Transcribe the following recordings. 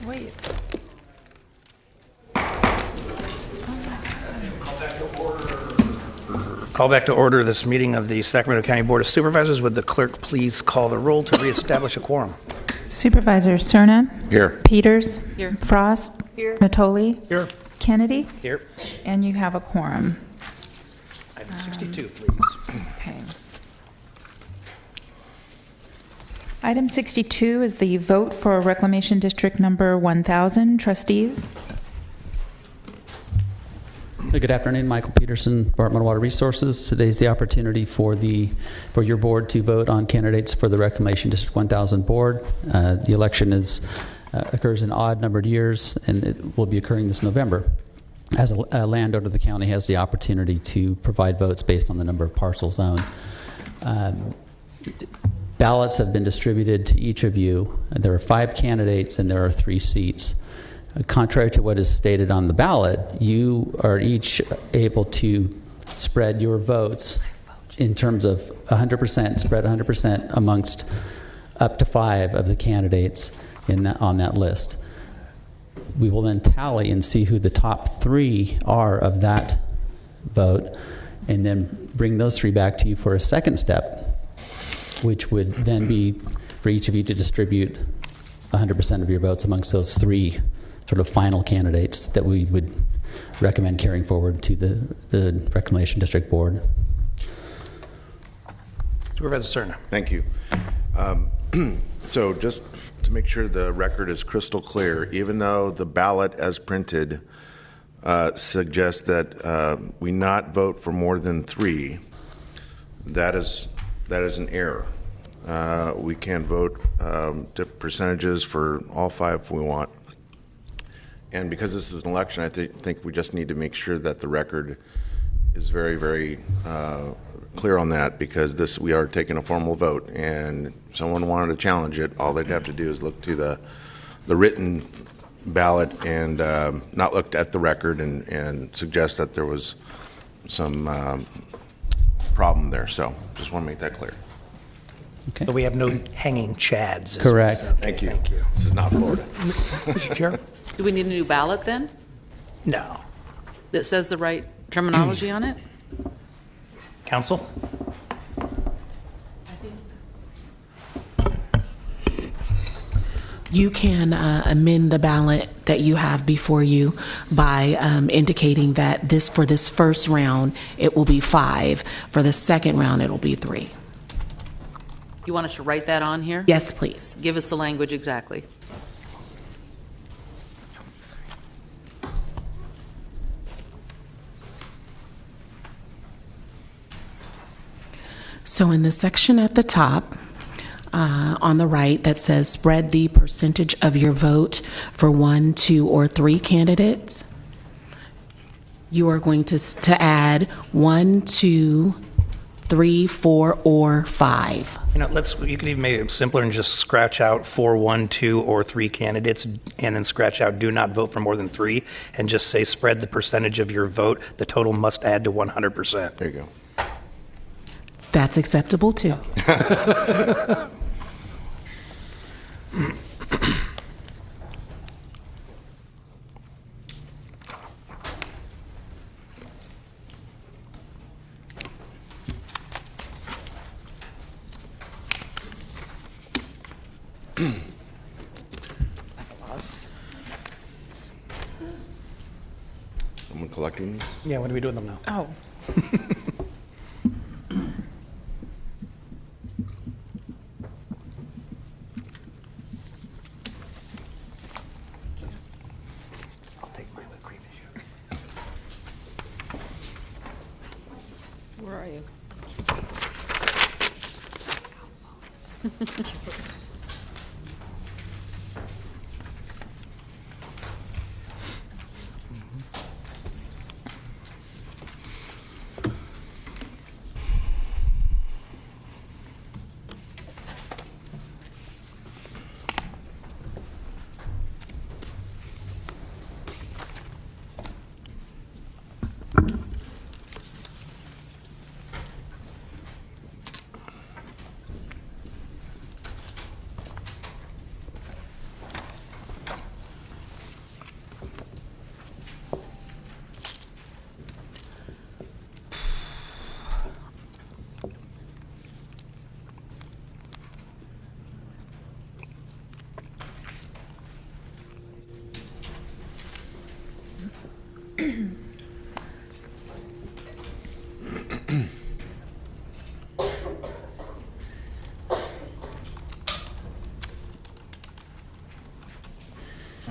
Wait. Call back to order this meeting of the Sacramento County Board of Supervisors. Would the clerk please call the roll to reestablish a quorum? Supervisor Cerna. Here. Peters. Here. Frost. Here. Natoli. Here. Kennedy. Here. And you have a quorum. Item 62, please. Okay. Item 62 is the vote for Reclamation District Number 1000. Trustees. Good afternoon, Michael Peterson, Department of Water Resources. Today's the opportunity for your board to vote on candidates for the Reclamation District 1000 board. The election occurs in odd numbered years, and it will be occurring this November. As a landowner, the county has the opportunity to provide votes based on the number of parcels owned. Ballots have been distributed to each of you. There are 5 candidates, and there are 3 seats. Contrary to what is stated on the ballot, you are each able to spread your votes in terms of 100%, spread 100% amongst up to 5 of the candidates on that list. We will then tally and see who the top 3 are of that vote, and then bring those 3 back to you for a second step, which would then be for each of you to distribute 100% of your votes amongst those 3 sort of final candidates that we would recommend carrying forward to the Reclamation District Board. Supervisor Cerna. Thank you. So just to make sure the record is crystal clear, even though the ballot as printed suggests that we not vote for more than 3, that is an error. We can vote percentages for all 5 if we want. And because this is an election, I think we just need to make sure that the record is very, very clear on that, because we are taking a formal vote, and if someone wanted to challenge it, all they'd have to do is look to the written ballot and not look at the record and suggest that there was some problem there. So just want to make that clear. Okay. So we have no hanging chads. Correct. Thank you. Thank you. This is not Florida. Mr. Chair? Do we need a new ballot then No. that says the right terminology on it? Council? You can amend the ballot that you have before you by indicating that for this first round, it will be 5. For the second round, it'll be 3. You want us to write that on here? Yes, please. Give us the language exactly. So in the section at the top, on the right, that says spread the percentage of your vote for 1, 2, or 3 candidates, you are going to add 1, 2, 3, 4, or 5. You could even make it simpler and just scratch out 4, 1, 2, or 3 candidates, and then scratch out do not vote for more than 3, and just say spread the percentage of your vote. The total must add to 100%. There you go. That's acceptable too. Someone collecting these? Yeah, what are we doing them now? Oh. I'll take mine with cream and sugar. Where are you?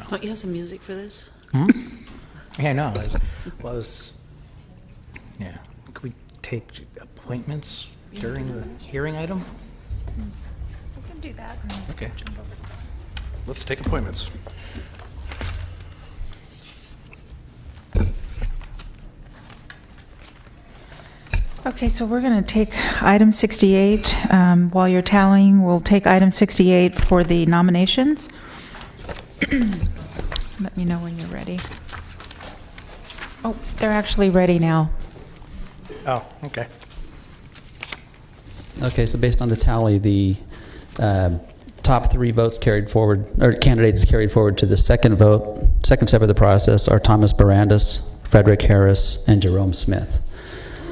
Don't you have some music for this? Yeah, no. Yeah. Could we take appointments during the hearing item? We can do that. Okay. Let's take appointments. Okay, so we're going to take item 68. While you're tallying, we'll take item 68 for the nominations. Let me know when you're ready. Oh, they're actually ready now. Oh, okay. Okay, so based on the tally, the top 3 votes carried forward, or candidates carried forward to the second step of the process are Thomas Barandis, Frederick Harris, and Jerome Smith.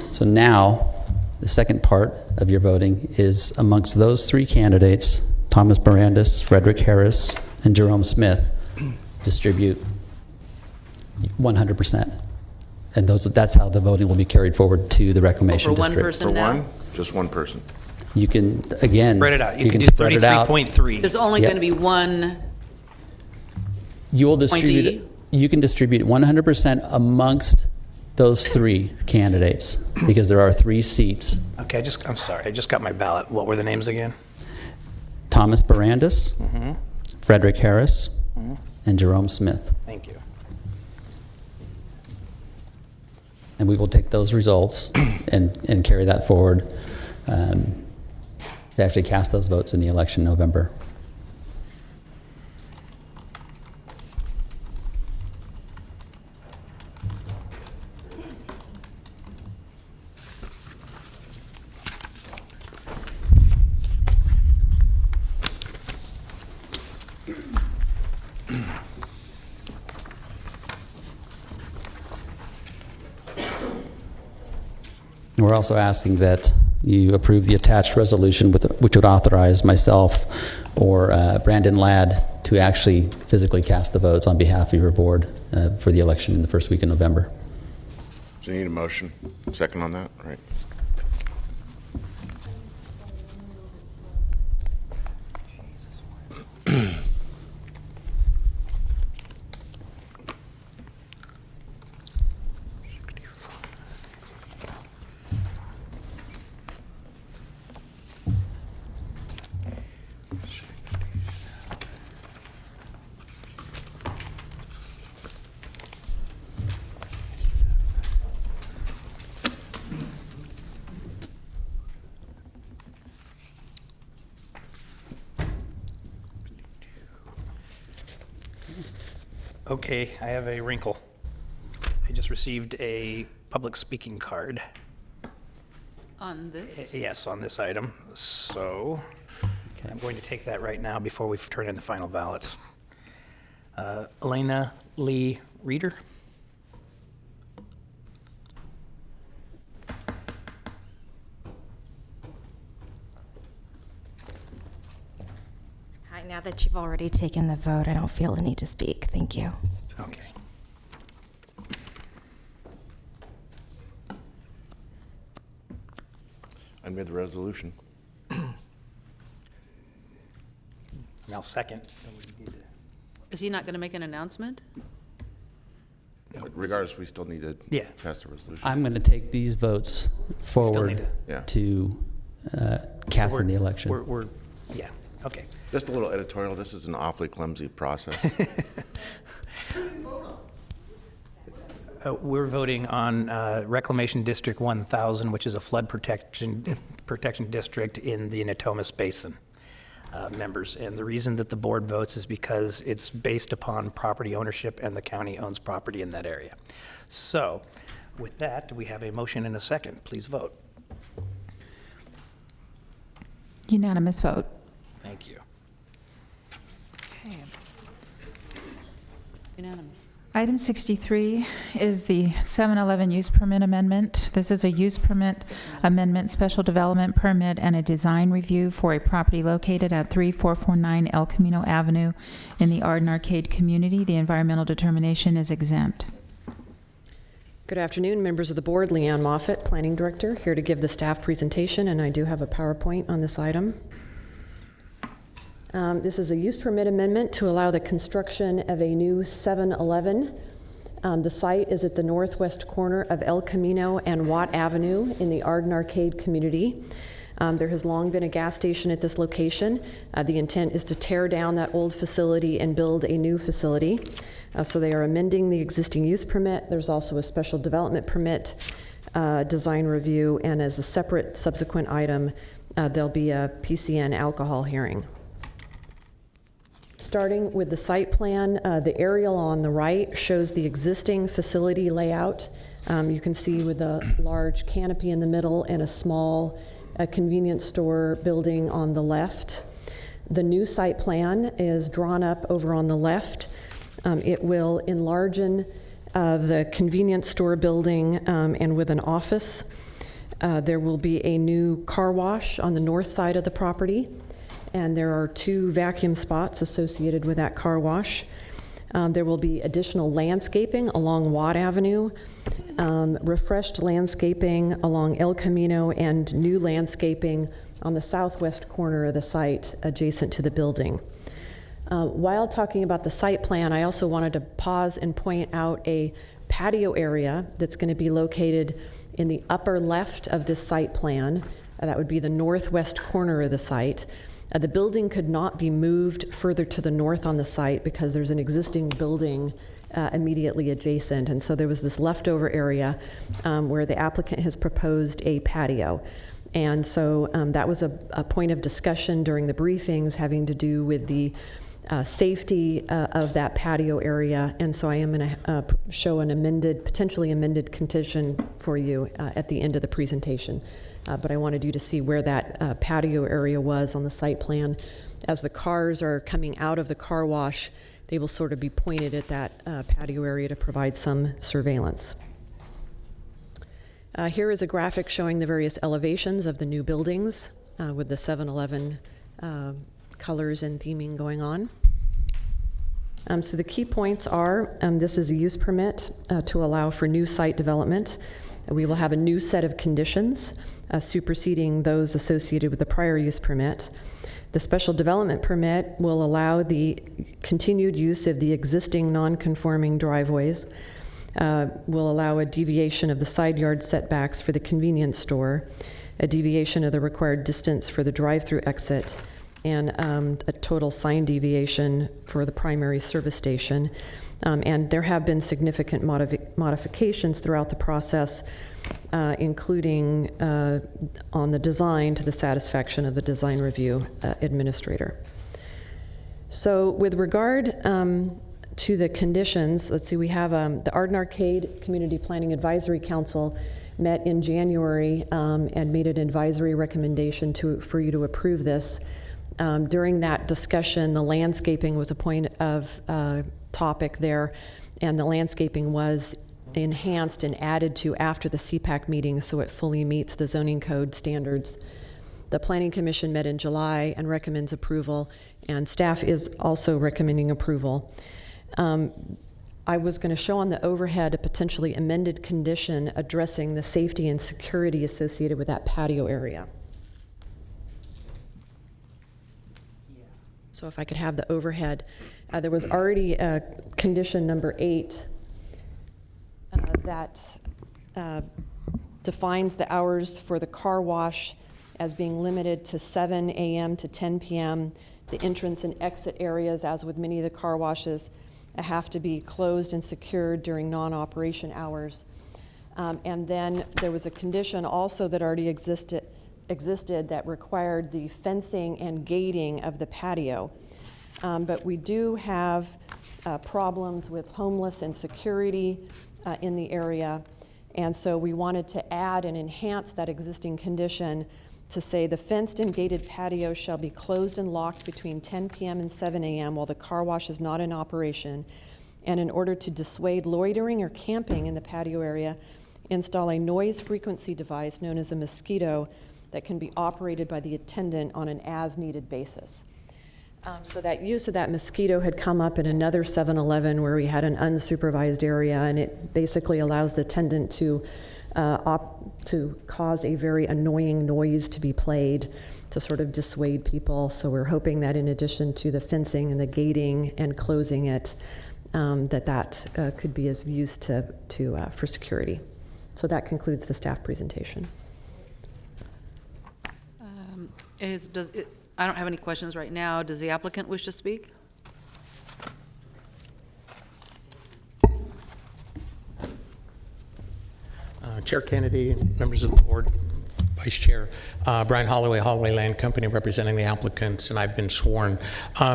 So now, the second part of your voting is amongst those 3 candidates, Thomas Barandis, Frederick Harris, and Jerome Smith, distribute 100%. And that's how the voting will be carried forward to the reclamation For one district. person For now? one? Just one person. You can, again, Spread it out. You can do spread it out. 33.3. There's only Yep. going to be one, You will distribute. Appointee? You can distribute 100% amongst those 3 candidates because there are 3 seats. Okay, I'm sorry. I just got my ballot. What were the names again? Thomas Barandis, Mm-hmm. Frederick Harris, and Jerome Smith. Thank you. And we will take those results and carry that forward to actually cast those votes in the election in November. We're also asking that you approve the attached resolution which would authorize myself or Brandon Ladd to actually physically cast the votes on behalf of your board for the election in the first week in November. So you need a motion? Second on that, right? Okay, I have a wrinkle. I just received a public speaking card. on this. Yes, on this item. So I'm going to take that right now before we turn in the final ballots. Elena Lee Reeder. Hi, now that you've already taken the vote, I don't feel the need to speak. Thank you. Okay. I made the resolution. Now second. Is he not going to make an announcement? But regardless, we still need to Yeah. pass the resolution. I'm going to take these votes need forward Yeah. to cast in the election. Yeah, okay. Just a little editorial. This is an awfully clumsy process. We're voting on Reclamation District 1000, which is a flood protection district in the Natomas Basin members. And the reason that the board votes is because it's based upon property ownership and the county owns property in that area. So with that, we have a motion and a second. Please vote. Unanimous vote. Thank you. Okay. Unanimous. Item 63 is the 7-Eleven use permit amendment. This is a use permit amendment, special development permit, and a design review for a property located at 3449 El Camino Avenue in the Arden Arcade community. The environmental determination is exempt. Good afternoon, members of the board. Leanne Moffett, Planning Director, here to give the staff presentation, and I do have a PowerPoint on this item. This is a use permit amendment to allow the construction of a new 7-Eleven. The site is at the northwest corner of El Camino and Watt Avenue in the Arden Arcade community. There has long been a gas station at this location. The intent is to tear down that old facility and build a new facility. So they are amending the existing use permit. There's also a special development permit, design review, and as a separate subsequent item, there'll be a PCN alcohol hearing. Starting with the site plan, the aerial on the right shows the existing facility layout. You can see with a large canopy in the middle and a small convenience store building on the left. The new site plan is drawn up over on the left. It will enlarge the convenience store building and with an office. There will be a new car wash on the north side of the property, and there are 2 vacuum spots associated with that car wash. There will be additional landscaping along Watt Avenue, refreshed landscaping along El Camino, and new landscaping on the southwest corner of the site adjacent to the building. While talking about the site plan, I also wanted to pause and point out a patio area that's going to be located in the upper left of this site plan. That would be the northwest corner of the site. The building could not be moved further to the north on the site because there's an existing building immediately adjacent, and so there was this leftover area where the applicant has proposed a patio. And so that was a point of discussion during the briefings having to do with the safety of that patio area, and so I am going to show an potentially amended condition for you at the end of the presentation. But I wanted you to see where that patio area was on the site plan. As the cars are coming out of the car wash, they will sort of be pointed at that patio area to provide some surveillance. Here is a graphic showing the various elevations of the new buildings with the 7-Eleven colors and theming going on. So the key points are, this is a use permit to allow for new site development. We will have a new set of conditions superseding those associated with the prior use permit. The special development permit will allow the continued use of the existing non-conforming driveways, will allow a deviation of the side yard setbacks for the convenience store, a deviation of the required distance for the drive-through exit, and a total sign deviation for the primary service station. And there have been significant modifications throughout the process, including on the design to the satisfaction of the design review administrator. So with regard to the conditions, let's see, we have the Arden Arcade Community Planning Advisory Council met in January and made an advisory recommendation for you to approve this. During that discussion, the landscaping was a point of topic there, and the landscaping was enhanced and added to after the CPAC meeting so it fully meets the zoning code standards. The Planning Commission met in July and recommends approval, and staff is also recommending approval. I was going to show on the overhead a potentially amended condition addressing the safety and security associated with that patio area. So if I could have the overhead. There was already condition number 8 that defines the hours for the car wash as being limited to 7 a.m. to 10 p.m. The entrance and exit areas, as with many of the car washes, have to be closed and secured during non-operation hours. And then there was a condition also that already existed that required the fencing and gating of the patio. But we do have problems with homeless and security in the area, and so we wanted to add and enhance that existing condition to say the fenced and gated patio shall be closed and locked between 10 p.m. and 7 a.m. while the car wash is not in operation, and in order to dissuade loitering or camping in the patio area, install a noise frequency device known as a mosquito that can be operated by the attendant on an as-needed basis. So that use of that mosquito had come up in another 7-Eleven where we had an unsupervised area, and it basically allows the attendant to cause a very annoying noise to be played to sort of dissuade people. So we're hoping that in addition to the fencing and the gating and closing it, that could be as used for security. So that concludes the staff presentation. I don't have any questions right now. Does the applicant wish to speak? Chair Kennedy, members of the board, Vice Chair, Brian Holloway, Holloway Land Company, representing the applicants, and I've been sworn.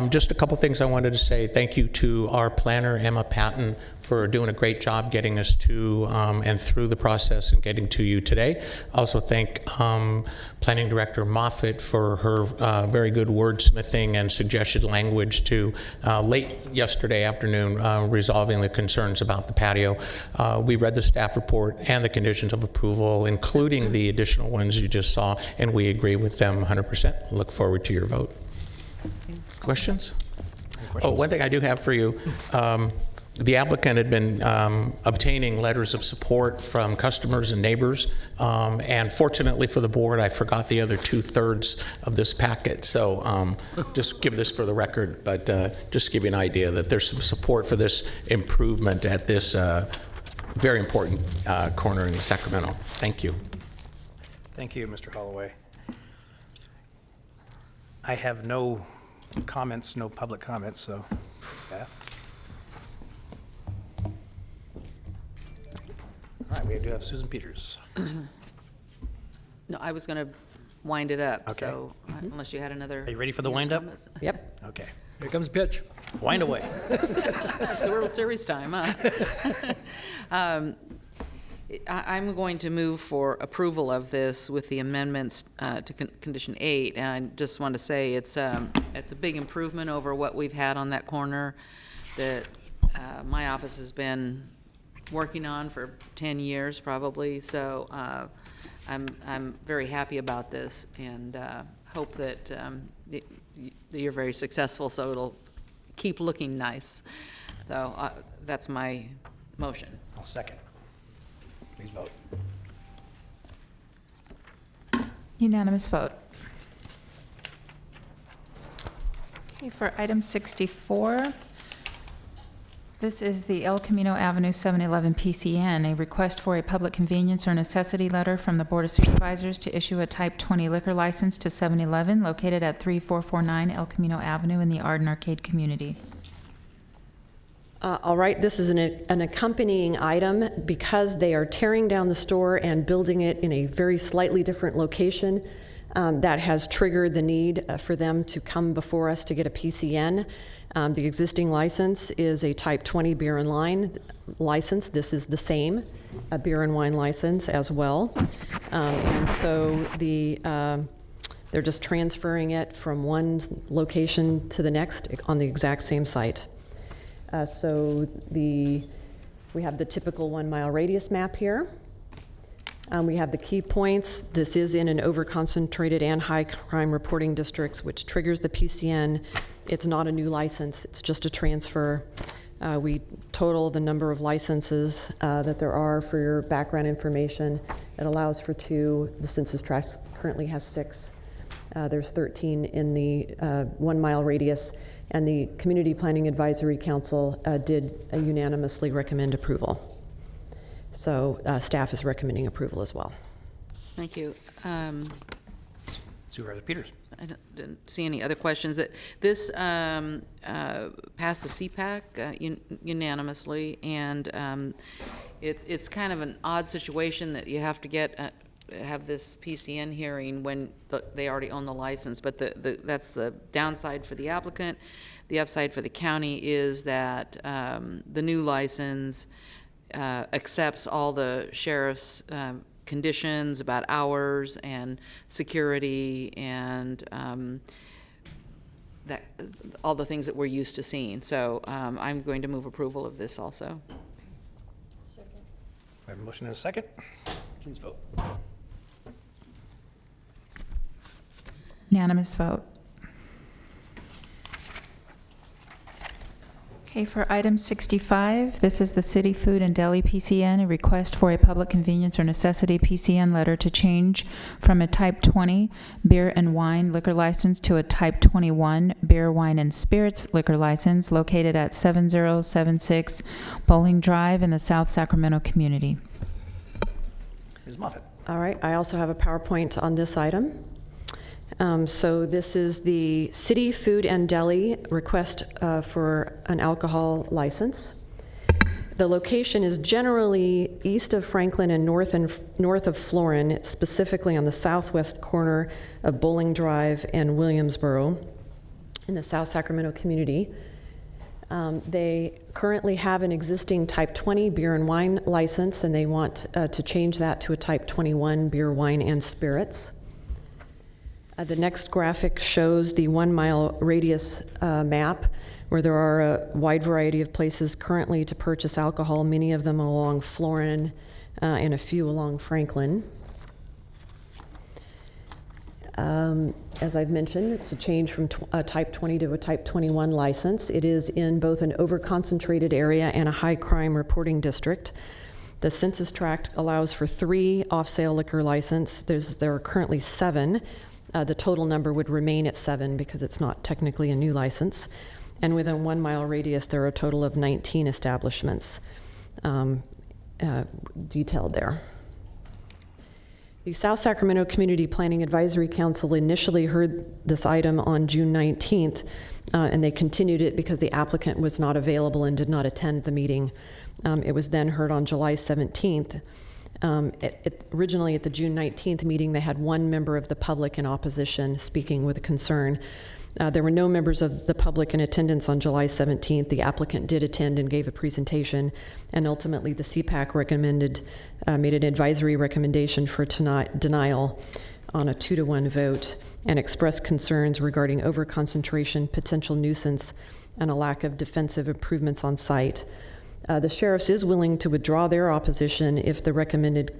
Just a couple things I wanted to say. Thank you to our planner, Emma Patton, for doing a great job getting us to and through the process and getting to you today. Also thank Planning Director Moffitt for her very good wordsmithing and suggested language to late yesterday afternoon resolving the concerns about the patio. We read the staff report and the conditions of approval, including the additional ones you just saw, and we agree with them 100%. Look forward to your vote. Questions? Oh, one thing I do have for you. The applicant had been obtaining letters of support from customers and neighbors, and fortunately for the board, I forgot the other 2/3 of this packet, so just give this for the record, but just to give you an idea that there's some support for this improvement at this very important corner in Sacramento. Thank you. Thank you, Mr. Holloway. I have no comments, no public comments, so staff. All right, we do have Susan Peters. No, I was going to wind it up, Okay. so unless you had another. Are you ready for the wind-up? comments. Yep. Okay, Here comes pitch. wind away. It's a World Series time, huh? I'm going to move for approval of this with the amendments to Condition 8, and I just want to say it's a big improvement over what we've had on that corner that my office has been working on for 10 years probably, so I'm very happy about this and hope that you're very successful so it'll keep looking nice. So that's my motion. I'll second. Please vote. Unanimous vote. Okay, for item 64, this is the El Camino Avenue 7-Eleven PCN, a request for a public convenience or necessity letter from the Board of Supervisors to issue a Type 20 liquor license to 7-Eleven located at 3449 El Camino Avenue in the Arden Arcade community. All right, this is an accompanying item because they are tearing down the store and building it in a very slightly different location. That has triggered the need for them to come before us to get a PCN. The existing license is a Type 20 beer and wine license. This is the same, a beer and wine license as well. And so they're just transferring it from one location to the next on the exact same site. We have the typical 1 mile radius map here. We have the key points. This is in an over-concentrated and high crime reporting districts, which triggers the PCN. It's not a new license, it's just a transfer. We total the number of licenses that there are for your background information. It allows for 2. The census tract currently has 6. There's 13 in the 1 mile radius, and the Community Planning Advisory Council did unanimously recommend approval. So staff is recommending approval as well. Thank you. Supervisor Peters. I didn't see any other questions. This passed the CPAC unanimously, and it's kind of an odd situation that you have to have this PCN hearing when they already own the license, but that's the downside for the applicant. The upside for the county is that the new license accepts all the sheriff's conditions about hours and security and that all the things that we're used to seeing. So I'm going to move approval of this also. We have a motion and a second. Please vote. Unanimous vote. Okay, for item 65, this is the City Food and Deli PCN, a request for a public convenience or necessity PCN letter to change from a Type 20 beer and wine liquor license to a Type 21 beer, wine, and spirits liquor license located at 7076 Bowling Drive in the South Sacramento community. Ms. Moffett. All right, I also have a PowerPoint on this item. So this is the City Food and Deli request for an alcohol license. The location is generally east of Franklin and north of Florin. It's specifically on the southwest corner of Bowling Drive and Williamsboro in the South Sacramento community. They currently have an existing Type 20 beer and wine license, and they want to change that to a Type 21 beer, wine, and spirits. The next graphic shows the 1 mile radius map, where there are a wide variety of places currently to purchase alcohol, many of them along Florin and a few along Franklin. As I've mentioned, it's a change from a Type 20 to a Type 21 license. It is in both an overconcentrated area and a high crime reporting district. The census tract allows for 3 off-sale liquor licenses. There are currently 7. The total number would remain at 7 because it's not technically a new license. And within a 1 mile radius, there are a total of 19 establishments detailed there. The South Sacramento Community Planning Advisory Council initially heard this item on June 19th, and they continued it because the applicant was not available and did not attend the meeting. It was then heard on July 17th. Originally at the June 19th meeting, they had 1 member of the public in opposition speaking with a concern. There were no members of the public in attendance on July 17th. The applicant did attend and gave a presentation, and ultimately the CPAC made an advisory recommendation for denial on a 2-to-1 vote and expressed concerns regarding overconcentration, potential nuisance, and a lack of defensive improvements on site. The sheriff's is willing to withdraw their opposition if the recommended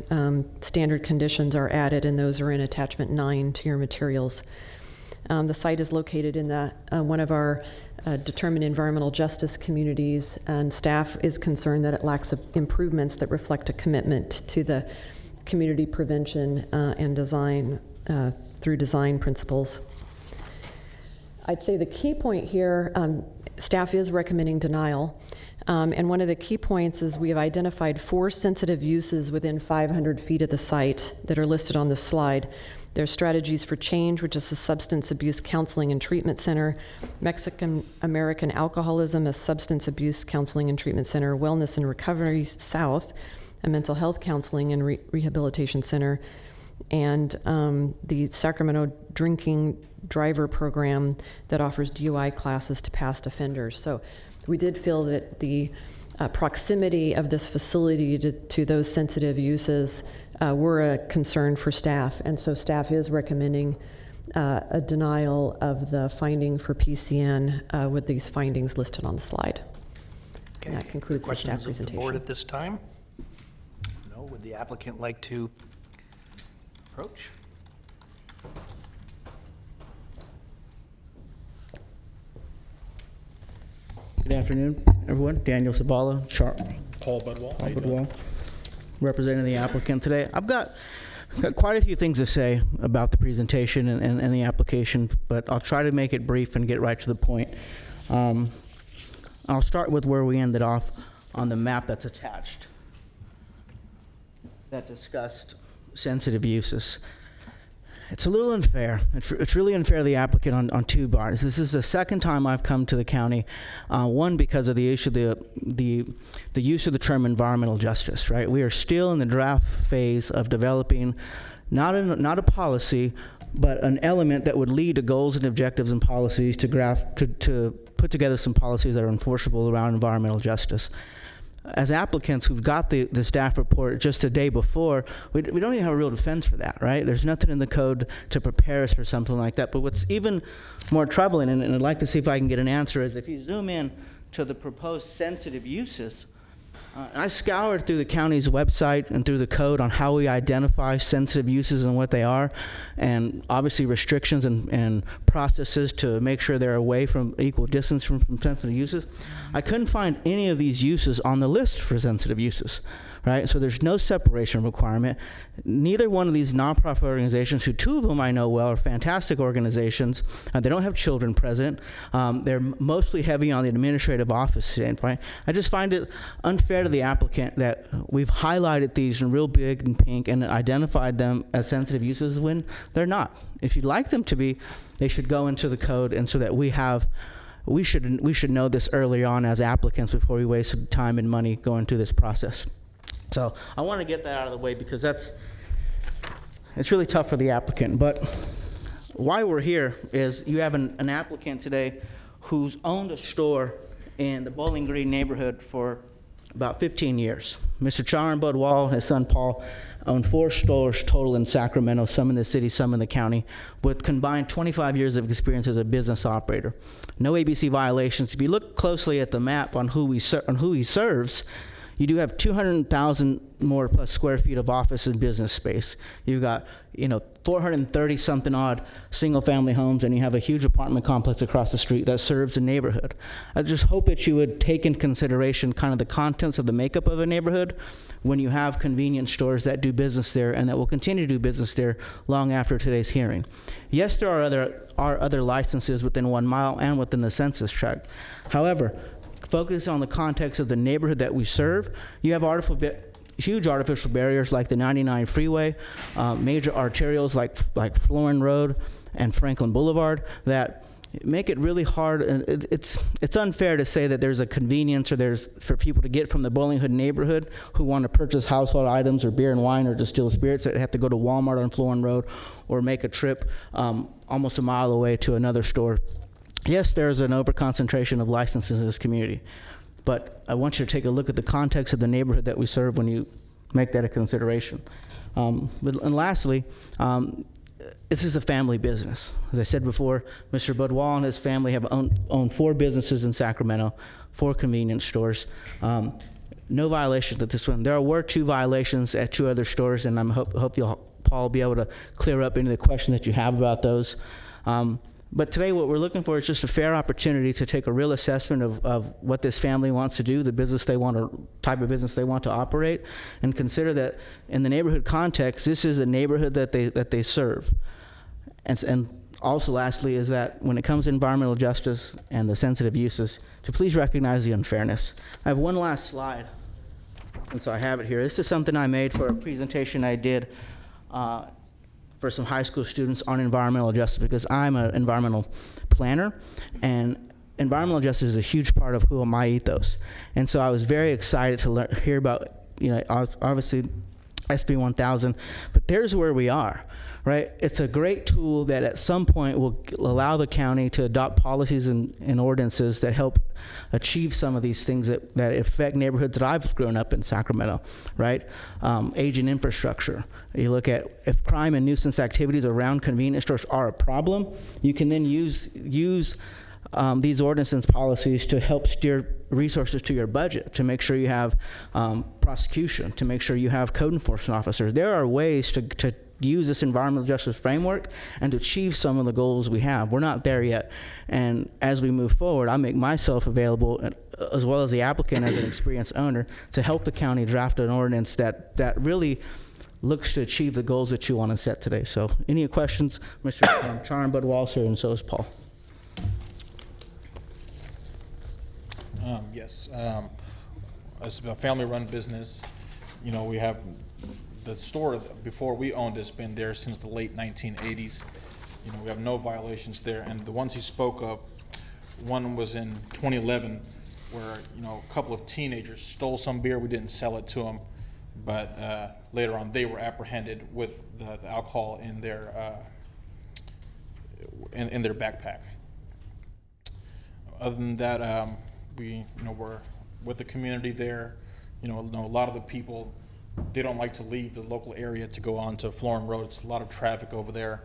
standard conditions are added, and those are in attachment 9 to your materials. The site is located in one of our determined environmental justice communities, and staff is concerned that it lacks improvements that reflect a commitment to the community prevention and design through design principles. I'd say the key point here, staff is recommending denial. And one of the key points is we have identified 4 sensitive uses within 500 feet of the site that are listed on this slide. There's Strategies for Change, which is a substance abuse counseling and treatment center, Mexican American Alcoholism, a substance abuse counseling and treatment center, Wellness and Recovery South, a mental health counseling and rehabilitation center, and the Sacramento Drinking Driver Program that offers DUI classes to past offenders. So we did feel that the proximity of this facility to those sensitive uses were a concern for staff, and so staff is recommending a denial of the finding for PCN with these findings listed on the slide. Okay. And that concludes the staff Questions of the presentation. board at this time? No. Would the applicant like to approach? Good afternoon, everyone. Daniel Sabala, Paul Budwall, representing the applicant today. I've got quite a few things to say about the presentation and the application, but I'll try to make it brief and get right to the point. I'll start with where we ended off on the map that's attached that discussed sensitive uses. It's a little unfair. It's really unfair to the applicant on 2 bars. This is the second time I've come to the county, one because of the issue, the use of the term environmental justice, right? We are still in the draft phase of developing not a policy, but an element that would lead to goals and objectives and policies to put together some policies that are enforceable around environmental justice. As applicants who've got the staff report just a day before, we don't even have a real defense for that, right? There's nothing in the code to prepare us for something like that. But what's even more troubling, and I'd like to see if I can get an answer, is if you zoom in to the proposed sensitive uses, I scoured through the county's website and through the code on how we identify sensitive uses and what they are, and obviously restrictions and processes to make sure they're away from equal distance from sensitive uses. I couldn't find any of these uses on the list for sensitive uses, right? So there's no separation requirement. Neither one of these nonprofit organizations, who two of them I know well, are fantastic organizations. They don't have children present. They're mostly heavy on the administrative office standpoint. I just find it unfair to the applicant that we've highlighted these in real big and pink and identified them as sensitive uses when they're not. If you'd like them to be, they should go into the code, and so that we should know this early on as applicants before we waste time and money going through this process. So I want to get that out of the way because it's really tough for the applicant. But why we're here is you have an applicant today who's owned a store in the Bowling Green neighborhood for about 15 years. Mr. Charan Budwal, his son Paul, owned 4 stores total in Sacramento, some in the city, some in the county, with combined 25 years of experience as a business operator. No ABC violations. If you look closely at the map on who he serves, you do have 200,000 more plus square feet of office and business space. You've got, 430 something odd single family homes, and you have a huge apartment complex across the street that serves a neighborhood. I just hope that you would take in consideration kind of the contents of the makeup of a neighborhood when you have convenience stores that do business there and that will continue to do business there long after today's hearing. Yes, there are other licenses within 1 mile and within the census tract. However, focus on the context of the neighborhood that we serve. You have huge artificial barriers like the 99 freeway, major arterials like Florin Road and Franklin Boulevard that make it really hard. And it's unfair to say that there's a convenience or there's for people to get from the Bowling Hood neighborhood who want to purchase household items or beer and wine or distilled spirits that have to go to Walmart on Florin Road or make a trip almost a mile away to another store. Yes, there's an overconcentration of licenses in this community, but I want you to take a look at the context of the neighborhood that we serve when you make that a consideration. And lastly, this is a family business. As I said before, Mr. Budwal and his family have owned 4 businesses in Sacramento, 4 convenience stores. No violations at this one. There were 2 violations at 2 other stores, and I hope Paul will be able to clear up any of the questions that you have about those. But today what we're looking for is just a fair opportunity to take a real assessment of what this family wants to do, the business they want to, type of business they want to operate, and consider that in the neighborhood context, this is a neighborhood that they serve. And also lastly is that when it comes to environmental justice and the sensitive uses, to please recognize the unfairness. I have one last slide, and so I have it here. This is something I made for a presentation I did for some high school students on environmental justice, because I'm an environmental planner, and environmental justice is a huge part of who my ethos. And so I was very excited to hear about, obviously SB 1000, but there's where we are, right? It's a great tool that at some point will allow the county to adopt policies and ordinances that help achieve some of these things that affect neighborhoods that I've grown up in Sacramento, right? Aging infrastructure. You look at if crime and nuisance activities around convenience stores are a problem, you can then use these ordinances policies to help steer resources to your budget, to make sure you have prosecution, to make sure you have code enforcement officers. There are ways to use this environmental justice framework and to achieve some of the goals we have. We're not there yet. And as we move forward, I make myself available, as well as the applicant as an experienced owner, to help the county draft an ordinance that really looks to achieve the goals that you want to set today. So any questions? Mr. Charan Budwal's here, and so is Paul. Yes, it's a family-run business. We have the store before we owned it's been there since the late 1980s. We have no violations there, and the ones he spoke of, one was in 2011 where a couple of teenagers stole some beer. We didn't sell it to them, but later on they were apprehended with the alcohol in their in their backpack. Other than that, we're with the community there. A lot of the people, they don't like to leave the local area to go on to Florin Road. It's a lot of traffic over there.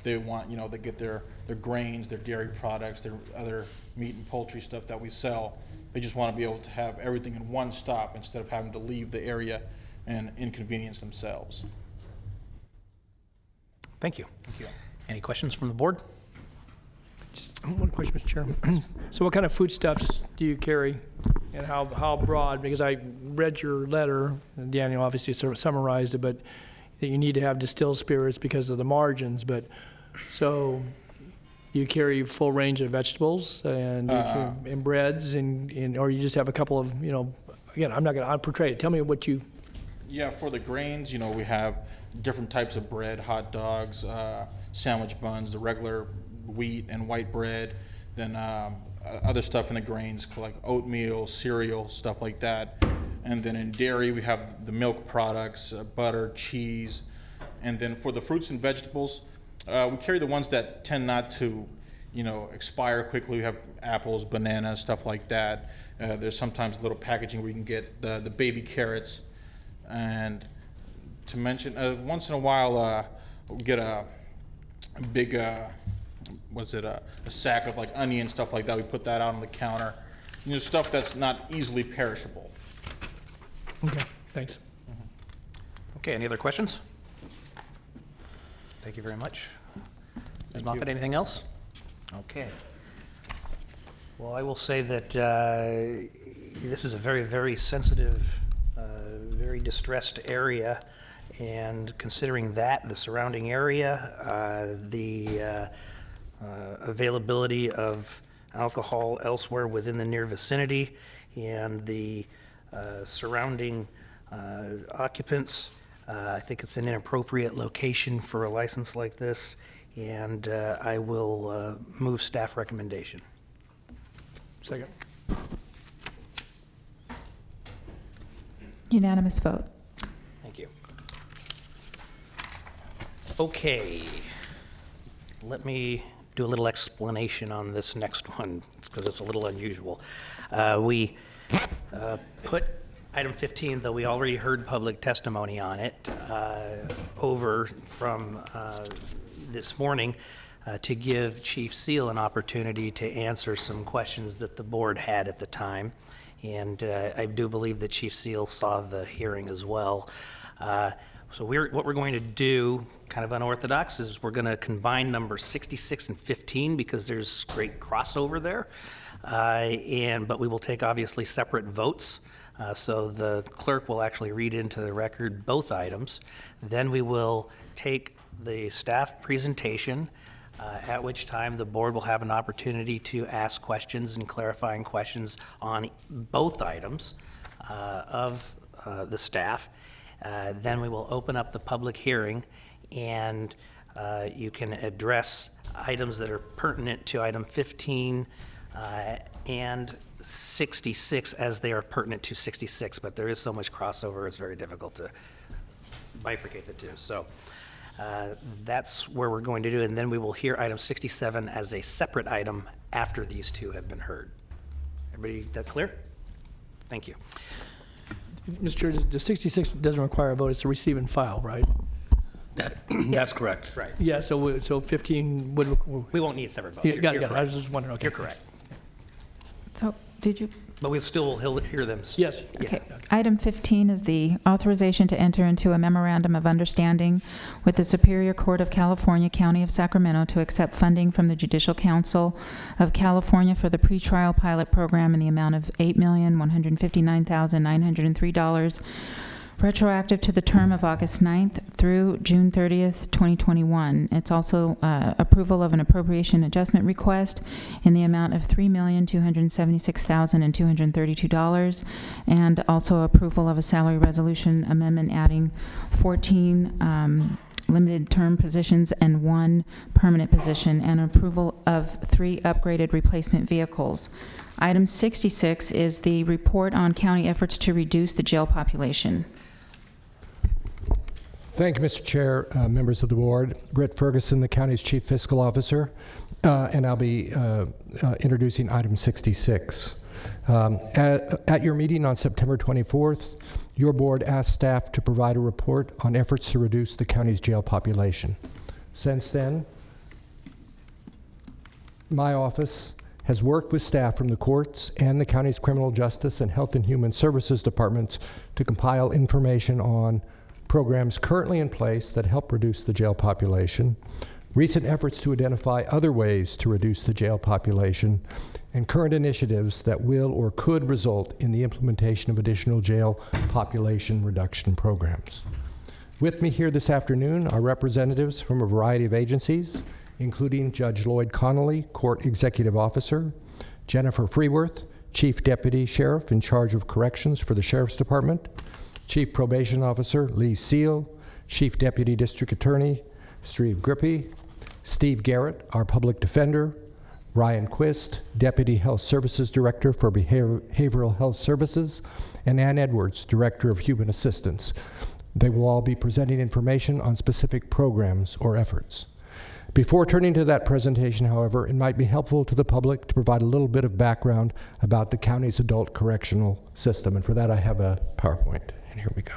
They want, they get their grains, their dairy products, their other meat and poultry stuff that we sell. They just want to be able to have everything in one stop instead of having to leave the area and inconvenience themselves. Thank you. Thank you. Any questions from the board? Just one question, Mr. Chairman. So what kind of foodstuffs do you carry, and how broad? Because I read your letter, and Daniel obviously sort of summarized it, but that you need to have distilled spirits because of the margins. But so you carry full range of vegetables and and breads, and or you just have a couple of, again, I'm not going to portray it. Tell me what you. Yeah, for the grains, we have different types of bread, hot dogs, sandwich buns, the regular wheat and white bread, then other stuff in the grains like oatmeal, cereal, stuff like that. And then in dairy, we have the milk products, butter, cheese. And then for the fruits and vegetables, we carry the ones that tend not to, expire quickly. We have apples, bananas, stuff like that. There's sometimes little packaging where you can get the baby carrots. And to mention, once in a while, we'll get a big, a sack of like onion, stuff like that. We put that out on the counter. Stuff that's not easily perishable. Okay, thanks. Okay, any other questions? Thank you very much. Ms. Moffett, anything else? Okay. Well, I will say that this is a very, very sensitive, very distressed area, and considering that, the surrounding area, the availability of alcohol elsewhere within the near vicinity, and the surrounding occupants, I think it's an inappropriate location for a license like this, and I will move staff recommendation. Second. Unanimous vote. Thank you. Okay. Let me do a little explanation on this next one, because it's a little unusual. We put item 15, though we already heard public testimony on it, over from this morning to give Chief Seal an opportunity to answer some questions that the board had at the time. And I do believe that Chief Seal saw the hearing as well. So what we're going to do, kind of unorthodox, is we're going to combine numbers 66 and 15 because there's great crossover there. But we will take obviously separate votes. So the clerk will actually read into the record both items. Then we will take the staff presentation, at which time the board will have an opportunity to ask questions and clarifying questions on both items of the staff. Then we will open up the public hearing, and you can address items that are pertinent to item 15 and 66 as they are pertinent to 66, but there is so much crossover, it's very difficult to bifurcate the two. So that's where we're going to do, and then we will hear item 67 as a separate item after these two have been heard. Everybody that clear? Thank you. Mr. Chair, the 66 doesn't require a vote, it's a receive and file, right? That's correct. Right. Yeah, so 15 would. We won't need a separate vote. Yeah, You're got it. I correct. was just wondering, okay. You're correct. So, did you? But we'll still hear them. Yes. Okay. Item 15 is the authorization to enter into a memorandum of understanding with the Superior Court of California, County of Sacramento, to accept funding from the Judicial Council of California for the pretrial pilot program in the amount of $8,159,903, retroactive to the term of August 9th through June 30th, 2021. It's also approval of an appropriation adjustment request in the amount of $3,276,232, and also approval of a salary resolution amendment adding 14 limited term positions and 1 permanent position, and approval of 3 upgraded replacement vehicles. Item 66 is the report on county efforts to reduce the jail population. Thank you, Mr. Chair, members of the board. Britt Ferguson, the county's Chief Fiscal Officer, and I'll be introducing item 66. At your meeting on September 24th, your board asked staff to provide a report on efforts to reduce the county's jail population. Since then, my office has worked with staff from the courts and the county's criminal justice and health and human services departments to compile information on programs currently in place that help reduce the jail population, recent efforts to identify other ways to reduce the jail population, and current initiatives that will or could result in the implementation of additional jail population reduction programs. With me here this afternoon are representatives from a variety of agencies, including Judge Lloyd Connolly, Court Executive Officer, Jennifer Freeworth, Chief Deputy Sheriff in charge of corrections for the Sheriff's Department, Chief Probation Officer Lee Seal, Chief Deputy District Attorney Steve Grippy, Steve Garrett, our Public Defender, Ryan Quist, Deputy Health Services Director for Behavioral Health Services, and Ann Edwards, Director of Human Assistance. They will all be presenting information on specific programs or efforts. Before turning to that presentation, however, it might be helpful to the public to provide a little bit of background about the county's adult correctional system, and for that I have a PowerPoint, and here we go.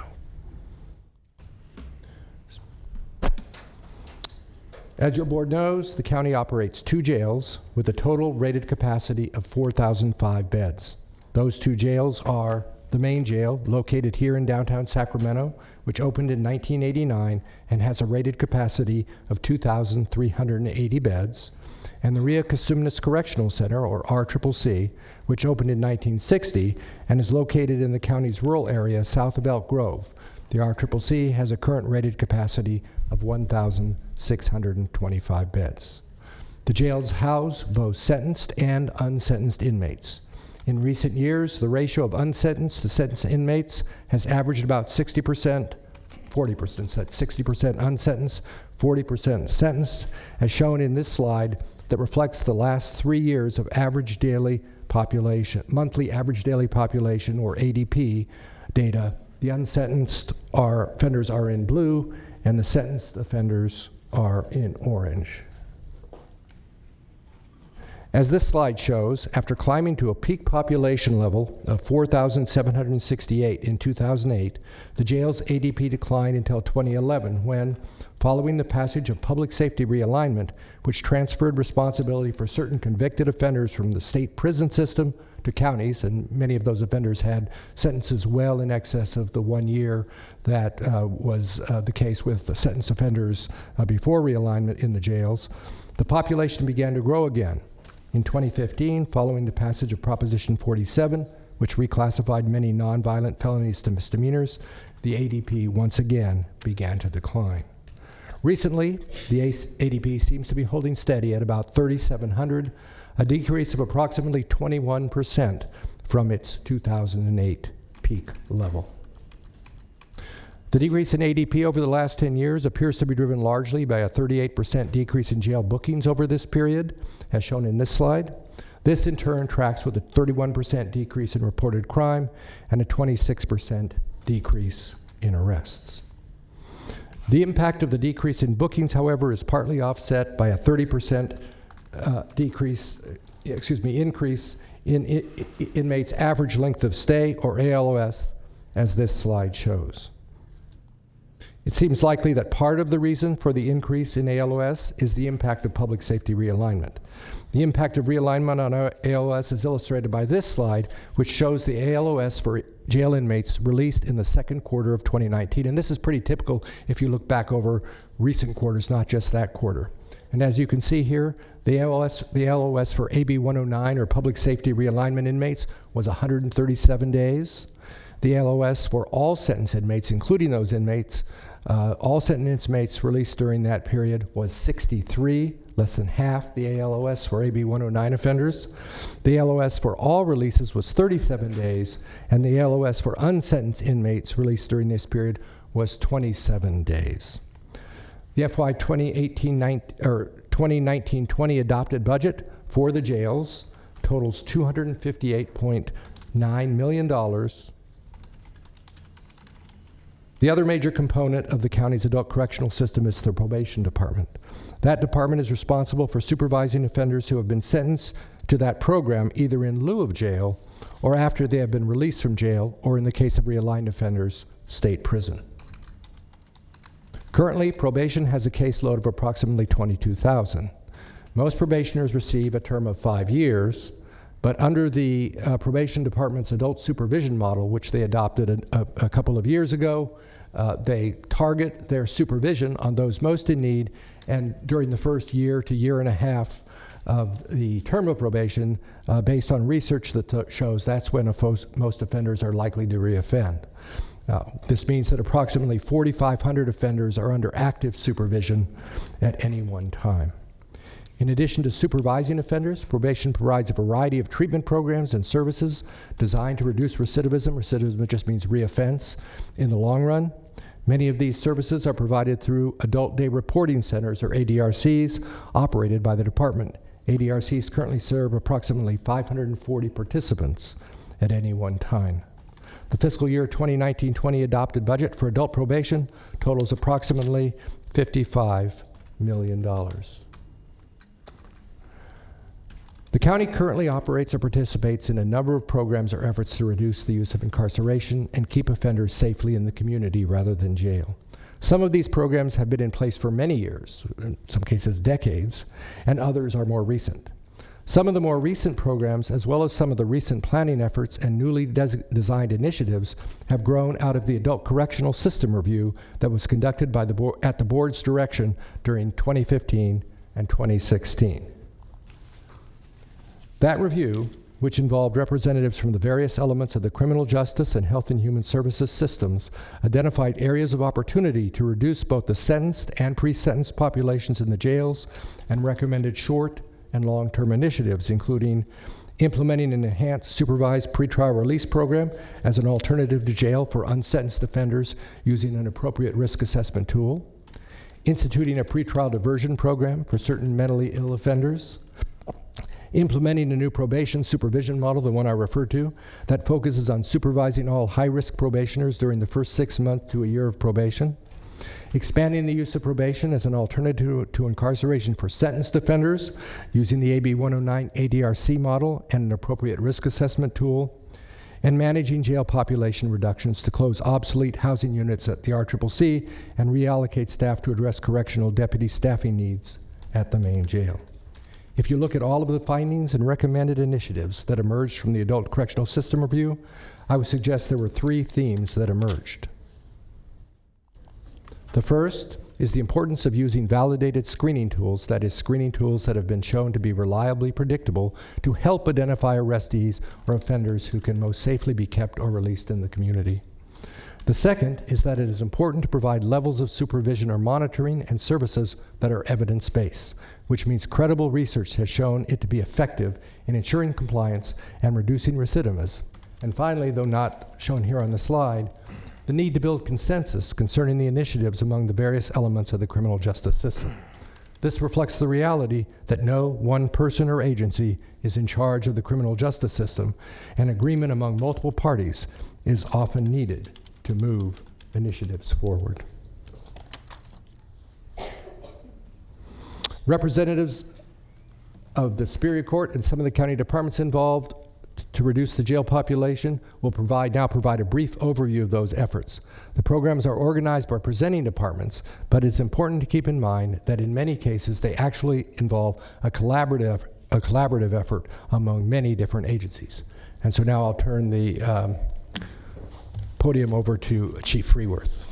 As your board knows, the county operates 2 jails with a total rated capacity of 4,005 beds. Those 2 jails are the main jail, located here in downtown Sacramento, which opened in 1989 and has a rated capacity of 2,380 beds, and the Rio Cosumnes Correctional Center, or RCCC, which opened in 1960 and is located in the county's rural area south of Elk Grove. The RCCC has a current rated capacity of 1,625 beds. The jails house both sentenced and unsentenced inmates. In recent years, the ratio of unsentenced to sentenced inmates has averaged about 40%, so that's 60% unsentenced, 40% sentenced, as shown in this slide that reflects the last 3 years of average daily population, monthly average daily population, or ADP data. The unsentenced offenders are in blue, and the sentenced offenders are in orange. As this slide shows, after climbing to a peak population level of 4,768 in 2008, the jail's ADP declined until 2011 when, following the passage of public safety realignment, which transferred responsibility for certain convicted offenders from the state prison system to counties, and many of those offenders had sentences well in excess of the 1 year that was the case with the sentenced offenders before realignment in the jails, the population began to grow again. In 2015, following the passage of Proposition 47, which reclassified many nonviolent felonies to misdemeanors, the ADP once again began to decline. Recently, the ADP seems to be holding steady at about 3,700, a decrease of approximately 21% from its 2008 peak level. The decrease in ADP over the last 10 years appears to be driven largely by a 38% decrease in jail bookings over this period, as shown in this slide. This in turn tracks with a 31% decrease in reported crime and a 26% decrease in arrests. The impact of the decrease in bookings, however, is partly offset by a 30% increase in inmates' average length of stay, or ALOS, as this slide shows. It seems likely that part of the reason for the increase in ALOS is the impact of public safety realignment. The impact of realignment on ALOS is illustrated by this slide, which shows the ALOS for jail inmates released in the second quarter of 2019. And this is pretty typical if you look back over recent quarters, not just that quarter. And as you can see here, the ALOS for AB 109, or public safety realignment inmates, was 137 days. The ALOS for all sentence inmates, including those inmates, all sentence inmates released during that period, was 63, less than half the ALOS for AB 109 offenders. The ALOS for all releases was 37 days, and the ALOS for unsentenced inmates released during this period was 27 days. The FY 2019-20 adopted budget for the jails totals $258.9 million. The other major component of the county's adult correctional system is the probation department. That department is responsible for supervising offenders who have been sentenced to that program either in lieu of jail or after they have been released from jail, or in the case of realigned offenders, state prison. Currently, probation has a caseload of approximately 22,000. Most probationers receive a term of 5 years, but under the probation department's adult supervision model, which they adopted a couple of years ago, they target their supervision on those most in need, and during the first year to year and a half of the term of probation, based on research that shows that's when most offenders are likely to reoffend. This means that approximately 4,500 offenders are under active supervision at any one time. In addition to supervising offenders, probation provides a variety of treatment programs and services designed to reduce recidivism. Recidivism just means reoffense in the long run. Many of these services are provided through Adult Day Reporting Centers, or ADRCs, operated by the department. ADRCs currently serve approximately 540 participants at any one time. The fiscal year 2019-20 adopted budget for adult probation totals approximately $55 million. The county currently operates or participates in a number of programs or efforts to reduce the use of incarceration and keep offenders safely in the community rather than jail. Some of these programs have been in place for many years, in some cases decades, and others are more recent. Some of the more recent programs, as well as some of the recent planning efforts and newly designed initiatives, have grown out of the Adult Correctional System Review that was conducted by at the board's direction during 2015 and 2016. That review, which involved representatives from the various elements of the criminal justice and health and human services systems, identified areas of opportunity to reduce both the sentenced and pre-sentenced populations in the jails and recommended short and long-term initiatives, including implementing an enhanced supervised pretrial release program as an alternative to jail for unsentenced offenders using an appropriate risk assessment tool, instituting a pretrial diversion program for certain mentally ill offenders, implementing a new probation supervision model, the one I referred to, that focuses on supervising all high-risk probationers during the first 6 months to a year of probation, expanding the use of probation as an alternative to incarceration for sentenced offenders using the AB 109 ADRC model and an appropriate risk assessment tool, and managing jail population reductions to close obsolete housing units at the RCCC and reallocate staff to address correctional deputy staffing needs at the main jail. If you look at all of the findings and recommended initiatives that emerged from the Adult Correctional System Review, I would suggest there were 3 themes that emerged. The first is the importance of using validated screening tools, that is, screening tools that have been shown to be reliably predictable, to help identify arrestees or offenders who can most safely be kept or released in the community. The second is that it is important to provide levels of supervision or monitoring and services that are evidence-based, which means credible research has shown it to be effective in ensuring compliance and reducing recidivism. And finally, though not shown here on the slide, the need to build consensus concerning the initiatives among the various elements of the criminal justice system. This reflects the reality that no one person or agency is in charge of the criminal justice system, and agreement among multiple parties is often needed to move initiatives forward. Representatives of the Superior Court and some of the county departments involved to reduce the jail population will now provide a brief overview of those efforts. The programs are organized by presenting departments, but it's important to keep in mind that in many cases they actually involve a collaborative effort among many different agencies. And so now I'll turn the podium over to Chief Freeworth.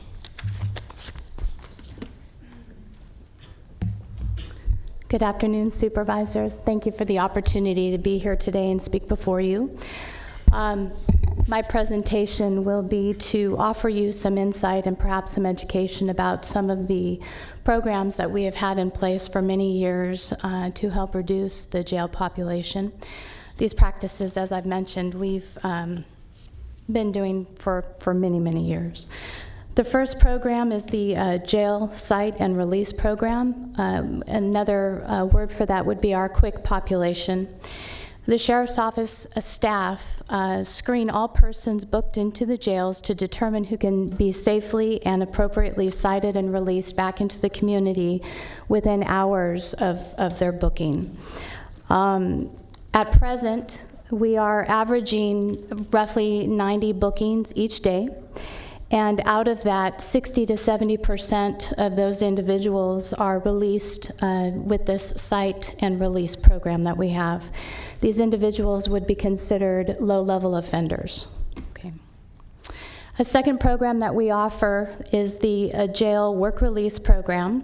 Good afternoon, supervisors. Thank you for the opportunity to be here today and speak before you. My presentation will be to offer you some insight and perhaps some education about some of the programs that we have had in place for many years to help reduce the jail population. These practices, as I've mentioned, we've been doing for many, many years. The first program is the Jail Site and Release Program. Another word for that would be our quick population. The Sheriff's Office staff screen all persons booked into the jails to determine who can be safely and appropriately cited and released back into the community within hours of their booking. At present, we are averaging roughly 90 bookings each day. And out of that, 60 to 70% of those individuals are released with this cite and release program that we have. These individuals would be considered low-level offenders. Okay. A second program that we offer is the jail work release program.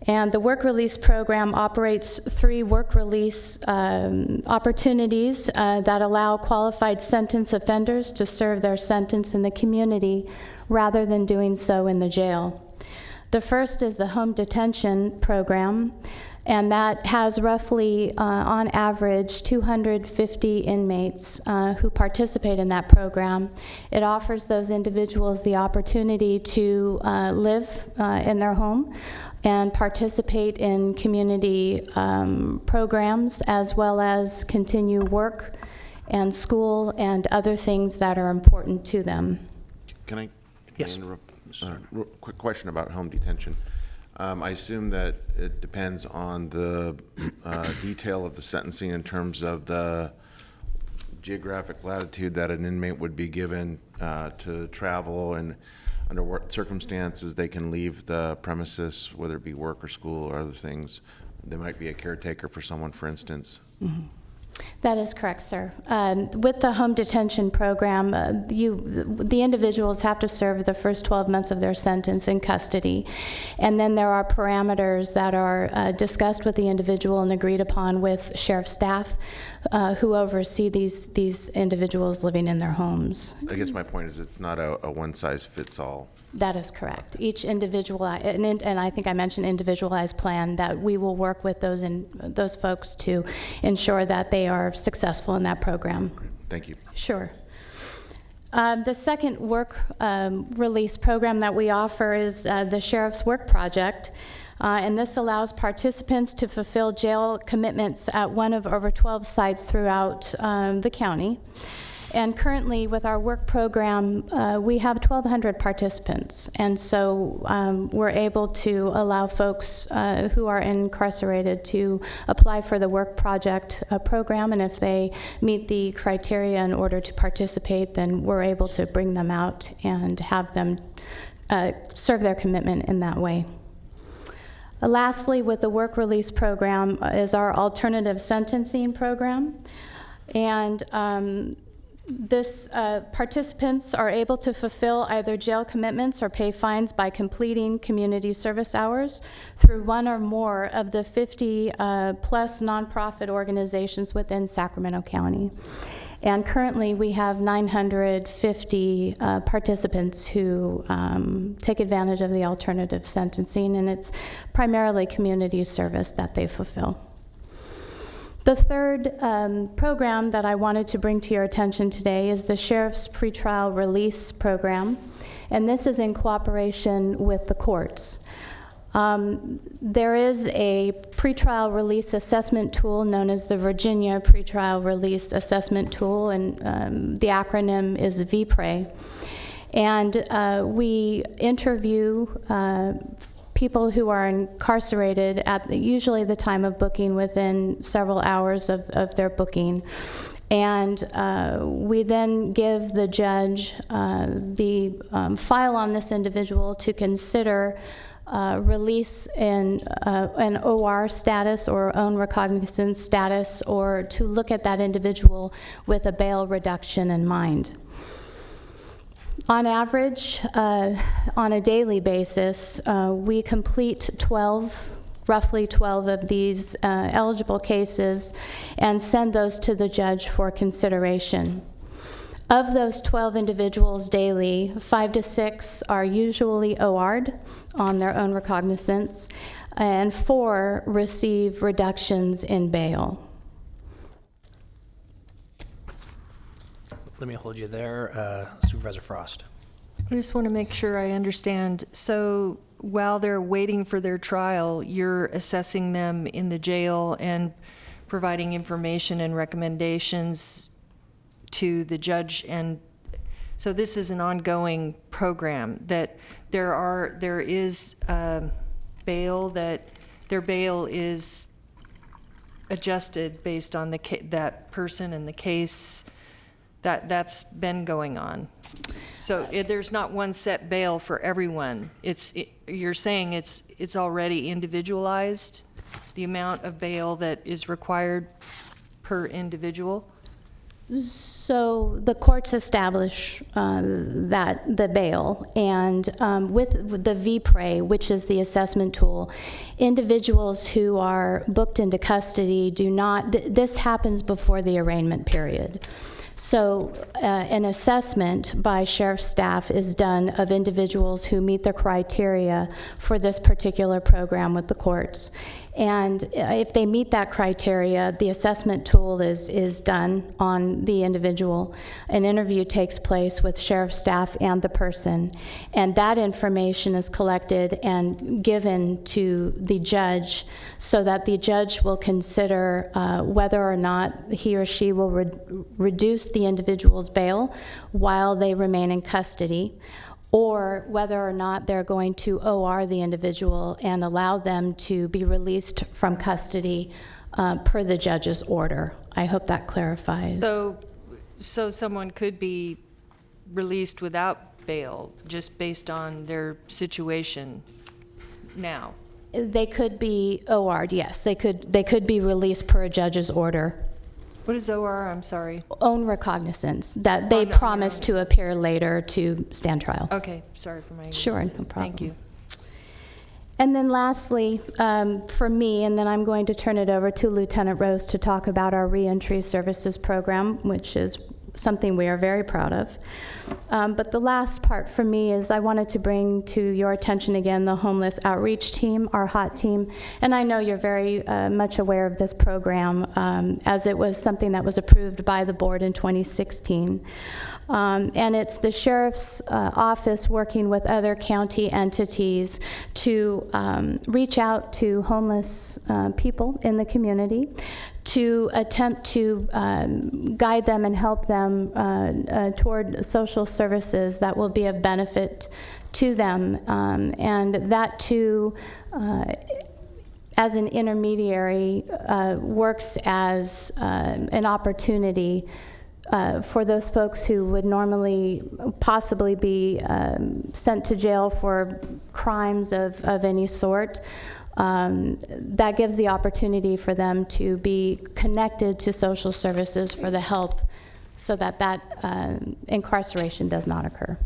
And the work release program operates 3 work release opportunities that allow qualified sentence offenders to serve their sentence in the community rather than doing so in the jail. The first is the home detention program, and that has roughly, on average, 250 inmates who participate in that program. It offers those individuals the opportunity to live in their home and participate in community programs, as well as continue work and school and other things that are important to them. Can I Yes. interrupt? Quick question about home detention. I assume that it depends on the detail of the sentencing in terms of the geographic latitude that an inmate would be given to travel, and under what circumstances they can leave the premises, whether it be work or school or other things. There might be a caretaker for someone, for instance. Mm-hmm. That is correct, sir. With the home detention program, the individuals have to serve the first 12 months of their sentence in custody. And then there are parameters that are discussed with the individual and agreed upon with sheriff staff who oversee these individuals living in their homes. I guess my point is it's not a one-size-fits-all. That is correct. Each individual, and I think I mentioned individualized plan, that we will work with those folks to ensure that they are successful in that program. Thank you. Sure. The second work release program that we offer is the Sheriff's Work Project. And this allows participants to fulfill jail commitments at one of over 12 sites throughout the county. And currently, with our work program, we have 1,200 participants. And so we're able to allow folks who are incarcerated to apply for the work project program. And if they meet the criteria in order to participate, then we're able to bring them out and have them serve their commitment in that way. Lastly, with the work release program is our alternative sentencing program. And this participants are able to fulfill either jail commitments or pay fines by completing community service hours through one or more of the 50 plus nonprofit organizations within Sacramento County. And currently we have 950 participants who take advantage of the alternative sentencing, and it's primarily community service that they fulfill. The third program that I wanted to bring to your attention today is the Sheriff's Pretrial Release Program, and this is in cooperation with the courts. There is a pretrial release assessment tool known as the Virginia Pretrial Release Assessment Tool, and the acronym is VPRA. And we interview people who are incarcerated at usually the time of booking, within several hours of their booking. And we then give the judge the file on this individual to consider release in an OR status or own recognizance status, or to look at that individual with a bail reduction in mind. On average, on a daily basis, we complete roughly 12 of these eligible cases and send those to the judge for consideration. Of those 12 individuals daily, 5 to 6 are usually OR'd on their own recognizance, and 4 receive reductions in bail. Let me hold you there, Supervisor Frost. I just want to make sure I understand. So while they're waiting for their trial, you're assessing them in the jail and providing information and recommendations to the judge, and so this is an ongoing program that there is bail, that their bail is adjusted based on that person and the case that's been going on. So there's not one set bail for everyone. You're saying it's already individualized, the amount of bail that is required per individual? So the courts establish that the bail, and with the VPRE, which is the assessment tool, individuals who are booked into custody do not, this happens before the arraignment period. So an assessment by sheriff's staff is done of individuals who meet the criteria for this particular program with the courts. And if they meet that criteria, the assessment tool is done on the individual. An interview takes place with sheriff's staff and the person, and that information is collected and given to the judge so that the judge will consider whether or not he or she will reduce the individual's bail while they remain in custody, or whether or not they're going to OR the individual and allow them to be released from custody per the judge's order. I hope that clarifies. So someone could be released without bail just based on their situation now? They could be OR'd, yes. They could be released per a judge's order. What is OR? I'm sorry. Own recognizance, that they promise to appear later to stand trial. Okay, sorry for my ignorance. Sure, no problem. Thank you. And then lastly, for me, and then I'm going to turn it over to Lieutenant Rose to talk about our reentry services program, which is something we are very proud of. But the last part for me is I wanted to bring to your attention again the homeless outreach team, our HOT team. And I know you're very much aware of this program as it was something that was approved by the board in 2016. And it's the sheriff's office working with other county entities to reach out to homeless people in the community, to attempt to guide them and help them toward social services that will be of benefit to them. And that too, as an intermediary, works as an opportunity for those folks who would normally possibly be sent to jail for crimes of any sort. That gives the opportunity for them to be connected to social services for the help so that incarceration does not occur.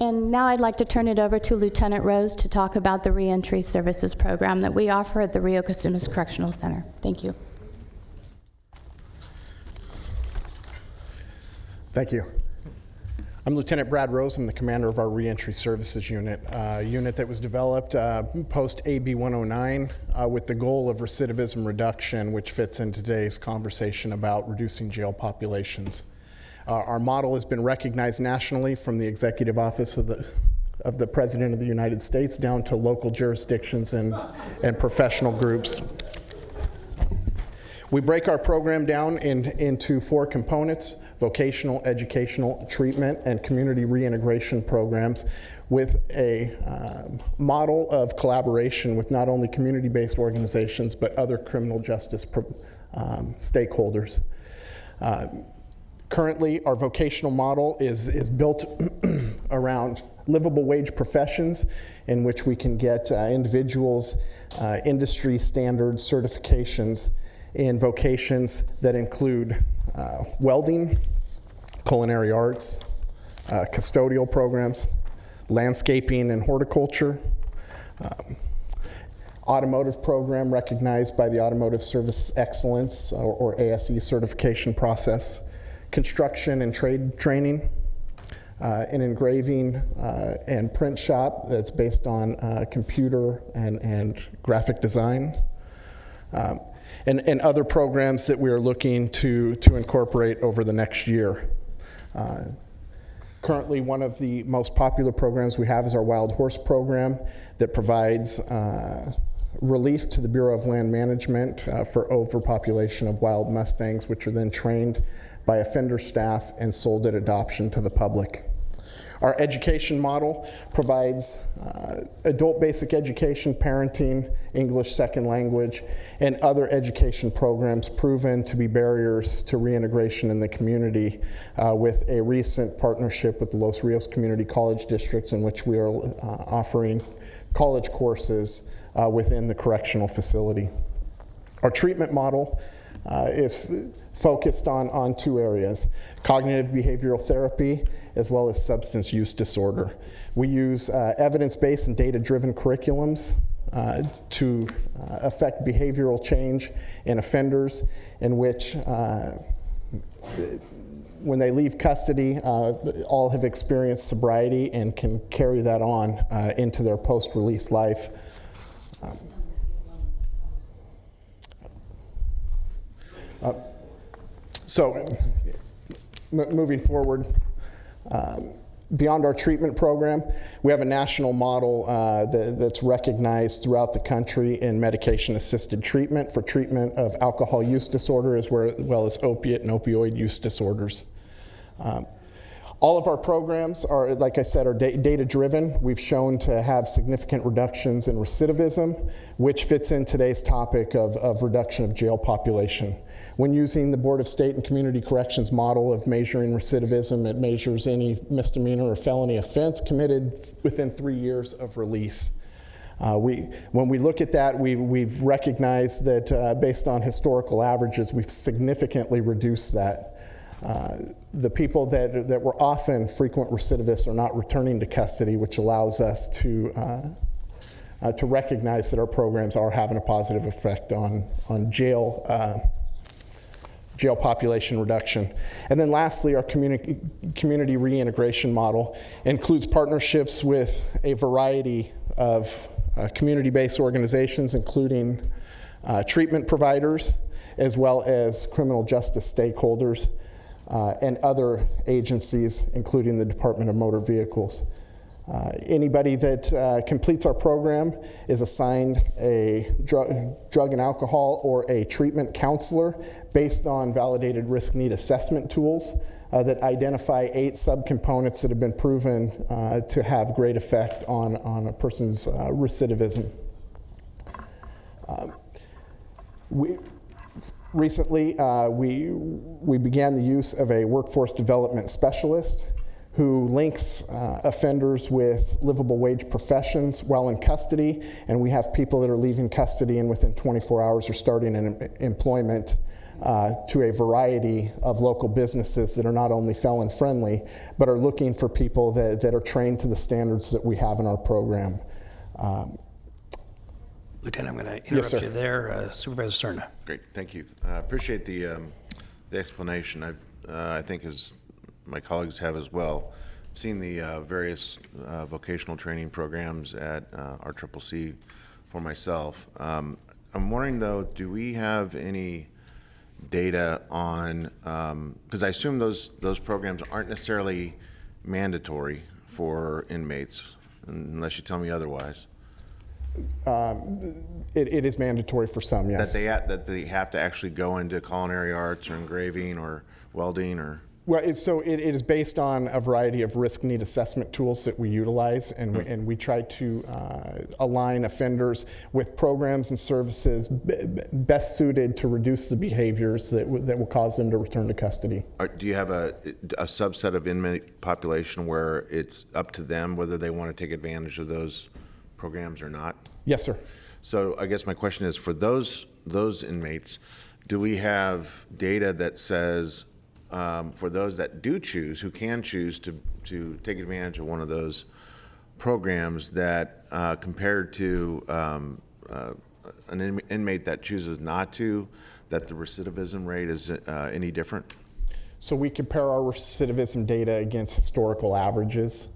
And now I'd like to turn it over to Lieutenant Rose to talk about the reentry services program that we offer at the Rio Costumnes Correctional Center. Thank you. Thank you. I'm Lieutenant Brad Rose. I'm the commander of our Reentry Services Unit, a unit that was developed post AB 109 with the goal of recidivism reduction, which fits in today's conversation about reducing jail populations. Our model has been recognized nationally from the Executive Office of the President of the United States down to local jurisdictions and professional groups. We break our program down into 4 components: vocational, educational, treatment, and community reintegration programs, with a model of collaboration with not only community-based organizations but other criminal justice stakeholders. Currently, our vocational model is built around livable wage professions in which we can get individuals industry standard certifications in vocations that include welding, culinary arts, custodial programs, landscaping and horticulture, automotive program recognized by the Automotive Service Excellence or ASE certification process, construction and trade training, an engraving and print shop that's based on computer and graphic design, and other programs that we are looking to incorporate over the next year. Currently, one of the most popular programs we have is our Wild Horse program that provides relief to the Bureau of Land Management for overpopulation of wild Mustangs, which are then trained by offender staff and sold at adoption to the public. Our education model provides adult basic education, parenting, English second language, and other education programs proven to be barriers to reintegration in the community, with a recent partnership with the Los Rios Community College District, in which we are offering college courses within the correctional facility. Our treatment model is focused on two areas: cognitive behavioral therapy as well as substance use disorder. We use evidence-based and data-driven curriculums to affect behavioral change in offenders, in which when they leave custody, all have experienced sobriety and can carry that on into their post-release life. Moving forward, beyond our treatment program, we have a national model that's recognized throughout the country in medication-assisted treatment for treatment of alcohol use disorder, as well as opiate and opioid use disorders. All of our programs are, like I said, are data-driven. We've shown to have significant reductions in recidivism, which fits in today's topic of reduction of jail population. When using the Board of State and Community Corrections model of measuring recidivism, it measures any misdemeanor or felony offense committed within 3 years of release. When we look at that, we've recognized that based on historical averages, we've significantly reduced that. The people that were often frequent recidivists are not returning to custody, which allows us to recognize that our programs are having a positive effect on jail population reduction. And then lastly, our community reintegration model includes partnerships with a variety of community-based organizations, including treatment providers, as well as criminal justice stakeholders, and other agencies, including the Department of Motor Vehicles. Anybody that completes our program is assigned a drug and alcohol or a treatment counselor based on validated risk need assessment tools that identify 8 subcomponents that have been proven to have great effect on a person's recidivism. Recently, we began the use of a workforce development specialist who links offenders with livable wage professions while in custody, and we have people that are leaving custody and within 24 hours are starting an employment to a variety of local businesses that are not only felon-friendly, but are looking for people that are trained to the standards that we have in our program. Lieutenant, I'm going to Yes, interrupt sir. you there. Supervisor Cerna. Great, thank you. Appreciate the explanation. I think as my colleagues have as well, seen the various vocational training programs at RCCC for myself. I'm wondering though, do we have any data on, because I assume those programs aren't necessarily mandatory for inmates, unless you tell me otherwise. It is mandatory for some, yes. That they have to actually go into culinary arts or engraving or welding or... Well, it is based on a variety of risk need assessment tools that we utilize, and we try to align offenders with programs and services best suited to reduce the behaviors that will cause them to return to custody. Do you have a subset of inmate population where it's up to them whether they want to take advantage of those programs or not? Yes, sir. So I guess my question is, for those inmates, do we have data that says for those that do choose, who can choose to take advantage of one of those programs, that compared to an inmate that chooses not to, that the recidivism rate is any different? So we compare our recidivism data against historical averages.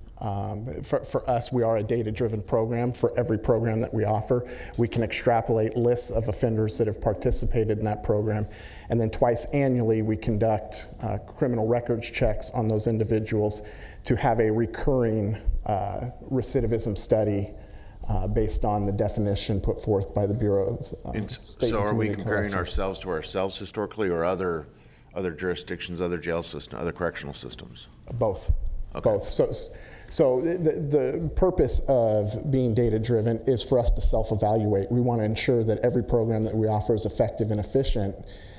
For us, we are a data-driven program. For every program that we offer, we can extrapolate lists of offenders that have participated in that program. And then twice annually, we conduct criminal records checks on those individuals to have a recurring recidivism study based on the definition put forth by the Bureau of State So and are we Community comparing Corrections. ourselves to ourselves historically, or other jurisdictions, other jail systems, other correctional systems? Both. Both. So the purpose of being data-driven is for us to self-evaluate. We want to ensure that every program that we offer is effective and efficient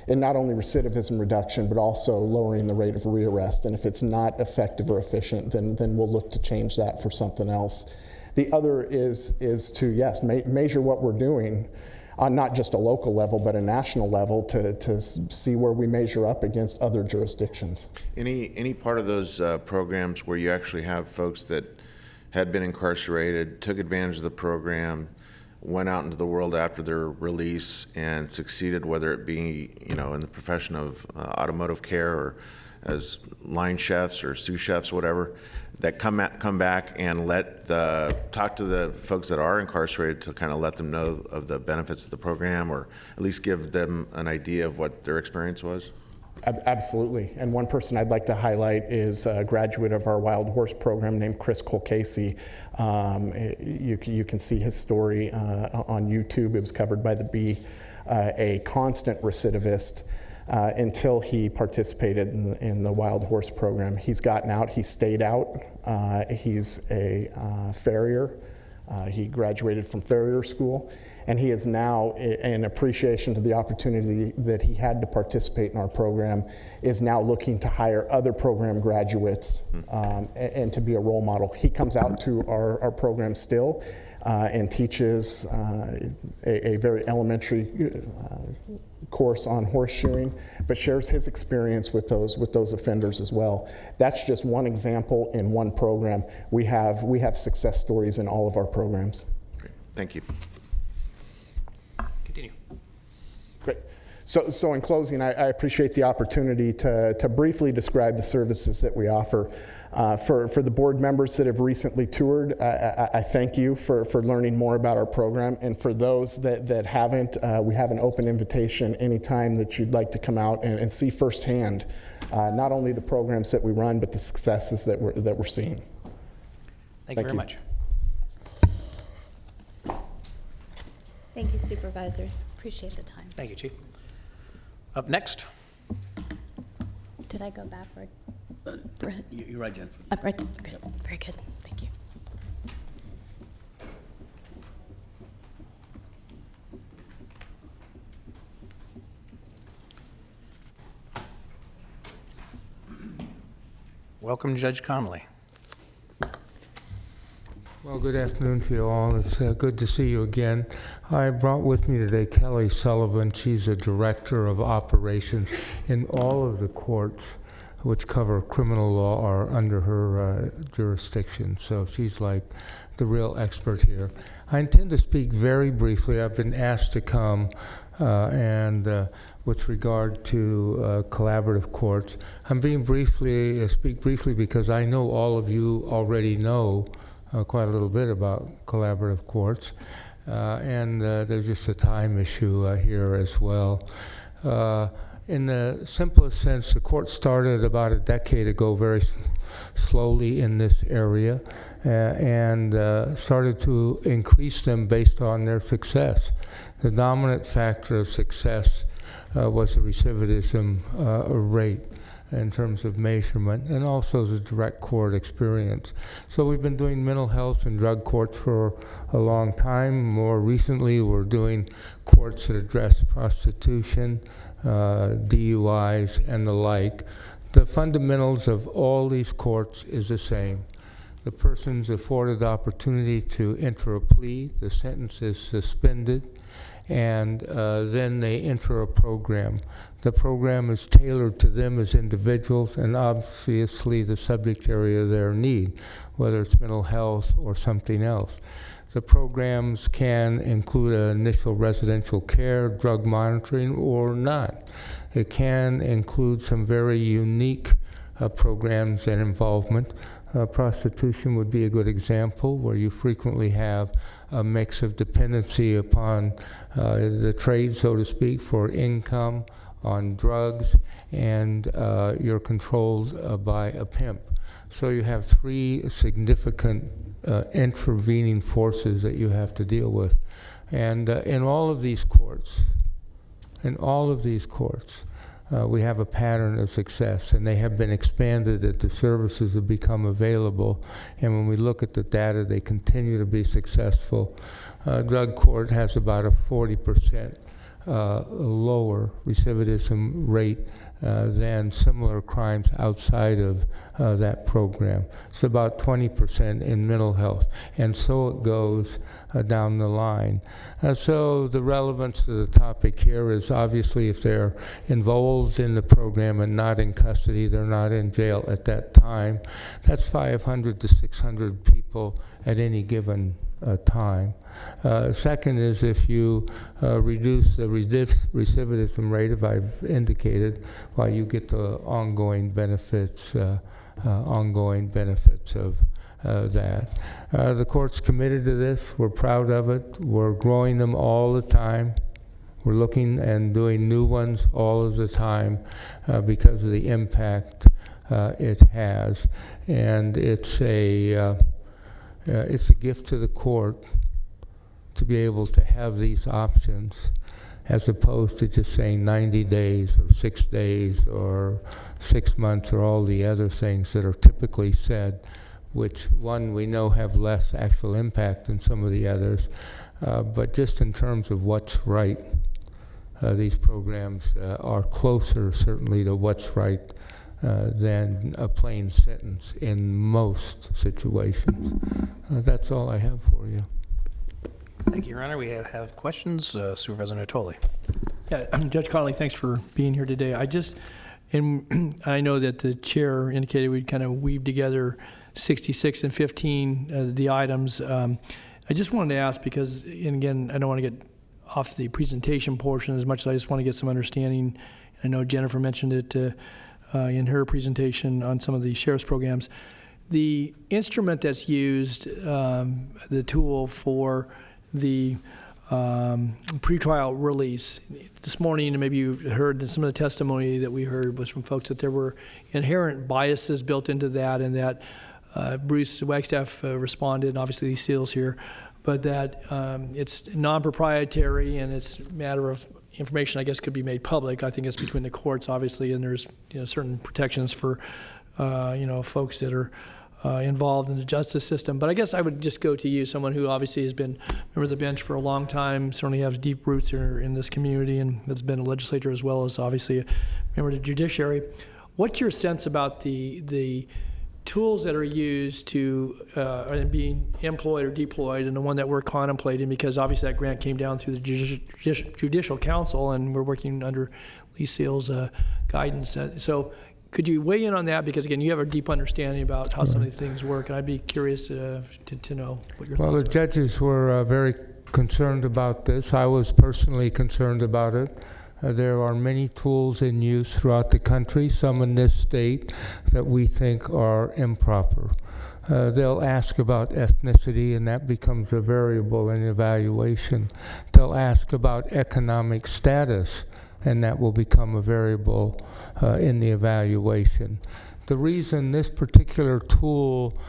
in not only recidivism reduction, but also lowering the rate of rearrest. And if it's not effective or efficient, then we'll look to change that for something else. The other is to, yes, measure what we're doing on not just a local level, but a national level to see where we measure up against other jurisdictions. Any part of those programs where you actually have folks that had been incarcerated, took advantage of the program, went out into the world after their release and succeeded, whether it be, in the profession of automotive care or as line chefs or sous chefs, whatever, that come back and talk to the folks that are incarcerated to kind of let them know of the benefits of the program, or at least give them an idea of what their experience was? Absolutely. And one person I'd like to highlight is a graduate of our Wild Horse program named Chris Colcasey. You can see his story on YouTube. It was covered by the Bee. A constant recidivist until he participated in the Wild Horse program. He's gotten out, he stayed out. He's a farrier. He graduated from farrier school, and he is now, in appreciation to the opportunity that he had to participate in our program, is now looking to hire other program graduates and to be a role model. He comes out to our program still and teaches a very elementary course on horseshoeing, but shares his experience with those offenders as well. That's just one example in one program. We have success stories in all of our programs. Great. Thank you. Continue. Great. So in closing, I appreciate the opportunity to briefly describe the services that we offer. For the board members that have recently toured, I thank you for learning more about our program. And for those that haven't, we have an open invitation anytime that you'd like to come out and see firsthand not only the programs that we run, but the successes that we're seeing. Thank you very much. Thank you, supervisors. Appreciate the time. Thank you, Chief. Up next. Did I go backward? Brent? You're right, Jennifer. Up right there. Good. Very good. Thank you. Welcome, Judge Conley. Well, good afternoon to you all. It's good to see you again. I brought with me today Kelly Sullivan. She's a director of operations in all of the courts which cover criminal law are under her jurisdiction. So she's like the real expert here. I intend to speak very briefly. I've been asked to come with regard to collaborative courts. I'm being speak briefly because I know all of you already know quite a little bit about collaborative courts, and there's just a time issue here as well. In the simplest sense, the court started about a decade ago very slowly in this area and started to increase them based on their success. The dominant factor of success was the recidivism rate in terms of measurement, and also the direct court experience. So we've been doing mental health and drug courts for a long time. More recently, we're doing courts that address prostitution, DUIs, and the like. The fundamentals of all these courts is the same. The person's afforded the opportunity to enter a plea, the sentence is suspended, and then they enter a program. The program is tailored to them as individuals and obviously the subject area of their need, whether it's mental health or something else. The programs can include initial residential care, drug monitoring, or not. It can include some very unique programs and involvement. Prostitution would be a good example, where you frequently have a mix of dependency upon the trade, so to speak, for income, on drugs, and you're controlled by a pimp. So you have three significant intervening forces that you have to deal with. And in all of these courts, we have a pattern of success, and they have been expanded as the services have become available. And when we look at the data, they continue to be successful. Drug court has about a 40% lower recidivism rate than similar crimes outside of that program. It's about 20% in mental health, and so it goes down the line. So the relevance to the topic here is obviously if they're involved in the program and not in custody, they're not in jail at that time. That's 500 to 600 people at any given time. Second is if you reduce the recidivism rate, as I've indicated, while you get the ongoing benefits of that. The court's committed to this. We're proud of it. We're growing them all the time. We're looking and doing new ones all of the time because of the impact it has. And it's a gift to the court to be able to have these options as opposed to just saying 90 days or 6 days or 6 months or all the other things that are typically said, which one we know have less actual impact than some of the others. But just in terms of what's right, these programs are closer certainly to what's right than a plain sentence in most situations. That's all I have for you. Thank you, Your Honor. We have questions. Supervisor Natoli. Yeah, Judge Connolly, thanks for being here today. I know that the chair indicated we'd kind of weave together 66 and 15, the items. I just wanted to ask because, and again, I don't want to get off the presentation portion as much as I just want to get some understanding. I know Jennifer mentioned it in her presentation on some of the sheriff's programs. The instrument that's used, the tool for the pretrial release. This morning, and maybe you heard that some of the testimony that we heard was from folks that there were inherent biases built into that, and that Bruce Wagstaff responded, and obviously he seals here, but that it's non-proprietary and it's a matter of information, I guess, could be made public. I think it's between the courts, obviously, and there's certain protections for folks that are involved in the justice system. But I guess I would just go to you, someone who obviously has been a member of the bench for a long time, certainly has deep roots here in this community, and has been a legislator as well as obviously a member of the judiciary. What's your sense about the tools that are used to being employed or deployed, and the one that we're contemplating, because obviously that grant came down through the Judicial Council, and we're working under Lee Seal's guidance. So could you weigh in on that? Because again, you have a deep understanding about how some of these things work, and I'd be curious to know what your thoughts are. Well, the judges were very concerned about this. I was personally concerned about it. There are many tools in use throughout the country, some in this state, that we think are improper. They'll ask about ethnicity, and that becomes a variable in evaluation. They'll ask about economic status, and that will become a variable in the evaluation. The reason this particular tool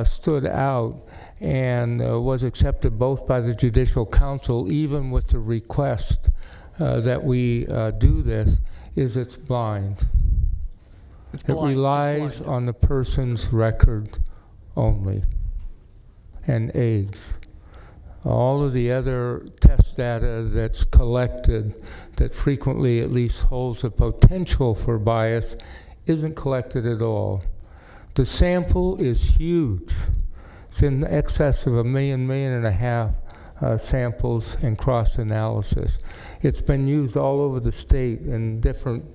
stood out and was accepted both by the Judicial Council, even with the request that we do this, is it's blind. It relies on the person's record only and age. All of the other test data that's collected that frequently at least holds a potential for bias isn't collected at all. The sample is huge. It's in excess of 1.5 million samples and cross-analysis. It's been used all over the state in different,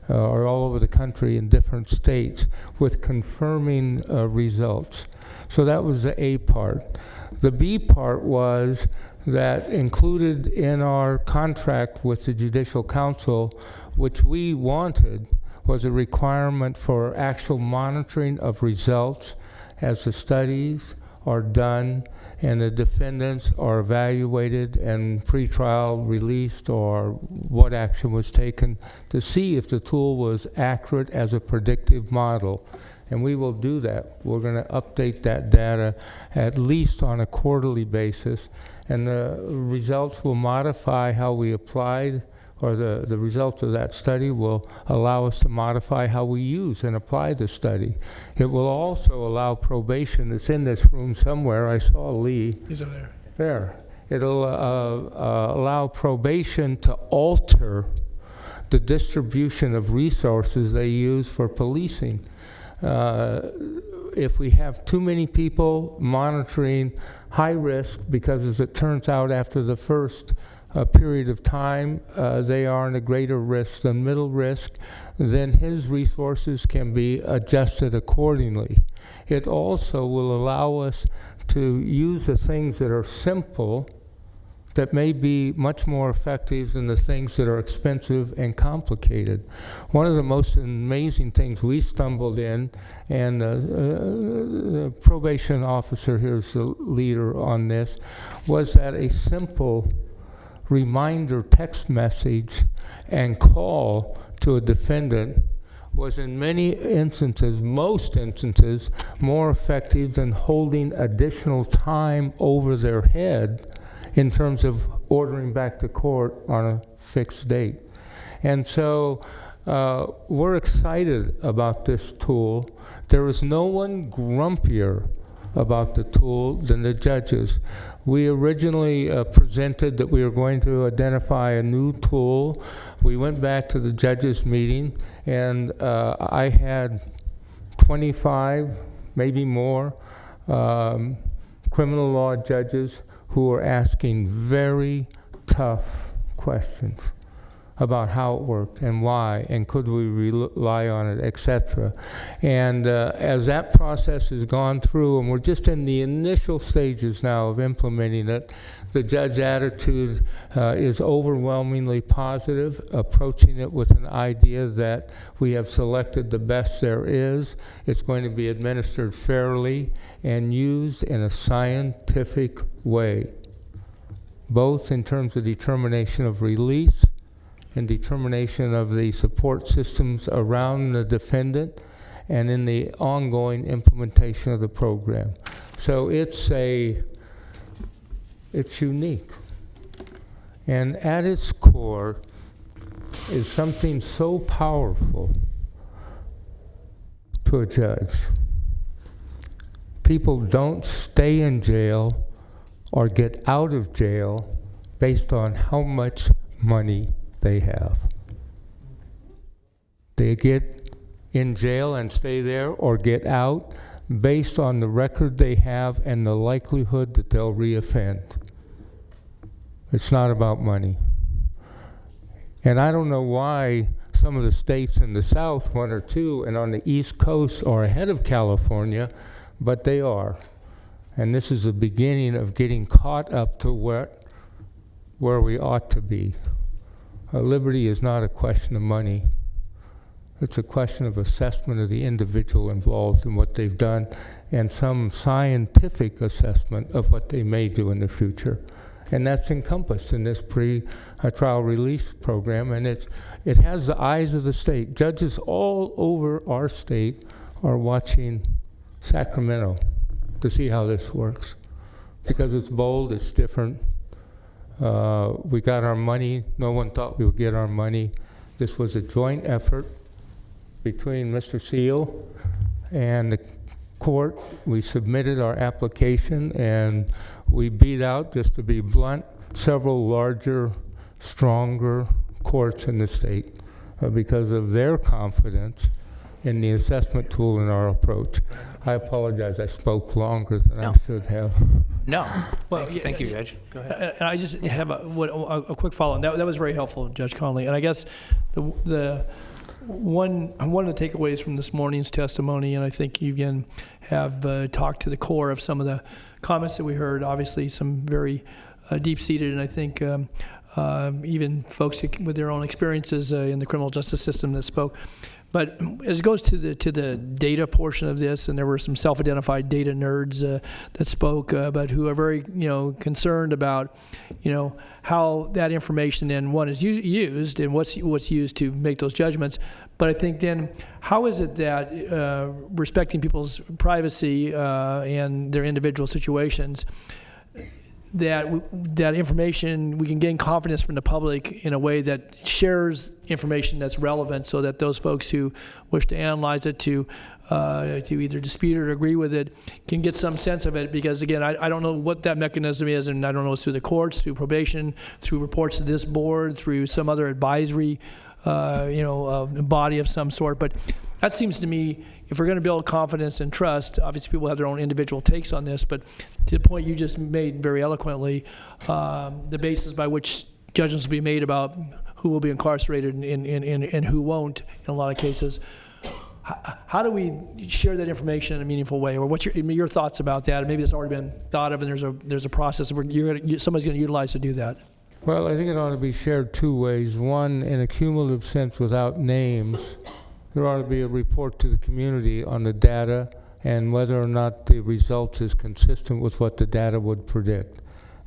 or all over the country in different states with confirming results. So that was the A part. The B part was that included in our contract with the Judicial Council, which we wanted, was a requirement for actual monitoring of results as the studies are done and the defendants are evaluated and pretrial released or what action was taken to see if the tool was accurate as a predictive model. And we will do that. We're going to update that data at least on a quarterly basis, and the results will modify how we applied or the results of that study will allow us to modify how we use and apply the study. It will also allow probation that's in this room somewhere. I saw Lee. He's over there. There. It'll allow probation to alter the distribution of resources they use for policing. If we have too many people monitoring high risk, because as it turns out after the first period of time, they are in a greater risk than middle risk, then his resources can be adjusted accordingly. It also will allow us to use the things that are simple that may be much more effective than the things that are expensive and complicated. One of the most amazing things we stumbled in, and the probation officer here is the leader on this, was that a simple reminder text message and call to a defendant was in many instances, most instances, more effective than holding additional time over their head in terms of ordering back to court on a fixed date. And so we're excited about this tool. There is no one grumpier about the tool than the judges. We originally presented that we were going to identify a new tool. We went back to the judges' meeting, and I had 25, maybe more, criminal law judges who were asking very tough questions about how it worked and why, and could we rely on it, etc. And as that process has gone through, and we're just in the initial stages now of implementing it, the judge attitude is overwhelmingly positive, approaching it with an idea that we have selected the best there is. It's going to be administered fairly and used in a scientific way, both in terms of determination of release and determination of the support systems around the defendant, and in the ongoing implementation of the program. So it's unique. And at its core is something so powerful to a judge. People don't stay in jail or get out of jail based on how much money they have. They get in jail and stay there or get out based on the record they have and the likelihood that they'll reoffend. It's not about money. And I don't know why some of the states in the South, one or two, and on the East Coast are ahead of California, but they are. And this is the beginning of getting caught up to where we ought to be. Liberty is not a question of money. It's a question of assessment of the individual involved in what they've done and some scientific assessment of what they may do in the future. And that's encompassed in this pre-trial release program, and it has the eyes of the state. Judges all over our state are watching Sacramento to see how this works, because it's bold, it's different. We got our money. No one thought we would get our money. This was a joint effort between Mr. Seal and the court. We submitted our application, and we beat out, just to be blunt, several larger, stronger courts in the state because of their confidence in the assessment tool and our approach. I apologize, I spoke longer than I should have. No. Well, Thank you, Judge. Go ahead. And I just have a quick follow-on. That was very helpful, Judge Conley. And I guess the one of the takeaways from this morning's testimony, and I think you again have talked to the core of some of the comments that we heard, obviously some very deep-seated, and I think even folks with their own experiences in the criminal justice system that spoke. But as it goes to the data portion of this, and there were some self-identified data nerds that spoke, but who are very concerned about how that information then is used and what's used to make those judgments. But I think then how is it that respecting people's privacy and their individual situations, that information, we can gain confidence from the public in a way that shares information that's relevant, so that those folks who wish to analyze it, to either dispute it or agree with it, can get some sense of it. Because again, I don't know what that mechanism is, and I don't know if it's through the courts, through probation, through reports to this board, through some other advisory body of some sort. But that seems to me, if we're going to build confidence and trust, obviously people have their own individual takes on this, but to the point you just made very eloquently, the basis by which judgments will be made about who will be incarcerated and who won't in a lot of cases. How do we share that information in a meaningful way? Or what's your thoughts about that? Maybe it's already been thought of, and there's a process where somebody's going to utilize to do that. Well, I think it ought to be shared two ways. One, in a cumulative sense, without names, there ought to be a report to the community on the data and whether or not the result is consistent with what the data would predict.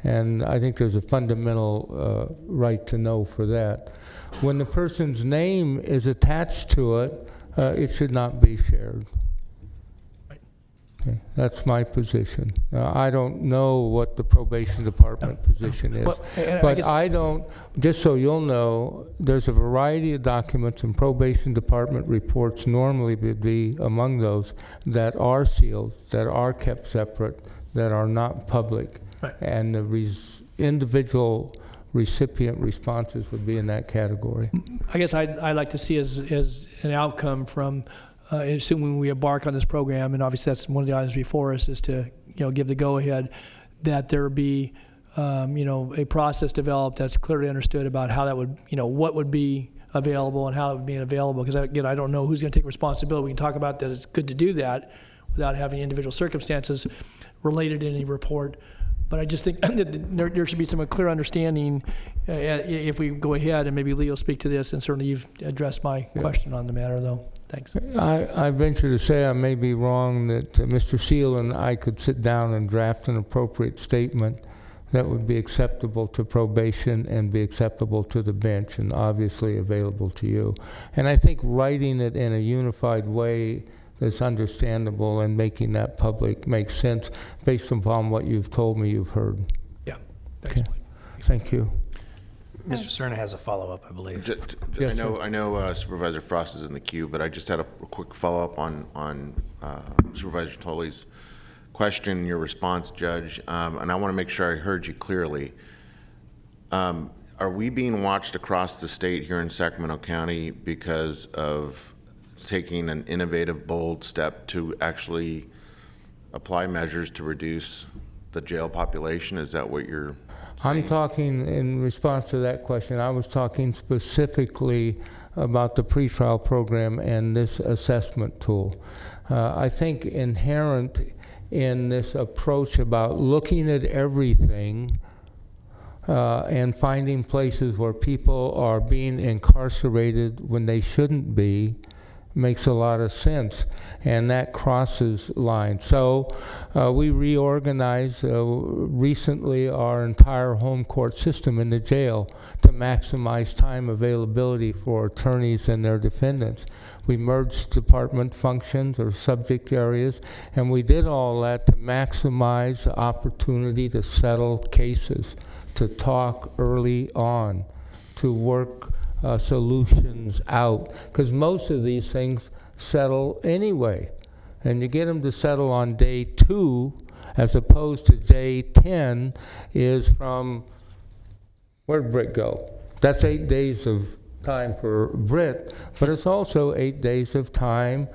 And I think there's a fundamental right to know for that. When the person's name is attached to it, it should not be shared. Okay, that's my position. I don't know what the probation department position is, but I don't, just so you'll know, there's a variety of documents, and probation department reports normally would be among those that are sealed, that are kept separate, that are not public. Right. And the individual recipient responses would be in that category. I guess I'd like to see as an outcome from assuming we embark on this program, and obviously that's one of the items before us, is to give the go-ahead, that there be a process developed that's clearly understood about how that would, what would be available and how it would be available. Because again, I don't know who's going to take responsibility. We can talk about that. It's good to do that without having individual circumstances related in any report. But I just think that there should be some clear understanding if we go ahead, and maybe Lee will speak to this, and certainly you've addressed my question on the matter, though. Thanks. I venture to say, I may be wrong, that Mr. Seal and I could sit down and draft an appropriate statement that would be acceptable to probation and be acceptable to the bench, and obviously available to you. And I think writing it in a unified way that's understandable and making that public makes sense based upon what you've told me you've heard. Yeah. Thanks. Okay. Thank you. Mr. Cerna has a follow-up, I believe. Yes, I know Supervisor Frost is in the queue, but I just had a quick follow-up on Supervisor Tolley's question, your response, Judge, and I want to make sure I heard you clearly. Are we being watched across the state here in Sacramento County because of taking an innovative, bold step to actually apply measures to reduce the jail population? Is that what you're saying? I'm talking, in response to that question, I was talking specifically about the pretrial program and this assessment tool. I think inherent in this approach about looking at everything and finding places where people are being incarcerated when they shouldn't be makes a lot of sense, and that crosses lines. So we reorganized recently our entire home court system in the jail to maximize time availability for attorneys and their defendants. We merged department functions or subject areas, and we did all that to maximize the opportunity to settle cases, to talk early on, to work solutions out, because most of these things settle anyway, and you get them to settle on day 2 as opposed to day 10 is from, where'd Britt go? That's 8 days of time for Britt, but it's also 8 days of time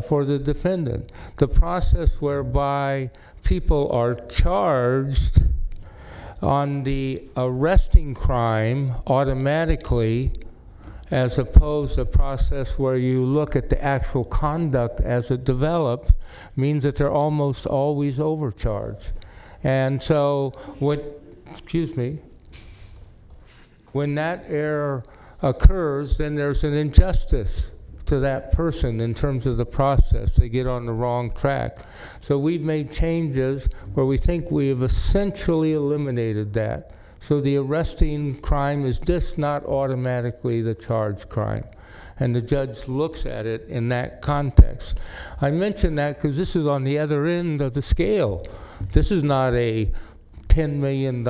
for the defendant. The process whereby people are charged on the arresting crime automatically, as opposed to a process where you look at the actual conduct as it develops, means that they're almost always overcharged. And so, when that error occurs, then there's an injustice to that person in terms of the process. They get on the wrong track. So we've made changes where we think we have essentially eliminated that. So the arresting crime is just not automatically the charged crime. And the judge looks at it in that context. I mention that because this is on the other end of the scale. This is not a $10 million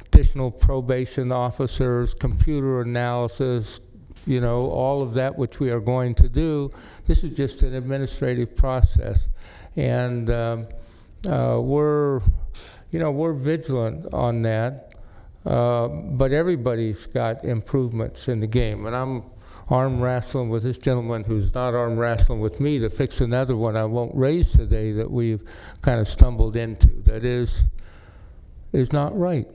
additional probation officers, computer analysis, you know, all of that which we are going to do. This is just an administrative process. And we're vigilant on that. But everybody's got improvements in the game. And I'm arm wrestling with this gentleman who's not arm wrestling with me to fix another one I won't raise today that we've kind of stumbled into. That is not right.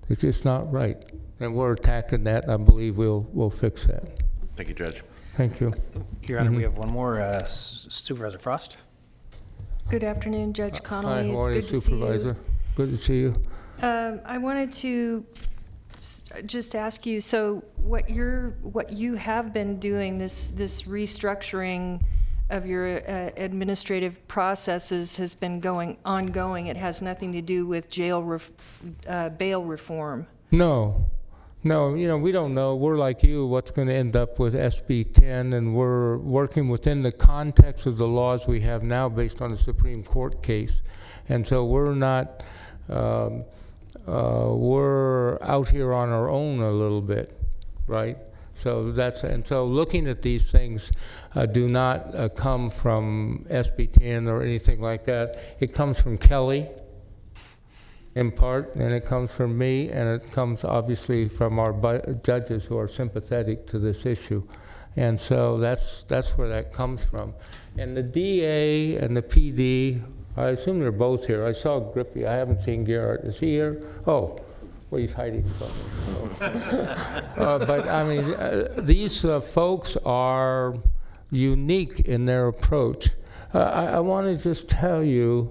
It's just not right. And we're attacking that, and I believe we'll fix that. Thank you, Judge. Thank you. Your Honor, we have one more. Supervisor Frost. Good afternoon, Judge Connolly. Hi, how It's are you, good to see Supervisor? Good to see you. I wanted to just ask you, so what you have been doing, this restructuring of your administrative processes has been ongoing. It has nothing to do with bail reform. No, you know, we don't know. We're like you, what's going to end up with SB 10, and we're working within the context of the laws we have now based on the Supreme Court case. And so we're not, we're out here on our own a little bit, right? So so looking at these things do not come from SB 10 or anything like that. It comes from Kelly, in part, and it comes from me, and it comes obviously from our judges who are sympathetic to this issue. And so that's where that comes from. And the DA and the PD, I assume they're both here. I saw Grippy. I haven't seen Garrett. Is he here? Oh, well, he's hiding something. But I mean, these folks are unique in their approach. I want to just tell you,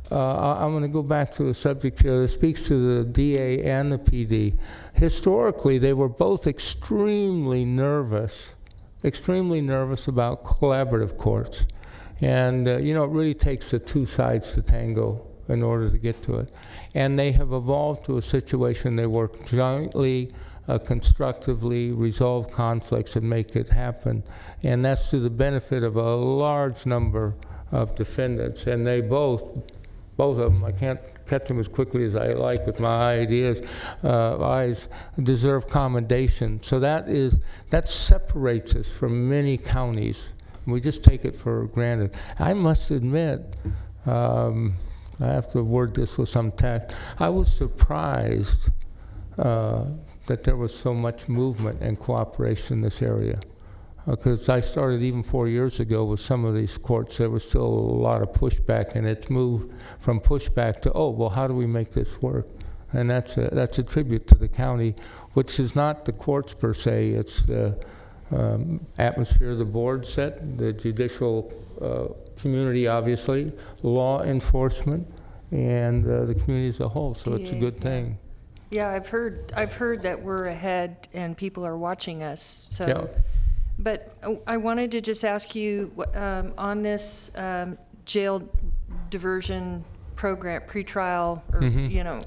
I'm going to go back to the subject here that speaks to the DA and the PD. Historically, they were both extremely nervous about collaborative courts. And, you know, it really takes the two sides to tango in order to get to it. And they have evolved to a situation they work jointly, constructively, resolve conflicts and make it happen. And that's to the benefit of a large number of defendants. And they both of them, I can't catch them as quickly as I like with my eyes, deserve commendation. So that separates us from many counties. We just take it for granted. I must admit, I have to word this with some tact, I was surprised that there was so much movement and cooperation in this area. Because I started even 4 years ago with some of these courts, there was still a lot of pushback, and it's moved from pushback to, oh, well, how do we make this work? And that's a tribute to the county, which is not the courts per se, it's the atmosphere the board set, the judicial community, obviously, law enforcement, and the community as a whole. So it's a good thing. Yeah, I've heard that we're ahead and people are watching us. So, yeah. But I wanted to just ask you on this jail diversion program, pretrial, or you know,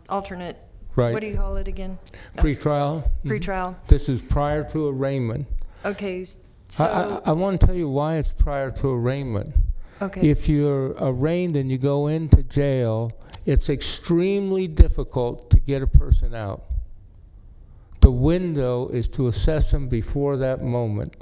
alternate. Right. What do you call it again? Pretrial. Pretrial. This is prior to arraignment. Okay, so I want to tell you why it's prior to arraignment. Okay. If you're arraigned and you go into jail, it's extremely difficult to get a person out. The window is to assess them before that moment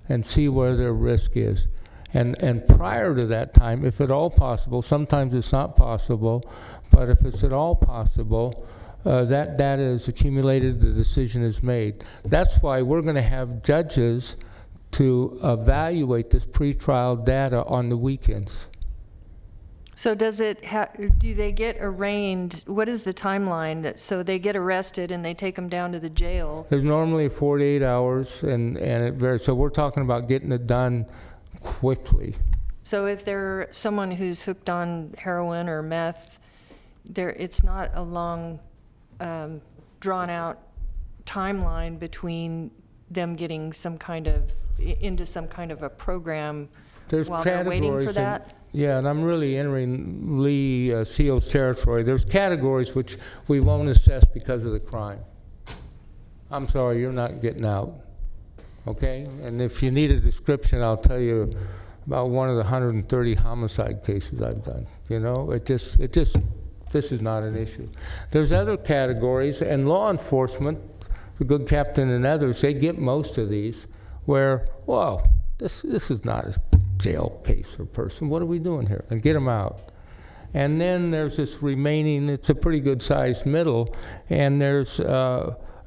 and see where their risk is. And prior to that time, if at all possible, sometimes it's not possible, but if it's at all possible, that data is accumulated, the decision is made. That's why we're going to have judges to evaluate this pretrial data on the weekends. So do they get arraigned? What is the timeline? So they get arrested and they take them down to the jail? There's normally 48 hours, and it varies. So we're talking about getting it done quickly. So if they're someone who's hooked on heroin or meth, it's not a long, drawn-out timeline between them getting into some kind of a program while they're waiting for that? Yeah, and I'm really entering Lee Seal's territory. There's categories which we won't assess because of the crime. I'm sorry, you're not getting out, okay? And if you need a description, I'll tell you about one of the 130 homicide cases I've done. You know, it just This is not an issue. There's other categories, and law enforcement, the good captain and others, they get most of these, where, whoa, this is not a jail case or person. What are we doing here? And get them out. And then there's this remaining, it's a pretty good sized middle, and there's,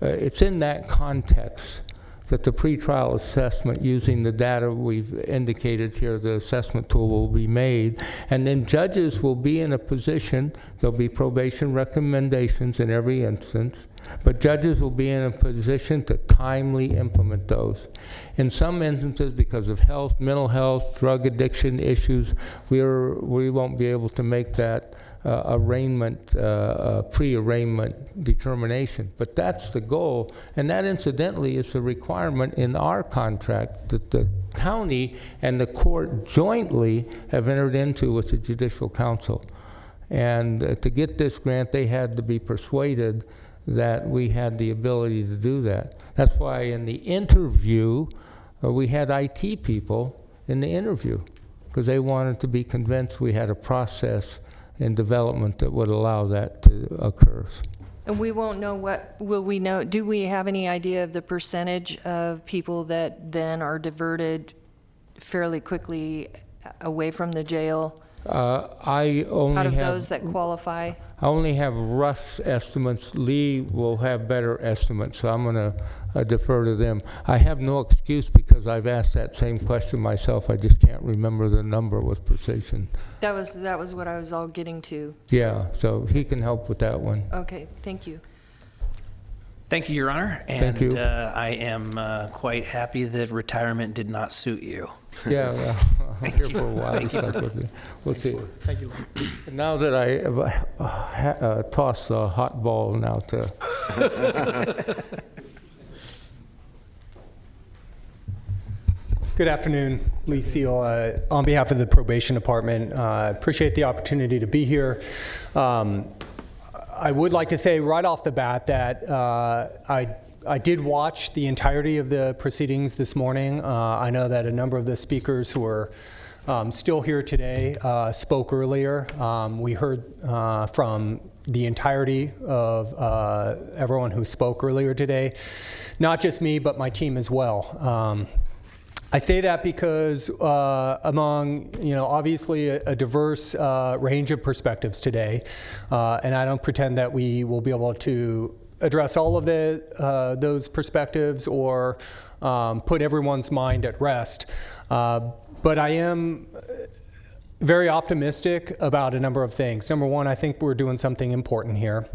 it's in that context that the pretrial assessment, using the data we've indicated here, the assessment tool will be made, and then judges will be in a position, there'll be probation recommendations in every instance, but judges will be in a position to timely implement those. In some instances, because of health, mental health, drug addiction issues, we won't be able to make that pre-arraignment determination. But that's the goal, and that incidentally is the requirement in our contract that the county and the court jointly have entered into with the Judicial Council. And to get this grant, they had to be persuaded that we had the ability to do that. That's why in the interview, we had IT people in the interview, because they wanted to be convinced we had a process in development that would allow that to occur. And we won't know will we know, do we have any idea of the percentage of people that then are diverted fairly quickly away from the jail? I only out of have those that qualify? I only have rough estimates. Lee will have better estimates, so I'm going to defer to them. I have no excuse because I've asked that same question myself. I just can't remember the number with precision. That was what I was all getting to. So. Yeah, so he can help with that one. Okay, thank you. Thank you, Your Honor. Thank you. I am quite happy that retirement did not suit you. Yeah, I'm here for a while. Stuck with me. We'll see. Thank you. Now that I have tossed the hot ball now to... Good afternoon, Lee Seal. On behalf of the Probation Department, appreciate the opportunity to be here. I would like to say right off the bat that I did watch the entirety of the proceedings this morning. I know that a number of the speakers who are still here today spoke earlier. We heard from the entirety of everyone who spoke earlier today, not just me, but my team as well. I say that because among, obviously a diverse range of perspectives today, and I don't pretend that we will be able to address all of those perspectives or put everyone's mind at rest. But I am very optimistic about a number of things. Number one, I think we're doing something important here.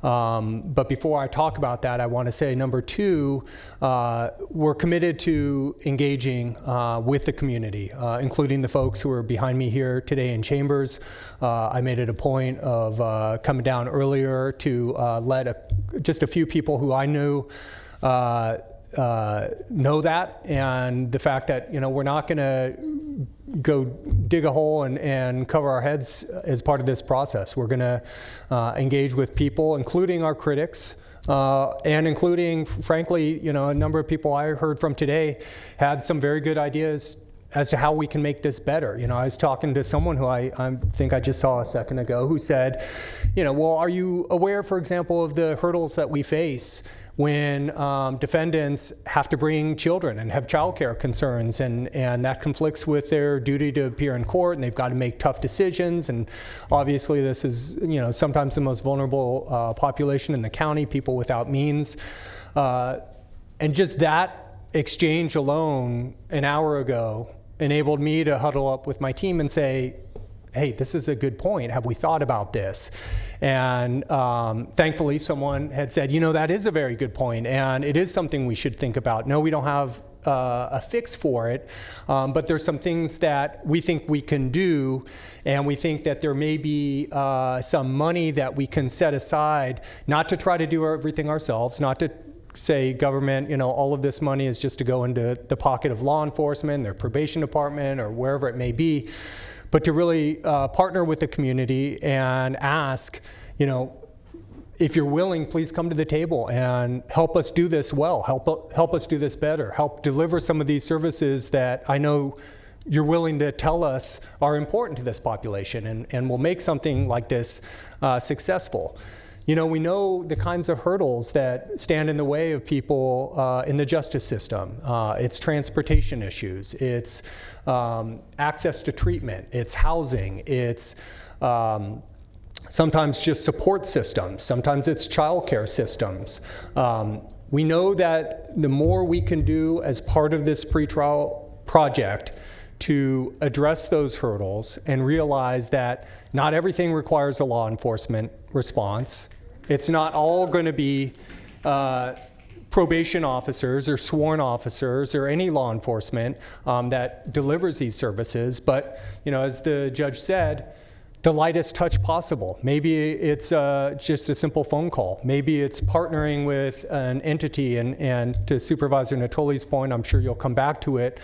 But before I talk about that, I want to say, number two, we're committed to engaging with the community, including the folks who are behind me here today in chambers. I made it a point of coming down earlier to let just a few people who I knew know that, and the fact that we're not going to go dig a hole and cover our heads as part of this process. We're going to engage with people, including our critics, and including, frankly, a number of people I heard from today had some very good ideas as to how we can make this better. I was talking to someone who I think I just saw a second ago who said, well, are you aware, for example, of the hurdles that we face when defendants have to bring children and have childcare concerns, and that conflicts with their duty to appear in court, and they've got to make tough decisions. And obviously this is sometimes the most vulnerable population in the county, people without means. And just that exchange alone an hour ago enabled me to huddle up with my team and say, hey, this is a good point. Have we thought about this? And thankfully, someone had said, that is a very good point, and it is something we should think about. No, we don't have a fix for it, but there's some things that we think we can do, and we think that there may be some money that we can set aside, not to try to do everything ourselves, not to say government, all of this money is just to go into the pocket of law enforcement, their probation department, or wherever it may be, but to really partner with the community and ask, if you're willing, please come to the table and help us do this well, help us do this better, help deliver some of these services that I know you're willing to tell us are important to this population and will make something like this successful. You know, we know the kinds of hurdles that stand in the way of people in the justice system. It's transportation issues, it's access to treatment, it's housing, it's sometimes just support systems, sometimes it's childcare systems. We know that the more we can do as part of this pretrial project to address those hurdles and realize that not everything requires a law enforcement response. It's not all going to be probation officers or sworn officers or any law enforcement that delivers these services. But, you know, as the judge said, the lightest touch possible. Maybe it's just a simple phone call. Maybe it's partnering with an entity, and to Supervisor Natoli's point, I'm sure you'll come back to it.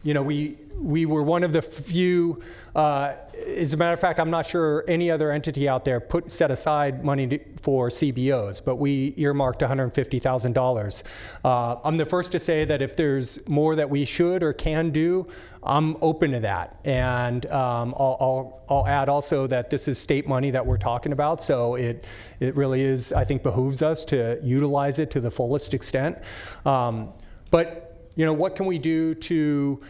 You know, we were one of the few, as a matter of fact, I'm not sure any other entity out there set aside money for CBOs, but we earmarked $150,000. I'm the first to say that if there's more that we should or can do, I'm open to that. And I'll add also that this is state money that we're talking about, so it really is, I think, behooves us to utilize it to the fullest extent. But you know, what can we do to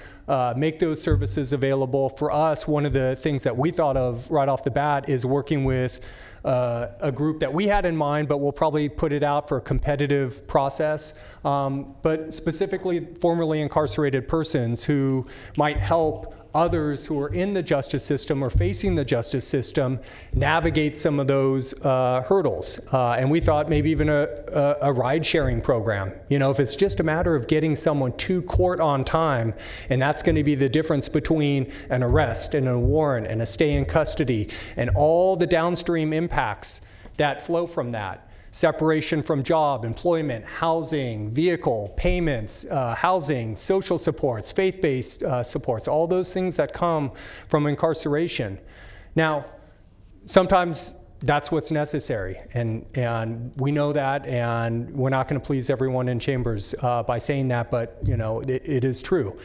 make those services available? For us, one of the things that we thought of right off the bat is working with a group that we had in mind, but we'll probably put it out for a competitive process, but specifically formerly incarcerated persons who might help others who are in the justice system or facing the justice system navigate some of those hurdles. And we thought maybe even a ride-sharing program. You know, if it's just a matter of getting someone to court on time, and that's going to be the difference between an arrest and a warrant and a stay in custody and all the downstream impacts that flow from that. Separation from job, employment, housing, vehicle, payments, housing, social supports, faith-based supports, all those things that come from incarceration. Now, sometimes that's what's necessary, and we know that, and we're not going to please everyone in chambers by saying that, but you know, it is true.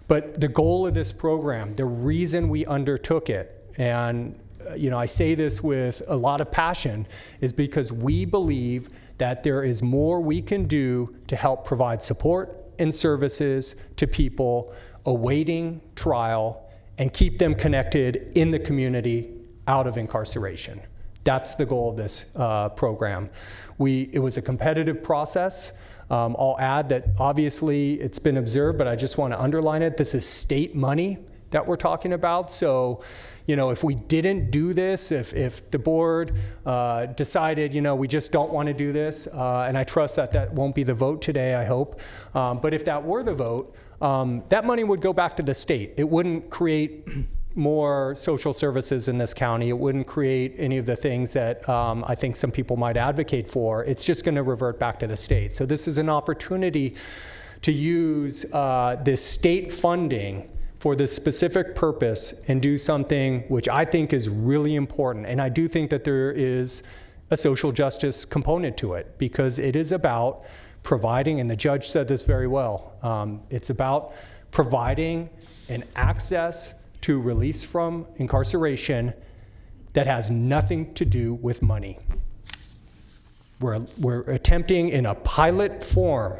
But the goal of this program, the reason we undertook it, and you know, I say this with a lot of passion, is because we believe that there is more we can do to help provide support and services to people awaiting trial and keep them connected in the community out of incarceration. That's the goal of this program. It was a competitive process. I'll add that obviously it's been observed, but I just want to underline it. This is state money that we're talking about. So, you know, if we didn't do this, if the board decided, you know, we just don't want to do this, and I trust that that won't be the vote today, I hope, but if that were the vote, that money would go back to the state. It wouldn't create more social services in this county. It wouldn't create any of the things that I think some people might advocate for. It's just going to revert back to the state. So this is an opportunity to use this state funding for this specific purpose and do something which I think is really important. And I do think that there is a social justice component to it, because it is about providing, and the judge said this very well, it's about providing an access to release from incarceration that has nothing to do with money. We're attempting in a pilot form,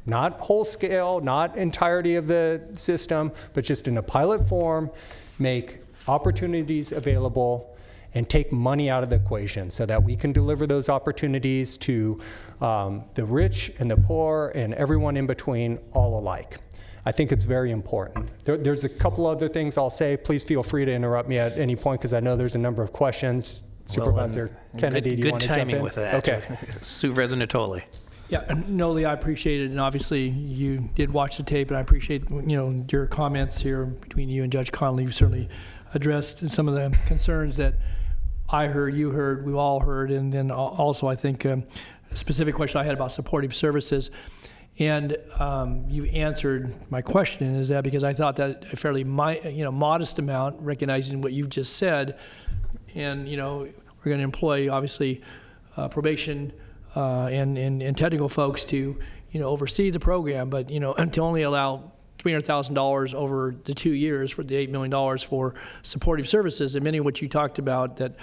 not whole scale, not entirety of the system, but just in a pilot form, make opportunities available and take money out of the equation so that we can deliver those opportunities to the rich and the poor and everyone in between, all alike. I think it's very important. There's a couple other things I'll say. Please feel free to interrupt me at any point, because I know there's a number of questions. Supervisor Kennedy, do you want to jump in? Good timing with that. Okay. Supervisor Natoli. Yeah, Noli, I appreciate it, and obviously you did watch the tape, and I appreciate, you know, your comments here between you and Judge Connolly. You certainly addressed some of the concerns that I heard, you heard, we all heard, and then also I think a specific question I had about supportive services. And you answered my question, is that because I thought that a fairly modest amount, recognizing what you've just said, and you know, we're going to employ obviously probation and technical folks to, you know, oversee the program, but you know, to only allow $300,000 over the 2 years for the $8 million for supportive services, and many of what you talked about that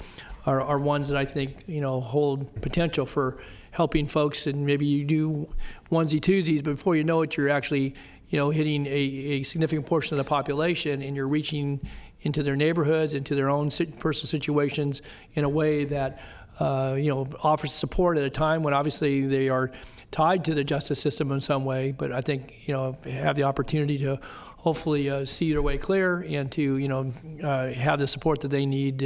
are ones that I think, hold potential for helping folks, and maybe you do onesie-twosies, but before you know it, you're actually, hitting a significant portion of the population, and you're reaching into their neighborhoods, into their own personal situations in a way that, offers support at a time when obviously they are tied to the justice system in some way, but I think, have the opportunity to hopefully see their way clear and to, have the support that they need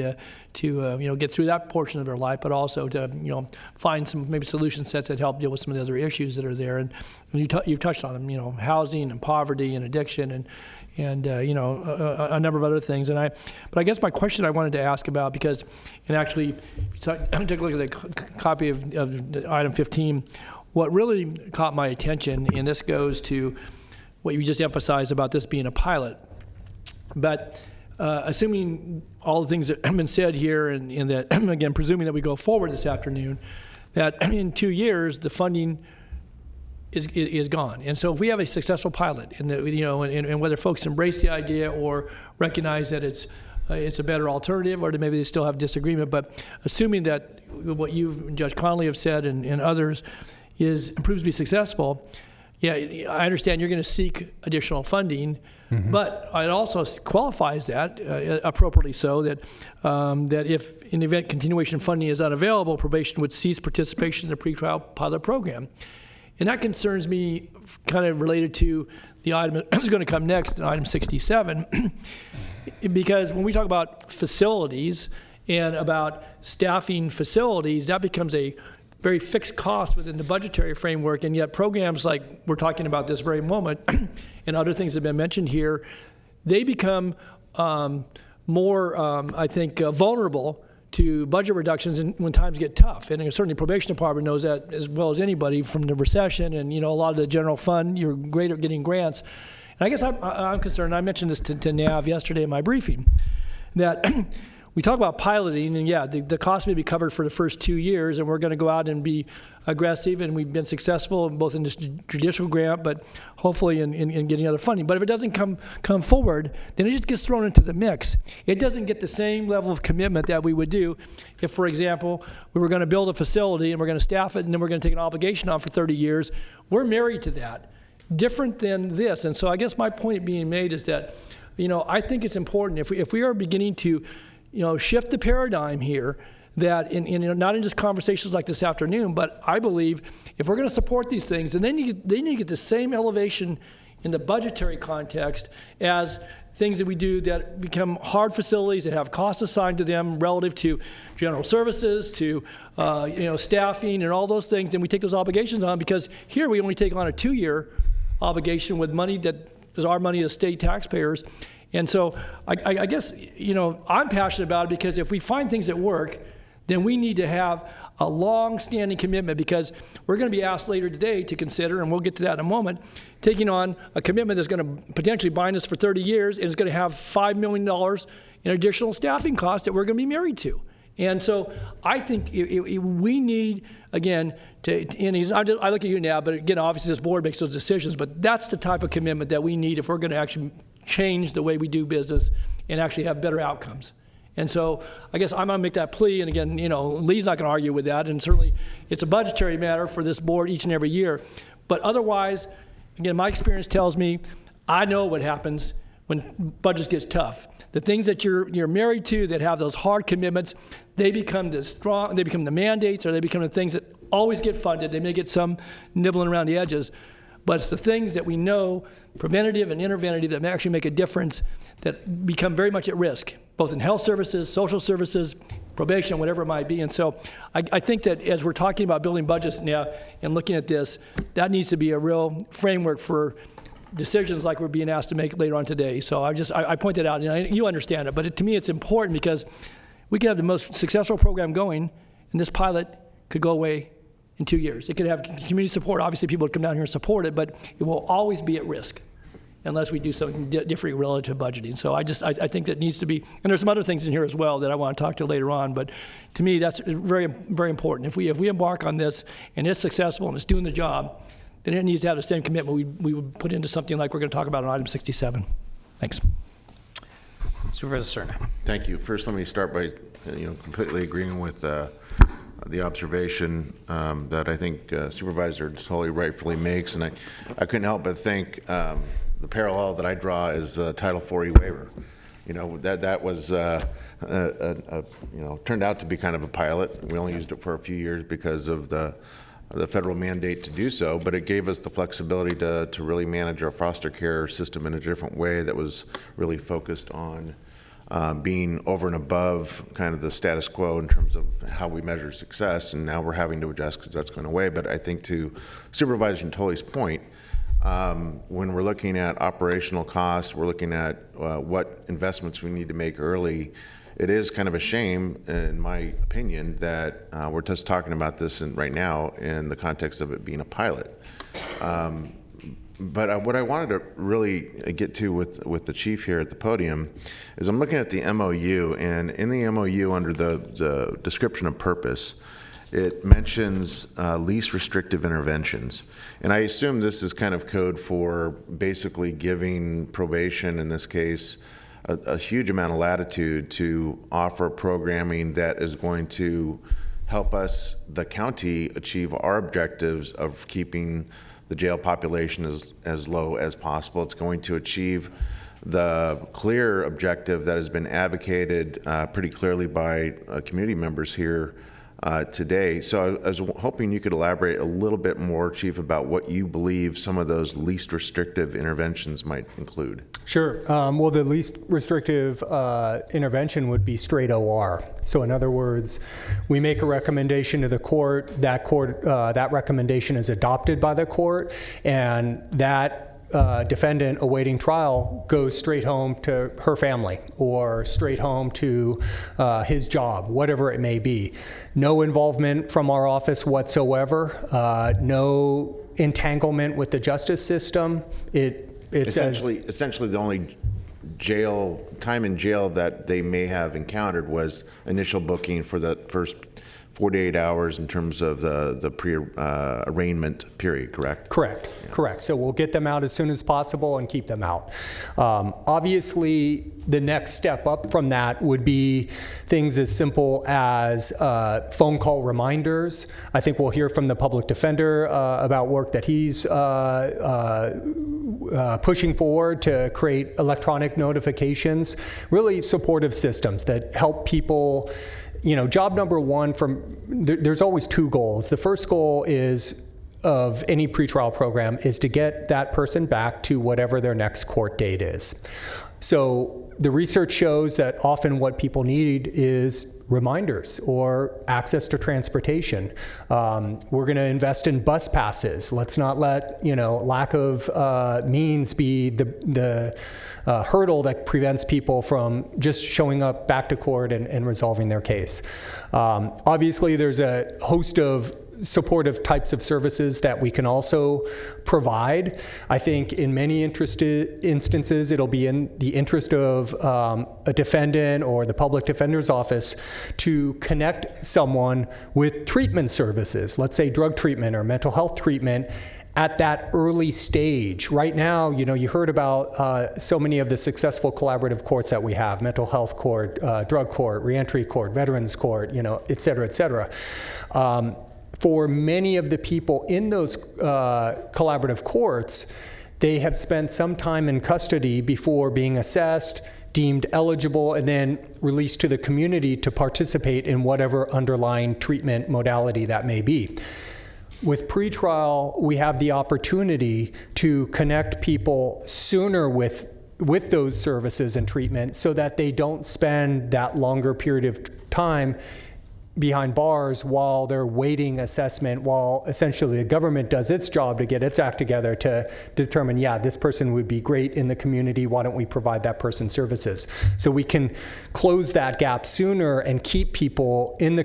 to get through that portion of their life, but also to, find some maybe solution sets that help deal with some of the other issues that are there. And you've touched on them, housing and poverty and addiction and a number of other things. But I guess my question I wanted to ask about, because, and actually, I took a look at the copy of item 15. What really caught my attention, and this goes to what you just emphasized about this being a pilot, but assuming all the things that have been said here, and that, again, presuming that we go forward this afternoon, that in 2 years, the funding is gone. And so if we have a successful pilot, and and whether folks embrace the idea or recognize that it's a better alternative, or maybe they still have disagreement, but assuming that what you and Judge Connolly have said and others proves to be successful, I understand you're going to seek additional funding, but it also qualifies that appropriately so that if in the event continuation funding is unavailable, probation would cease participation in the pretrial pilot program. And that concerns me, kind of related to the item that is going to come next, item 67, because when we talk about facilities and about staffing facilities, that becomes a very fixed cost within the budgetary framework, and yet programs like we're talking about this very moment and other things that have been mentioned here, they become more, I think, vulnerable to budget reductions when times get tough. And certainly the probation department knows that as well as anybody from the recession and, a lot of the general fund, you're great at getting grants. And I guess I'm concerned, I mentioned this to Nav yesterday in my briefing, that we talk about piloting, and the cost may be covered for the first 2 years, and we're going to go out and be aggressive, and we've been successful both in this judicial grant, but hopefully in getting other funding. But if it doesn't come forward, then it just gets thrown into the mix. It doesn't get the same level of commitment that we would do if, for example, we were going to build a facility and we're going to staff it, and then we're going to take an obligation on for 30 years. We're married to that. Different than this. And so I guess my point being made is that, I think it's important if we are beginning to shift the paradigm here, that not in just conversations like this afternoon, but I believe if we're going to support these things, then they need to get the same elevation in the budgetary context as things that we do that become hard facilities that have costs assigned to them relative to general services, to staffing and all those things, and we take those obligations on, because here we only take on a 2-year obligation with money that is our money as state taxpayers. And so I guess, I'm passionate about it, because if we find things that work, then we need to have a long-standing commitment, because we're going to be asked later today to consider, and we'll get to that in a moment, taking on a commitment that's going to potentially bind us for 30 years, and it's going to have $5 million in additional staffing costs that we're going to be married to. And so I think we need, again, I look at you now, but again, obviously this board makes those decisions, but that's the type of commitment that we need if we're going to actually change the way we do business and actually have better outcomes. And so I guess I'm going to make that plea. And again, Lee's not going to argue with that. And certainly it's a budgetary matter for this board each and every year. But otherwise, again, my experience tells me I know what happens when budgets gets tough. The things that you're married to that have those hard commitments, they become the mandates, or they become the things that always get funded. They may get some nibbling around the edges, but it's the things that we know, preventative and interventive, that actually make a difference, that become very much at risk, both in health services, social services, probation, whatever it might be. And so I think that as we're talking about building budgets now and looking at this, that needs to be a real framework for decisions like we're being asked to make later on today. So I point that out, and you understand it, but to me it's important, because we could have the most successful program going, and this pilot could go away in 2 years. It could have community support. Obviously, people would come down here and support it, but it will always be at risk unless we do something different relative to budgeting. So I think that needs to be, and there's some other things in here as well that I want to talk to later on, but to me, that's very, very important. If we embark on this and it's successful and it's doing the job, then it needs to have the same commitment we would put into something like we're going to talk about on item 67. Thanks. Supervisor Cerna. Thank you. First, let me start by completely agreeing with the observation that I think Supervisor Tully rightfully makes, and I couldn't help but think the parallel that I draw is Title 4E waiver. That was turned out to be kind of a pilot. We only used it for a few years because of the federal mandate to do so, but it gave us the flexibility to really manage our foster care system in a different way that was really focused on being over and above kind of the status quo in terms of how we measure success, and now we're having to adjust because that's going away. But I think to Supervisor Tully's point, when we're looking at operational costs, we're looking at what investments we need to make early. It is kind of a shame, in my opinion, that we're just talking about this right now in the context of it being a pilot. But what I wanted to really get to with the chief here at the podium is I'm looking at the MOU, and in the MOU under the description of purpose, it mentions least restrictive interventions. And I assume this is kind of code for basically giving probation, in this case, a huge amount of latitude to offer programming that is going to help us, the county, achieve our objectives of keeping the jail population as low as possible. It's going to achieve the clear objective that has been advocated pretty clearly by community members here today. So I was hoping you could elaborate a little bit more, Chief, about what you believe some of those least restrictive interventions might include. Sure. Well, the least restrictive intervention would be straight OR. So in other words, we make a recommendation to the court, that recommendation is adopted by the court, and that defendant awaiting trial goes straight home to her family or straight home to his job, whatever it may be. No involvement from our office whatsoever, no entanglement with the justice system. Essentially the only time in jail that they may have encountered was initial booking for the first 48 hours in terms of the pre-arraignment period, correct? Correct, yeah. Correct. So we'll get them out as soon as possible and keep them out. Obviously, the next step up from that would be things as simple as phone call reminders. I think we'll hear from the public defender about work that he's pushing forward to create electronic notifications, really supportive systems that help people. Job number one there's always two goals. The first goal of any pretrial program is to get that person back to whatever their next court date is. So the research shows that often what people need is reminders or access to transportation. We're going to invest in bus passes. Let's not let lack of means be the hurdle that prevents people from just showing up back to court and resolving their case. Obviously, there's a host of supportive types of services that we can also provide. I think in many instances, it'll be in the interest of a defendant or the public defender's office to connect someone with treatment services, let's say drug treatment or mental health treatment, at that early stage. Right now, you heard about so many of the successful collaborative courts that we have: mental health court, drug court, reentry court, veterans court, et cetera, et cetera. For many of the people in those collaborative courts, they have spent some time in custody before being assessed, deemed eligible, and then released to the community to participate in whatever underlying treatment modality that may be. With pretrial, we have the opportunity to connect people sooner with those services and treatment so that they don't spend that longer period of time behind bars while they're waiting assessment, while essentially the government does its job to get its act together to determine, this person would be great in the community, why don't we provide that person services? So we can close that gap sooner and keep people in the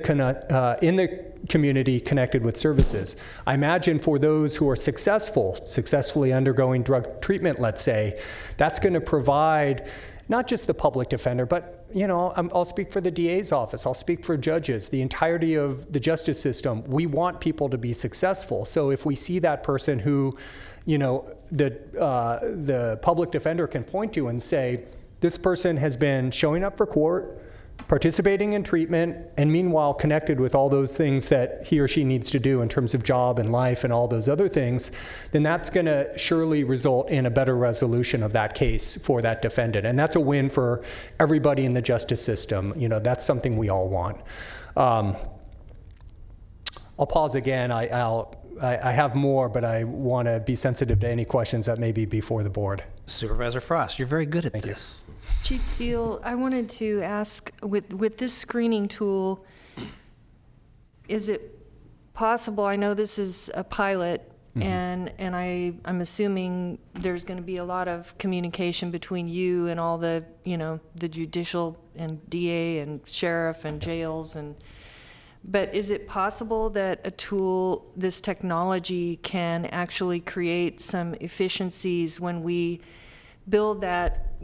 community connected with services. I imagine for those who are successfully undergoing drug treatment, let's say, that's going to provide not just the public defender, but I'll speak for the DA's office. I'll speak for judges, the entirety of the justice system. We want people to be successful. So if we see that person who, the public defender can point to and say, this person has been showing up for court, participating in treatment, and meanwhile connected with all those things that he or she needs to do in terms of job and life and all those other things, then that's going to surely result in a better resolution of that case for that defendant. And that's a win for everybody in the justice system. That's something we all want. I'll pause again. I have more, but I want to be sensitive to any questions that may be before the board. Supervisor Frost, you're very good at this. Chief Seal, I wanted to ask, with this screening tool, is it possible, I know this is a pilot, and I'm assuming there's going to be a lot of communication between you and all the, the judicial and DA and sheriff and jails, but is it possible that a tool, this technology, can actually create some efficiencies when we build that,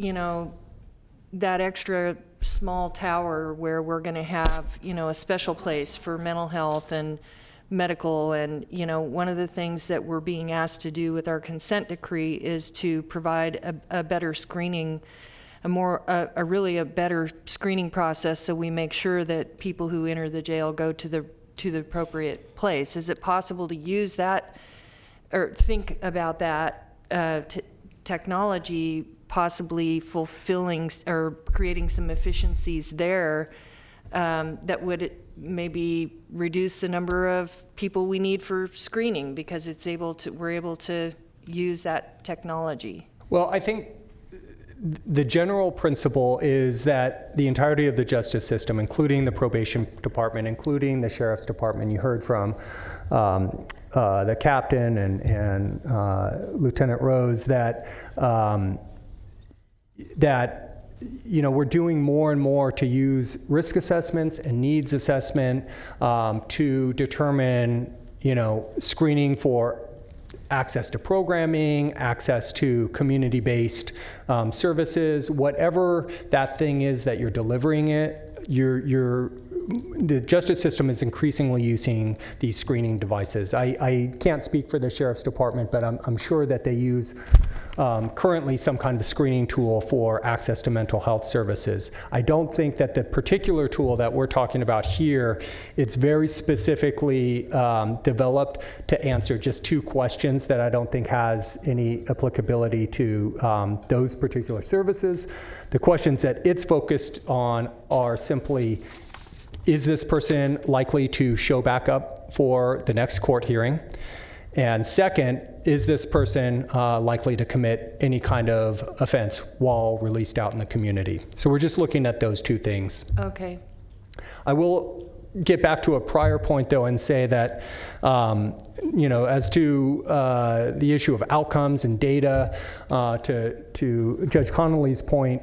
that extra small tower where we're going to have, a special place for mental health and medical, and, one of the things that we're being asked to do with our consent decree is to provide a better screening, a better screening process, so we make sure that people who enter the jail go to the appropriate place. Is it possible to use that or think about that technology possibly fulfilling or creating some efficiencies there that would maybe reduce the number of people we need for screening because we're able to use that technology? Well, I think the general principle is that the entirety of the justice system, including the probation department, including the sheriff's department, you heard from the captain and Lieutenant Rose, that we're doing more and more to use risk assessments and needs assessment to determine, screening for access to programming, access to community-based services, whatever that thing is that you're delivering it, the justice system is increasingly using these screening devices. I can't speak for the sheriff's department, but I'm sure that they use currently some kind of screening tool for access to mental health services. I don't think that the particular tool that we're talking about here, it's very specifically developed to answer just two questions that I don't think has any applicability to those particular services. The questions that it's focused on are simply, is this person likely to show back up for the next court hearing? And second, is this person likely to commit any kind of offense while released out in the community? So we're just looking at those two things. Okay. I will get back to a prior point, though, and say that, as to the issue of outcomes and data, to Judge Connolly's point,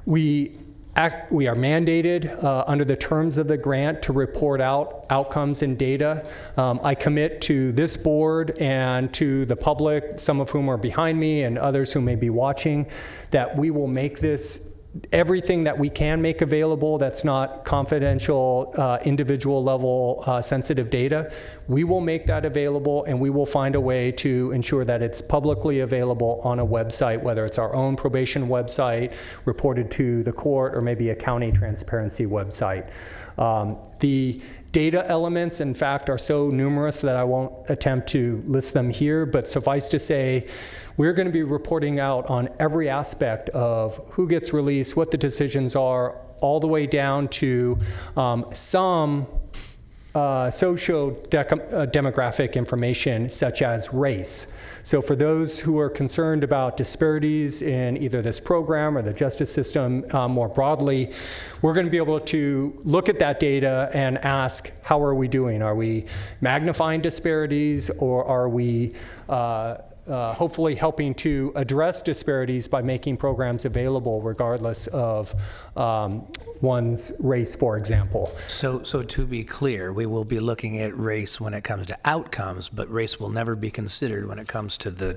we are mandated under the terms of the grant to report out outcomes and data. I commit to this board and to the public, some of whom are behind me and others who may be watching, that we will make this everything that we can make available that's not confidential, individual level sensitive data. We will make that available, and we will find a way to ensure that it's publicly available on a website, whether it's our own probation website, reported to the court, or maybe a county transparency website. The data elements, in fact, are so numerous that I won't attempt to list them here, but suffice to say, we're going to be reporting out on every aspect of who gets released, what the decisions are, all the way down to some socio-demographic information such as race. So for those who are concerned about disparities in either this program or the justice system more broadly, we're going to be able to look at that data and ask, how are we doing? Are we magnifying disparities, or are we hopefully helping to address disparities by making programs available regardless of one's race, for example. So to be clear, we will be looking at race when it comes to outcomes, but race will never be considered when it comes to the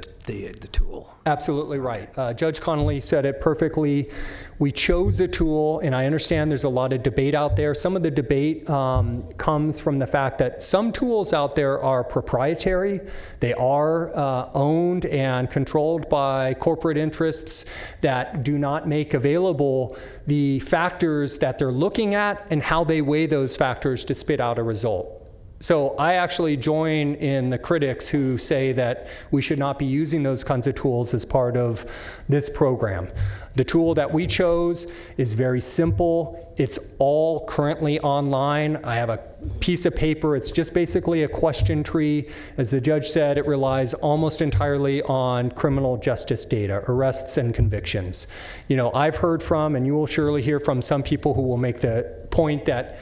tool. Absolutely right. Judge Connolly said it perfectly. We chose a tool, and I understand there's a lot of debate out there. Some of the debate comes from the fact that some tools out there are proprietary. They are owned and controlled by corporate interests that do not make available the factors that they're looking at and how they weigh those factors to spit out a result. So I actually join in the critics who say that we should not be using those kinds of tools as part of this program. The tool that we chose is very simple. It's all currently online. I have a piece of paper. It's just basically a question tree. As the judge said, it relies almost entirely on criminal justice data, arrests and convictions. You know, I've heard from, and you will surely hear from, some people who will make the point that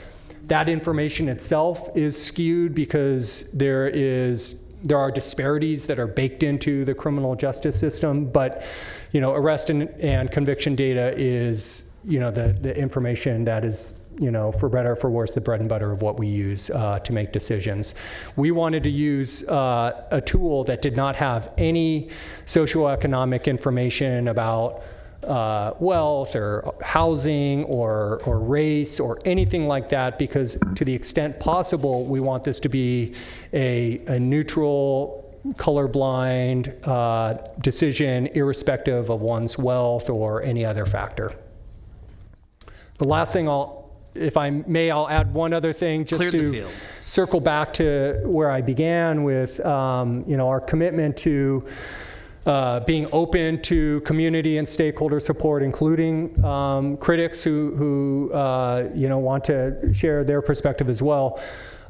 that information itself is skewed because there are disparities that are baked into the criminal justice system. But, you know, arrest and conviction data is, you know, the information that is, you know, for better or for worse, the bread and butter of what we use to make decisions. We wanted to use a tool that did not have any socioeconomic information about wealth or housing or race or anything like that, because to the extent possible, we want this to be a neutral, colorblind decision, irrespective of one's wealth or any other factor. The last thing if I may, I'll add one other thing just to circle back to where I began with, you know, our commitment to being open to community and stakeholder support, including critics who you know, want to share their perspective as well.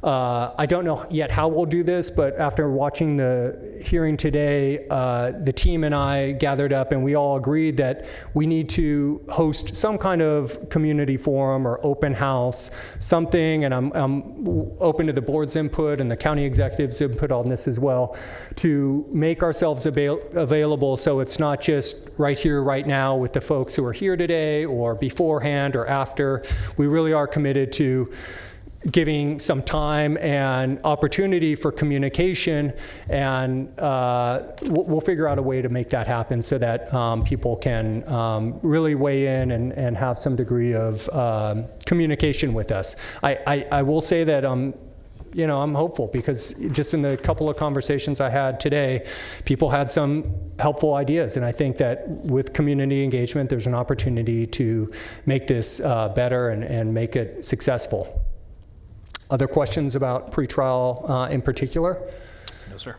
I don't know yet how we'll do this, but after watching the hearing today, the team and I gathered up and we all agreed that we need to host some kind of community forum or open house, something, and I'm open to the board's input and the county executive's input on this as well, to make ourselves available so it's not just right here, right now with the folks who are here today or beforehand or after. We really are committed to giving some time and opportunity for communication, and we'll figure out a way to make that happen so that people can really weigh in and have some degree of communication with us. I will say that you know, I'm hopeful because just in the couple of conversations I had today, people had some helpful ideas, and I think that with community engagement, there's an opportunity to make this better and make it successful. Other questions about pretrial in particular? No, sir.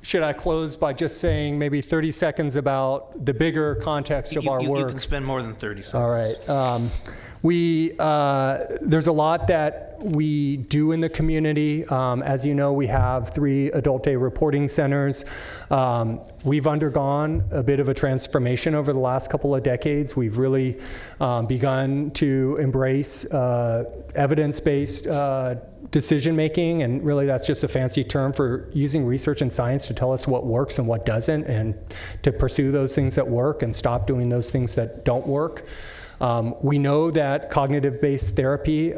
Should I close by just saying maybe 30 seconds about the bigger context of our work? You can spend more than 30 seconds. All right. There's a lot that we do in the community. As you know, we have 3 adult day reporting centers. We've undergone a bit of a transformation over the last couple of decades. We've really begun to embrace evidence-based decision-making, and really that's just a fancy term for using research and science to tell us what works and what doesn't, and to pursue those things that work and stop doing those things that don't work. We know that cognitive-based therapy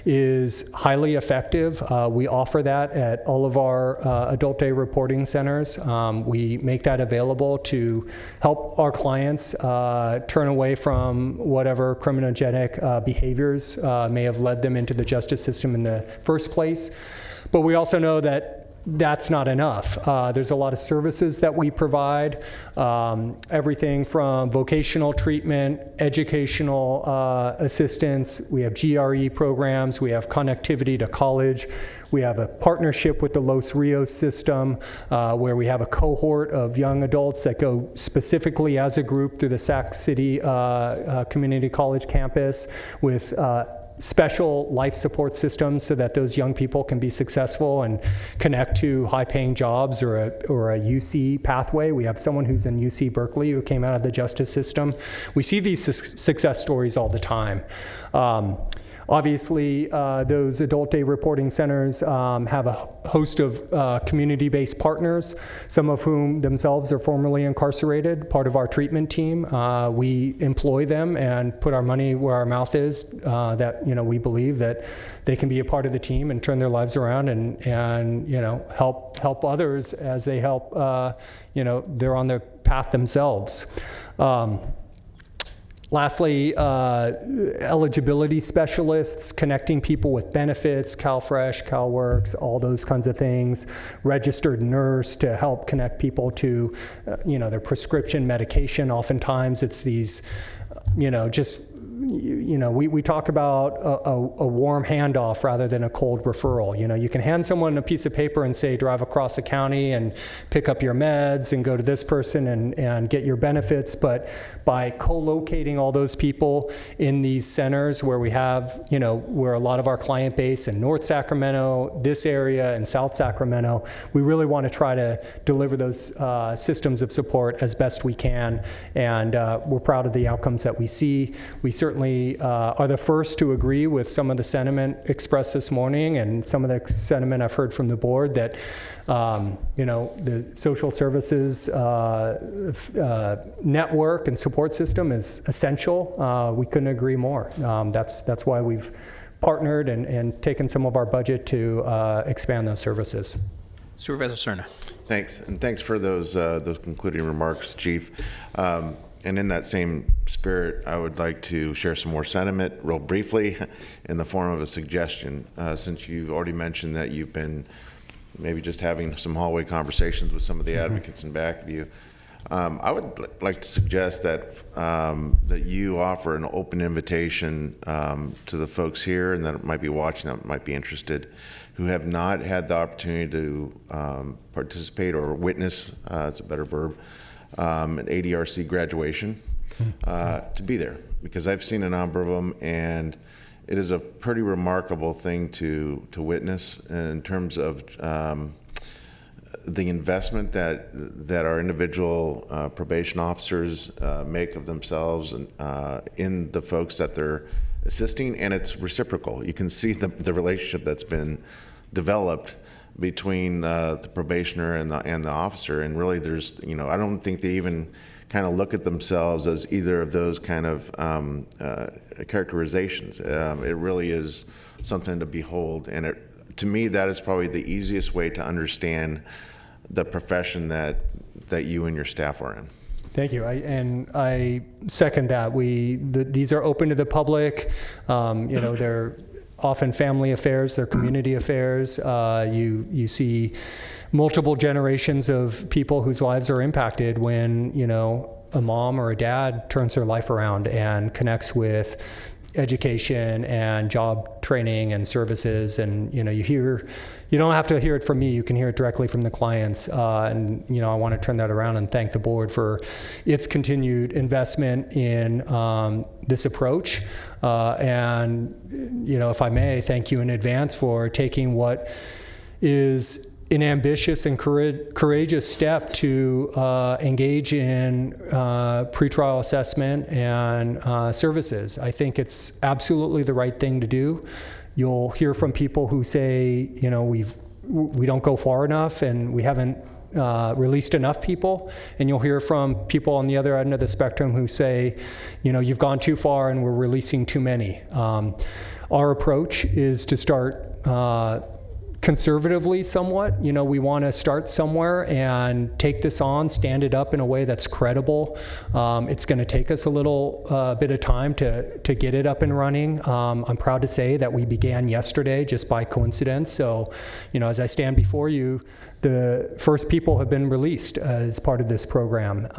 is highly effective. We offer that at all of our adult day reporting centers. We make that available to help our clients turn away from whatever criminogenic behaviors may have led them into the justice system in the first place. But we also know that that's not enough. There's a lot of services that we provide, everything from vocational treatment, educational assistance. We have GRE programs. We have connectivity to college. We have a partnership with the Los Rios system where we have a cohort of young adults that go specifically as a group through the Sac City Community College campus with special life support systems so that those young people can be successful and connect to high-paying jobs or a UC pathway. We have someone who's in UC Berkeley who came out of the justice system. We see these success stories all the time. Obviously, those adult day reporting centers have a host of community-based partners, some of whom themselves are formerly incarcerated, part of our treatment team. We employ them and put our money where our mouth is, that we believe that they can be a part of the team and turn their lives around and help others as they help, they're on their path themselves. Lastly, eligibility specialists, connecting people with benefits, CalFresh, CalWorks, all those kinds of things. Registered nurse to help connect people to, their prescription medication. Oftentimes it's these, we talk about a warm handoff rather than a cold referral. You can hand someone a piece of paper and say, drive across the county and pick up your meds and go to this person and get your benefits. But by co-locating all those people in these centers where we have, where a lot of our client base in North Sacramento, this area, and South Sacramento, we really want to try to deliver those systems of support as best we can. And we're proud of the outcomes that we see. We certainly are the first to agree with some of the sentiment expressed this morning and some of the sentiment I've heard from the board that, the social services network and support system is essential. We couldn't agree more. That's why we've partnered and taken some of our budget to expand those services. Supervisor Cerna. Thanks, and thanks for those concluding remarks, Chief. And in that same spirit, I would like to share some more sentiment real briefly in the form of a suggestion. Since you've already mentioned that you've been maybe just having some hallway conversations with some of the advocates in back of you, I would like to suggest that that you offer an open invitation to the folks here and that might be watching, that might be interested, who have not had the opportunity to participate or witness, it's a better verb, an ADRC graduation, to be there, because I've seen a number of them, and it is a pretty remarkable thing to witness in terms of the investment that our individual probation officers make of themselves and in the folks that they're assisting, and it's reciprocal. You can see the relationship that's been developed between the probationer and the officer, and really there's, I don't think they even kind of look at themselves as either of those kind of characterizations. It really is something to behold, and to me that is probably the easiest way to understand the profession that you and your staff are in. Thank you. I second that. These are open to the public. They're often family affairs, they're community affairs. You see multiple generations of people whose lives are impacted when, a mom or a dad turns their life around and connects with education and job training and services. And, you don't have to hear it from me, you can hear it directly from the clients. And I want to turn that around and thank the board for its continued investment in this approach. And, if I may, thank you in advance for taking what is an ambitious and courageous step to engage in pretrial assessment and services. I think it's absolutely the right thing to do. You'll hear from people who say, we don't go far enough and we haven't released enough people, and you'll hear from people on the other end of the spectrum who say, you've gone too far and we're releasing too many. Our approach is to start conservatively somewhat. We want to start somewhere and take this on, stand it up in a way that's credible. It's going to take us a little bit of time to get it up and running. I'm proud to say that we began yesterday just by coincidence. So, as I stand before you, the first people have been released as part of this program.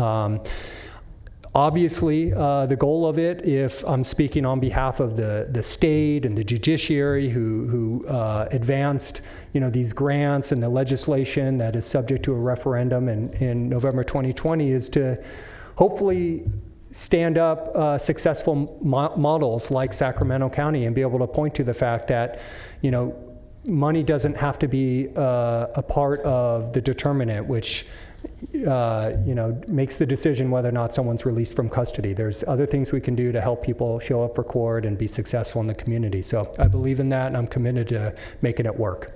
Obviously, the goal of it, if I'm speaking on behalf of the state and the judiciary who advanced, these grants and the legislation that is subject to a referendum in November 2020, is to hopefully stand up successful models like Sacramento County and be able to point to the fact that, money doesn't have to be a part of the determinant, which makes the decision whether or not someone's released from custody. There's other things we can do to help people show up for court and be successful in the community. So I believe in that, and I'm committed to making it work.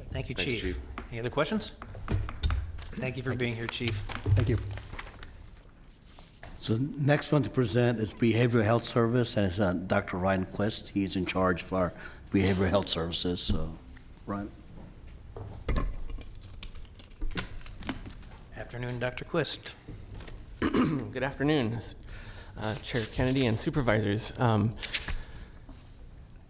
Thank you, Thanks, Chief. Chief. Any other questions? Thank you for being here, Chief. Thank you. So next one to present is Behavioral Health Service, and it's Dr. Ryan Quist. He's in charge for our behavioral health services. So, Ryan. Afternoon, Dr. Quist. Good afternoon, Chair Kennedy and supervisors.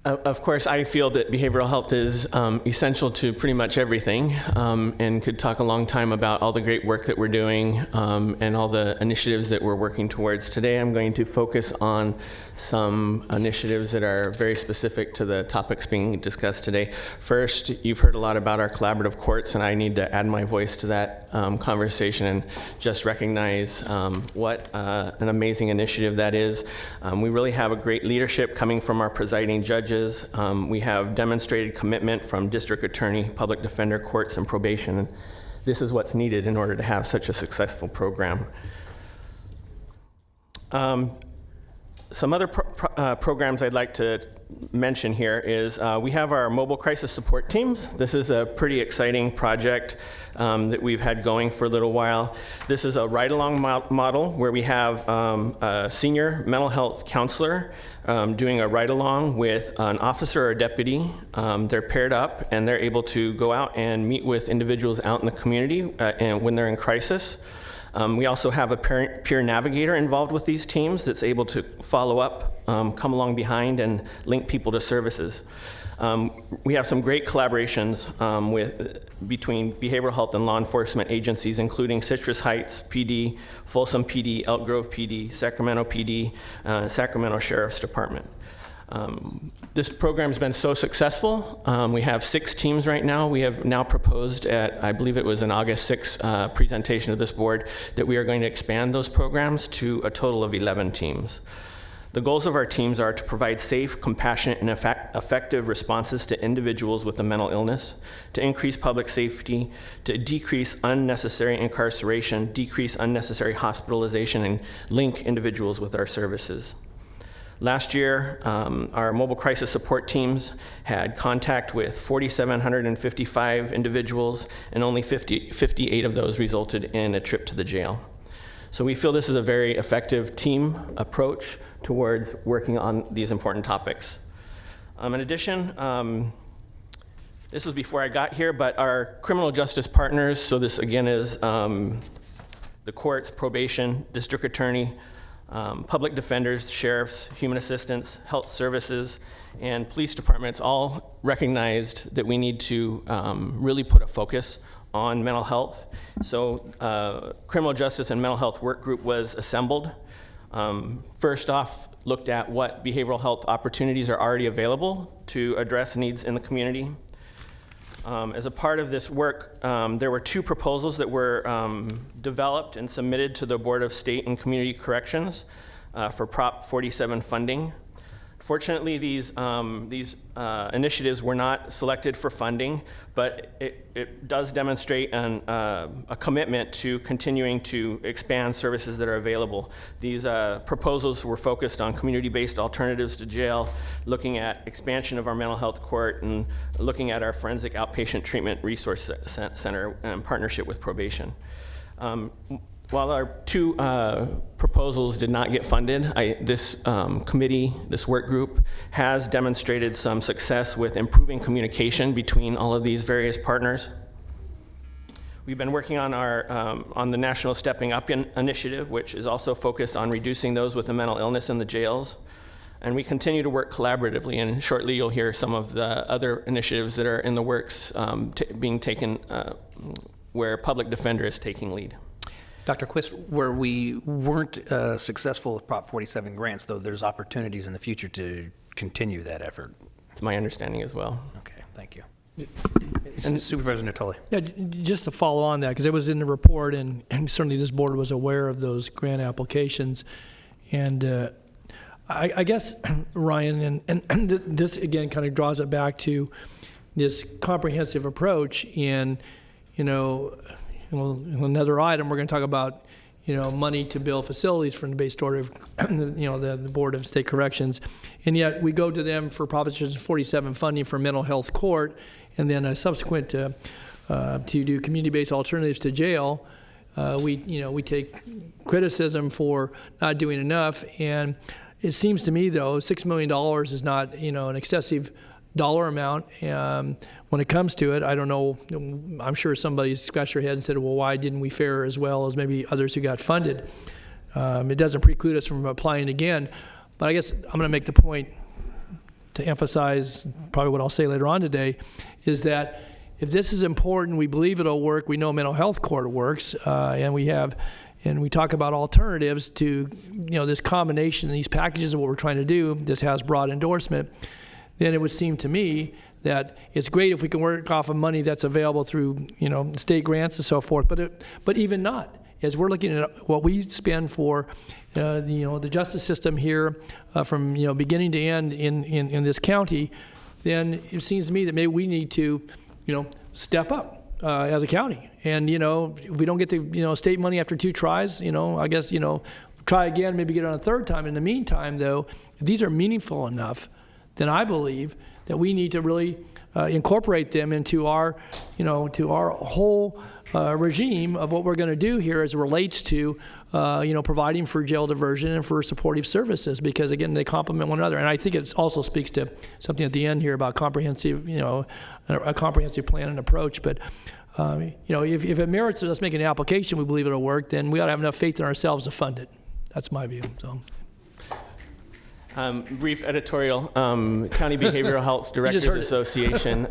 Of course, I feel that behavioral health is essential to pretty much everything, and could talk a long time about all the great work that we're doing and all the initiatives that we're working towards. Today, I'm going to focus on some initiatives that are very specific to the topics being discussed today. First, you've heard a lot about our collaborative courts, and I need to add my voice to that conversation and just recognize what an amazing initiative that is. We really have a great leadership coming from our presiding judges. We have demonstrated commitment from district attorney, public defender, courts, and probation. And this is what's needed in order to have such a successful program. Some other programs I'd like to mention here is we have our mobile crisis support teams. This is a pretty exciting project that we've had going for a little while. This is a ride-along model where we have a senior mental health counselor doing a ride-along with an officer or a deputy. They're paired up and they're able to go out and meet with individuals out in the community and when they're in crisis. We also have a peer navigator involved with these teams that's able to follow up, come along behind, and link people to services. We have some great collaborations between behavioral health and law enforcement agencies, including Citrus Heights PD, Folsom PD, Elk Grove PD, Sacramento PD, Sacramento Sheriff's Department. This program has been so successful. We have 6 teams right now. We have now proposed at, I believe it was an August 6th presentation of this board, that we are going to expand those programs to a total of 11 teams. The goals of our teams are to provide safe, compassionate, and effective responses to individuals with a mental illness, to increase public safety, to decrease unnecessary incarceration, decrease unnecessary hospitalization, and link individuals with our services. Last year, our mobile crisis support teams had contact with 4,755 individuals, and only 58 of those resulted in a trip to the jail. So we feel this is a very effective team approach towards working on these important topics. In addition, this was before I got here, but our criminal justice partners, so this again is the courts, probation, district attorney, public defenders, sheriffs, human assistants, health services, and police departments all recognized that we need to really put a focus on mental health. So criminal justice and mental health work group was assembled. First off, looked at what behavioral health opportunities are already available to address needs in the community. As a part of this work, there were 2 proposals that were developed and submitted to the Board of State and Community Corrections for Prop 47 funding. Fortunately, these initiatives were not selected for funding, but it does demonstrate a commitment to continuing to expand services that are available. These proposals were focused on community-based alternatives to jail, looking at expansion of our mental health court, and looking at our forensic outpatient treatment resource center in partnership with probation. While our 2 proposals did not get funded, this committee, this work group, has demonstrated some success with improving communication between all of these various partners. We've been working on on the National Stepping Up initiative, which is also focused on reducing those with a mental illness in the jails. And we continue to work collaboratively, and shortly you'll hear some of the other initiatives that are in the works being taken where public defender is taking lead. Dr. Quist, where we weren't successful with Prop 47 grants, though there's opportunities in the future to continue that effort. It's my understanding as well. Okay, thank you. And Supervisor Natoli. Yeah, just to follow on that, because it was in the report, and certainly this board was aware of those grant applications. And I guess, Ryan, and this again kind of draws it back to this comprehensive approach. And, another item, we're going to talk about, money to build facilities from the base board of, the Board of State Corrections. And yet we go to them for Proposition 47 funding for mental health court, and then a subsequent to do community-based alternatives to jail. We take criticism for not doing enough, and it seems to me, though, $6 million is not, an excessive dollar amount. When it comes to it, I don't know, I'm sure somebody scratched their head and said, well, why didn't we fare as well as maybe others who got funded? It doesn't preclude us from applying again, but I guess I'm going to make the point to emphasize probably what I'll say later on today, is that if this is important, we believe it'll work, we know mental health court works, and we talk about alternatives to, this combination, these packages of what we're trying to do, this has broad endorsement, then it would seem to me that it's great if we can work off of money that's available through, state grants and so forth, but even not. As we're looking at what we spend for, the justice system here from, beginning to end in this county, then it seems to me that maybe we need to, step up as a county. And, if we don't get the, state money after 2 tries, I guess, try again, maybe get it on a 3rd time. In the meantime, though, if these are meaningful enough, then I believe that we need to really incorporate them into our, to our whole regime of what we're going to do here as it relates to, providing for jail diversion and for supportive services, because again, they complement one another. And I think it also speaks to something at the end here about comprehensive, a comprehensive plan and approach. But, if it merits us making an application, we believe it'll work, then we ought to have enough faith in ourselves to fund it. That's my view. So. Brief editorial, County Behavioral Health Directors Association.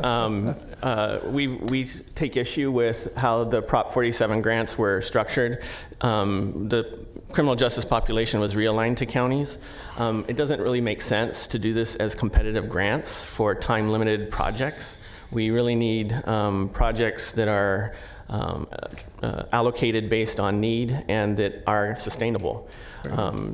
We take issue with how the Prop 47 grants were structured. The criminal justice population was realigned to counties. It doesn't really make sense to do this as competitive grants for time-limited projects. We really need projects that are allocated based on need and that are sustainable.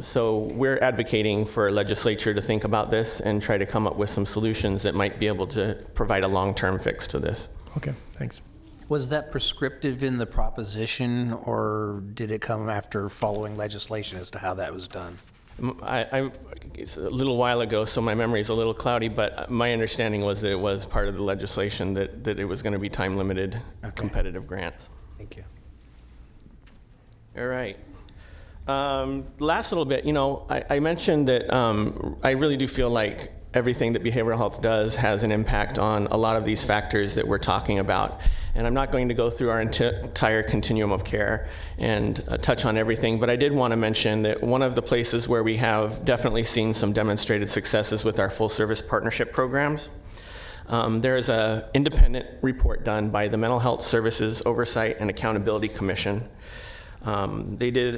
So we're advocating for a legislature to think about this and try to come up with some solutions that might be able to provide a long-term fix to this. Okay, thanks. Was that prescriptive in the proposition, or did it come after following legislation as to how that was done? It's a little while ago, so my memory is a little cloudy, but my understanding was that it was part of the legislation that it was going to be time-limited competitive grants. Thank you. All right. Last little bit, I mentioned that I really do feel like everything that behavioral health does has an impact on a lot of these factors that we're talking about. And I'm not going to go through our entire continuum of care and touch on everything, but I did want to mention that one of the places where we have definitely seen some demonstrated successes with our full-service partnership programs. There is an independent report done by the Mental Health Services Oversight and Accountability Commission. They did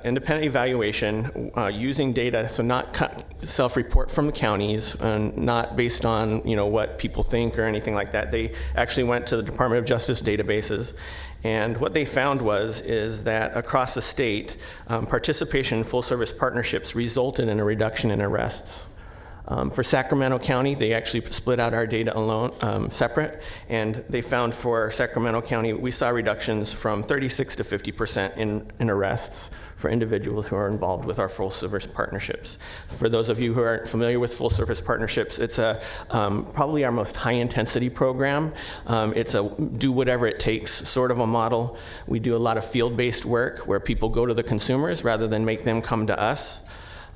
independent evaluation using data, so not self-report from the counties and not based on what people think or anything like that. They actually went to the Department of Justice databases, and what they found is that across the state, participation in full-service partnerships resulted in a reduction in arrests. For Sacramento County, they actually split out our data alone, separate, and they found for Sacramento County, we saw reductions from 36 to 50% in arrests for individuals who are involved with our full-service partnerships. For those of you who aren't familiar with full-service partnerships, it's probably our most high-intensity program. It's a do whatever it takes sort of a model. We do a lot of field-based work where people go to the consumers rather than make them come to us.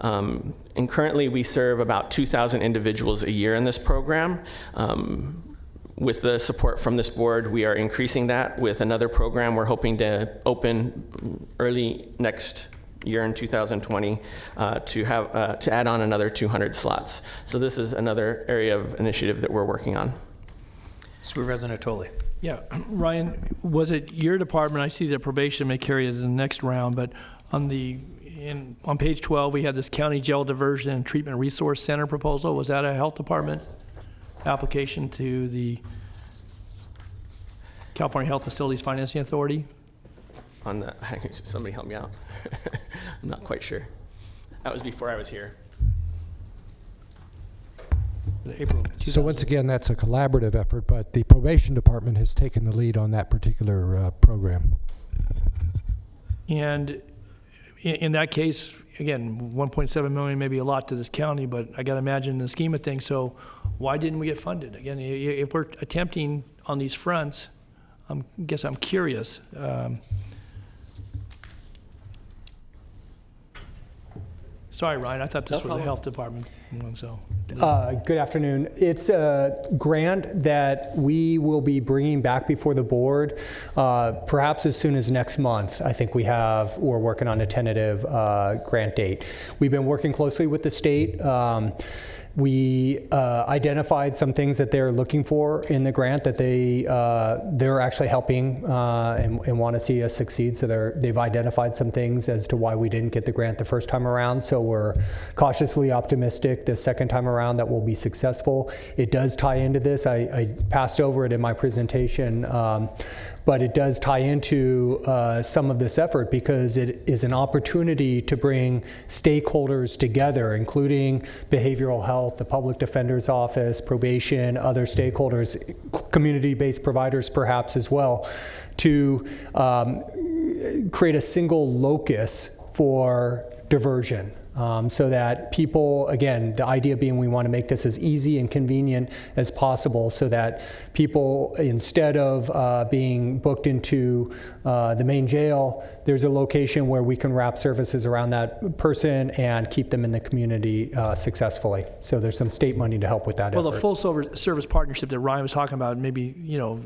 And currently we serve about 2,000 individuals a year in this program. With the support from this board, we are increasing that with another program we're hoping to open early next year in 2020 to add on another 200 slots. So this is another area of initiative that we're working on. Supervisor Natoli. Yeah, Ryan, was it your department? I see that probation may carry it to the next round, but on page 12, we had this County Jail Diversion and Treatment Resource Center proposal. Was that a health department application to the California Health Facilities Financing Authority? Somebody help me out. I'm not quite sure. That was before I was here. April. So once again, that's a collaborative effort, but the probation department has taken the lead on that particular program. And in that case, again, 1.7 million may be a lot to this county, but I got to imagine in the scheme of things, so why didn't we get funded? Again, if we're attempting on these fronts, I guess I'm curious. Sorry, Ryan, I thought this was a health department one, so. Good afternoon. It's a grant that we will be bringing back before the board, perhaps as soon as next month. I think we're working on a tentative grant date. We've been working closely with the state. We identified some things that they're looking for in the grant that they're actually helping and want to see us succeed. So they've identified some things as to why we didn't get the grant the first time around. So we're cautiously optimistic the second time around that we'll be successful. It does tie into this. I passed over it in my presentation, but it does tie into some of this effort because it is an opportunity to bring stakeholders together, including behavioral health, the public defender's office, probation, other stakeholders, community-based providers perhaps as well, to create a single locus for diversion. So that people, again, the idea being we want to make this as easy and convenient as possible so that people, instead of being booked into the main jail, there's a location where we can wrap services around that person and keep them in the community successfully. So there's some state money to help with that effort. Well, the full service partnership that Ryan was talking about, maybe,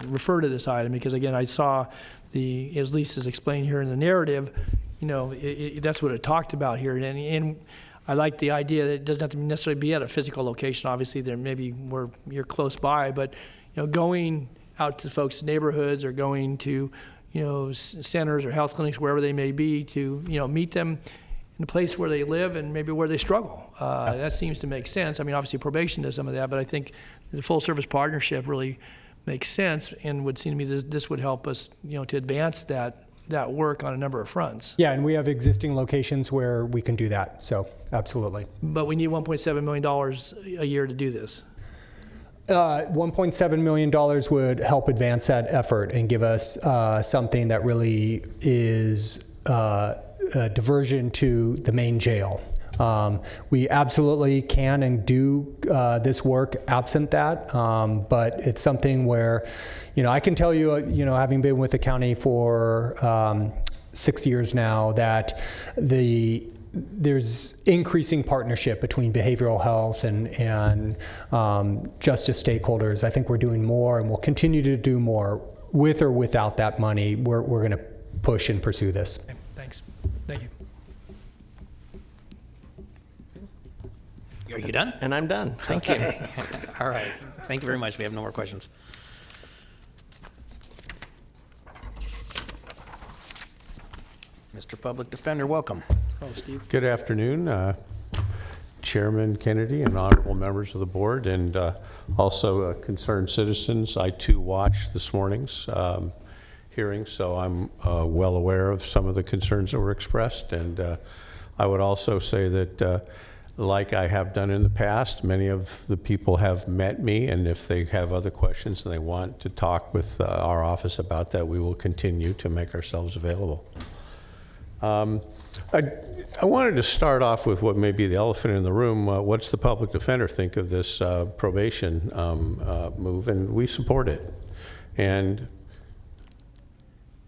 refer to this item, because again, I saw as Lisa's explained here in the narrative, that's what it talked about here. And I like the idea that it doesn't have to necessarily be at a physical location. Obviously, there maybe where you're close by, but going out to folks' neighborhoods or going to centers or health clinics, wherever they may be, to meet them in the place where they live and maybe where they struggle. That seems to make sense. I mean, obviously probation does some of that, but I think the full service partnership really makes sense and would seem to me this would help us to advance that work on a number of fronts. Yeah, and we have existing locations where we can do that, so absolutely. But we need $1.7 million a year to do this. $1.7 million would help advance that effort and give us something that really is a diversion to the main jail. We absolutely can and do this work absent that, but it's something where, I can tell you, having been with the county for 6 years now, that there's increasing partnership between behavioral health and justice stakeholders. I think we're doing more and we'll continue to do more with or without that money. We're going to push and pursue this. Thanks. Thank you. Are you done? And I'm done. Thank you. All right. Thank you very much. We have no more questions. Mr. Public Defender, welcome. Oh, Steve. Good afternoon, Chairman Kennedy and honorable members of the board, and also concerned citizens. I too watched this morning's hearing, so I'm well aware of some of the concerns that were expressed. And I would also say that like I have done in the past, many of the people have met me, and if they have other questions and they want to talk with our office about that, we will continue to make ourselves available. I wanted to start off with what may be the elephant in the room. What's the public defender think of this probation move? And we support it. And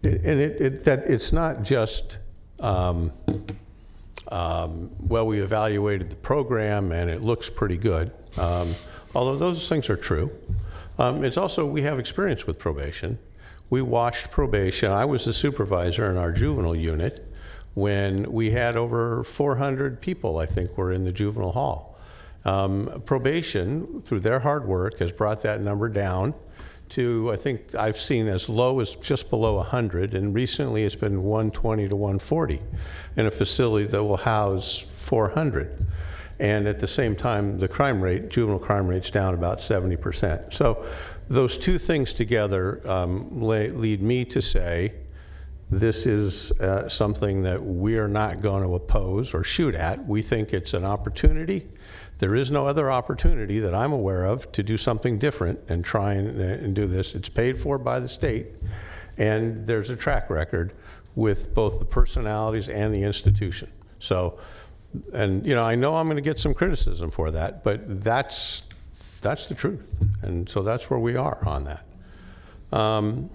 it's not just well, we evaluated the program and it looks pretty good. Although those things are true. It's also, we have experience with probation. We watched probation. I was the supervisor in our juvenile unit when we had over 400 people, I think, were in the juvenile hall. Probation, through their hard work, has brought that number down to, I think I've seen as low as just below 100, and recently it's been 120 to 140 in a facility that will house 400. And at the same time, the crime rate, juvenile crime rate's down about 70%. So those two things together lead me to say this is something that we're not going to oppose or shoot at. We think it's an opportunity. There is no other opportunity that I'm aware of to do something different and try and do this. It's paid for by the state, and there's a track record with both the personalities and the institution. So, and I know I'm going to get some criticism for that, but that's the truth. And so that's where we are on that. I'm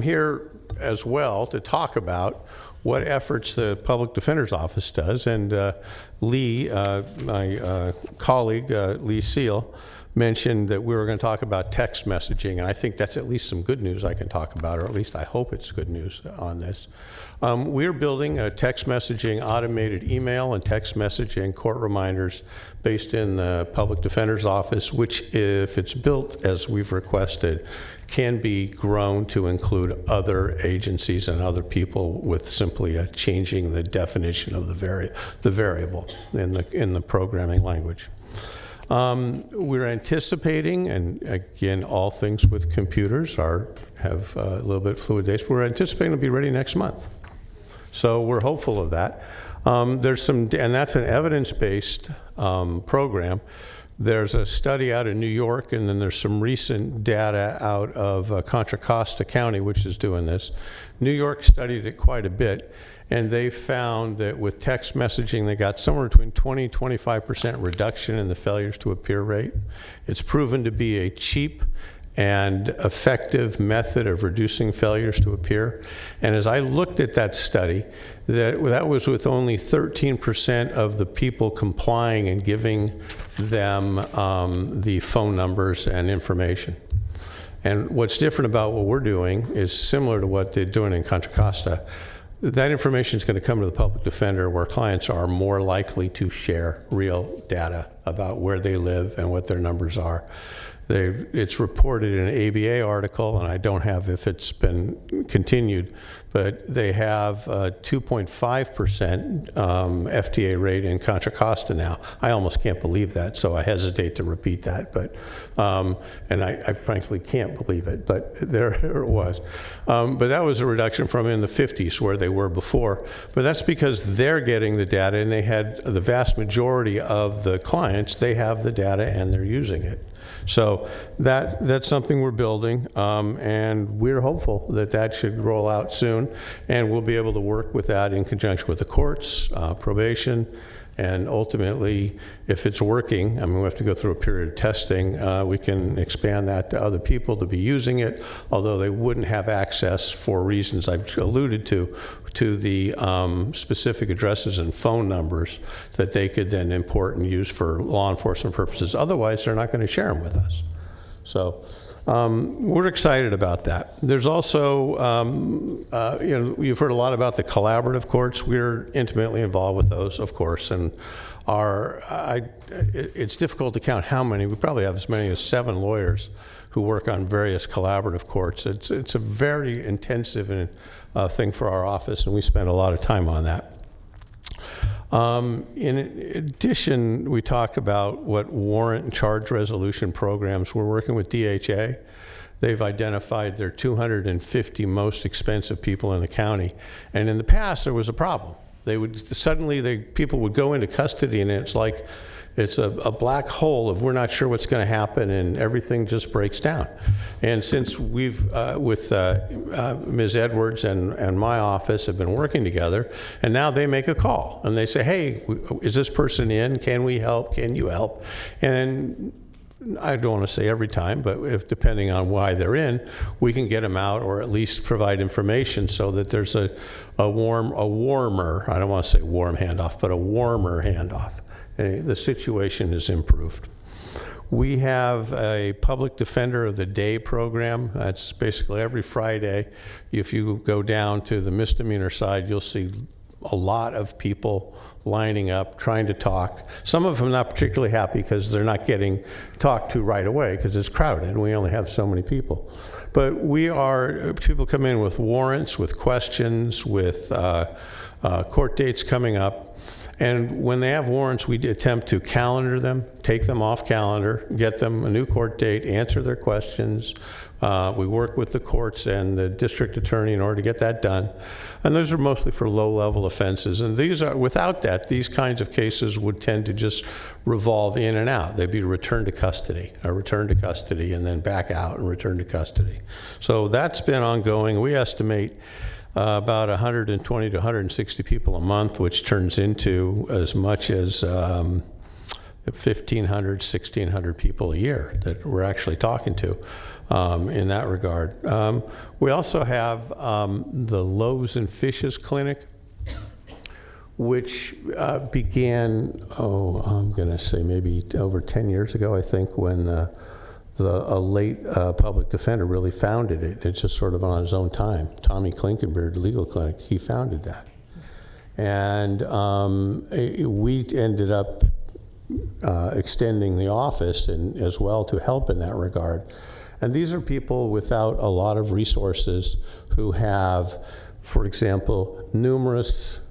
here as well to talk about what efforts the Public Defender's Office does. And Lee, my colleague, Lee Seal, mentioned that we were going to talk about text messaging, and I think that's at least some good news I can talk about, or at least I hope it's good news on this. We're building a text messaging, automated email and text messaging court reminders based in the Public Defender's Office, which, if it's built as we've requested, can be grown to include other agencies and other people with simply changing the definition of the variable in the programming language. We're anticipating, and again, all things with computers have a little bit fluid dates, but we're anticipating to be ready next month. So we're hopeful of that. And that's an evidence-based program. There's a study out of New York, and then there's some recent data out of Contra Costa County, which is doing this. New York studied it quite a bit, and they found that with text messaging, they got somewhere between 20 and 25% reduction in the failures to appear rate. It's proven to be a cheap and effective method of reducing failures to appear. And as I looked at that study, that was with only 13% of the people complying and giving them the phone numbers and information. And what's different about what we're doing is similar to what they're doing in Contra Costa. That information is going to come to the public defender, where clients are more likely to share real data about where they live and what their numbers are. It's reported in an ABA article, and I don't have if it's been continued, but they have a 2.5% FTA rate in Contra Costa now. I almost can't believe that, so I hesitate to repeat that, but and I frankly can't believe it, but there it was. But that was a reduction from in the 50s where they were before, but that's because they're getting the data, and they had the vast majority of the clients, they have the data and they're using it. So that's something we're building, and we're hopeful that should roll out soon, and we'll be able to work with that in conjunction with the courts, probation, and ultimately, if it's working, we have to go through a period of testing, we can expand that to other people to be using it, although they wouldn't have access for reasons I've alluded to the specific addresses and phone numbers that they could then import and use for law enforcement purposes. Otherwise, they're not going to share them with us. So we're excited about that. There's also, you've heard a lot about the collaborative courts. We're intimately involved with those, of course, and it's difficult to count how many. We probably have as many as 7 lawyers who work on various collaborative courts. It's a very intensive thing for our office, and we spend a lot of time on that. In addition, we talked about what warrant and charge resolution programs. We're working with DHA. They've identified their 250 most expensive people in the county. And in the past, there was a problem. People would go into custody, and it's like, it's a black hole of we're not sure what's going to happen, and everything just breaks down. And since we've, with Ms. Edwards and my office have been working together, and now they make a call, and they say, hey, is this person in? Can we help? Can you help? And I don't want to say every time, but if depending on why they're in, we can get them out or at least provide information so that there's a warmer, I don't want to say warm handoff, but a warmer handoff. The situation is improved. We have a Public Defender of the Day program. That's basically every Friday. If you go down to the misdemeanor side, you'll see a lot of people lining up, trying to talk. Some of them not particularly happy because they're not getting talked to right away because it's crowded and we only have so many people. But people come in with warrants, with questions, with court dates coming up. And when they have warrants, we attempt to calendar them, take them off calendar, get them a new court date, answer their questions. We work with the courts and the district attorney in order to get that done. And those are mostly for low-level offenses. And without that, these kinds of cases would tend to just revolve in and out. They'd be returned to custody, and then back out and return to custody. So that's been ongoing. We estimate about 120 to 160 people a month, which turns into as much as 1,500, 1,600 people a year that we're actually talking to in that regard. We also have the Loaves and Fishes Clinic, which began, I'm going to say maybe over 10 years ago, I think, when a late public defender really founded it. It's just sort of on his own time. Tommy Klinkenbeard Legal Clinic, he founded that. And we ended up extending the office and as well to help in that regard. And these are people without a lot of resources who have, for example, numerous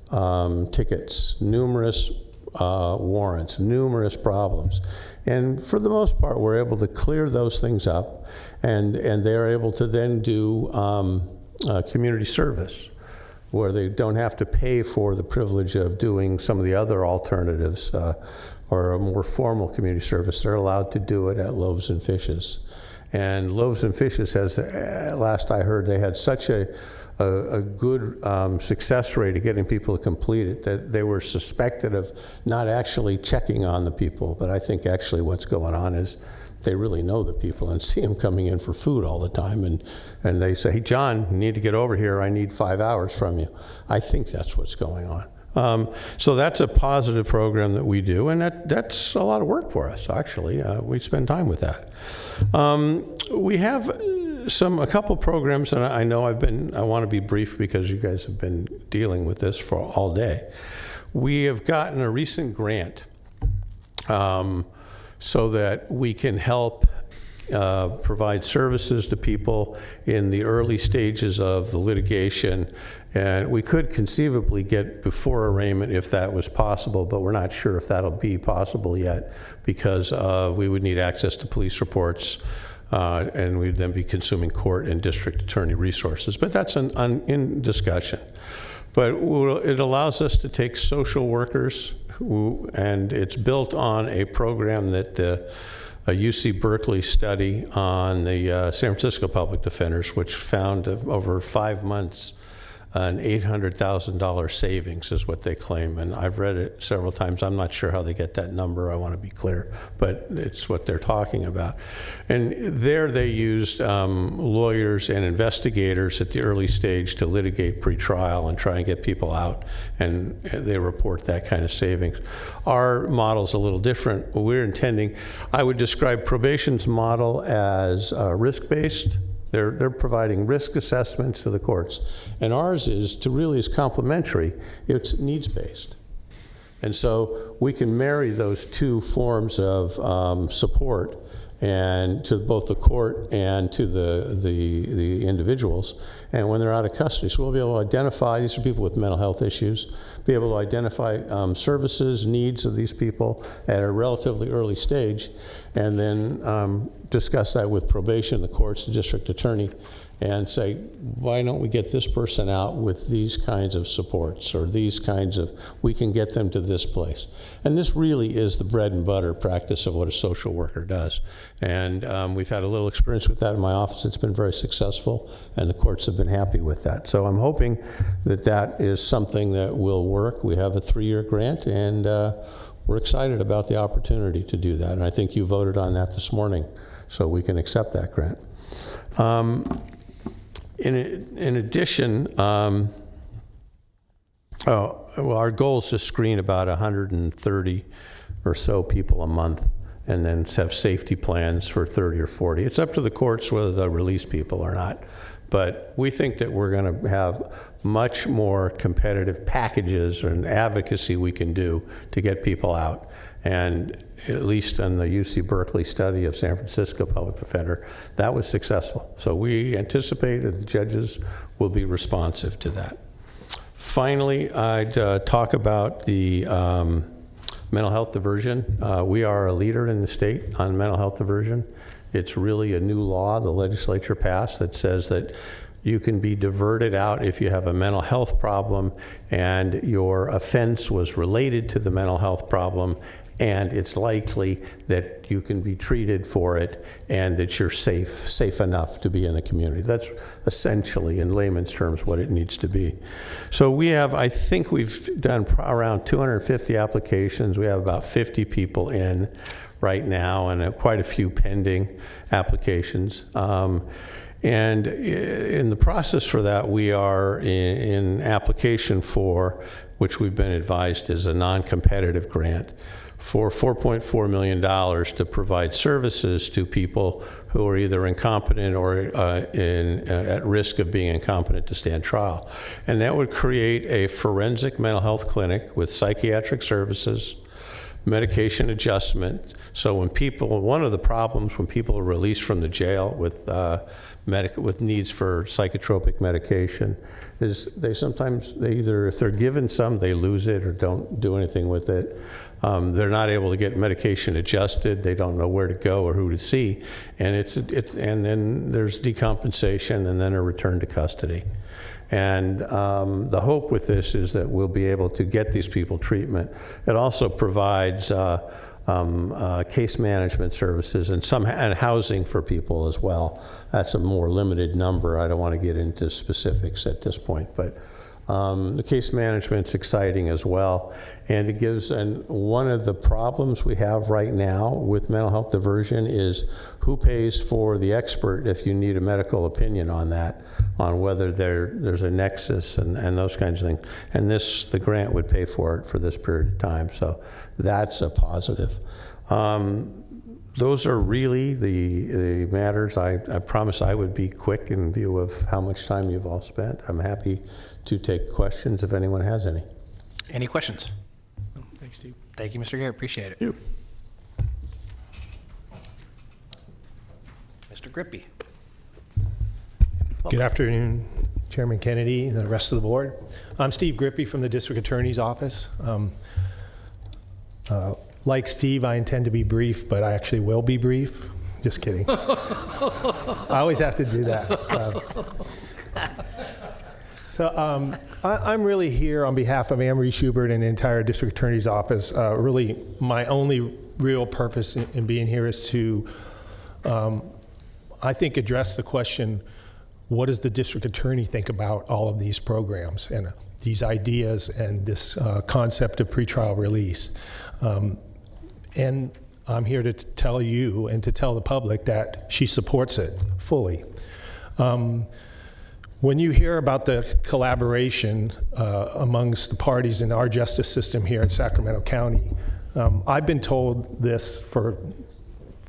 tickets, numerous warrants, numerous problems. And for the most part, we're able to clear those things up, and they're able to then do community service, where they don't have to pay for the privilege of doing some of the other alternatives or a more formal community service. They're allowed to do it at Loaves and Fishes. And Loaves and Fishes has, last I heard, they had such a good success rate of getting people to complete it that they were suspected of not actually checking on the people. But I think actually what's going on is they really know the people and see them coming in for food all the time. And they say, hey, John, you need to get over here. I need 5 hours from you. I think that's what's going on. So that's a positive program that we do, and that's a lot of work for us, actually. We spend time with that. We have a couple programs, and I know I want to be brief because you guys have been dealing with this for all day. We have gotten a recent grant so that we can help provide services to people in the early stages of the litigation. And we could conceivably get before arraignment if that was possible, but we're not sure if that'll be possible yet because we would need access to police reports and we'd then be consuming court and district attorney resources. But that's in discussion. But it allows us to take social workers and it's built on a program that a UC Berkeley study on the San Francisco public defenders, which found over 5 months an $800,000 savings is what they claim. And I've read it several times. I'm not sure how they get that number, I want to be clear, but it's what they're talking about. And there they used lawyers and investigators at the early stage to litigate pre-trial and try and get people out, and they report that kind of savings. Our model's a little different. We're intending, I would describe probation's model as risk-based. They're providing risk assessments to the courts. And ours is complementary. It's needs-based. And so we can marry those two forms of support and to both the court and to the individuals. And when they're out of custody, so we'll be able to identify, these are people with mental health issues, be able to identify services, needs of these people at a relatively early stage, and then discuss that with probation, the courts, the district attorney, and say, why don't we get this person out with these kinds of supports or these kinds of, we can get them to this place. And this really is the bread and butter practice of what a social worker does. And we've had a little experience with that in my office. It's been very successful, and the courts have been happy with that. So I'm hoping that that is something that will work. We have a 3-year grant, and we're excited about the opportunity to do that. And I think you voted on that this morning, so we can accept that grant. In addition, our goal is to screen about 130 or so people a month and then have safety plans for 30 or 40. It's up to the courts whether they'll release people or not. But we think that we're going to have much more competitive packages and advocacy we can do to get people out. And at least in the UC Berkeley study of San Francisco public defender, that was successful. So we anticipate that the judges will be responsive to that. Finally, I'd talk about the mental health diversion. We are a leader in the state on mental health diversion. It's really a new law the legislature passed that says that you can be diverted out if you have a mental health problem and your offense was related to the mental health problem and it's likely that you can be treated for it and that you're safe enough to be in the community. That's essentially, in layman's terms, what it needs to be. So I think we've done around 250 applications. We have about 50 people in right now and quite a few pending applications. And in the process for that, we are in application for, which we've been advised is a non-competitive grant, for $4.4 million to provide services to people who are either incompetent or at risk of being incompetent to stand trial. And that would create a forensic mental health clinic with psychiatric services, medication adjustment. So one of the problems when people are released from the jail with needs for psychotropic medication is they either, if they're given some, they lose it or don't do anything with it. They're not able to get medication adjusted. They don't know where to go or who to see, and and then there's decompensation and then a return to custody. And the hope with this is that we'll be able to get these people treatment. It also provides case management services and housing for people as well. That's a more limited number. I don't want to get into specifics at this point, but the case management's exciting as well, and it gives. And one of the problems we have right now with mental health diversion is who pays for the expert if you need a medical opinion on that, on whether there's a nexus and those kinds of things. And the grant would pay for it for this period of time, so that's a positive. Those are really the matters. I promise I would be quick in view of how much time you've all spent. I'm happy to take questions if anyone has any. Any questions? Thanks, Steve. Thank you, Mr. Garrett. Appreciate it. Mr. Grippy. Good afternoon, Chairman Kennedy and the rest of the board. I'm Steve Grippy from the District Attorney's Office. Like Steve, I intend to be brief, but I actually will be brief. Just kidding. I always have to do that. I'm really here on behalf of Anne Marie Schubert and the entire District Attorney's Office. Really, my only real purpose in being here is to, I think, address the question, what does the District Attorney think about all of these programs and these ideas and this concept of pretrial release? And I'm here to tell you and to tell the public that she supports it fully. When you hear about the collaboration amongst the parties in our justice system here in Sacramento County, I've been told this for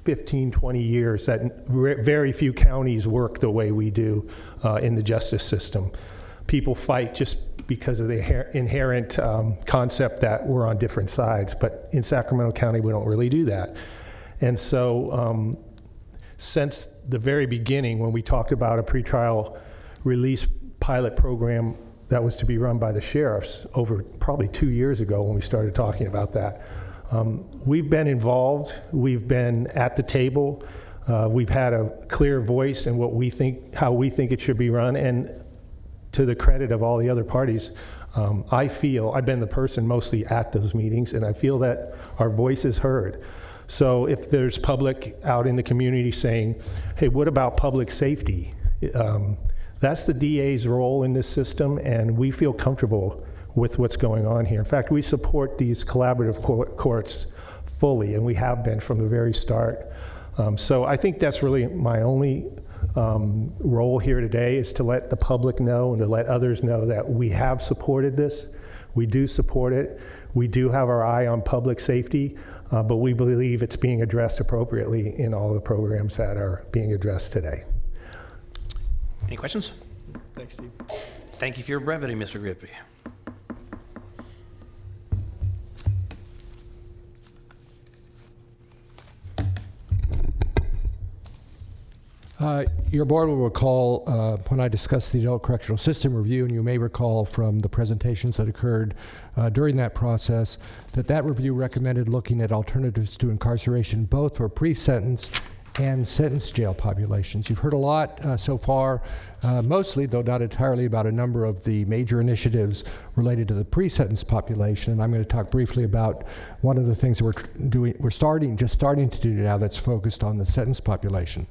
15, 20 years, that very few counties work the way we do in the justice system. People fight just because of the inherent concept that we're on different sides, but in Sacramento County, we don't really do that. And so since the very beginning, when we talked about a pretrial release pilot program that was to be run by the sheriffs over probably 2 years ago when we started talking about that, we've been involved, we've been at the table, we've had a clear voice in what we think, how we think it should be run, and to the credit of all the other parties, I feel, I've been the person mostly at those meetings, and I feel that our voice is heard. So if there's public out in the community saying, hey, what about public safety? That's the DA's role in this system, and we feel comfortable with what's going on here. In fact, we support these collaborative courts fully, and we have been from the very start. So I think that's really my only role here today, is to let the public know and to let others know that we have supported this. We do support it. We do have our eye on public safety, but we believe it's being addressed appropriately in all the programs that are being addressed today. Any questions? Thanks, Steve. Thank you for your brevity, Mr. Grippy. Your board will recall when I discussed the Adult Correctional System Review, and you may recall from the presentations that occurred during that process, that review recommended looking at alternatives to incarceration both for pre-sentenced and sentenced jail populations. You've heard a lot so far, mostly, though not entirely, about a number of the major initiatives related to the pre-sentence population, and I'm going to talk briefly about one of the things that we're just starting to do now that's focused on the sentence population.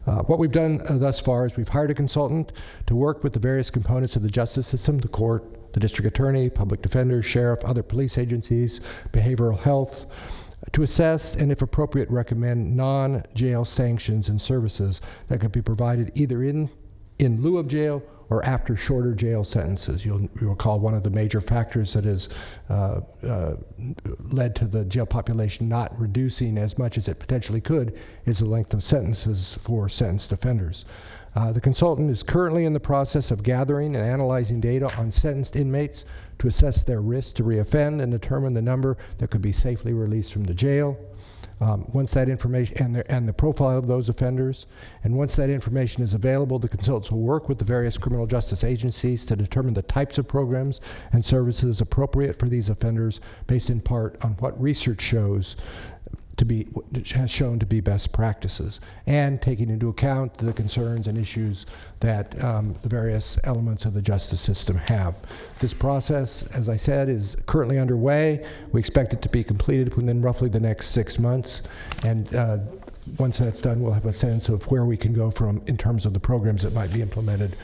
What we've done thus far is we've hired a consultant to work with the various components of the justice system, the court, the district attorney, public defender, sheriff, other police agencies, behavioral health, to assess and, if appropriate, recommend non-jail sanctions and services that could be provided either in lieu of jail or after shorter jail sentences. You'll recall one of the major factors that has led to the jail population not reducing as much as it potentially could is the length of sentences for sentenced offenders. The consultant is currently in the process of gathering and analyzing data on sentenced inmates to assess their risk to reoffend and determine the number that could be safely released from the jail. Once that information and the profile of those offenders, and once that information is available, the consultants will work with the various criminal justice agencies to determine the types of programs and services appropriate for these offenders based in part on what research has shown to be best practices, and taking into account the concerns and issues that the various elements of the justice system have. This process, as I said, is currently underway. We expect it to be completed within roughly the next 6 months, and once that's done, we'll have a sense of where we can go from in terms of the programs that might be implemented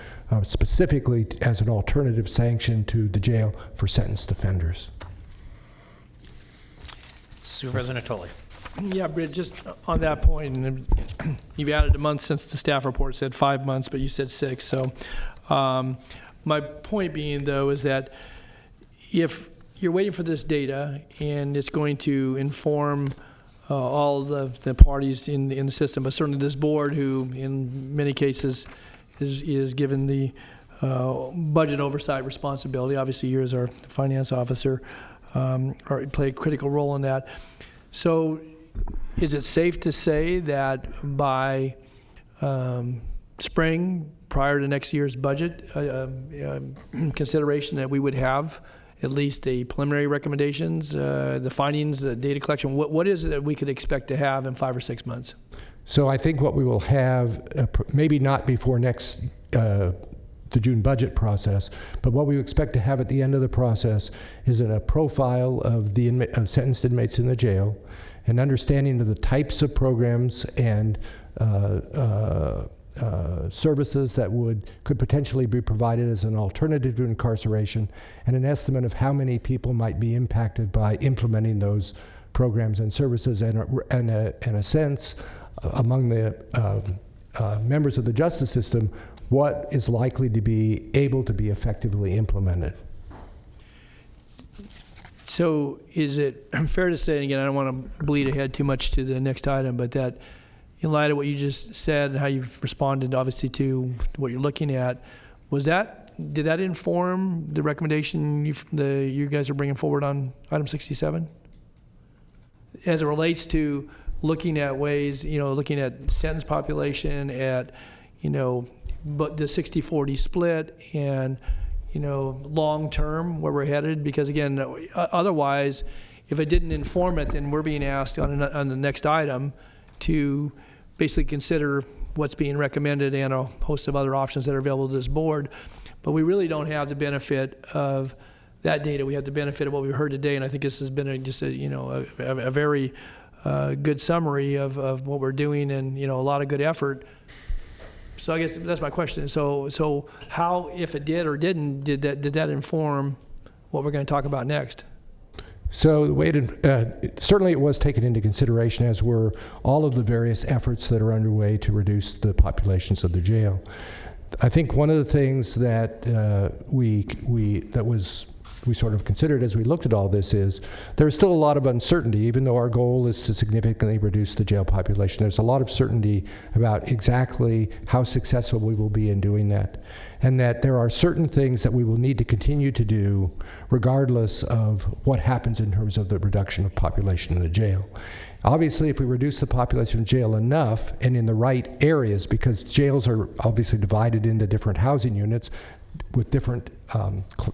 specifically as an alternative sanction to the jail for sentenced offenders. Supervisor Natoli. Yeah, Britt, just on that point, and you've added a month since the staff report said 5 months, but you said 6. So my point being, though, is that if you're waiting for this data and it's going to inform all the parties in the system, but certainly this board, who in many cases is given the budget oversight responsibility, obviously you as our finance officer play a critical role in that. So is it safe to say that by spring, prior to next year's budget consideration, that we would have at least the preliminary recommendations, the findings, the data collection? What is it that we could expect to have in 5 or 6 months? So I think what we will have, maybe not before the June budget process, but what we expect to have at the end of the process is a profile of the sentenced inmates in the jail, an understanding of the types of programs and services that could potentially be provided as an alternative to incarceration, and an estimate of how many people might be impacted by implementing those programs and services, and a sense among the members of the justice system what is likely to be able to be effectively implemented. So is it fair to say, and again, I don't want to bleed ahead too much to the next item, but that in light of what you just said and how you've responded obviously to what you're looking at, did that inform the recommendation you guys are bringing forward on item 67? As it relates to looking at ways, looking at sentence population, at, but the 60-40 split, and long term where we're headed, because again, otherwise, if it didn't inform it, then we're being asked on the next item to basically consider what's being recommended and a host of other options that are available to this board. But we really don't have the benefit of that data. We have the benefit of what we heard today, and I think this has been a very good summary of what we're doing, and a lot of good effort. So I guess that's my question. So how, if it did or didn't, did that inform what we're going to talk about next? So the way certainly it was taken into consideration, as were all of the various efforts that are underway to reduce the populations of the jail. I think one of the things that we sort of considered as we looked at all this is there's still a lot of uncertainty, even though our goal is to significantly reduce the jail population. There's a lot of certainty about exactly how successful we will be in doing that, and that there are certain things that we will need to continue to do regardless of what happens in terms of the reduction of population in the jail. Obviously, if we reduce the population of jail enough and in the right areas, because jails are obviously divided into different housing units with different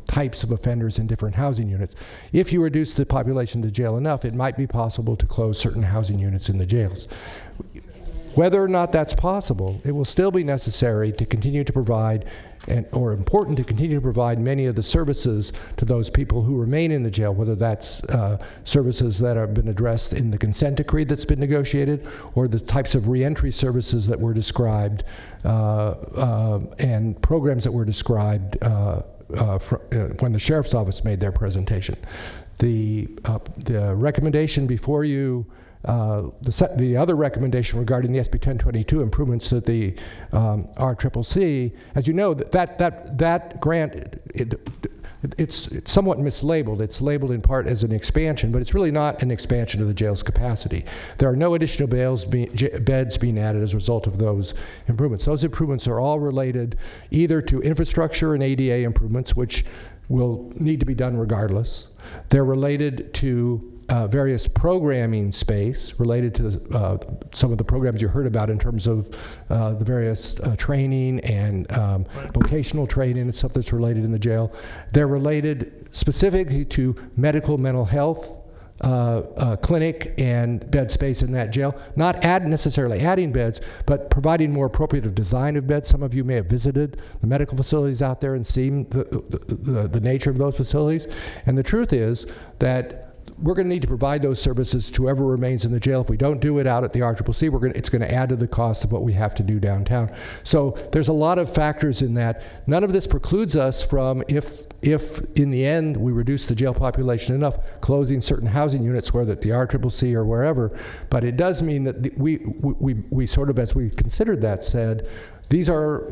types of offenders in different housing units. If you reduce the population of the jail enough, it might be possible to close certain housing units in the jails. Whether or not that's possible, it will still be necessary to continue to provide, or important to continue to provide many of the services to those people who remain in the jail, whether that's services that have been addressed in the consent decree that's been negotiated, or the types of reentry services that were described and programs that were described when the Sheriff's Office made their presentation. The recommendation before you, the other recommendation regarding the SB 1022 improvements to the RCCC, as you know, that grant, it's somewhat mislabeled. It's labeled in part as an expansion, but it's really not an expansion of the jail's capacity. There are no additional beds being added as a result of those improvements. Those improvements are all related either to infrastructure and ADA improvements, which will need to be done regardless. They're related to various programming space related to some of the programs you heard about in terms of the various training and vocational training and stuff that's related in the jail. They're related specifically to medical mental health clinic and bed space in that jail. Not necessarily adding beds, but providing more appropriate design of beds. Some of you may have visited the medical facilities out there and seen the nature of those facilities. And the truth is that we're going to need to provide those services to whoever remains in the jail. If we don't do it out at the RCCC, it's going to add to the cost of what we have to do downtown. So there's a lot of factors in that. None of this precludes us from, if in the end we reduce the jail population enough, closing certain housing units, whether at the RCCC or wherever. But it does mean that we sort of, as we considered that, said these are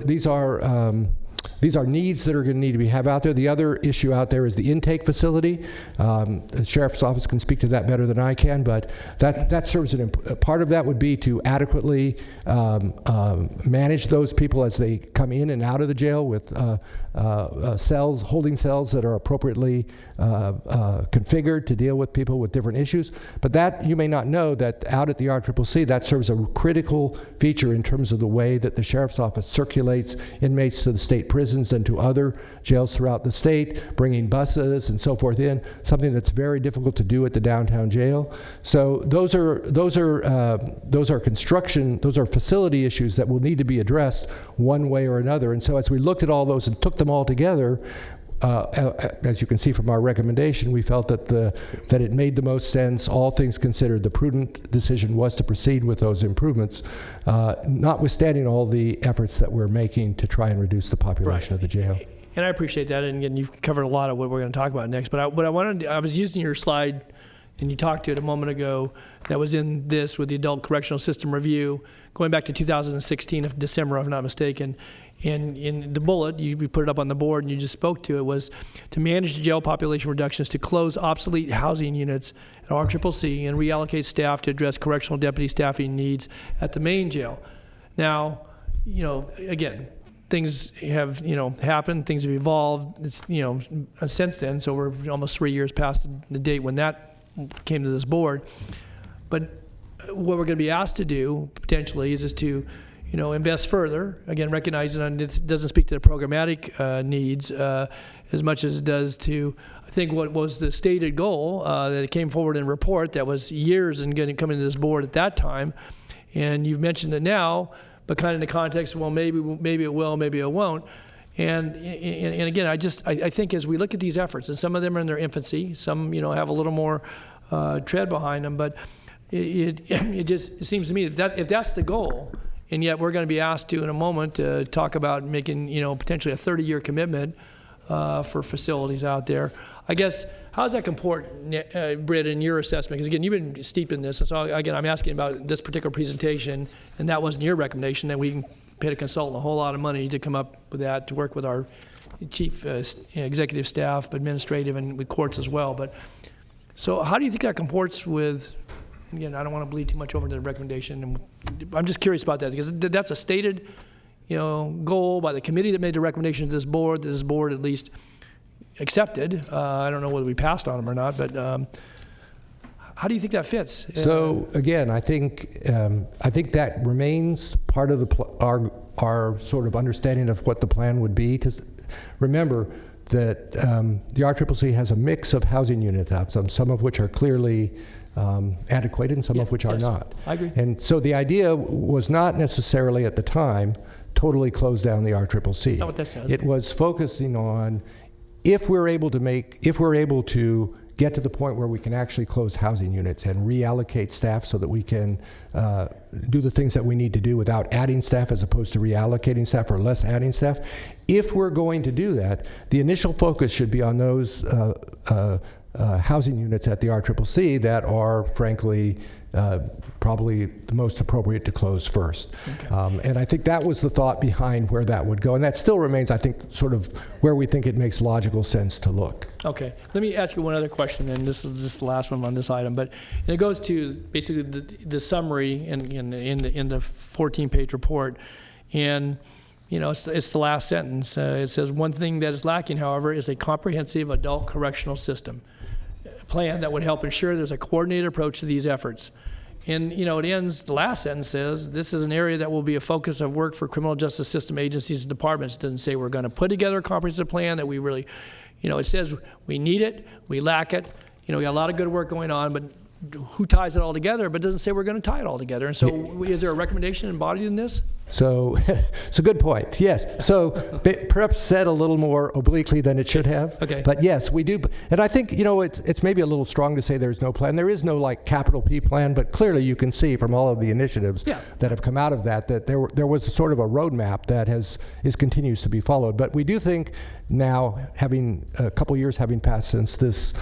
needs that are going to need to have out there. The other issue out there is the intake facility. The Sheriff's Office can speak to that better than I can, but that serves part of that would be to adequately manage those people as they come in and out of the jail with holding cells that are appropriately configured to deal with people with different issues. But that, you may not know that out at the RCCC, that serves a critical feature in terms of the way that the Sheriff's Office circulates inmates to the state prisons and to other jails throughout the state, bringing buses and so forth in, something that's very difficult to do at the downtown jail. So those are facility issues that will need to be addressed one way or another. And so as we looked at all those and took them all together, as you can see from our recommendation, we felt that it made the most sense, all things considered. The prudent decision was to proceed with those improvements, notwithstanding all the efforts that we're making to try and reduce the population of the jail. And I appreciate that, and again, you've covered a lot of what we're going to talk about next. But I was using your slide, and you talked to it a moment ago, that was in this with the Adult Correctional System Review, going back to 2016 of December, if I'm not mistaken. And in the bullet, we put it up on the board and you just spoke to it, was to manage the jail population reductions, to close obsolete housing units at RCCC and reallocate staff to address correctional deputy staffing needs at the main jail. Now, again, things have, happened, things have evolved. It's, since then, so we're almost 3 years past the date when that came to this board. But what we're going to be asked to do potentially is to invest further, again, recognizing that it doesn't speak to the programmatic needs as much as it does to, I think, what was the stated goal that it came forward in a report that was years in coming to this board at that time. And you've mentioned it now, but kind of in the context of, well, maybe it will, maybe it won't. And again, I think as we look at these efforts, and some of them are in their infancy, some have a little more tread behind them, but it seems to me that if that's the goal, and yet we're going to be asked to in a moment to talk about making potentially a 30-year commitment for facilities out there. I guess, how does that comport, Britt, in your assessment? Because again, you've been steeped in this, and so again, I'm asking about this particular presentation, and that wasn't your recommendation, that we paid a consultant a whole lot of money to come up with that, to work with our chief executive staff, administrative, and with courts as well. But so how do you think that comports with, again, I don't want to bleed too much over to the recommendation, and I'm just curious about that, because that's a stated goal by the committee that made the recommendation to this board at least accepted. I don't know whether we passed on them or not, but how do you think that fits? So again, I think that remains part of our sort of understanding of what the plan would be. To remember that the RCCC has a mix of housing units out, some of which are clearly antiquated and some of which are Yes, not. I agree. And so the idea was not necessarily at the time totally close down the RCCC. Not what that says. It was focusing on if we're able to get to the point where we can actually close housing units and reallocate staff so that we can do the things that we need to do without adding staff as opposed to reallocating staff or less adding staff. If we're going to do that, the initial focus should be on those housing units at the RCCC that are, frankly, probably the most appropriate to close first. And I think that was the thought behind where that would go. And that still remains, I think, sort of where we think it makes logical sense to look. Okay, let me ask you one other question, and this is just the last one on this item, but it goes to basically the summary in the 14-page report, and you know, it's the last sentence. It says, one thing that is lacking, however, is a comprehensive adult correctional system plan that would help ensure there's a coordinated approach to these efforts. And, you know, it ends, the last sentence says, this is an area that will be a focus of work for criminal justice system agencies and departments. It doesn't say we're going to put together a comprehensive plan that we really, you know, it says we need it, we lack it. You know, we got a lot of good work going on, but who ties it all together? But it doesn't say we're going to tie it all together. And so is there a recommendation embodied in this? So it's a good point. Yes. So perhaps said a little more obliquely than it should have. Okay. But yes, we do. And I think, you know, it's maybe a little strong to say there's no plan. There is no like capital P plan, but clearly you can see from all of the initiatives that have come out of that there was a sort of a roadmap that continues to be followed. But we do think now, having a couple years having passed since this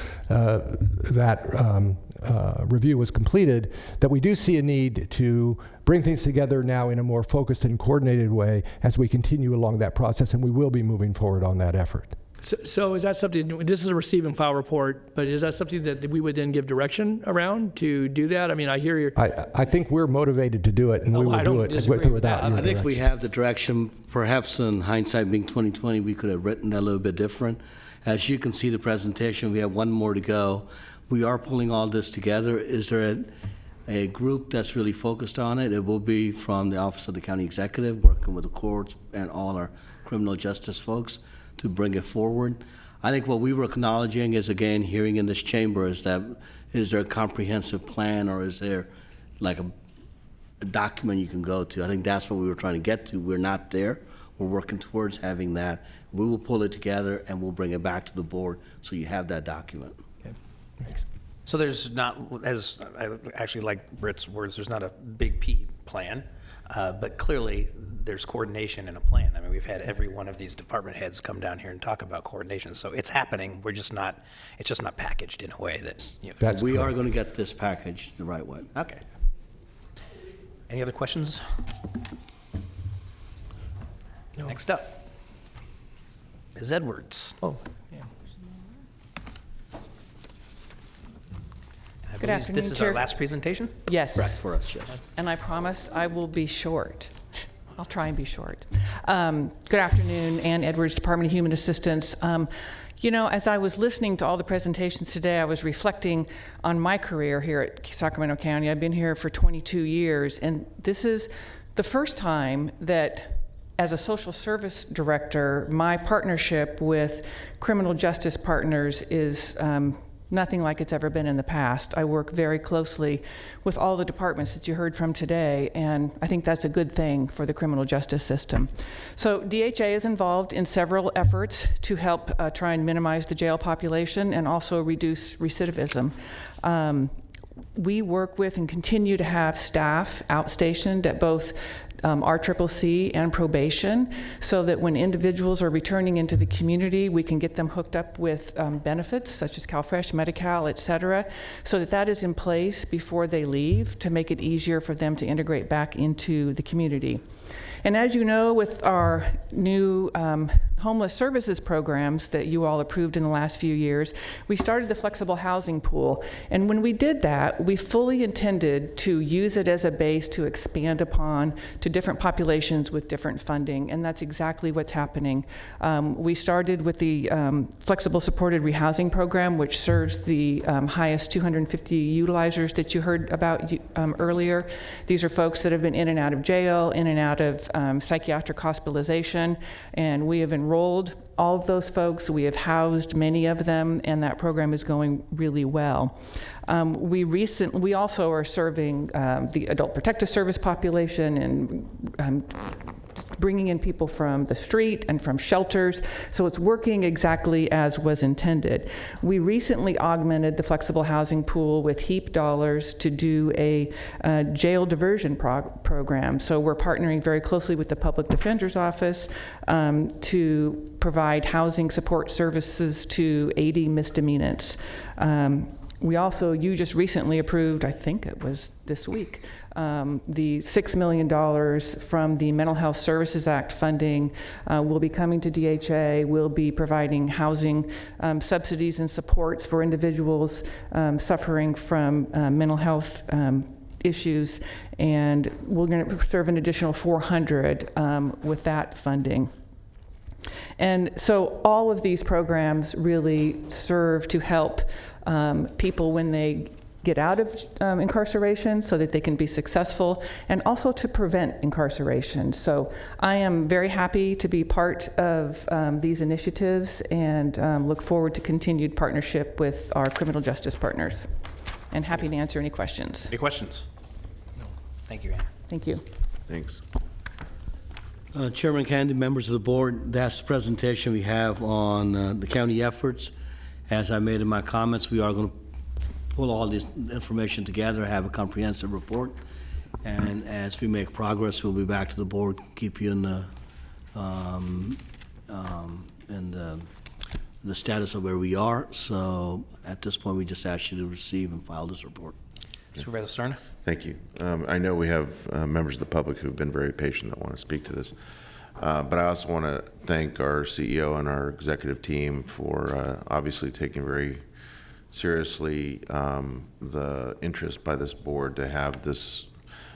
review was completed, that we do see a need to bring things together now in a more focused and coordinated way as we continue along that process, and we will be moving forward on that effort. So is that something, this is a receive and file report, but is that something that we would then give direction around to do that? I mean, I hear you. I think we're motivated to do it, and we will do it with or without your I think we direction. have the direction. Perhaps in hindsight being 2020, we could have written that a little bit different. As you can see the presentation, we have one more to go. We are pulling all this together. Is there a group that's really focused on it? It will be from the Office of the County Executive, working with the courts and all our criminal justice folks to bring it forward. I think what we were acknowledging is, again, hearing in this chamber is that, is there a comprehensive plan, or is there like a document you can go to? I think that's what we were trying to get to. We're not there. We're working towards having that. We will pull it together and we'll bring it back to the board so you have that document. So there's not, as I actually like Britt's words, there's not a big P plan, but clearly there's coordination in a plan. I mean, we've had every one of these department heads come down here and talk about coordination. So it's happening. We're just not, it's just not packaged in a way that's, you know. We are going to get this packaged the right way. Okay. Any other questions? No. Next up, Ms. Edwards. Oh, yeah. Good afternoon, this is our last presentation? Yes. Correct for us, yes. And I promise I will be short. I'll try and be short. Good afternoon, Ann Edwards, Department of Human Assistance. You know, as I was listening to all the presentations today, I was reflecting on my career here at Sacramento County. I've been here for 22 years, and this is the first time that, as a social service director, my partnership with criminal justice partners is nothing like it's ever been in the past. I work very closely with all the departments that you heard from today, and I think that's a good thing for the criminal justice system. So DHA is involved in several efforts to help try and minimize the jail population and also reduce recidivism. We work with and continue to have staff outstationed at both RCCC and probation, so that when individuals are returning into the community, we can get them hooked up with benefits such as CalFresh, Medi-Cal, et cetera, so that that is in place before they leave to make it easier for them to integrate back into the community. And as you know, with our new homeless services programs that you all approved in the last few years, we started the flexible housing pool. And when we did that, we fully intended to use it as a base to expand upon to different populations with different funding, and that's exactly what's happening. We started with the flexible supported rehousing program, which serves the highest 250 utilizers that you heard about earlier. These are folks that have been in and out of jail, in and out of psychiatric hospitalization, and we have enrolled all of those folks. We have housed many of them, and that program is going really well. We also are serving the Adult Protective Service population and bringing in people from the street and from shelters, so it's working exactly as was intended. We recently augmented the flexible housing pool with HEAP dollars to do a jail diversion program. So we're partnering very closely with the Public Defender's Office to provide housing support services to 80 misdemeanants. We also, you just recently approved, I think it was this week, the $6 million from the Mental Health Services Act funding will be coming to DHA. We'll be providing housing subsidies and supports for individuals suffering from mental health issues, and we're going to serve an additional 400 with that funding. And so all of these programs really serve to help people when they get out of incarceration so that they can be successful, and also to prevent incarceration. So I am very happy to be part of these initiatives, and look forward to continued partnership with our criminal justice partners. And happy to answer any questions. Any questions? No. Thank you, Ann. Thank you. Thanks. Chairman Kennedy, members of the board, that's the presentation we have on the county efforts. As I made in my comments, we are going to pull all this information together, have a comprehensive report, and as we make progress, we'll be back to the board, keep you in the status of where we are. So at this point, we just ask you to receive and file this report. Supervisor Stern? Thank you. I know we have members of the public who've been very patient that want to speak to this. But I also want to thank our CEO and our executive team for obviously taking very seriously the interest by this board to have this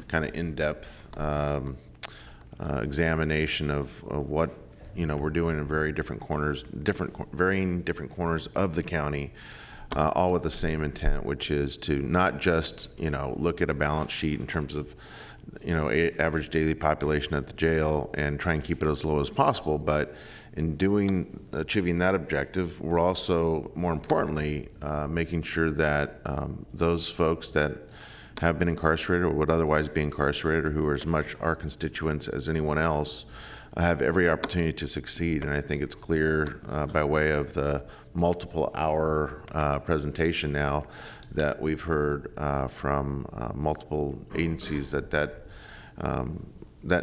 kind of in-depth examination of what we're doing in very different corners, varying different corners of the county, all with the same intent, which is to not just look at a balance sheet in terms of average daily population at the jail and try and keep it as low as possible, but in achieving that objective, we're also, more importantly, making sure that those folks that have been incarcerated or would otherwise be incarcerated, or who are as much our constituents as anyone else, have every opportunity to succeed. And I think it's clear by way of the multiple hour presentation now that we've heard from multiple agencies that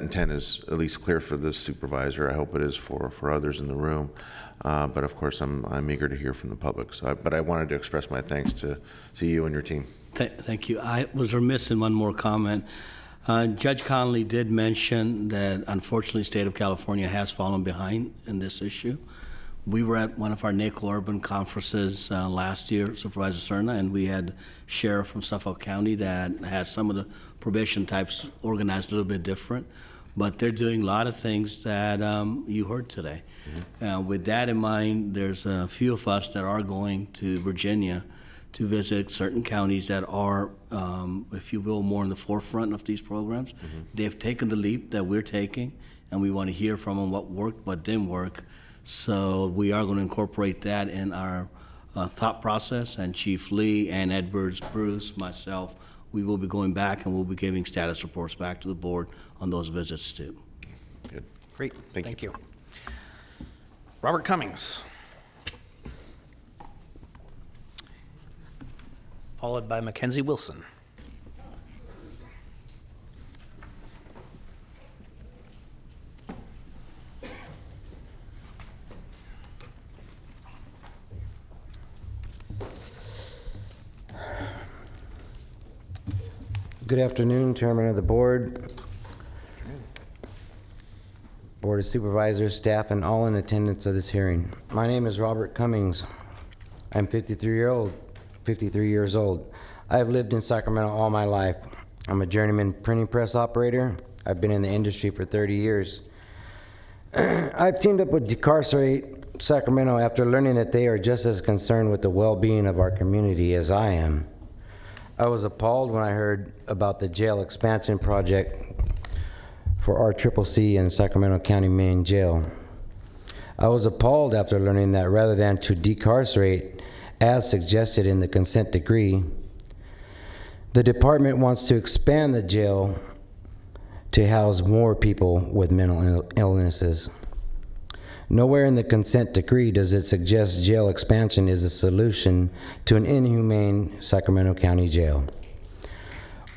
intent is at least clear for this supervisor. I hope it is for others in the room. But of course, I'm eager to hear from the public. But I wanted to express my thanks to you and your team. Thank you. I was remiss in one more comment. Judge Connolly did mention that unfortunately the state of California has fallen behind in this issue. We were at one of our NACO urban conferences last year, Supervisor Serna, and we had sheriff from Suffolk County that had some of the probation types organized a little bit different, but they're doing a lot of things that you heard today. Mm-hmm. With that in mind, there's a few of us that are going to Virginia to visit certain counties that are, if you will, more in the forefront of these programs. Mm-hmm. They've taken the leap that we're taking, and we want to hear from them what worked, what didn't work. So we are going to incorporate that in our thought process, and Chief Lee and Edwards, Bruce, myself, we will be going back and we'll be giving status reports back to the board on those visits too. Good. Great. Thank you. Robert Cummings. Followed by Mackenzie Wilson. Good afternoon, Chairman of the Board, Board of Supervisors, staff, and all in attendance of this hearing. My name is Robert Cummings. I'm 53 years old. I have lived in Sacramento all my life. I'm a journeyman printing press operator. I've been in the industry for 30 years. I've teamed up with Decarcerate Sacramento after learning that they are just as concerned with the well-being of our community as I am. I was appalled when I heard about the jail expansion project for our CCC in Sacramento County Main Jail. I was appalled after learning that rather than to decarcerate, as suggested in the consent decree, the department wants to expand the jail to house more people with mental illnesses. Nowhere in the consent decree does it suggest jail expansion is a solution to an inhumane Sacramento County jail.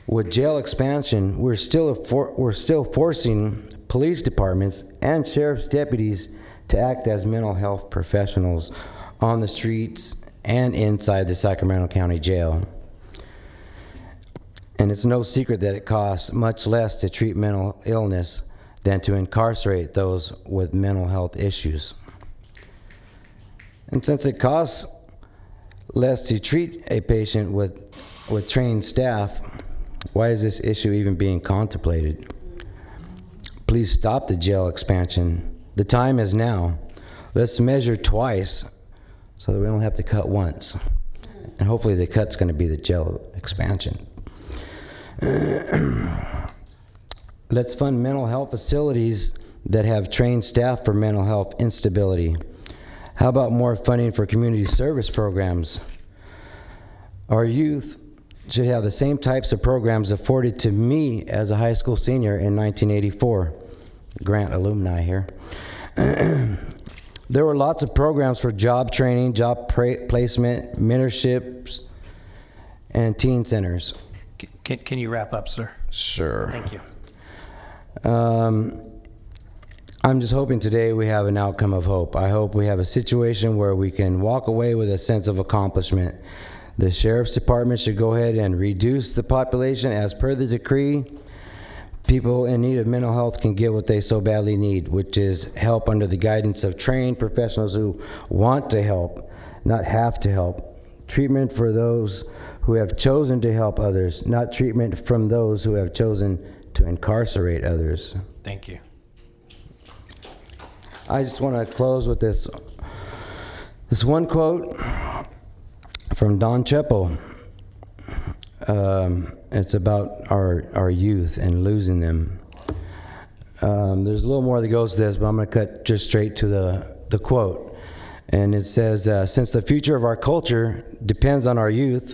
With jail expansion, we're still forcing police departments and sheriff's deputies to act as mental health professionals on the streets and inside the Sacramento County jail. And it's no secret that it costs much less to treat mental illness than to incarcerate those with mental health issues. And since it costs less to treat a patient with trained staff, why is this issue even being contemplated? Please stop the jail expansion. The time is now. Let's measure twice so that we don't have to cut once. And hopefully the cut's going to be the jail expansion. Let's fund mental health facilities that have trained staff for mental health instability. How about more funding for community service programs? Our youth should have the same types of programs afforded to me as a high school senior in 1984. Grant alumni here. There were lots of programs for job training, job placement, mentorships, and teen centers. Can you wrap up, sir? Sure. Thank you. I'm just hoping today we have an outcome of hope. I hope we have a situation where we can walk away with a sense of accomplishment. The Sheriff's Department should go ahead and reduce the population as per the decree. People in need of mental health can get what they so badly need, which is help under the guidance of trained professionals who want to help, not have to help. Treatment for those who have chosen to help others, not treatment from those who have chosen to incarcerate others. Thank you. I just want to close with this one quote from Don Chepo. It's about our youth and losing them. There's a little more that goes to this, but I'm going to cut just straight to the quote. And it says, since the future of our culture depends on our youth,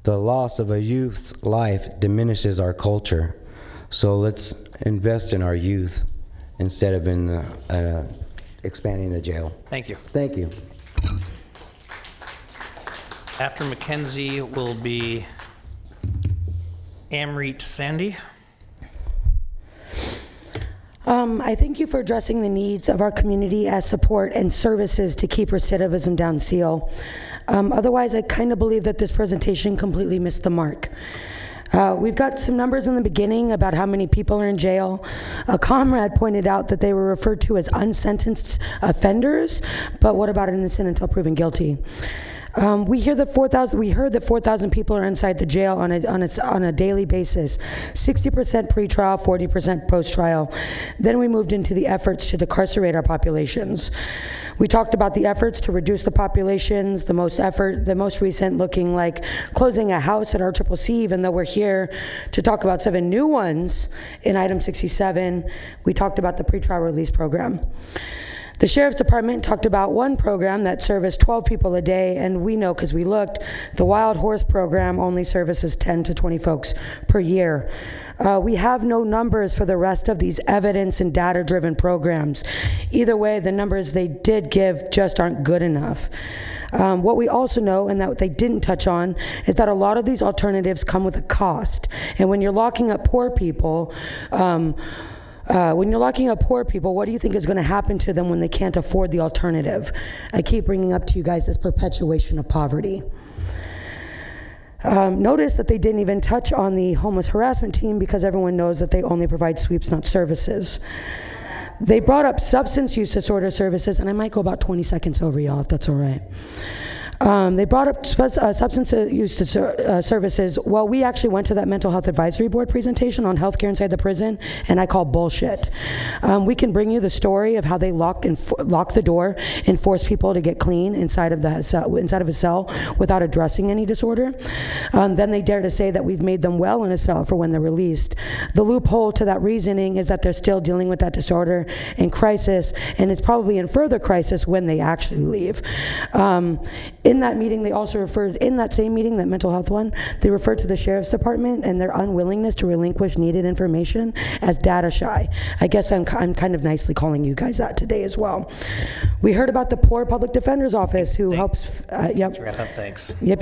the loss of a youth's life diminishes our culture. So let's invest in our youth instead of in expanding the jail. Thank you. Thank you. After Mackenzie will be Amrit Sandy. I thank you for addressing the needs of our community as support and services to keep recidivism down, Seal. Otherwise, I kind of believe that this presentation completely missed the mark. We've got some numbers in the beginning about how many people are in jail. A comrade pointed out that they were referred to as unsentenced offenders, but what about innocent until proven guilty? We heard that 4,000 people are inside the jail on a daily basis, 60% pre-trial, 40% post-trial. Then we moved into the efforts to decarcerate our populations. We talked about the efforts to reduce the populations, the most recent looking like closing a house at RCCC, even though we're here to talk about 7 new ones in item 67. We talked about the pretrial release program. The Sheriff's Department talked about one program that serviced 12 people a day, and we know because we looked, the Wild Horse program only services 10 to 20 folks per year. We have no numbers for the rest of these evidence and data-driven programs. Either way, the numbers they did give just aren't good enough. What we also know, and that they didn't touch on, is that a lot of these alternatives come with a cost. And when you're locking up poor people, what do you think is going to happen to them when they can't afford the alternative? I keep bringing up to you guys this perpetuation of poverty. Notice that they didn't even touch on the homeless harassment team because everyone knows that they only provide sweeps, not services. They brought up substance use disorder services, and I might go about 20 seconds over, y'all, if that's all right. They brought up substance use services. Well, we actually went to that mental health advisory board presentation on healthcare inside the prison, and I call bullshit. We can bring you the story of how they lock the door and force people to get clean inside of a cell without addressing any disorder. Then they dare to say that we've made them well in a cell for when they're released. The loophole to that reasoning is that they're still dealing with that disorder in crisis, and it's probably in further crisis when they actually leave. In that meeting, they also referred, in that same meeting, that mental health one, they referred to the sheriff's department and their unwillingness to relinquish needed information as data shy. I guess I'm kind of nicely calling you guys that today as well. We heard about the poor public defender's office who helps, yep. To wrap up, thanks. Yep.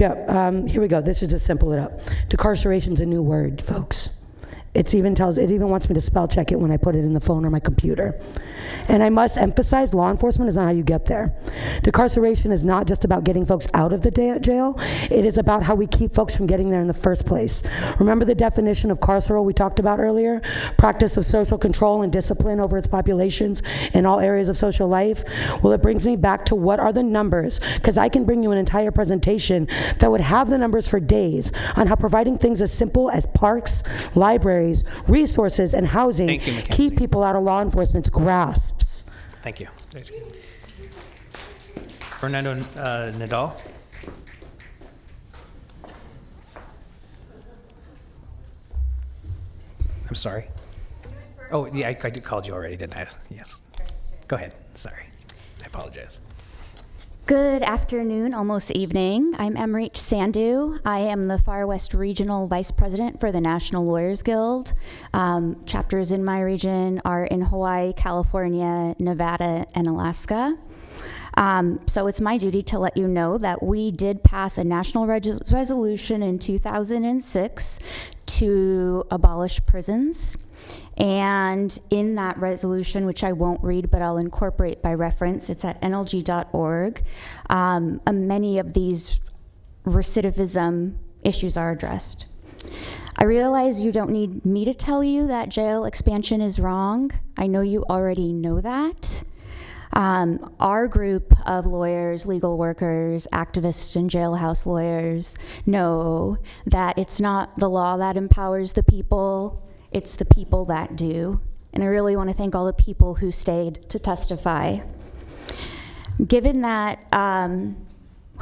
Here we go. This is to simple it up. Decarceration's a new word, folks. It even wants me to spell check it when I put it in the phone or my computer. And I must emphasize, law enforcement is not how you get there. Decarceration is not just about getting folks out of the jail. It is about how we keep folks from getting there in the first place. Remember the definition of carceral we talked about earlier? Practice of social control and discipline over its populations in all areas of social life? Well, it brings me back to what are the numbers? Because I can bring you an entire presentation that would have the numbers for days on how providing things as simple as parks, libraries, resources, and housing keep people out of law enforcement's grasps. Thank you. Fernando Nadal. I'm sorry. Oh, yeah, I called you already, didn't I? Yes. Go ahead. Sorry. I apologize. Good afternoon, almost evening. I'm Emrich Sandhu. I am the Far West Regional Vice President for the National Lawyers Guild. Chapters in my region are in Hawaii, California, Nevada, and Alaska. So it's my duty to let you know that we did pass a national resolution in 2006 to abolish prisons. And in that resolution, which I won't read, but I'll incorporate by reference, it's at nlg.org, many of these recidivism issues are addressed. I realize you don't need me to tell you that jail expansion is wrong. I know you already know that. Our group of lawyers, legal workers, activists, and jailhouse lawyers know that it's not the law that empowers the people, it's the people that do. And I really want to thank all the people who stayed to testify. Given that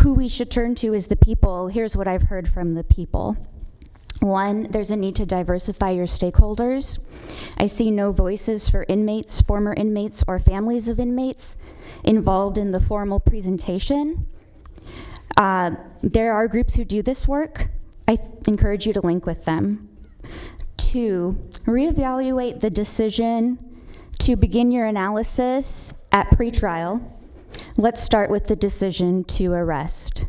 who we should turn to is the people, here's what I've heard from the people. One, there's a need to diversify your stakeholders. I see no voices for inmates, former inmates, or families of inmates involved in the formal presentation. There are groups who do this work. I encourage you to link with them. 2, reevaluate the decision to begin your analysis at pretrial. Let's start with the decision to arrest.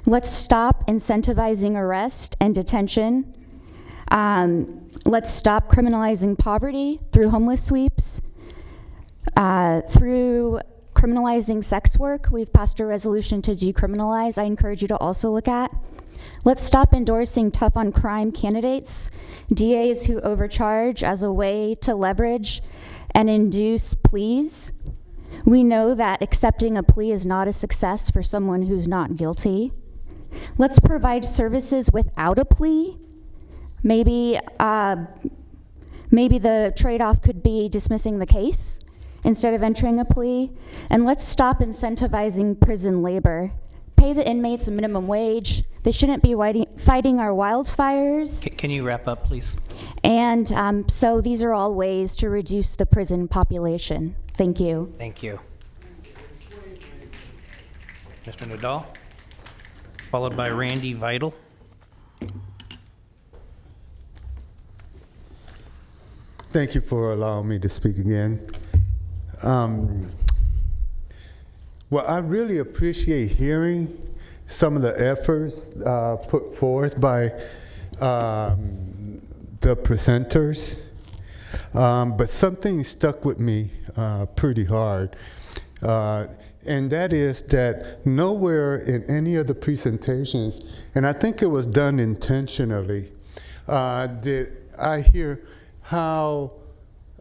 Let's stop incentivizing arrest and detention. Let's stop criminalizing poverty through homeless sweeps, through criminalizing sex work. We've passed a resolution to decriminalize. I encourage you to also look at. Let's stop endorsing tough on crime candidates, DAs who overcharge as a way to leverage and induce pleas. We know that accepting a plea is not a success for someone who's not guilty. Let's provide services without a plea. Maybe the trade-off could be dismissing the case instead of entering a plea. And let's stop incentivizing prison labor. Pay the inmates a minimum wage. They shouldn't be fighting our wildfires. Can you wrap up, please? And so these are all ways to reduce the prison population. Thank you. Thank you. Mr. Nadal, followed by Randy Vital. Thank you for allowing me to speak again. Well, I really appreciate hearing some of the efforts put forth by the presenters, but something stuck with me pretty hard, and that is that nowhere in any of the presentations, and I think it was done intentionally, did I hear how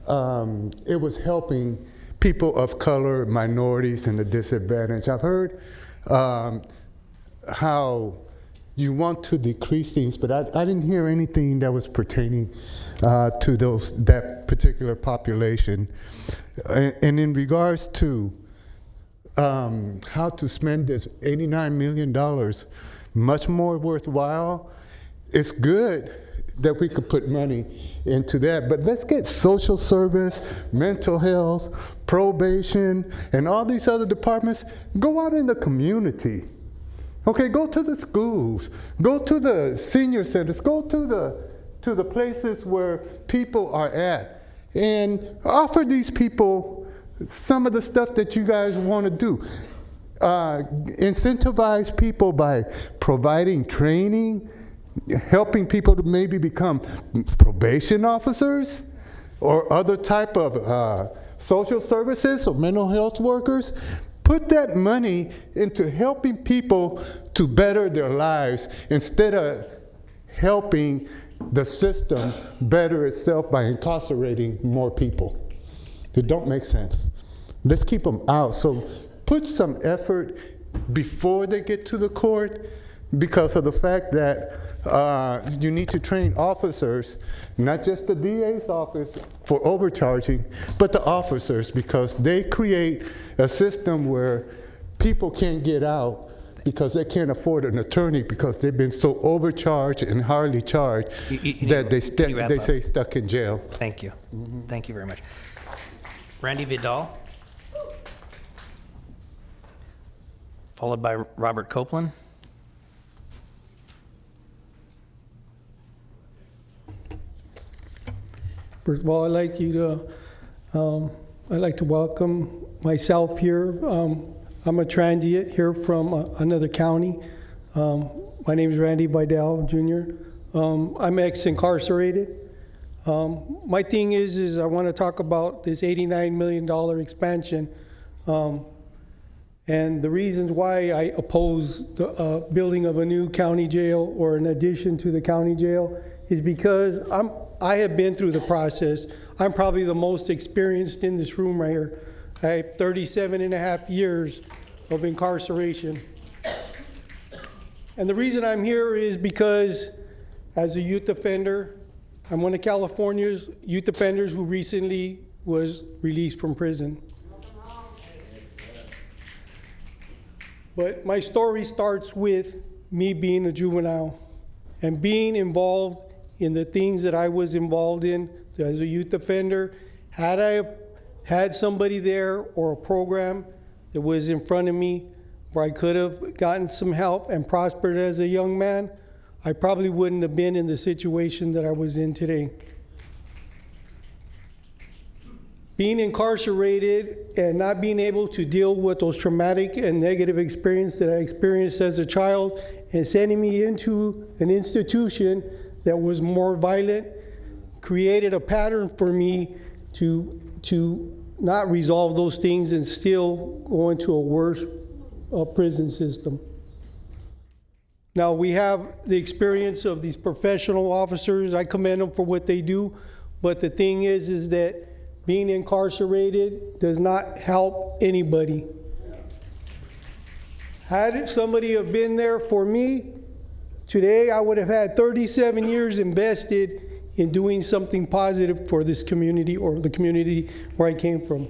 it was helping people of color, minorities, and the disadvantaged. I've heard how you want to decrease things, but I didn't hear anything that was pertaining to that particular population. And in regards to how to spend this $89 million much more worthwhile, it's good that we could put money into that, but let's get social service, mental health, probation, and all these other departments, go out in the community. Okay, go to the schools, go to the senior centers, go to the places where people are at, and offer these people some of the stuff that you guys want to do. Incentivize people by providing training, helping people to maybe become probation officers or other type of social services or mental health workers. Put that money into helping people to better their lives instead of helping the system better itself by incarcerating more people. It don't make sense. Let's keep them out. So put some effort before they get to the court, because of the fact that you need to train officers, not just the DA's office for overcharging, but the officers, because they create a system where people can't get out because they can't afford an attorney because they've been so overcharged and hardly charged that they stay stuck in jail. Thank you. Thank you very much. Randy Vidal, followed by Robert Copeland. First of all, I'd like to welcome myself here. I'm a transient here from another county. My name is Randy Vidal Jr. I'm ex-incarcerated. My thing is I want to talk about this $89 million expansion and the reasons why I oppose the building of a new county jail or an addition to the county jail is because I have been through the process. I'm probably the most experienced in this room right here. I have 37 and a half years of incarceration. And the reason I'm here is because as a youth offender, I'm one of California's youth offenders who recently was released from prison. But my story starts with me being a juvenile and being involved in the things that I was involved in as a youth offender. Had I had somebody there or a program that was in front of me where I could have gotten some help and prospered as a young man, I probably wouldn't have been in the situation that I was in today. Being incarcerated and not being able to deal with those traumatic and negative experiences that I experienced as a child and sending me into an institution that was more violent created a pattern for me to not resolve those things and still go into a worse prison system. Now, we have the experience of these professional officers. I commend them for what they do, but the thing is that being incarcerated does not help anybody. Had somebody have been there for me, today I would have had 37 years invested in doing something positive for this community or the community where I came from.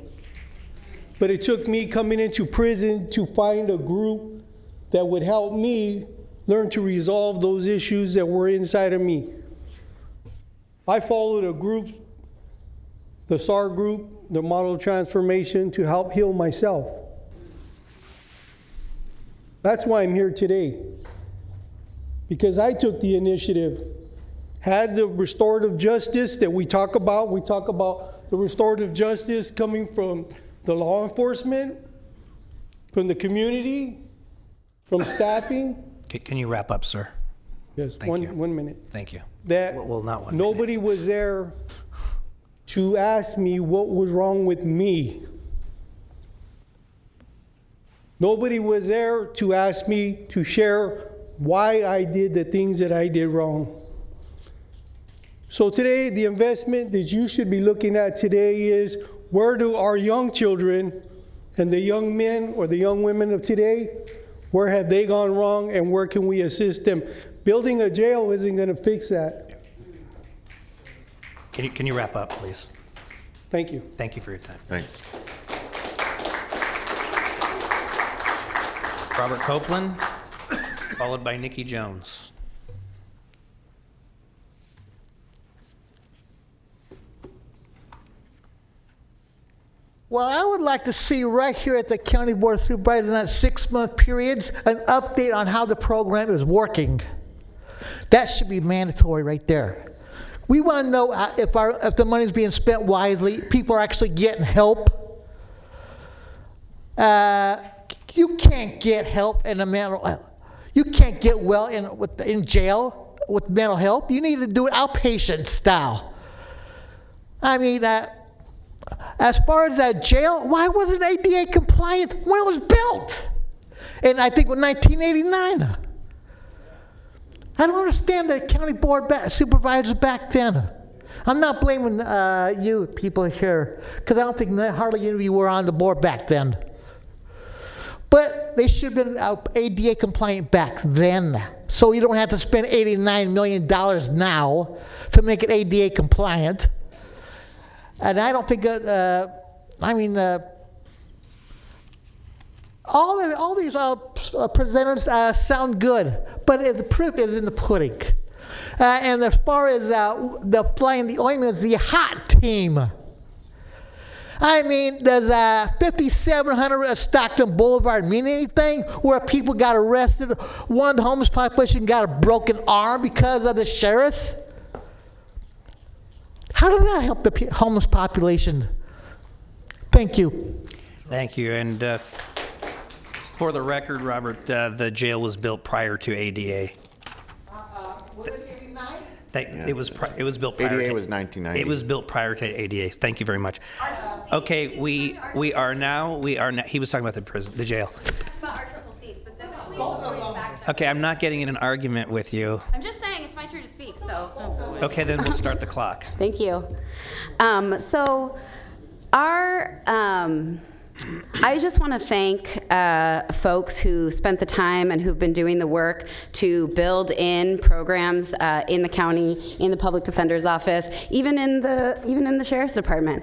But it took me coming into prison to find a group that would help me learn to resolve those issues that were inside of me. I followed a group, the SAR group, the Model Transformation, to help heal myself. That's why I'm here today. Because I took the initiative, had the restorative justice that we talk about the restorative justice coming from the law enforcement, from the community, from staffing. Can you wrap up, sir? Yes, Thank you. 1 minute. Thank you. That well, not 1 nobody minute. was there to ask me what was wrong with me. Nobody was there to ask me to share why I did the things that I did wrong. So today, the investment that you should be looking at today is, where do our young children and the young men or the young women of today, Where have they gone wrong, and where can we assist them? Building a jail isn't going to fix that. Can you wrap up, please? Thank you. Thank you for your time. Thanks. Robert Copeland, followed by Nikki Jones. Well, I would like to see right here at the County Board of Supervisors in that 6-month period an update on how the program is working. That should be mandatory right there. We want to know if the money is being spent wisely, people are actually getting help. You can't get help in a mental. You can't get well in jail with mental health. You need to do it outpatient style. I mean, as far as that jail, why wasn't ADA compliant when it was built? And I think in 1989. I don't understand the county board supervisors back then. I'm not blaming you people here, because I don't think hardly any of you were on the board back then. But they should have been ADA compliant back then, so you don't have to spend $89 million now to make it ADA compliant. And I don't think all these presenters sound good, but the proof is in the pudding. And as far as the flying the ointment is the hot team. I mean, does 5700 Stockton Boulevard mean anything? Where people got arrested, one of the homeless population got a broken arm because of the sheriffs? How does that help the homeless population? Thank you. Thank you. And for the record, Robert, the jail was built prior to ADA. Was it 89? It was built prior. ADA to, was 1990. It was built prior to ADA. Thank you very much. Okay, we are now. He was talking about the jail. About RCCC specifically. Okay, I'm not getting in an argument with you. I'm just saying it's my turn to speak, so. Okay, then we'll start the clock. Thank you. So I just want to thank folks who spent the time and who've been doing the work to build in programs in the county, in the public defender's office, even in the sheriff's department,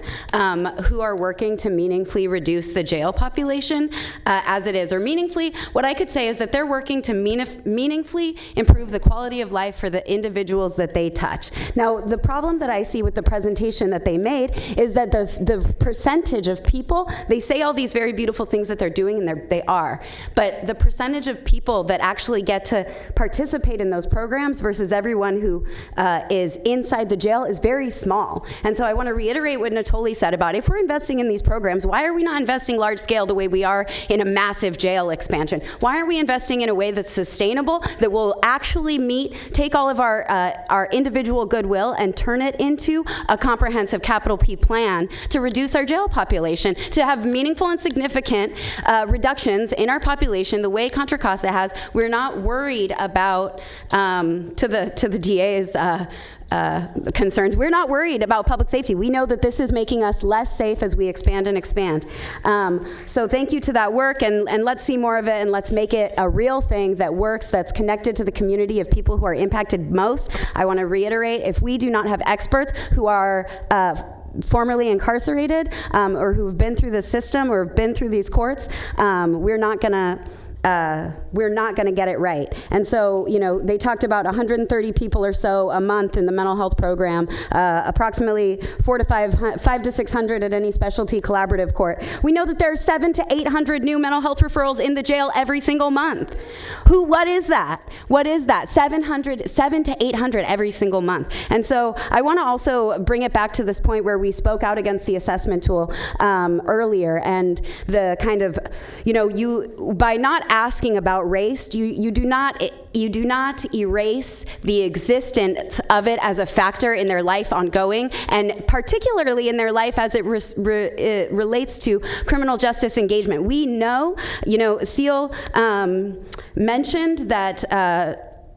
who are working to meaningfully reduce the jail population as it is, or meaningfully. What I could say is that they're working to meaningfully improve the quality of life for the individuals that they touch. Now, the problem that I see with the presentation that they made is that the percentage of people, they say all these very beautiful things that they're doing, and they are, but the percentage of people that actually get to participate in those programs versus everyone who is inside the jail is very small. And so I want to reiterate what Natoli said about if we're investing in these programs, why are we not investing large scale the way we are in a massive jail expansion? Why aren't we investing in a way that's sustainable, that will actually take all of our individual goodwill and turn it into a comprehensive capital P plan to reduce our jail population, to have meaningful and significant reductions in our population the way Contra Costa has? We're not worried about, to the DA's concerns, we're not worried about public safety. We know that this is making us less safe as we expand and expand. So thank you to that work, and let's see more of it, and let's make it a real thing that works, that's connected to the community of people who are impacted most. I want to reiterate, if we do not have experts who are formerly incarcerated or who've been through the system or have been through these courts, we're not gonna get it right. And so, they talked about 130 people or so a month in the mental health program, approximately 5 to 600 at any specialty collaborative court. We know that there are 700 to 800 new mental health referrals in the jail every single month. What is that? What is that? 7 to 800 every single month. And so I want to also bring it back to this point where we spoke out against the assessment tool earlier, and the kind of, by not asking about race, you do not erase the existence of it as a factor in their life ongoing, and particularly in their life as it relates to criminal justice engagement. We know, Seal mentioned that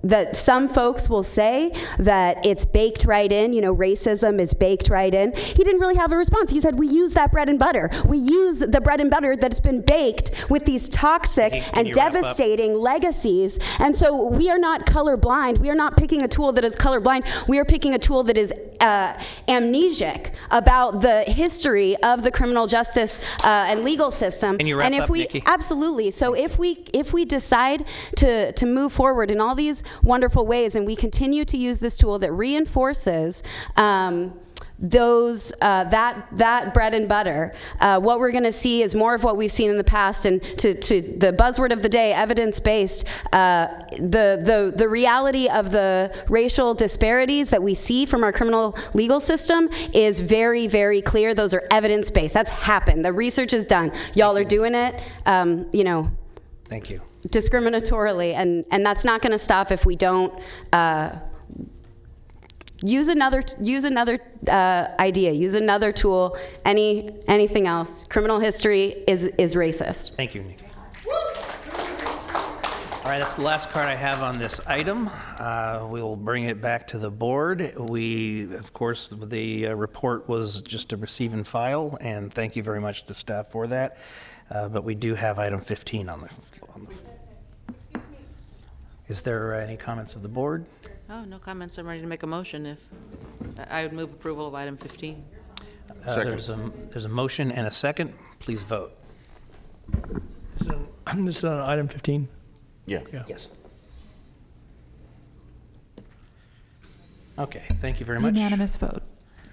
that some folks will say that it's baked right in, racism is baked right in. He didn't really have a response. He said, we use that bread and butter. We use the bread and butter that's been baked with these toxic and devastating legacies. And so we are not colorblind. We are not picking a tool that is colorblind. We are picking a tool that is amnesic about the history of the criminal justice and legal system. Can you wrap and if up, we Nikki? Absolutely. So if we decide to move forward in all these wonderful ways, and we continue to use this tool that reinforces that bread and butter, what we're going to see is more of what we've seen in the past. And to the buzzword of the day, evidence-based, the reality of the racial disparities that we see from our criminal legal system is very, very clear. Those are evidence-based. That's happened. The research is done. Y'all are doing it, Thank you. discriminatorily, and that's not going to stop if we don't use another idea, use another tool, anything else. Criminal history is racist. Thank you, Nikki. All right, that's the last card I have on this item. We will bring it back to the board. Of course, the report was just to receive and file, and thank you very much to staff for that. But we do have item 15 on the. Is there any comments of the board? Oh, no comments. I'm ready to make a motion. If I would move approval of item 15. There's a motion and a second. Please vote. This is on item 15. Yeah. Yes. Okay, thank you very much. Unanimous vote.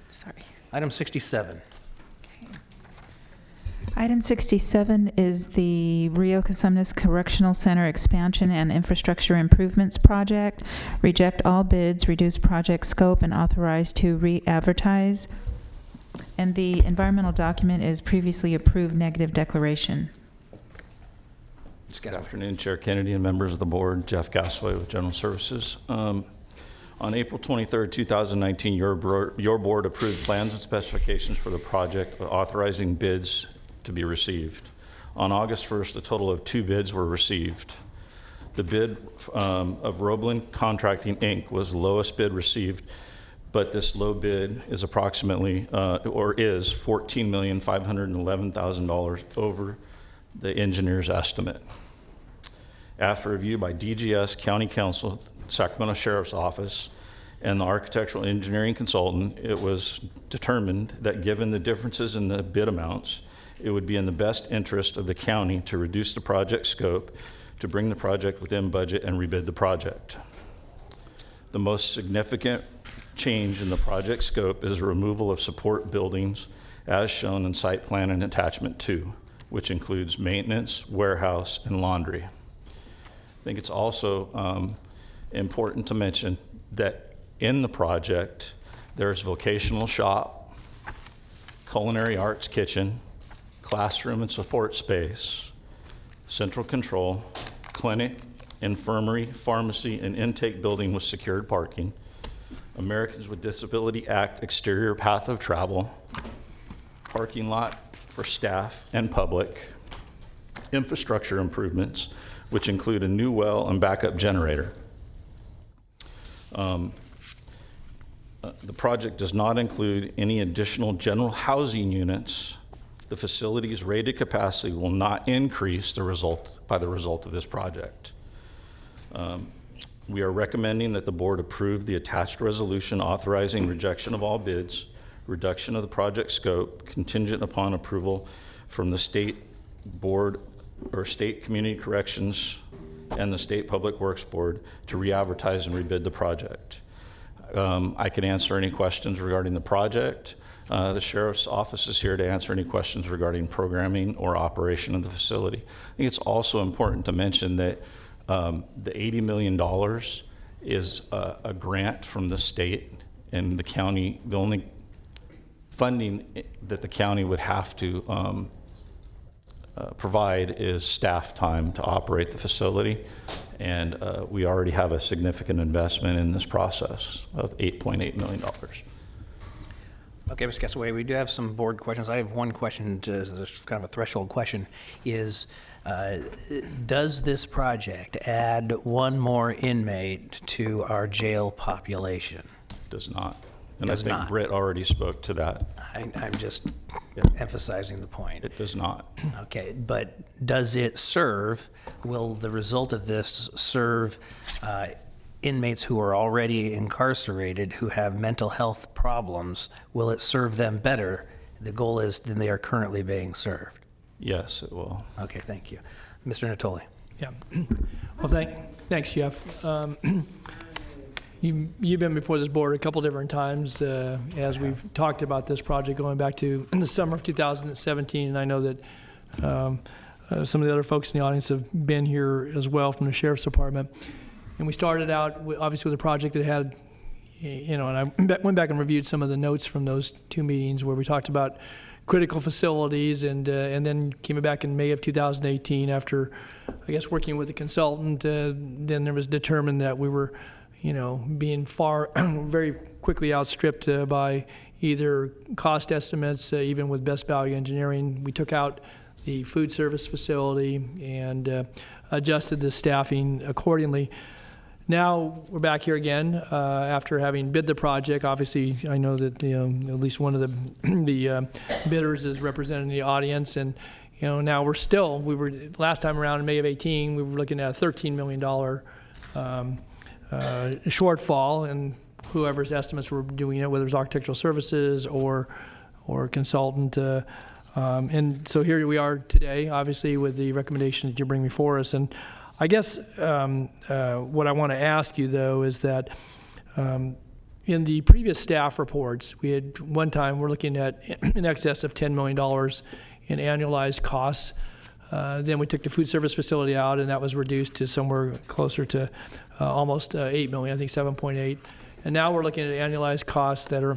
Sorry. Item 67. Item 67 is the Rio Cosumnes Correctional Center Expansion and Infrastructure Improvements Project. Reject all bids, reduce project scope, and authorize to re-advertise. And the environmental document is previously approved negative declaration. Good afternoon, Chair Kennedy and members of the board. Jeff Gasway with General Services. On April 23rd, 2019, your board approved plans and specifications for the project, authorizing bids to be received. On August 1st, a total of 2 bids were received. The bid of Roebling Contracting, Inc. was the lowest bid received, but this low bid is approximately, or is $14,511,000 over the engineer's estimate. After review by DGS, County Council, Sacramento Sheriff's Office, and the architectural engineering consultant, it was determined that given the differences in the bid amounts, it would be in the best interest of the county to reduce the project scope, to bring the project within budget and rebid the project. The most significant change in the project scope is the removal of support buildings as shown in site plan and attachment 2, which includes maintenance, warehouse, and laundry. I think it's also important to mention that in the project, there's vocational shop, culinary arts kitchen, classroom and support space, central control, clinic, infirmary, pharmacy, and intake building with secured parking, Americans with Disability Act exterior path of travel, parking lot for staff and public, infrastructure improvements, which include a new well and backup generator. The project does not include any additional general housing units. The facility's rated capacity will not increase by the result of this project. We are recommending that the board approve the attached resolution authorizing rejection of all bids, reduction of the project scope, contingent upon approval from the state board or state community corrections and the state public works board to re-advertise and rebid the project. I can answer any questions regarding the project. The sheriff's office is here to answer any questions regarding programming or operation of the facility. I think it's also important to mention that the $80 million is a grant from the state and the county. The only funding that the county would have to provide is staff time to operate the facility, and we already have a significant investment in this process of $8.8 million. Okay, Mr. Castaway, we do have some board questions. I have one question, just kind of a threshold question, is Does this project add one more inmate to our jail population? Does not. And Does I think not. Britt already spoke to that. I'm just emphasizing the point. It does not. Okay, but does it serve, will the result of this serve inmates who are already incarcerated who have mental health problems? Will it serve them better, the goal is, than they are currently being served? Yes, it will. Okay, thank you. Mr. Natoli. Yeah. Well, thanks, Jeff. You've been before this board a couple different times as we've talked about this project going back to in the summer of 2017, and I know that some of the other folks in the audience have been here as well from the Sheriff's Department. And we started out, obviously, with a project that had, and I went back and reviewed some of the notes from those two meetings where we talked about critical facilities, and then came back in May of 2018 after, I guess, working with the consultant. Then there was determined that we were, being very quickly outstripped by either cost estimates, even with Best Value Engineering. We took out the food service facility and adjusted the staffing accordingly. Now we're back here again after having bid the project. Obviously, I know that at least one of the bidders is represented in the audience, and now we were last time around in May of 18, we were looking at a $13 million shortfall, and whoever's estimates were doing it, whether it's architectural services or consultant. And so here we are today, obviously, with the recommendation that you bring before us. And I guess what I want to ask you, though, is that in the previous staff reports, we had one time we're looking at in excess of $10 million in annualized costs. Then we took the food service facility out, and that was reduced to somewhere closer to almost $8 million, I think 7.8. And now we're looking at annualized costs that are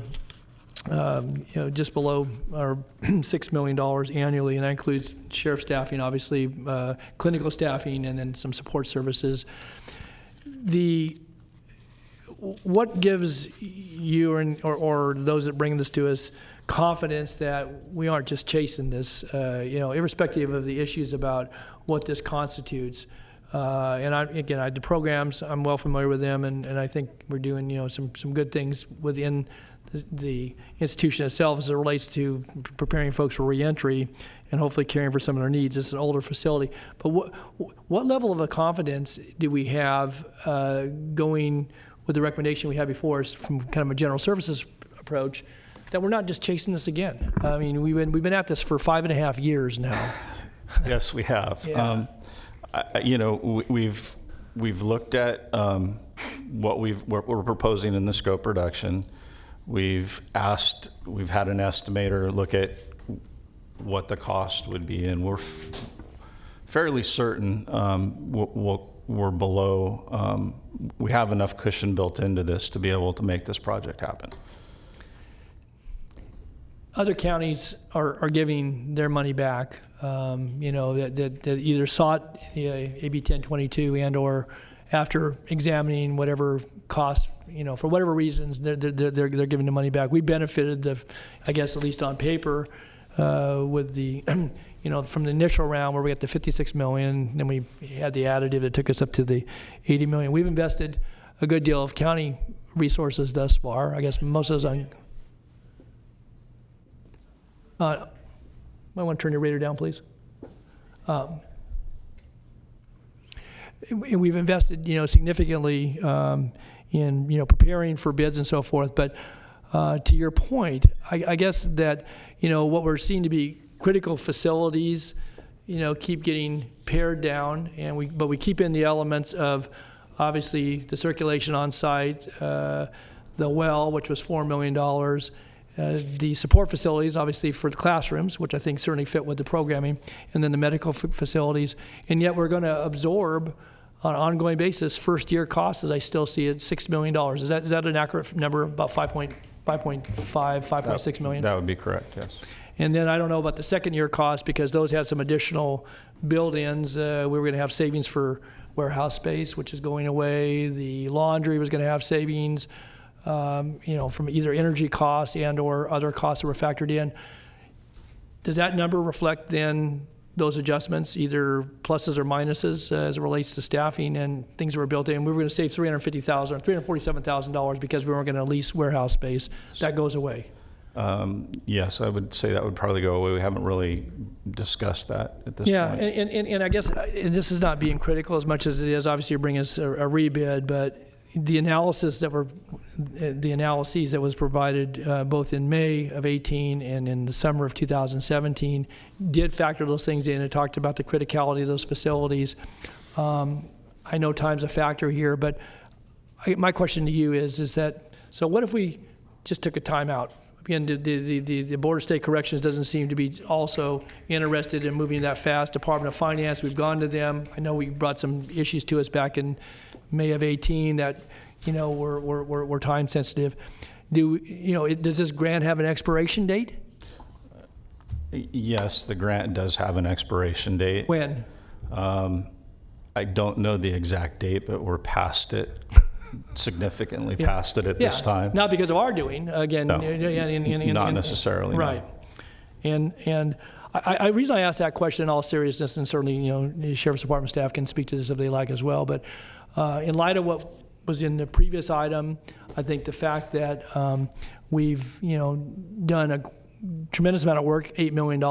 just below our $6 million annually, and that includes sheriff staffing, obviously, clinical staffing, and then some support services. What gives you or those that bring this to us confidence that we aren't just chasing this, irrespective of the issues about what this constitutes? And I did programs, I'm well familiar with them, and I think we're doing, some good things within the institution itself as it relates to preparing folks for reentry and hopefully caring for some of their needs. It's an older facility. But what level of a confidence do we have going with the recommendation we had before us from kind of a general services approach that we're not just chasing this again? I mean, we've been at this for 5.5 years now. Yes, we have. Yeah. We've looked at what we're proposing in the scope reduction. We've had an estimator look at what the cost would be, and we're fairly certain we're below. We have enough cushion built into this to be able to make this project happen. Other counties are giving their money back, that either sought AB 1022 and/or after examining whatever cost, for whatever reasons, they're giving the money back. We benefited, I guess at least on paper, with the, from the initial round where we got the $56 million, then we had the additive that took us up to the $80 million. We've invested a good deal of county resources thus far. I guess most of those might want to turn your radar down, please. We've invested, significantly in, preparing for bids and so forth. But to your point, I guess that, what we're seeing to be critical facilities, keep getting pared down, but we keep in the elements of, obviously, the circulation on site, the well, which was $4 million, the support facilities, obviously, for the classrooms, which I think certainly fit with the programming, and then the medical facilities. And yet we're going to absorb, on an ongoing basis, first-year costs, as I still see it, $6 million. Is that an accurate number, about 5.6 million? That would be correct, yes. And then I don't know about the second-year costs, because those had some additional build-ins. We were going to have savings for warehouse space, which is going away. The laundry was going to have savings, from either energy costs and/or other costs that were factored in. Does that number reflect then those adjustments, either pluses or minuses as it relates to staffing and things that were built in. We were going to save $347,000 because we weren't going to lease warehouse space. That goes away. Yes, I would say that would probably go away. We haven't really discussed that at this Yeah, point. and I guess, and this is not being critical as much as it is, obviously you bring us a rebid, but the analysis that the analyses that was provided both in May of 18 and in the summer of 2017 did factor those things in. It talked about the criticality of those facilities. I know time's a factor here, but my question to you is that, so what if we just took a time out? Again, the Board of State Corrections doesn't seem to be also interested in moving that fast. Department of Finance, we've gone to them. I know we brought some issues to us back in May of 18 that, were time sensitive. Does this grant have an expiration date? Yes, the grant does have an expiration date. When? I don't know the exact date, but we're past it, significantly past it at this time. Not because of our doing, again. No, not not necessarily. no. Right. And I reason I ask that question in all seriousness, and certainly, the Sheriff's Department staff can speak to this if they like as well, but in light of what was in the previous item, I think the fact that we've, done a tremendous amount of work, $8 million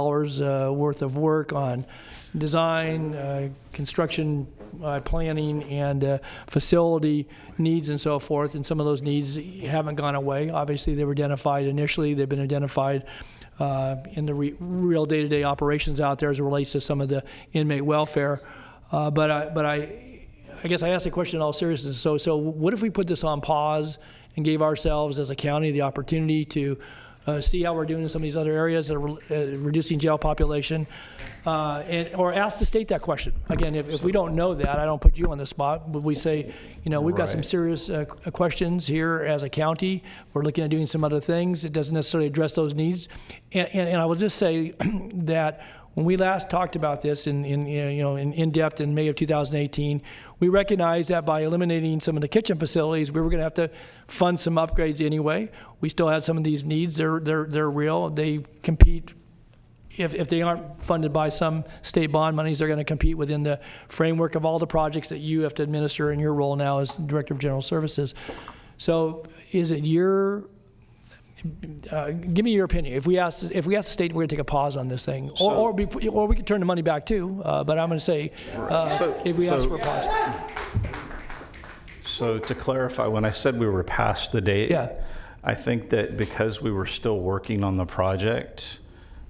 worth of work on design, construction, planning, and facility needs and so forth, and some of those needs haven't gone away. Obviously, they were identified initially. They've been identified in the real day-to-day operations out there as it relates to some of the inmate welfare. But I guess I asked the question in all seriousness. So what if we put this on pause and gave ourselves as a county the opportunity to see how we're doing in some of these other areas that are reducing jail population, or ask the state that question. Again, if we don't know that, I don't put you on the spot, but we say, we've got some serious questions here as a county. We're looking at doing some other things. It doesn't necessarily address those needs. And I will just say that when we last talked about this in depth in May of 2018, we recognized that by eliminating some of the kitchen facilities, we were going to have to fund some upgrades anyway. We still had some of these needs. They're real. They compete. If they aren't funded by some state bond monies, they're going to compete within the framework of all the projects that you have to administer in your role now as Director of General Services. So is it give me your opinion. If we ask the state, we're going to take a pause on this thing, or we could turn the money back too. But I'm going to say, if we ask for a pause. So to clarify, when I said we were past the date, I think that because we were still working on the project,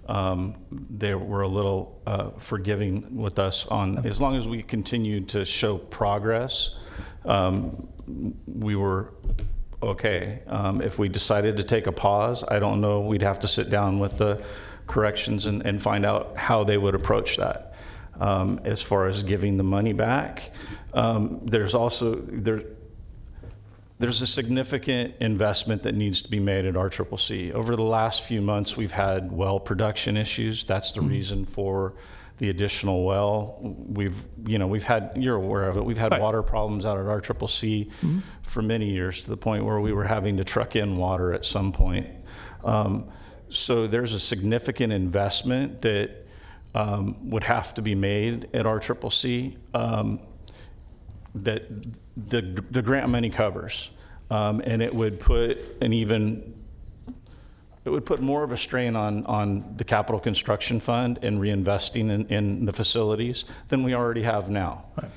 they were a little forgiving with us on, as long as we continued to show progress, we were okay. If we decided to take a pause, I don't know, we'd have to sit down with the corrections and find out how they would approach that. As far as giving the money back, there's a significant investment that needs to be made at RCCC. Over the last few months, we've had well production issues. That's the reason for the additional well. We've had, you're aware of it, we've had water problems out at RCCC for many years, to the point where we were having to truck in water at some point. So there's a significant investment that would have to be made at RCCC that the grant money covers. And it would put more of a strain on the capital construction fund and reinvesting in the facilities than we already have now. Right.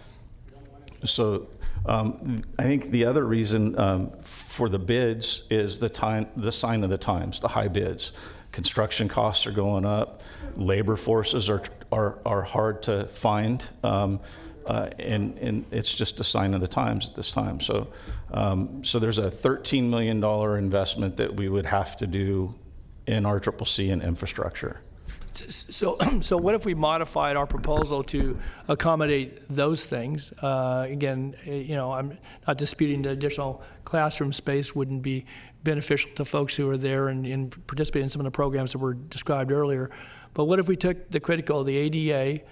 So I think the other reason for the bids is the sign of the times, the high bids. Construction costs are going up, labor forces are hard to find, and it's just a sign of the times at this time. So there's a $13 million investment that we would have to do in RCCC and infrastructure. So what if we modified our proposal to accommodate those things? Again, I'm not disputing that additional classroom space wouldn't be beneficial to folks who are there and participate in some of the programs that were described earlier. But what if we took the critical, the ADA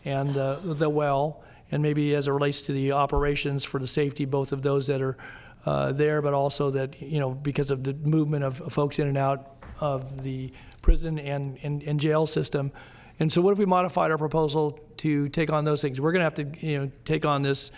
and the well, and maybe as it relates to the operations for the safety, both of those that are there, but also that, because of the movement of folks in and out of the prison and jail system, And so what if we modified our proposal to take on those things? We're going to have to, take on this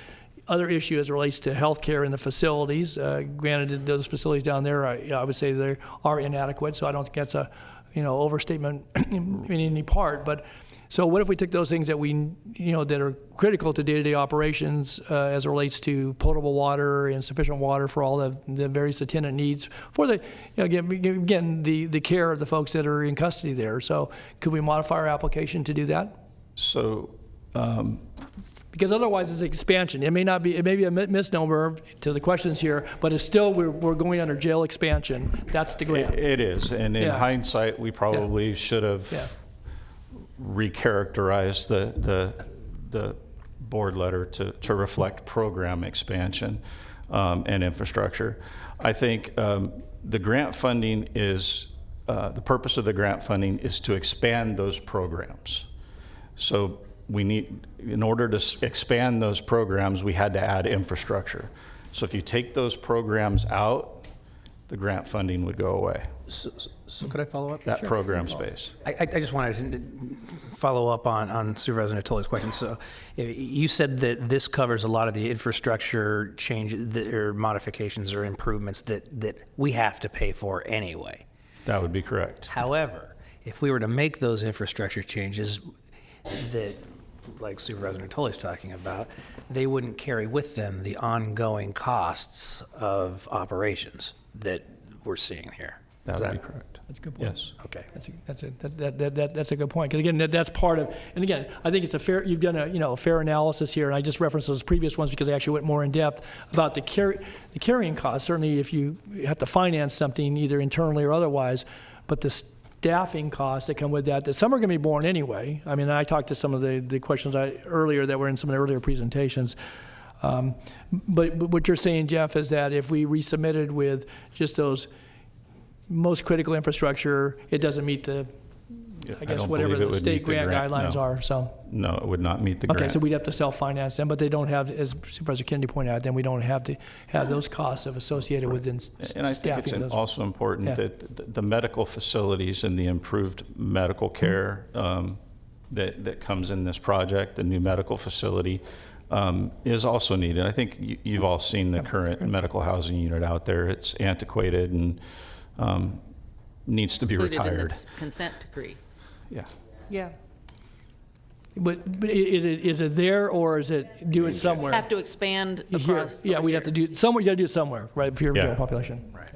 other issue as it relates to healthcare in the facilities. Granted, those facilities down there, I would say they are inadequate, so I don't think that's a, overstatement in any part. But so what if we took those things that we, that are critical to day-to-day operations as it relates to potable water and sufficient water for all the various attendant needs for the, again, the care of the folks that are in custody there. So could we modify our application to do that? So, because otherwise it's expansion. It may be a misnomer to the questions here, but it's still, we're going under jail expansion. That's the grant. it is, and in Yeah. hindsight, we probably should have recharacterized the board letter to reflect program expansion and infrastructure. I think the grant funding is, the purpose of the grant funding is to expand those programs. So we need, in order to expand those programs, we had to add infrastructure. So if you take those programs out, the grant funding would go away. So could I follow up? That program space. I just wanted to follow up on Supervisor Natoli's question. So you said that this covers a lot of the infrastructure changes or modifications or improvements that we have to pay for anyway. That would be correct. However, if we were to make those infrastructure changes that, like Supervisor Natoli's talking about, they wouldn't carry with them the ongoing costs of operations that we're seeing here. That would be correct. That's a good point. Yes. Okay. That's a good point. Because again, that's part of, and again, I think it's a fair, you've done a fair analysis here, and I just referenced those previous ones because I actually went more in depth about the carrying costs. Certainly if you have to finance something either internally or otherwise, but the staffing costs that come with that some are going to be borne anyway. I mean, I talked to some of the questions earlier that were in some of the earlier presentations. But what you're saying, Jeff, is that if we resubmitted with just those most critical infrastructure, it doesn't meet the, I guess, whatever the state grant guidelines are. So no, it would not meet the grant. Okay, so we'd have to self-finance them, but they don't have, as Supervisor Kennedy pointed out, then we don't have to have those costs associated with staffing. And I think it's also important that the medical facilities and the improved medical care that comes in this project, the new medical facility, is also needed. I think you've all seen the current medical housing unit out there. It's antiquated and needs to be Included in retired. the consent decree. Yeah. Yeah. But is it there, or is it do it somewhere? Have to expand across. Yeah, we have to do somewhere. You got to do it somewhere, right? For your Yeah. population. Right.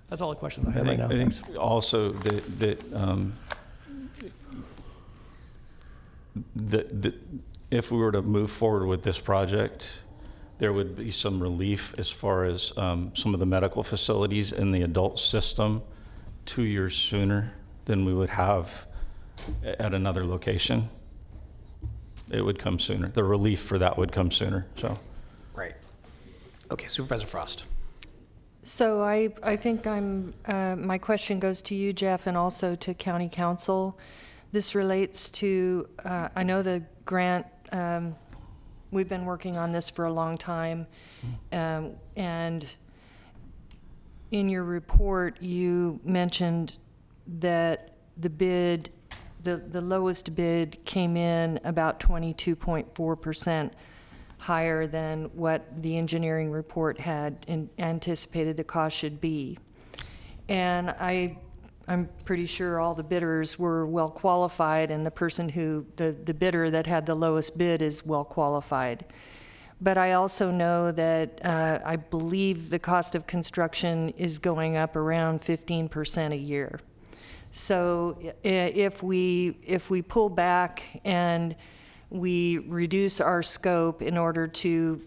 That's all the questions I have right now. I think also that if we were to move forward with this project, there would be some relief as far as some of the medical facilities in the adult system 2 years sooner than we would have at another location. It would come sooner. The relief for that would come sooner. So, right. Okay, Supervisor Frost. So I think my question goes to you, Jeff, and also to County Council. This relates to, I know the grant, we've been working on this for a long time, and in your report, you mentioned that the bid, the lowest bid came in about 22.4% higher than what the engineering report had anticipated the cost should be. And I'm pretty sure all the bidders were well qualified, and the person the bidder that had the lowest bid is well qualified. But I also know that I believe the cost of construction is going up around 15% a year. So if we pull back and we reduce our scope in order to,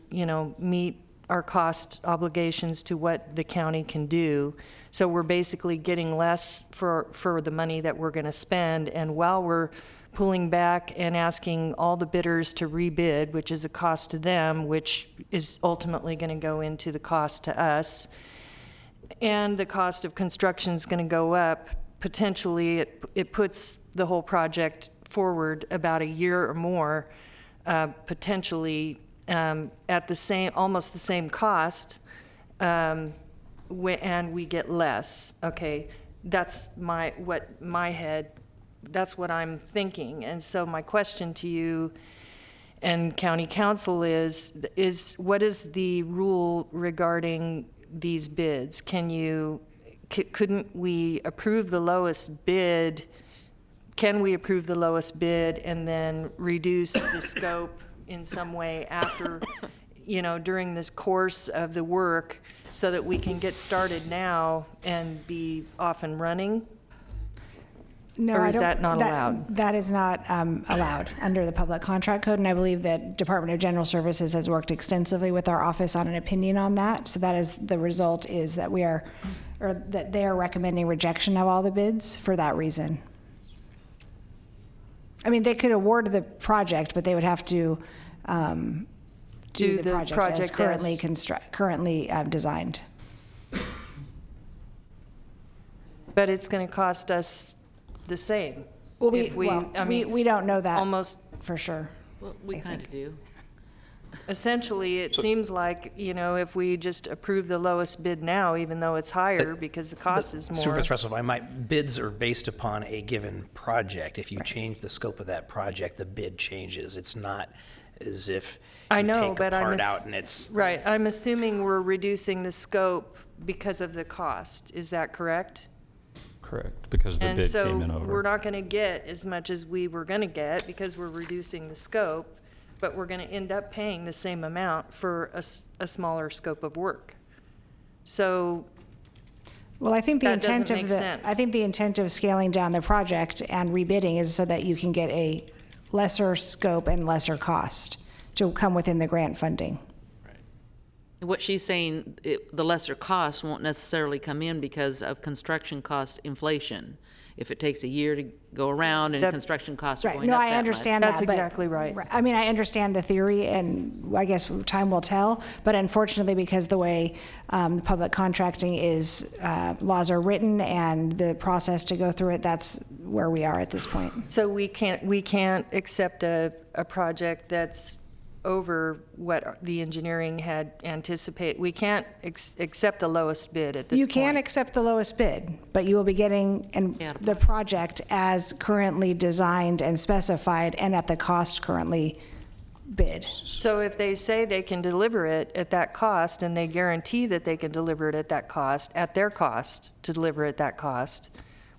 meet our cost obligations to what the county can do, so we're basically getting less for the money that we're going to spend, and while we're pulling back and asking all the bidders to rebid, which is a cost to them, which is ultimately going to go into the cost to us, and the cost of construction is going to go up, potentially it puts the whole project forward about a year or more, potentially at almost the same cost, and we get less. Okay, that's what my head That's what I'm thinking. And so my question to you and County Council is what is the rule regarding these bids? Couldn't we approve the lowest bid? Can we approve the lowest bid and then reduce the scope in some way after, during this course of the work so that we can get started now and be off and running? No, or I is don't, that not allowed? That is not allowed under the Public Contract Code, and I believe that Department of General Services has worked extensively with our office on an opinion on that. So that is the result is that that they are recommending rejection of all the bids for that reason. I mean, they could award the project, but they would have to do the project as currently designed. But it's going to cost us the same. Well, if we don't know that almost for sure. Well, we kind of do. Essentially, it seems like, if we just approve the lowest bid now, even though it's higher because the cost is more. Supervisor Russell, bids are based upon a given project. If you change the scope of that project, the bid changes. It's not as if you take a part out and it's... Right. I'm assuming we're reducing the scope because of the cost. Is that correct? Correct, because the bid came in over. And so we're not going to get as much as we were going to get because we're reducing the scope, but we're going to end up paying the same amount for a smaller scope of work. So well, I think the that intent doesn't of make sense. I think the intent of scaling down the project and rebidding is so that you can get a lesser scope and lesser cost to come within the grant funding. What she's saying, the lesser cost won't necessarily come in because of construction cost inflation. If it takes a year to go around and construction costs are Right. going No, up I that understand much. that. That's but- exactly right. I mean, I understand the theory, and I guess time will tell. But unfortunately, because the way public contracting is, laws are written and the process to go through it, that's where we are at this point. So we can't accept a project that's over what the engineering had anticipated. We can't accept the lowest bid at this You point. can accept the lowest bid, but you will be getting the project as currently designed and specified and at the cost currently bid. So if they say they can deliver it at that cost and they guarantee that they can deliver it at that cost, at their cost to deliver at that cost,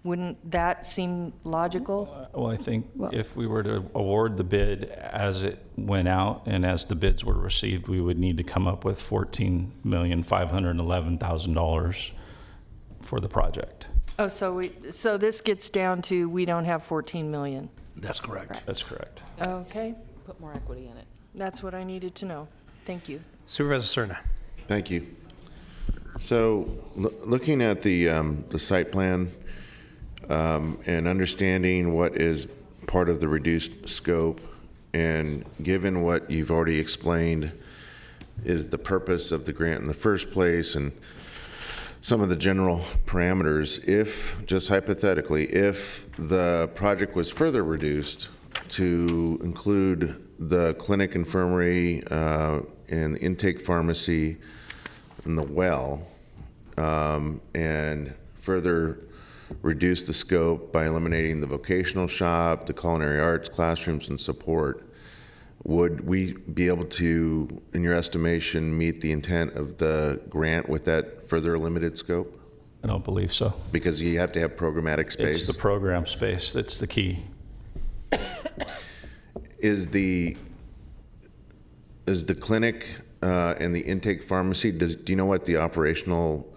wouldn't that seem logical? Well, I think if we were to award the bid as it went out and as the bids were received, we would need to come up with $14,511,000 for the project. Oh, so this gets down to we don't have 14 million. That's correct. That's correct. Okay, Put more equity in it. that's what I needed to know. Thank you. Supervisor Cerna. Thank you. So, looking at the site plan and understanding what is part of the reduced scope, and given what you've already explained is the purpose of the grant in the first place, and some of the general parameters, if, just hypothetically, if the project was further reduced to include the clinic, infirmary, and the intake pharmacy, and the well, and further reduce the scope by eliminating the vocational shop, the culinary arts classrooms, and support, would we be able to, in your estimation, meet the intent of the grant with that further limited scope? I don't believe so. Because you have to have programmatic space? It's the program space that's the key. Is the clinic and the intake pharmacy, do you know what the operational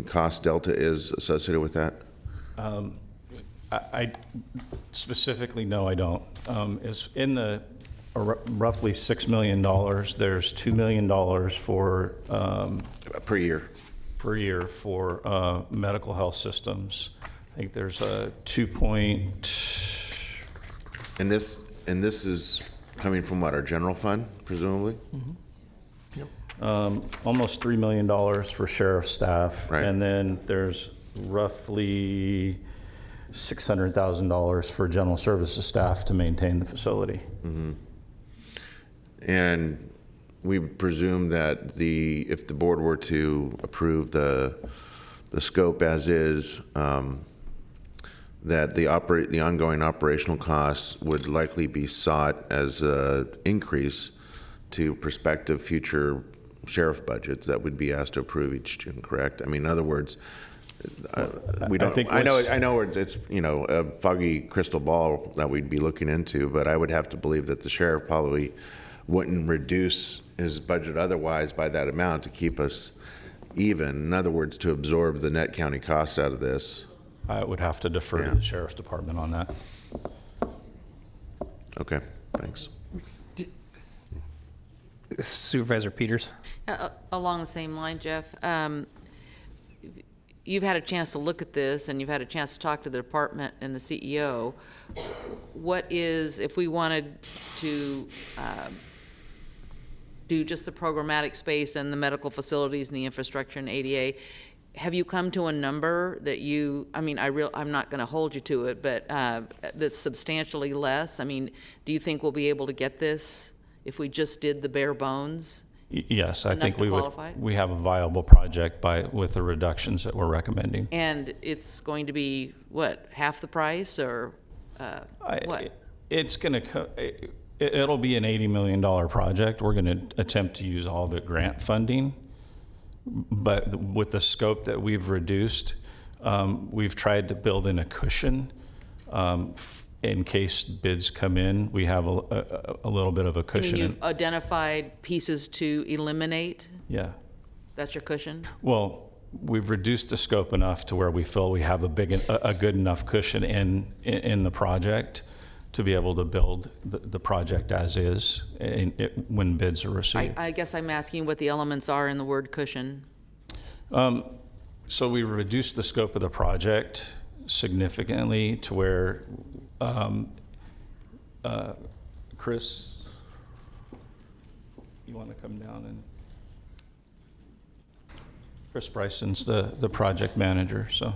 cost delta is associated with that? I specifically, no, I don't. Is in the roughly $6 million, there's $2 million for per year for medical health systems. I think there's a And this is coming from what, our general fund, presumably? almost $3 million for sheriff's staff. Right. And then there's roughly $600,000 for general services staff to maintain the facility. Mm-hmm. And we presume that if the board were to approve the scope as is, that the ongoing operational costs would likely be sought as an increase to prospective future sheriff budgets that would be asked to approve each June, correct? I mean, in other words, we don't. I know it's a foggy crystal ball that we'd be looking into, but I would have to believe that the sheriff probably wouldn't reduce his budget otherwise by that amount to keep us even. In other words, to absorb the net county costs out of this. I would have to defer to the sheriff's department on that. Okay, thanks. Supervisor Peters. Along the same line, Jeff, you've had a chance to look at this and you've had a chance to talk to the department and the CEO. What is, if we wanted to do just the programmatic space and the medical facilities and the infrastructure and ADA, have you come to a number that you, I mean, I'm not going to hold you to it, but that's substantially less? I mean, do you think we'll be able to get this if we just did the bare bones? Yes, I think we qualify? we have a viable project with the reductions that we're recommending. And it's going to be, what, half the price or what? It's going to, it'll be an $80 million project. We're going to attempt to use all the grant funding. But with the scope that we've reduced, we've tried to build in a cushion in case bids come in. We have a little bit of a cushion. And you've identified pieces to eliminate? Yeah. That's your cushion? Well, we've reduced the scope enough to where we feel we have a good enough cushion in the project to be able to build the project as is when bids are received. I guess I'm asking what the elements are in the word cushion. So we reduced the scope of the project significantly to where, Chris, you want to come down and? Chris Bryson's the project manager, so.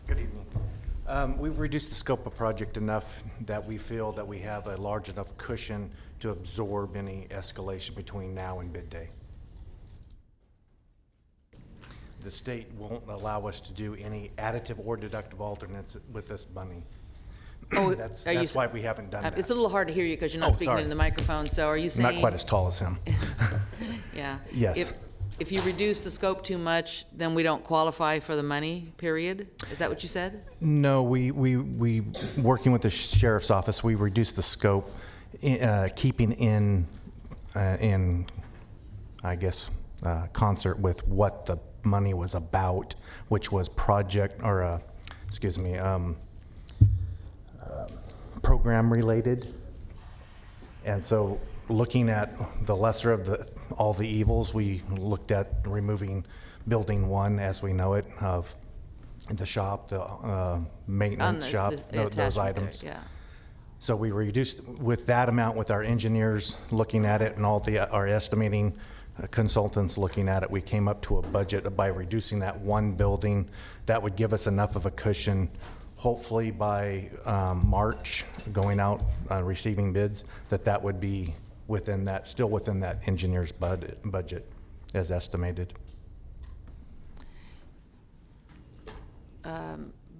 Good evening. We've reduced the scope of project enough that we feel that we have a large enough cushion to absorb any escalation between now and bid day. The state won't allow us to do any additive or deductive alternates with this money. Oh, that's are you why we haven't done that. It's a little hard to hear you because you're not speaking sorry. into the microphone. So are you I'm saying? not quite as tall as him. Yeah. Yes. If you reduce the scope too much, then we don't qualify for the money, period? Is that what you said? No, we working with the sheriff's office, we reduced the scope, keeping in I guess, concert with what the money was about, which was program related. And so looking at the lesser of all the evils, we looked at removing building 1 as we know it, of the shop, the maintenance shop, those items. There, yeah. So we reduced with that amount with our engineers looking at it and our estimating consultants looking at it. We came up to a budget by reducing that one building that would give us enough of a cushion. Hopefully by March, going out receiving bids, that would be still within that engineer's budget as estimated.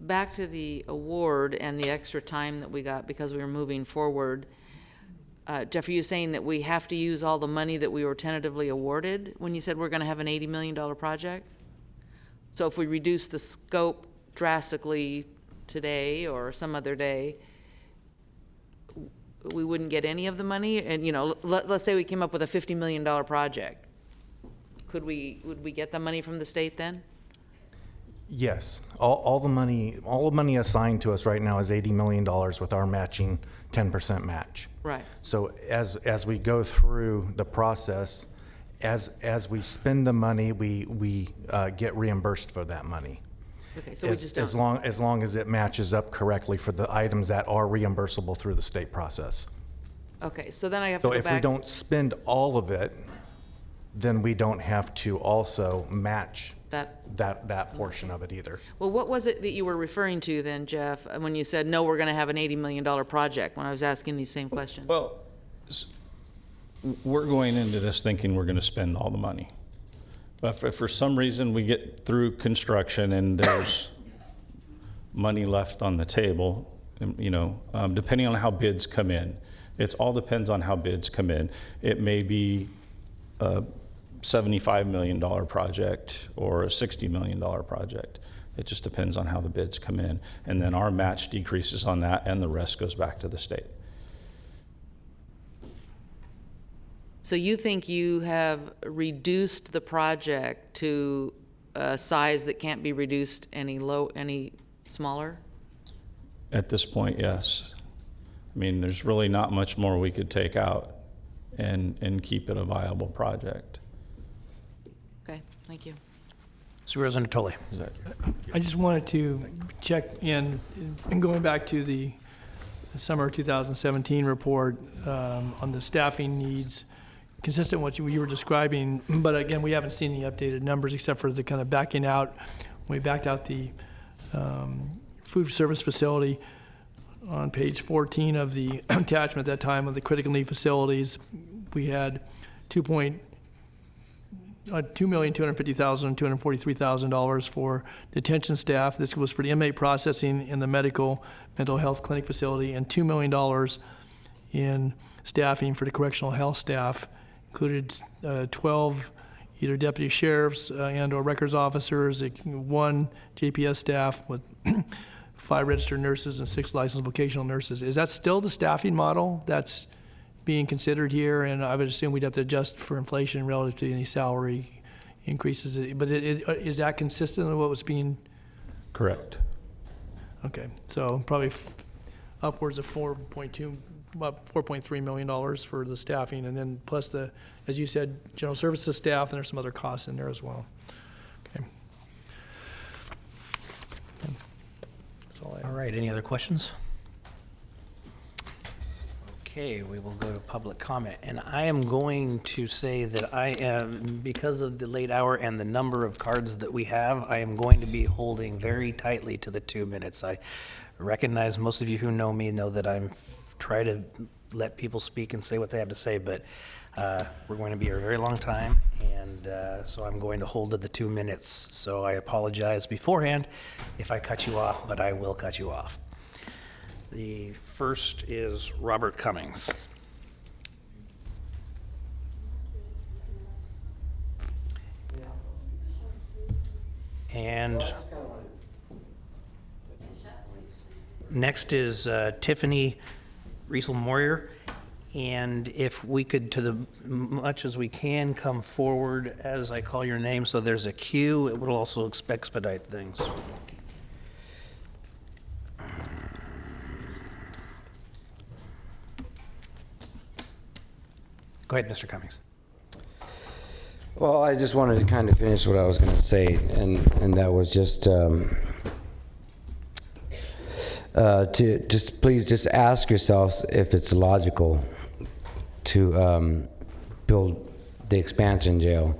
Back to the award and the extra time that we got because we were moving forward. Jeff, are you saying that we have to use all the money that we were tentatively awarded when you said we're going to have an $80 million project? So if we reduce the scope drastically today or some other day, we wouldn't get any of the money? And, let's say we came up with a $50 million project. Would we get the money from the state then? Yes, all the money assigned to us right now is $80 million with our matching 10% match. Right. So as we go through the process, as we spend the money, we get reimbursed for that money. Okay, so we just don't. As long as it matches up correctly for the items that are reimbursable through the state process. Okay, so then I have to So go if back. we don't spend all of it, then we don't have to also match that portion of it either. Well, what was it that you were referring to then, Jeff, when you said, no, we're going to have an $80 million project, when I was asking these same questions? Well, we're going into this thinking we're going to spend all the money. But if for some reason we get through construction and there's money left on the table, depending on how bids come in. It all depends on how bids come in. It may be a $75 million project or a $60 million project. It just depends on how the bids come in. And then our match decreases on that, and the rest goes back to the state. So you think you have reduced the project to a size that can't be reduced any smaller? At this point, yes. I mean, there's really not much more we could take out and keep it a viable project. Okay, thank you. Supervisor Natoli. I just wanted to check in, and going back to the summer 2017 report on the staffing needs, consistent with what you were describing, but again, we haven't seen the updated numbers except for the kind of backing out. We backed out the food service facility on page 14 of the attachment at that time of the critical need facilities. We had $2,250,243,000 for detention staff. This was for the inmate processing in the mental health clinic facility, and $2 million in staffing for the correctional health staff. Included 12 either deputy sheriffs and or records officers, 1 JPS staff with 5 registered nurses and 6 licensed vocational nurses. Is that still the staffing model that's being considered here? And I would assume we'd have to adjust for inflation relative to any salary increases. But is that consistent with what was being? Correct. Okay, so probably upwards of about $4.3 million for the staffing, and then plus the, as you said, general services staff, and there's some other costs in there as well. Okay. That's all I have. All right, any other questions? Okay, we will go to public comment. And I am going to say that I am, because of the late hour and the number of cards that we have, I am going to be holding very tightly to the 2 minutes. I recognize most of you who know me know that I'm try to let people speak and say what they have to say, but we're going to be here a very long time, and so I'm going to hold to the 2 minutes. So I apologize beforehand if I cut you off, but I will cut you off. The first is Robert Cummings. And next is Tiffany Riesel-Moyer, and if we could, to the much as we can, come forward as I call your name, so there's a queue. It will also expedite things. Go ahead, Mr. Cummings. Well, I just wanted to kind of finish what I was going to say, and that was just to just please just ask yourselves if it's logical to build the expansion jail.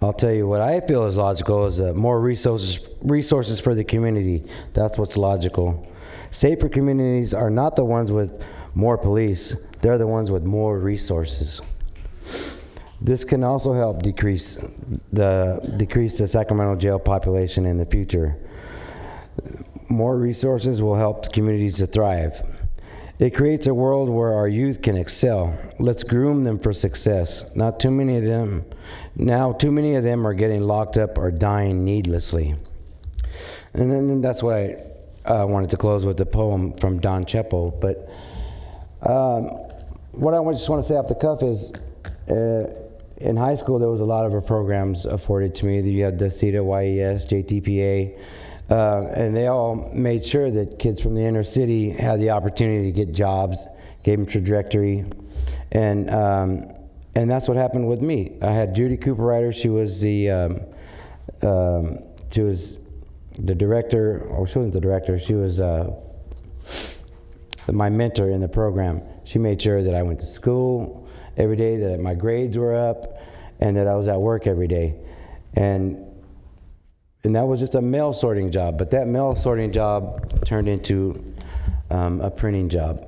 I'll tell you what I feel is logical is more resources for the community. That's what's logical. Safer communities are not the ones with more police. They're the ones with more resources. This can also help decrease the Sacramento jail population in the future. More resources will help communities to thrive. It creates a world where our youth can excel. Let's groom them for success. Too many of them are getting locked up or dying needlessly. And then that's why I wanted to close with the poem from Don Chepo. But what I just want to say off the cuff is, in high school, there was a lot of programs afforded to me. You had the CETA, YES, JTPA, and they all made sure that kids from the inner city had the opportunity to get jobs, gave them trajectory, and that's what happened with me. I had Judy Cooper Ryder. She was the director, or she wasn't the director. She was my mentor in the program. She made sure that I went to school every day, that my grades were up, and that I was at work every day. And that was just a mail sorting job, but that mail sorting job turned into a printing job.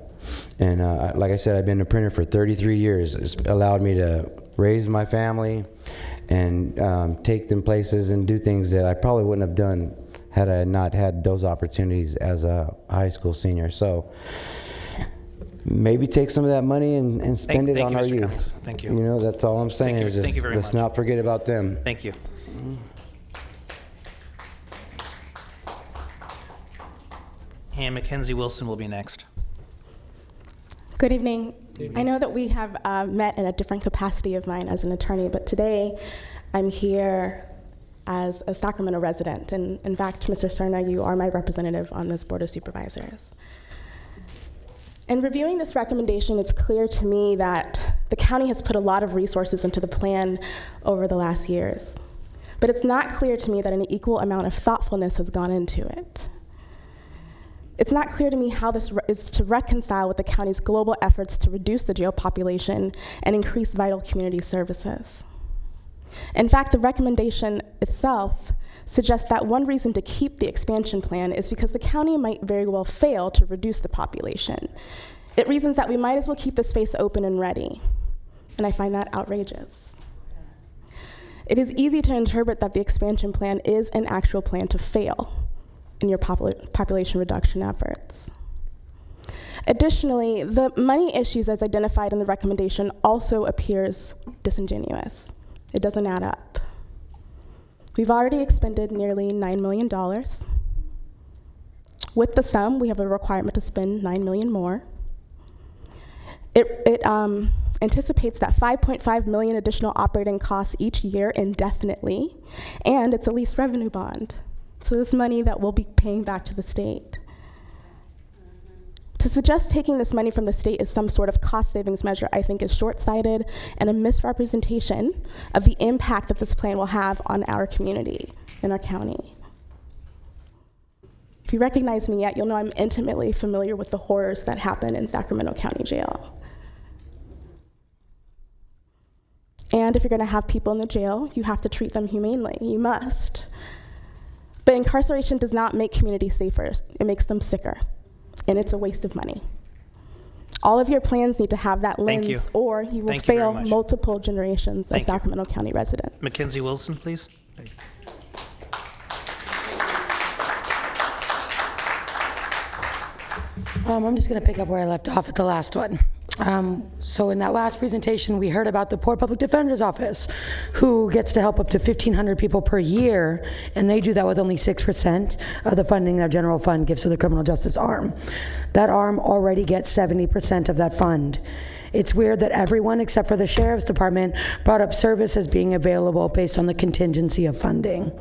And like I said, I've been a printer for 33 years. It's allowed me to raise my family and take them places and do things that I probably wouldn't have done had I not had those opportunities as a high school senior. So maybe take some of that money and spend it on our Mr. youth. Cummings. Thank you. You know, that's all I'm saying. Thank you. Is just, Thank you very let's much. not forget about them. Thank you. And Mackenzie Wilson will be next. Good evening. I know that we have met in a different capacity of mine as an attorney, but today I'm here as a Sacramento resident. And in fact, Mr. Cerna, you are my representative on this Board of Supervisors. In reviewing this recommendation, it's clear to me that the county has put a lot of resources into the plan over the last years. But it's not clear to me that an equal amount of thoughtfulness has gone into it. It's not clear to me how this is to reconcile with the county's global efforts to reduce the jail population and increase vital community services. In fact, the recommendation itself suggests that one reason to keep the expansion plan is because the county might very well fail to reduce the population. It reasons that we might as well keep the space open and ready, and I find that outrageous. It is easy to interpret that the expansion plan is an actual plan to fail in your population reduction efforts. Additionally, the money issues as identified in the recommendation also appears disingenuous. It doesn't add up. We've already expended nearly $9 million. With the sum, we have a requirement to spend $9 million more. It anticipates that $5.5 million additional operating costs each year indefinitely, and it's a lease revenue bond. So this money that we'll be paying back to the state. To suggest taking this money from the state is some sort of cost savings measure, I think is short-sighted and a misrepresentation of the impact that this plan will have on our community in our county. If you recognize me yet, you'll know I'm intimately familiar with the horrors that happen in Sacramento County Jail. And if you're gonna have people in the jail, you have to treat them humanely, you must. But incarceration does not make communities safer, it makes them sicker, and it's a waste of money. All of your plans need to have that lens, or you will fail multiple generations of Sacramento County residents. Mackenzie Wilson, please. I'm just going to pick up where I left off at the last one. So in that last presentation, we heard about the Port Public Defender's Office, who gets to help up to 1,500 people per year, and they do that with only 6% of the funding their general fund gives to the criminal justice arm. That arm already gets 70% of that fund. It's weird that everyone except for the Sheriff's Department brought up service as being available based on the contingency of funding.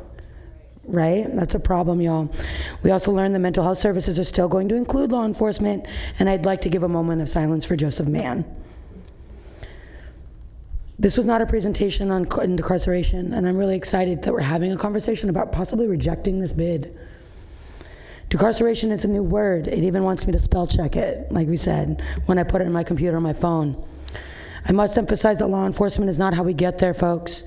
Right? That's a problem, y'all. We also learned that mental health services are still going to include law enforcement, and I'd like to give a moment of silence for Joseph Mann. This was not a presentation on incarceration, and I'm really excited that we're having a conversation about possibly rejecting this bid. Decarceration is a new word. It even wants me to spell check it, like we said, when I put it in my computer on my phone. I must emphasize that law enforcement is not how we get there, folks.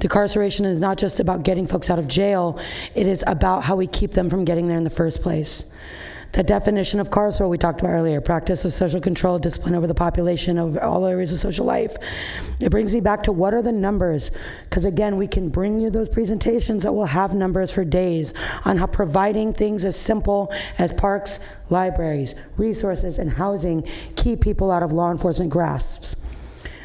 Decarceration is not just about getting folks out of jail, it is about how we keep them from getting there in the first place. That definition of carceral we talked about earlier, practice of social control, discipline over the population, over all areas of social life. It brings me back to what are the numbers? Because again, we can bring you those presentations that will have numbers for days on how providing things as simple as parks, libraries, resources, and housing keep people out of law enforcement grasps.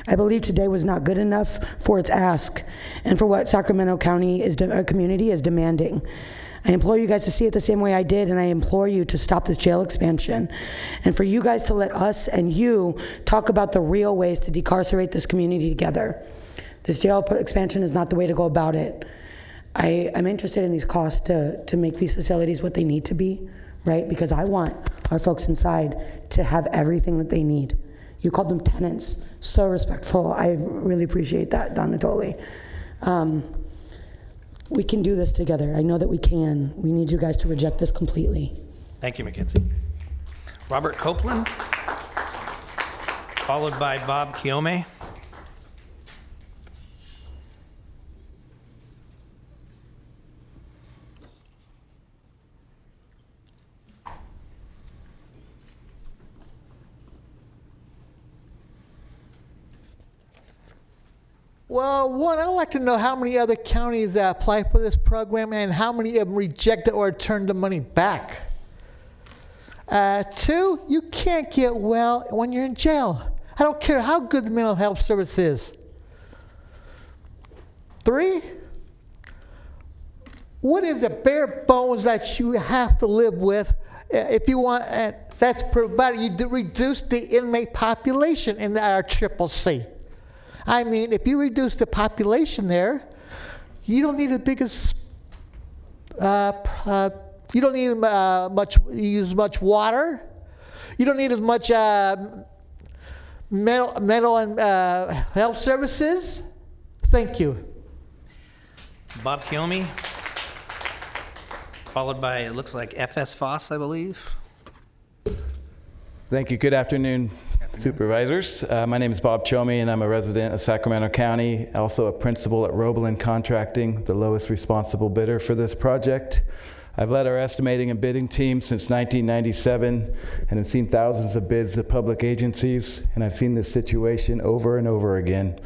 I believe today was not good enough for its ask and for what Sacramento County community is demanding. I implore you guys to see it the same way I did, and I implore you to stop this jail expansion, and for you guys to let us and you talk about the real ways to decarcerate this community together. This jail expansion is not the way to go about it. I'm interested in these costs to make these facilities what they need to be, right? Because I want our folks inside to have everything that they need. You called them tenants. So respectful. I really appreciate that, Don Natoli. We can do this together. I know that we can. We need you guys to reject this completely. Thank you, Mackenzie. Robert Copeland, followed by Bob Kiome. Well, one, I'd like to know how many other counties apply for this program and how many of them reject it or turn the money back. Two, you can't get well when you're in jail. I don't care how good the mental health service is. Three, what is the bare bones that you have to live with if you want, that's provided you to reduce the inmate population in our CCC? I mean, if you reduce the population there, you don't need the biggest, you don't need use much water. You don't need as much mental and health services. Thank you. Bob Kiyomi, followed by, it looks like FS Foss, I believe. Thank you. Good afternoon, supervisors. My name is Bob Chomey, and I'm a resident of Sacramento County, also a principal at Roebelin Contracting, the lowest responsible bidder for this project. I've led our estimating and bidding team since 1997 and have seen thousands of bids at public agencies, and I've seen this situation over and over again.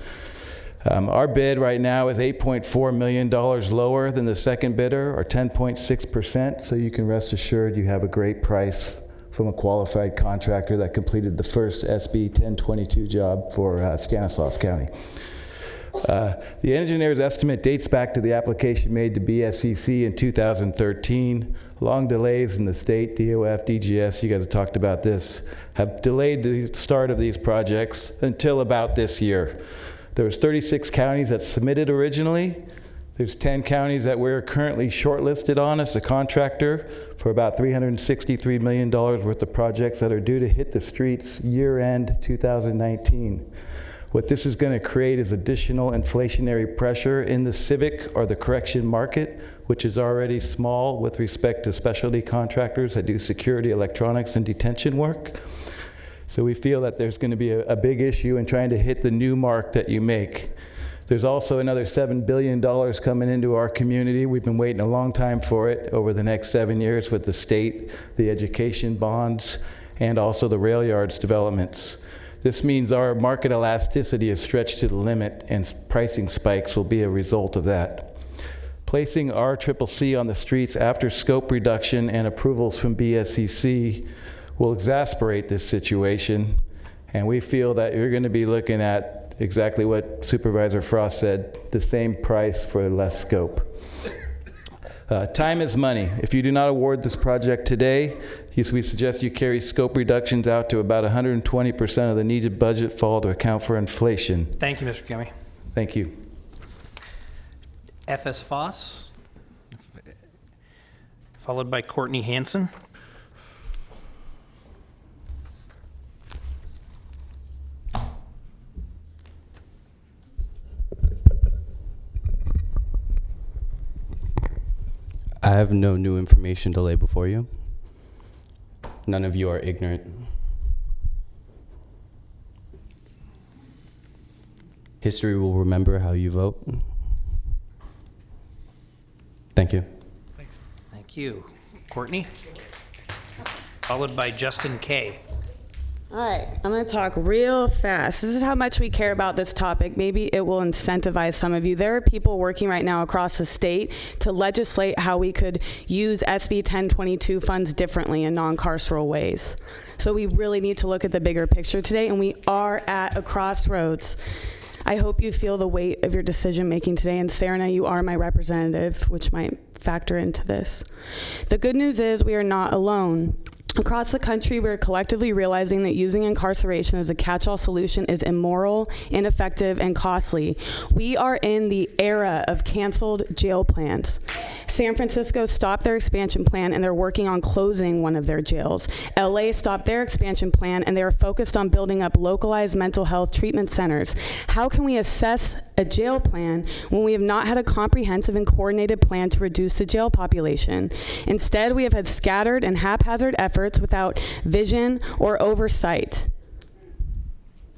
Our bid right now is $8.4 million lower than the second bidder, or 10.6%, so you can rest assured you have a great price from a qualified contractor that completed the first SB 1022 job for Stanislaus County. The engineer's estimate dates back to the application made to BSCC in 2013. Long delays in the state, DOF, DGS, you guys have talked about this, have delayed the start of these projects until about this year. There was 36 counties that submitted originally. There's 10 counties that we're currently shortlisted on as a contractor for about $363 million worth of projects that are due to hit the streets year-end 2019. What this is going to create is additional inflationary pressure in the civic or the correction market, which is already small with respect to specialty contractors that do security, electronics, and detention work. So we feel that there's going to be a big issue in trying to hit the new mark that you make. There's also another $7 billion coming into our community. We've been waiting a long time for it over the next 7 years with the state, the education bonds, and also the rail yards developments. This means our market elasticity is stretched to the limit, and pricing spikes will be a result of that. Placing our CCC on the streets after scope reduction and approvals from BSCC will exacerbate this situation, and we feel that you're going to be looking at exactly what Supervisor Frost said, the same price for less scope. Time is money. If you do not award this project today, we suggest you carry scope reductions out to about 120% of the needed budget fall to account for inflation. Thank you, Mr. Kiyomi. Thank you. FS Foss, followed by Courtney Hanson. I have no new information to lay before you. None of you are ignorant. History will remember how you vote. Thank you. Thank you. Courtney, followed by Justin Kay. All right, I'm going to talk real fast. This is how much we care about this topic. Maybe it will incentivize some of you. There are people working right now across the state to legislate how we could use SB 1022 funds differently in non-carceral ways. So we really need to look at the bigger picture today, and we are at a crossroads. I hope you feel the weight of your decision making today, and Serena, you are my representative, which might factor into this. The good news is we are not alone. Across the country, we're collectively realizing that using incarceration as a catch-all solution is immoral, ineffective, and costly. We are in the era of canceled jail plans. San Francisco stopped their expansion plan, and they're working on closing one of their jails. LA stopped their expansion plan, and they're focused on building up localized mental health treatment centers. How can we assess a jail plan when we have not had a comprehensive and coordinated plan to reduce the jail population? Instead, we have had scattered and haphazard efforts without vision or oversight.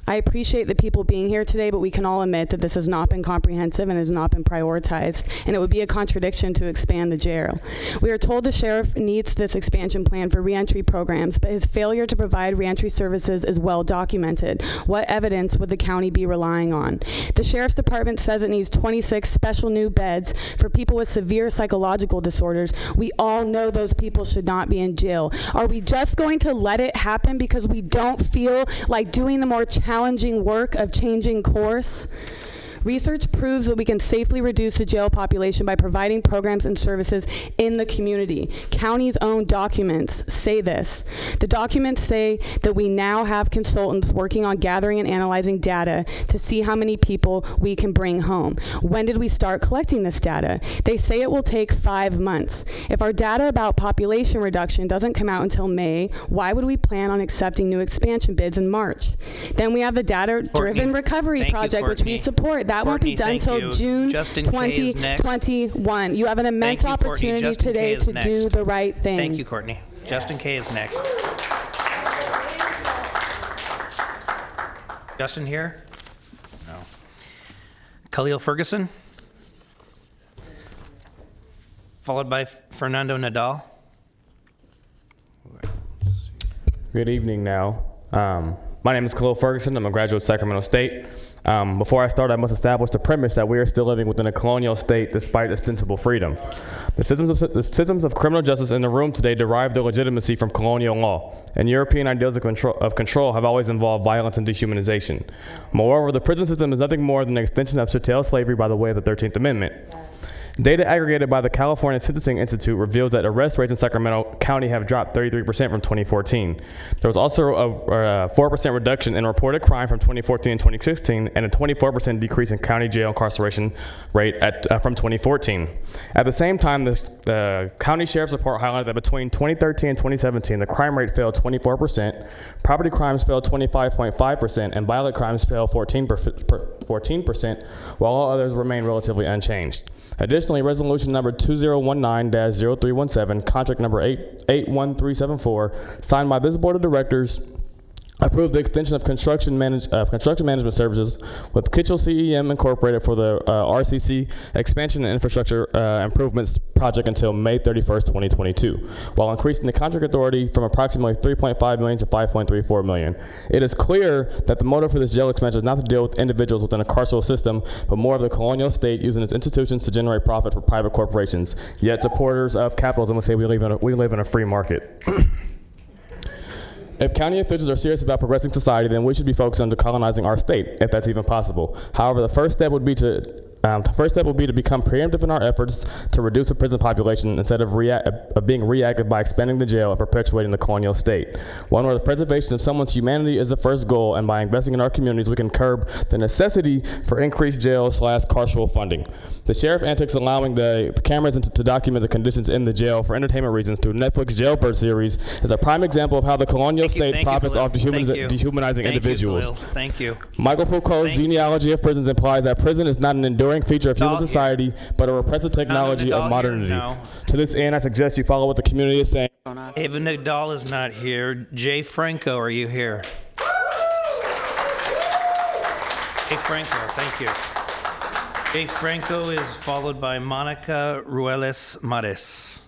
I appreciate the people being here today, but we can all admit that this has not been comprehensive and has not been prioritized, and it would be a contradiction to expand the jail. We are told the sheriff needs this expansion plan for reentry programs, but his failure to provide reentry services is well documented. What evidence would the county be relying on? The sheriff's department says it needs 26 special new beds for people with severe psychological disorders. We all know those people should not be in jail. Are we just going to let it happen because we don't feel like doing the more challenging work of changing course? Research proves that we can safely reduce the jail population by providing programs and services in the community. County's own documents say this. The documents say that we now have consultants working on gathering and analyzing data to see how many people we can bring home. When did we start collecting this data? They say it will take 5 months. If our data about population reduction doesn't come out until May, why would we plan on accepting new expansion bids in March? Then we have the data-driven recovery project, which we support. That won't be done until June 2021. You have an immense opportunity today to do the right thing. Thank you, Courtney. Justin Kay is next. Justin here? No. Khalil Ferguson? Followed by Fernando Nadal. Good evening now. My name is Khalil Ferguson. I'm a graduate of Sacramento State. Before I start, I must establish the premise that we are still living within a colonial state despite ostensible freedom. The systems of criminal justice in the room today derive their legitimacy from colonial law, and European ideals of control have always involved violence and dehumanization. Moreover, the prison system is nothing more than an extension of chattel slavery by the way of the 13th Amendment. Data aggregated by the California Sentencing Institute reveals that arrest rates in Sacramento County have dropped 33% from 2014. There was also a 4% reduction in reported crime from 2014 and 2016, and a 24% decrease in county jail incarceration rate from 2014. At the same time, the county sheriff's report highlighted that between 2013 and 2017, the crime rate fell 24%, property crimes fell 25.5%, and violent crimes fell 14%, while all others remain relatively unchanged. Additionally, resolution number 2019-0317, contract number 81374, signed by this board of directors, approved the extension of construction management services with Kitchell CEM Incorporated for the RCC Expansion and Infrastructure Improvements Project until May 31st, 2022, while increasing the contract authority from approximately $3.5 million to $5.34 million. It is clear that the motive for this jail expansion is not to deal with individuals within a carceral system, but more of the colonial state using its institutions to generate profit for private corporations. Yet supporters of capitalism will say we live in a free market. If county officials are serious about progressing society, then we should be focused on decolonizing our state, if that's even possible. However, the first step would be to become preemptive in our efforts to reduce the prison population instead of being reactive by expanding the jail and perpetuating the colonial state. One where the preservation of someone's humanity is the first goal, and by investing in our communities, we can curb the necessity for increased jail/carceral funding. The sheriff antics allowing the cameras to document the conditions in the jail for entertainment reasons through Netflix Jailbird series is a prime example of how the colonial state profits off dehumanizing individuals. Thank you. Michael Foucault's genealogy of prisons implies that prison is not an enduring feature of human society, but a repressive technology of modernity. To this end, I suggest you follow what the community is saying. Ava Nadal is not here. Jay Franco, are you here? Jay Franco, thank you. Jay Franco is followed by Monica Ruelas Mares.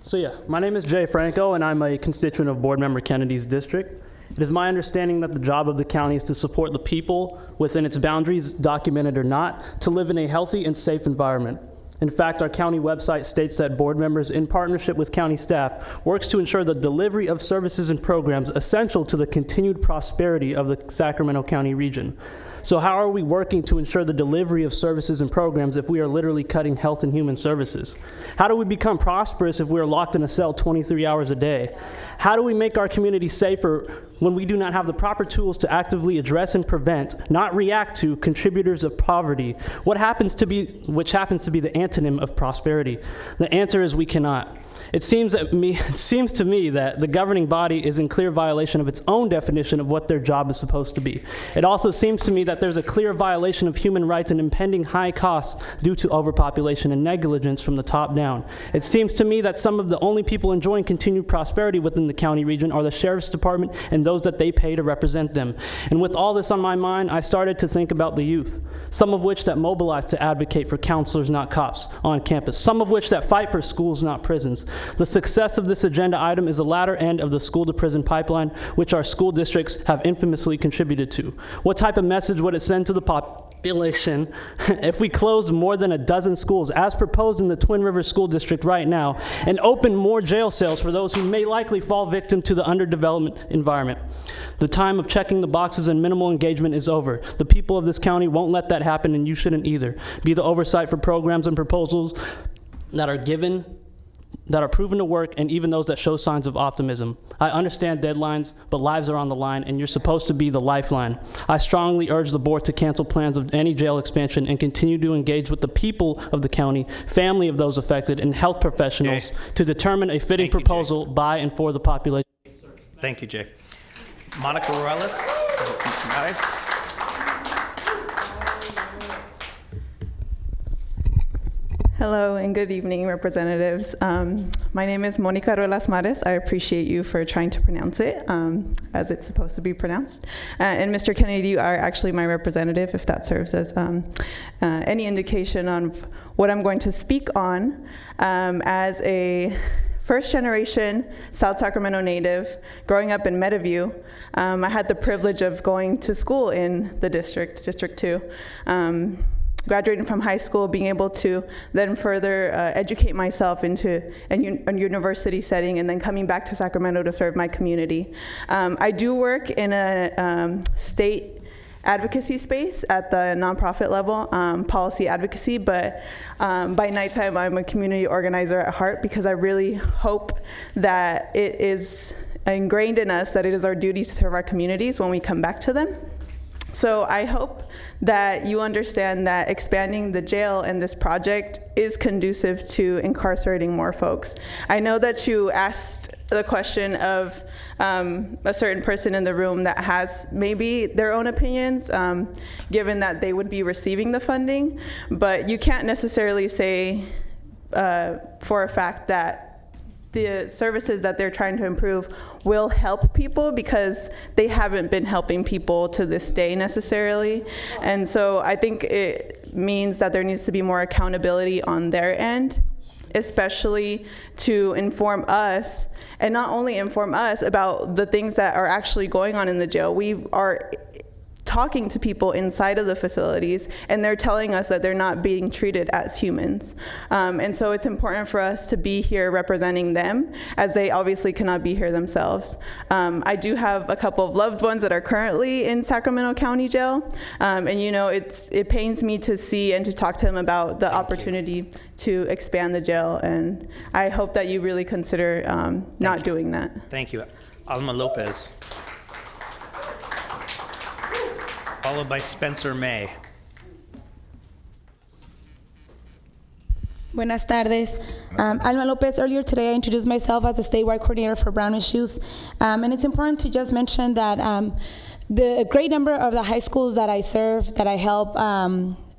So yeah, my name is Jay Franco, and I'm a constituent of Board Member Kennedy's district. It is my understanding that the job of the county is to support the people within its boundaries, documented or not, to live in a healthy and safe environment. In fact, our county website states that board members, in partnership with county staff, works to ensure the delivery of services and programs essential to the continued prosperity of the Sacramento County region. So how are we working to ensure the delivery of services and programs if we are literally cutting health and human services? How do we become prosperous if we are locked in a cell 23 hours a day? How do we make our community safer when we do not have the proper tools to actively address and prevent, not react to, contributors of poverty, which happens to be the antonym of prosperity? The answer is we cannot. It seems to me that the governing body is in clear violation of its own definition of what their job is supposed to be. It also seems to me that there's a clear violation of human rights and impending high costs due to overpopulation and negligence from the top down. It seems to me that some of the only people enjoying continued prosperity within the county region are the sheriff's department and those that they pay to represent them. And with all this on my mind, I started to think about the youth, some of which that mobilize to advocate for counselors, not cops, on campus, some of which that fight for schools, not prisons. The success of this agenda item is the latter end of the school-to-prison pipeline, which our school districts have infamously contributed to. What type of message would it send to the population if we closed more than a dozen schools, as proposed in the Twin Rivers School District right now, and opened more jail cells for those who may likely fall victim to the underdevelopment environment? The time of checking the boxes and minimal engagement is over. The people of this county won't let that happen, and you shouldn't either. Be the oversight for programs and proposals that are proven to work, and even those that show signs of optimism. I understand deadlines, but lives are on the line, and you're supposed to be the lifeline. I strongly urge the board to cancel plans of any jail expansion and continue to engage with the people of the county, family of those affected, and health professionals to determine a fitting proposal by and for the population. Thank you, Jay. Monica Morales. Nice. Hello and good evening, representatives. My name is Monica Ruelas Mares. I appreciate you for trying to pronounce it as it's supposed to be pronounced. And Mr. Kennedy, you are actually my representative, if that serves as any indication on what I'm going to speak on. As a first-generation South Sacramento native, growing up in Meadowview, I had the privilege of going to school in the district, District 2. Graduating from high school, being able to then further educate myself into a university setting, and then coming back to Sacramento to serve my community. I do work in a state advocacy space at the nonprofit level, policy advocacy, but by nighttime I'm a community organizer at heart, because I really hope that it is ingrained in us that it is our duty to serve our communities when we come back to them. So I hope that you understand that expanding the jail and this project is conducive to incarcerating more folks. I know that you asked the question of a certain person in the room that has maybe their own opinions, given that they would be receiving the funding, but you can't necessarily say for a fact that the services that they're trying to improve will help people, because they haven't been helping people to this day necessarily. And so I think it means that there needs to be more accountability on their end, especially to inform us, and not only inform us about the things that are actually going on in the jail. We are talking to people inside of the facilities, and they're telling us that they're not being treated as humans. And so it's important for us to be here representing them, as they obviously cannot be here themselves. I do have a couple of loved ones that are currently in Sacramento County Jail, and you know, it pains me to see and to talk to them about the opportunity to expand the jail, and I hope that you really consider not doing that. Thank you. Alma Lopez. Followed by Spencer May. Buenas tardes. Alma Lopez. Earlier today I introduced myself as a statewide coordinator for Brown Issues. And it's important to just mention that the great number of the high schools that I serve, that I help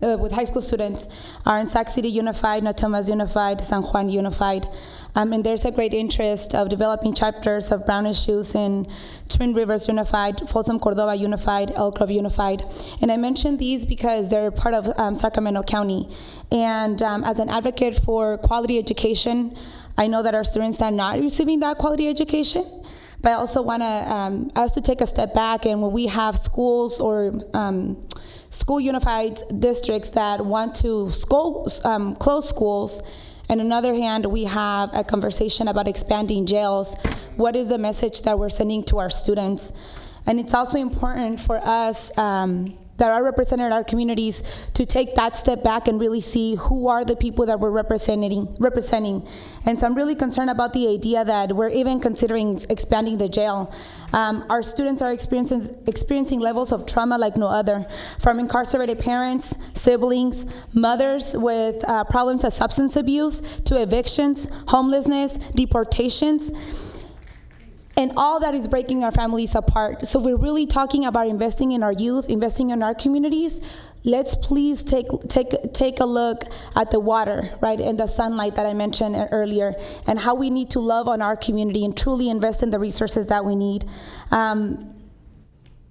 with high school students, are in Sac City Unified, Natomas Unified, San Juan Unified. And there's a great interest of developing chapters of Brown Issues in Twin Rivers Unified, Folsom Cordova Unified, Elk Grove Unified. And I mention these because they're part of Sacramento County. And as an advocate for quality education, I know that our students are not receiving that quality education. But I also want us to take a step back, and when we have schools or school unified districts that want to close schools, and on the other hand, we have a conversation about expanding jails, what is the message that we're sending to our students? And it's also important for us, the that are represented in our communities to take that step back and really see who are the people that we're representing. And so I'm really concerned about the idea that we're even considering expanding the jail. Our students are experiencing levels of trauma like no other, from incarcerated parents, siblings, mothers with problems of substance abuse, to evictions, homelessness, deportations. And all that is breaking our families apart. So we're really talking about investing in our youth, investing in our communities. Let's please take a look at the water, right, and the sunlight that I mentioned earlier, and how we need to love on our community and truly invest in the resources that we need. And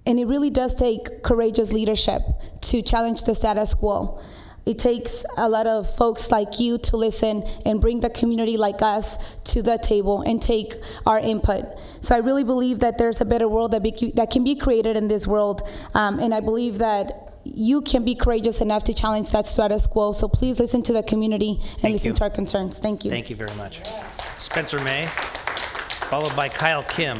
it really does take courageous leadership to challenge the status quo. It takes a lot of folks like you to listen and bring the community like us to the table and take our input. So I really believe that there's a better world that can be created in this world, and I believe that you can be courageous enough to challenge that status quo. So please listen to the community and listen to our concerns. Thank you. Thank you very much. Spencer May, followed by Kyle Kim.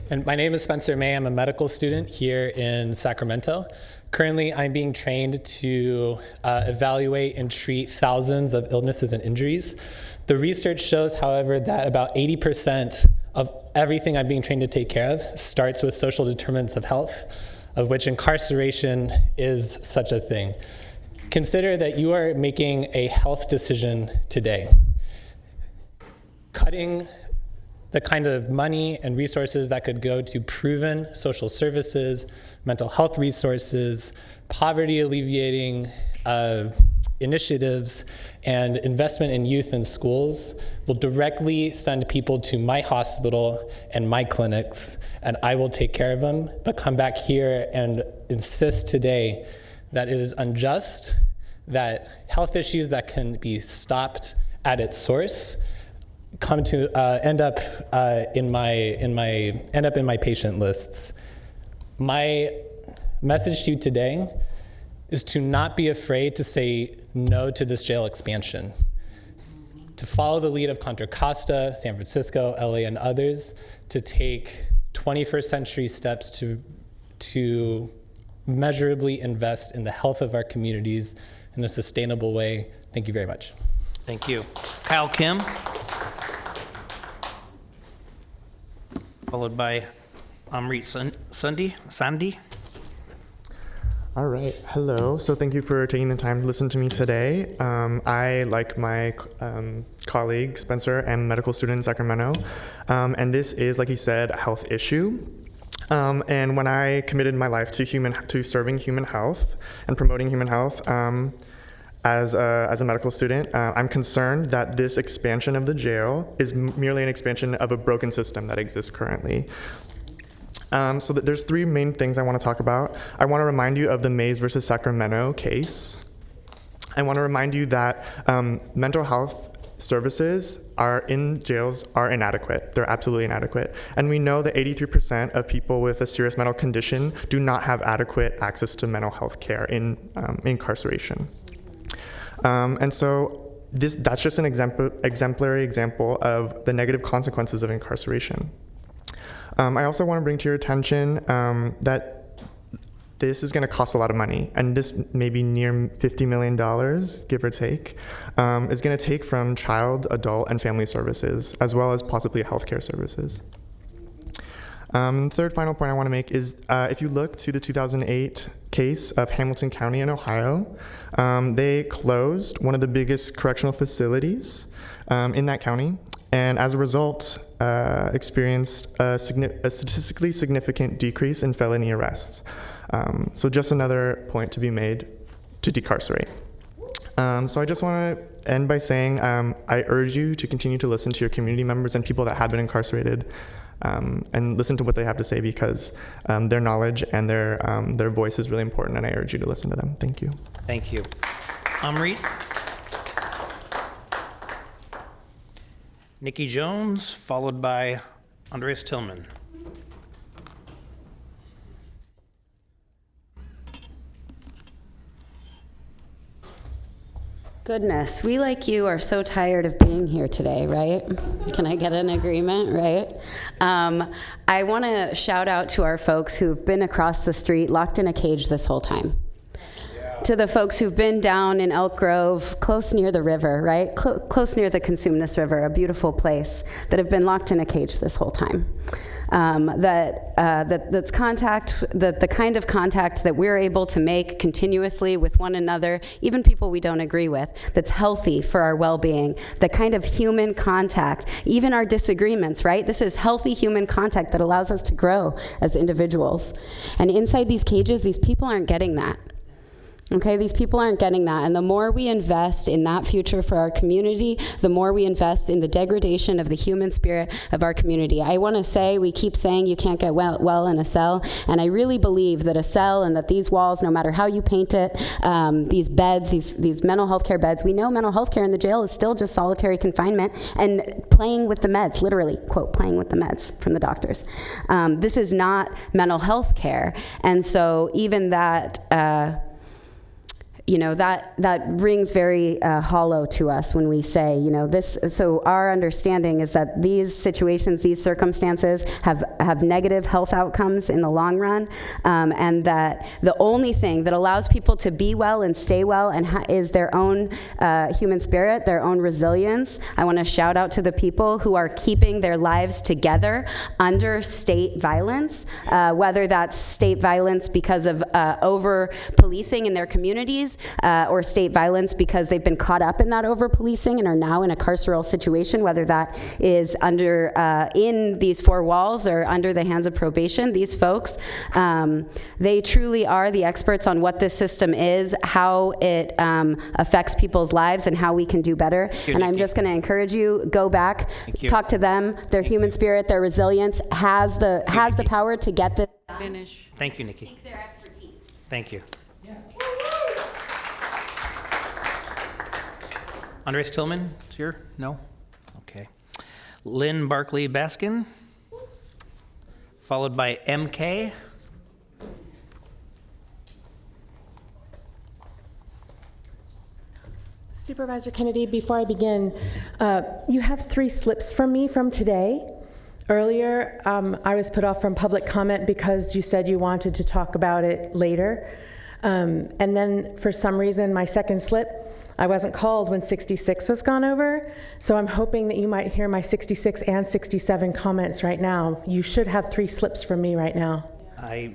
And my name is Spencer May. I'm a medical student here in Sacramento. Currently, I'm being trained to evaluate and treat thousands of illnesses and injuries. The research shows, however, that about 80% of everything I'm being trained to take care of starts with social determinants of health, of which incarceration is such a thing. Consider that you are making a health decision today. Cutting the kind of money and resources that could go to proven social services, mental health resources, poverty alleviating initiatives, and investment in youth and schools will directly send people to my hospital and my clinics, and I will take care of them, but come back here and insist today that it is unjust, that health issues that can be stopped at its source come to end up in my patient lists. My message to you today is to not be afraid to say no to this jail expansion, to follow the lead of Contra Costa, San Francisco, LA, and others, to take 21st century steps to measurably invest in the health of our communities in a sustainable way. Thank you very much. Thank you. Kyle Kim, followed by Amrit Sandi. All right, hello. So thank you for taking the time to listen to me today. I, like my colleague Spencer, am a medical student in Sacramento, and this is, like he said, a health issue. And when I committed my life to serving human health and promoting human health as a medical student, I'm concerned that this expansion of the jail is merely an expansion of a broken system that exists currently. So there's three main things I want to talk about. I want to remind you of the Mays versus Sacramento case. I want to remind you that mental health services in jails are inadequate. They're absolutely inadequate. And we know that 83% of people with a serious mental condition do not have adequate access to mental health care in incarceration. And so that's just an exemplary example of the negative consequences of incarceration. I also want to bring to your attention that this is going to cost a lot of money, and this may be near $50 million, give or take, is going to take from child, adult, and family services, as well as possibly healthcare services. The third final point I want to make is if you look to the 2008 case of Hamilton County in Ohio, they closed one of the biggest correctional facilities in that county, and as a result, experienced a statistically significant decrease in felony arrests. So just another point to be made to decarcerate. So I just want to end by saying I urge you to continue to listen to your community members and people that have been incarcerated, and listen to what they have to say, because their knowledge and their voice is really important, and I urge you to listen to them. Thank you. Thank you. Amrit. Nikki Jones, followed by Andreas Tillman. Goodness, we like you are so tired of being here today, right? Can I get an agreement, right? I want to shout out to our folks who've been across the street, locked in a cage this whole time. To the folks who've been down in Elk Grove, close near the river, right? Close near the Consumnes River, a beautiful place, that have been locked in a cage this whole time. That's contact, the kind of contact that we're able to make continuously with one another, even people we don't agree with, that's healthy for our well-being, the kind of human contact, even our disagreements, right? This is healthy human contact that allows us to grow as individuals. And inside these cages, these people aren't getting that. Okay, these people aren't getting that, and the more we invest in that future for our community, the more we invest in the degradation of the human spirit of our community. I want to say, we keep saying you can't get well in a cell, and I really believe that a cell and that these walls, no matter how you paint it, these beds, these mental health care beds, we know mental health care in the jail is still just solitary confinement and playing with the meds, literally, quote, playing with the meds from the doctors. This is not mental health care, and so even that, that rings very hollow to us when we say, this. So our understanding is that these situations, these circumstances have negative health outcomes in the long run, and that the only thing that allows people to be well and stay well and is their own human spirit, their own resilience. I want to shout out to the people who are keeping their lives together under state violence, whether that's state violence because of over-policing in their communities, or state violence because they've been caught up in that over-policing and are now in a carceral situation, whether that is under in these four walls or under the hands of probation. These folks, they truly are the experts on what this system is, how it affects people's lives, and how we can do better. And I'm just going to encourage you, go back, talk to them. Their human spirit, their resilience has the power to get this done. Finish. Thank you, Nikki. Seek their expertise. Thank you. Andres Tillman is here? No? Okay. Lynn Barkley Baskin, followed by MK. Supervisor Kennedy, before I begin, you have 3 slips from me from today. Earlier, I was put off from public comment because you said you wanted to talk about it later. And then for some reason, my second slip, I wasn't called when 66 was gone over, so I'm hoping that you might hear my 66 and 67 comments right now. You should have 3 slips from me right now. I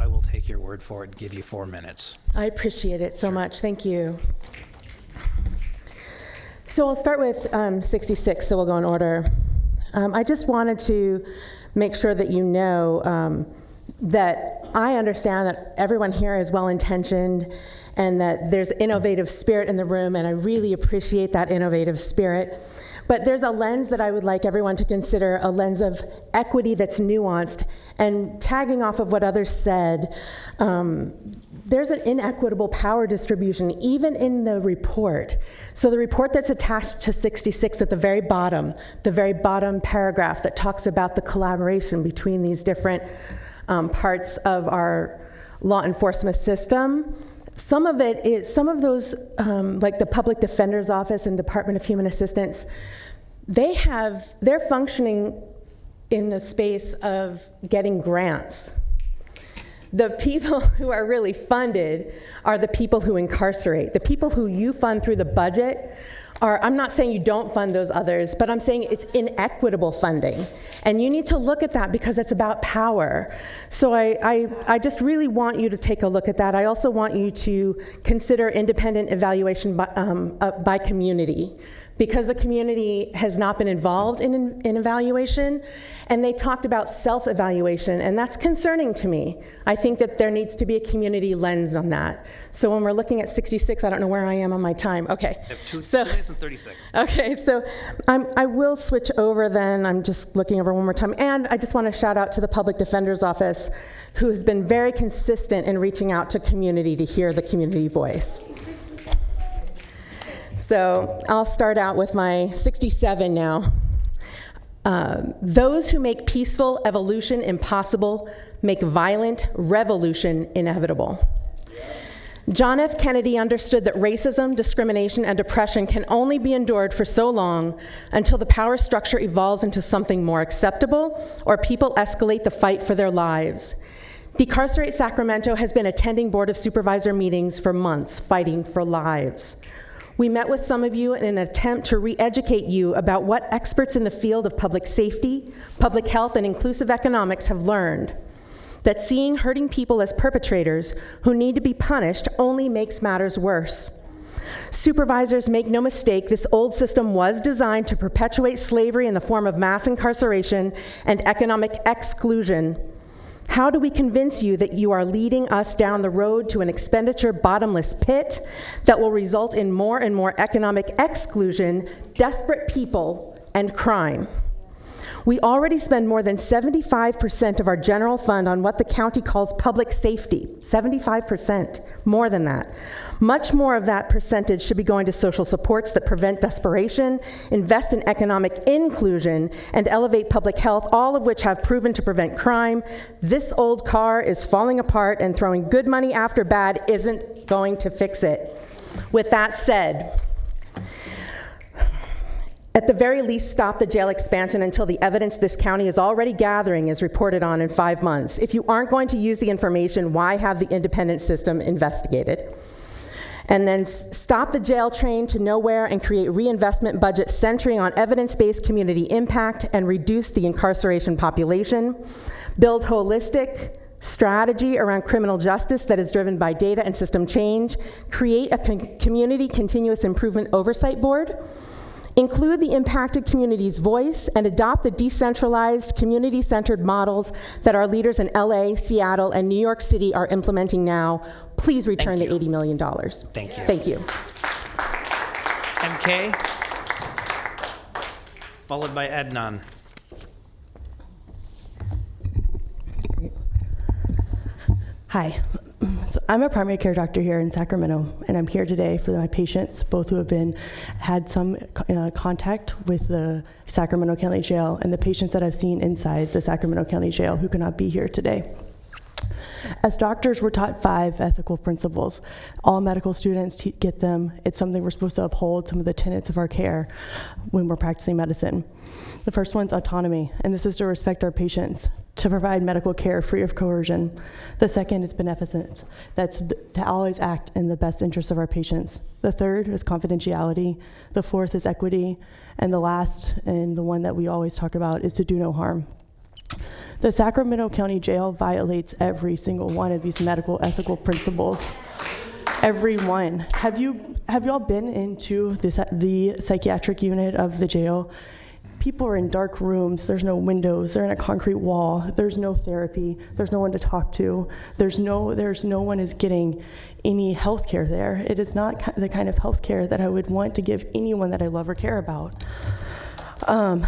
will take your word for it and give you 4 minutes. I appreciate it so much. Thank you. So I'll start with 66, so we'll go in order. I just wanted to make sure that you know that I understand that everyone here is well-intentioned and that there's innovative spirit in the room, and I really appreciate that innovative spirit. But there's a lens that I would like everyone to consider, a lens of equity that's nuanced, and tagging off of what others said, there's an inequitable power distribution even in the report. So the report that's attached to 66 at the very bottom paragraph that talks about the collaboration between these different parts of our law enforcement system. Some of those, like the Public Defender's Office and Department of Human Assistance, they're functioning in the space of getting grants. The people who are really funded are the people who incarcerate. The people who you fund through the budget I'm not saying you don't fund those others, but I'm saying it's inequitable funding. And you need to look at that because it's about power. So I just really want you to take a look at that. I also want you to consider independent evaluation by community, because the community has not been involved in evaluation, and they talked about self-evaluation, and that's concerning to me. I think that there needs to be a community lens on that. So when we're looking at 66, I don't know where I am on my time. Okay. You have 2 minutes and 30 seconds. Okay, so I will switch over then. I'm just looking over one more time. And I just want to shout out to the Public Defender's Office, who has been very consistent in reaching out to community to hear the community voice. So I'll start out with my 67 now. Those who make peaceful evolution impossible make violent revolution inevitable. John F. Kennedy understood that racism, discrimination, and oppression can only be endured for so long until the power structure evolves into something more acceptable or people escalate the fight for their lives. Decarcerate Sacramento has been attending Board of Supervisor meetings for months, fighting for lives. We met with some of you in an attempt to re-educate you about what experts in the field of public safety, public health, and inclusive economics have learned. That seeing hurting people as perpetrators who need to be punished only makes matters worse. Supervisors, make no mistake, this old system was designed to perpetuate slavery in the form of mass incarceration and economic exclusion. How do we convince you that you are leading us down the road to an expenditure bottomless pit that will result in more and more economic exclusion, desperate people, and crime? We already spend more than 75% of our general fund on what the county calls public safety. 75%, more than that. Much more of that percentage should be going to social supports that prevent desperation, invest in economic inclusion, and elevate public health, all of which have proven to prevent crime. This old car is falling apart, and throwing good money after bad isn't going to fix it. With that said, at the very least, stop the jail expansion until the evidence this county is already gathering is reported on in 5 months. If you aren't going to use the information, why have the independent system investigated? And then stop the jail train to nowhere and create reinvestment budgets centering on evidence-based community impact and reduce the incarceration population. Build holistic strategy around criminal justice that is driven by data and system change. Create a community continuous improvement oversight board. Include the impacted community's voice and adopt the decentralized, community-centered models that our leaders in LA, Seattle, and New York City are implementing now. Please return the $80 million. Thank you. Thank you. MK, followed by Adnan. Hi. So I'm a primary care doctor here in Sacramento, and I'm here today for my patients, both who have had some contact with the Sacramento County Jail and the patients that I've seen inside the Sacramento County Jail who cannot be here today. As doctors, we're taught 5 ethical principles. All medical students get them. It's something we're supposed to uphold, some of the tenets of our care when we're practicing medicine. The first one's autonomy, and this is to respect our patients, to provide medical care free of coercion. The second is beneficence. That's to always act in the best interest of our patients. The third is confidentiality. The fourth is equity. And the last, and the one that we always talk about, is to do no harm. The Sacramento County Jail violates every single one of these medical ethical principles. Every one. Have you all been into the psychiatric unit of the jail? People are in dark rooms, there's no windows, they're in a concrete wall, there's no therapy, there's no one to talk to, there's no one is getting any health care there. It is not the kind of health care that I would want to give anyone that I love or care about. And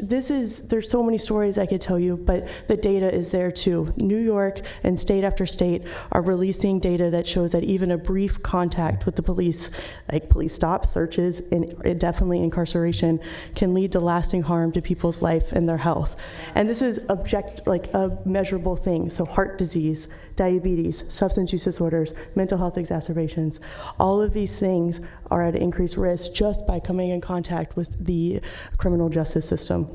there's so many stories I could tell you, but the data is there too. New York and state after state are releasing data that shows that even a brief contact with the police, like police stops, searches, and definitely incarceration, can lead to lasting harm to people's life and their health. And this is a measurable thing. So heart disease, diabetes, substance use disorders, mental health exacerbations, all of these things are at increased risk just by coming in contact with the criminal justice system.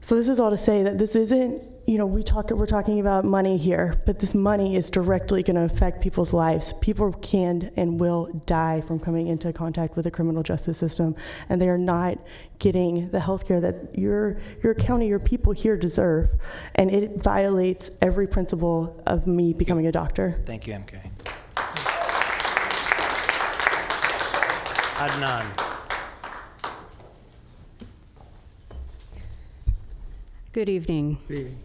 So this is all to say that this isn't, we're talking about money here, but this money is directly going to affect people's lives. People can and will die from coming into contact with the criminal justice system, and they are not getting the health care that your county, your people here deserve, and it violates every principle of me becoming a doctor. Thank you, MK. Adnan. Good evening. Good evening.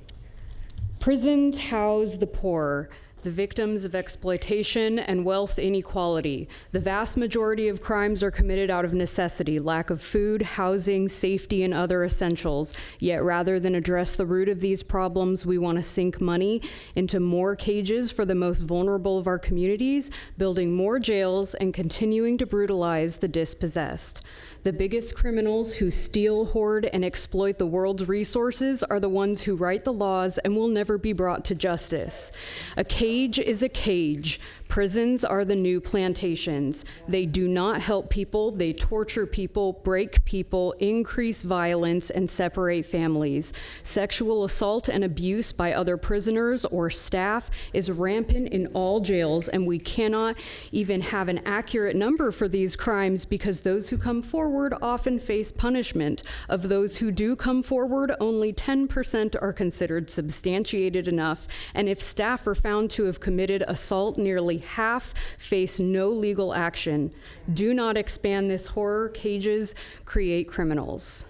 Prisons house the poor, the victims of exploitation and wealth inequality. The vast majority of crimes are committed out of necessity, lack of food, housing, safety, and other essentials. Yet rather than address the root of these problems, we want to sink money into more cages for the most vulnerable of our communities, building more jails, and continuing to brutalize the dispossessed. The biggest criminals who steal, hoard, and exploit the world's resources are the ones who write the laws and will never be brought to justice. A cage age is a cage. Prisons are the new plantations. They do not help people. They torture people, break people, increase violence, and separate families. Sexual assault and abuse by other prisoners or staff is rampant in all jails, and we cannot even have an accurate number for these crimes because those who come forward often face punishment. Of those who do come forward, only 10% are considered substantiated enough, and if staff are found to have committed assault, nearly half face no legal action. Do not expand this horror. Cages create criminals.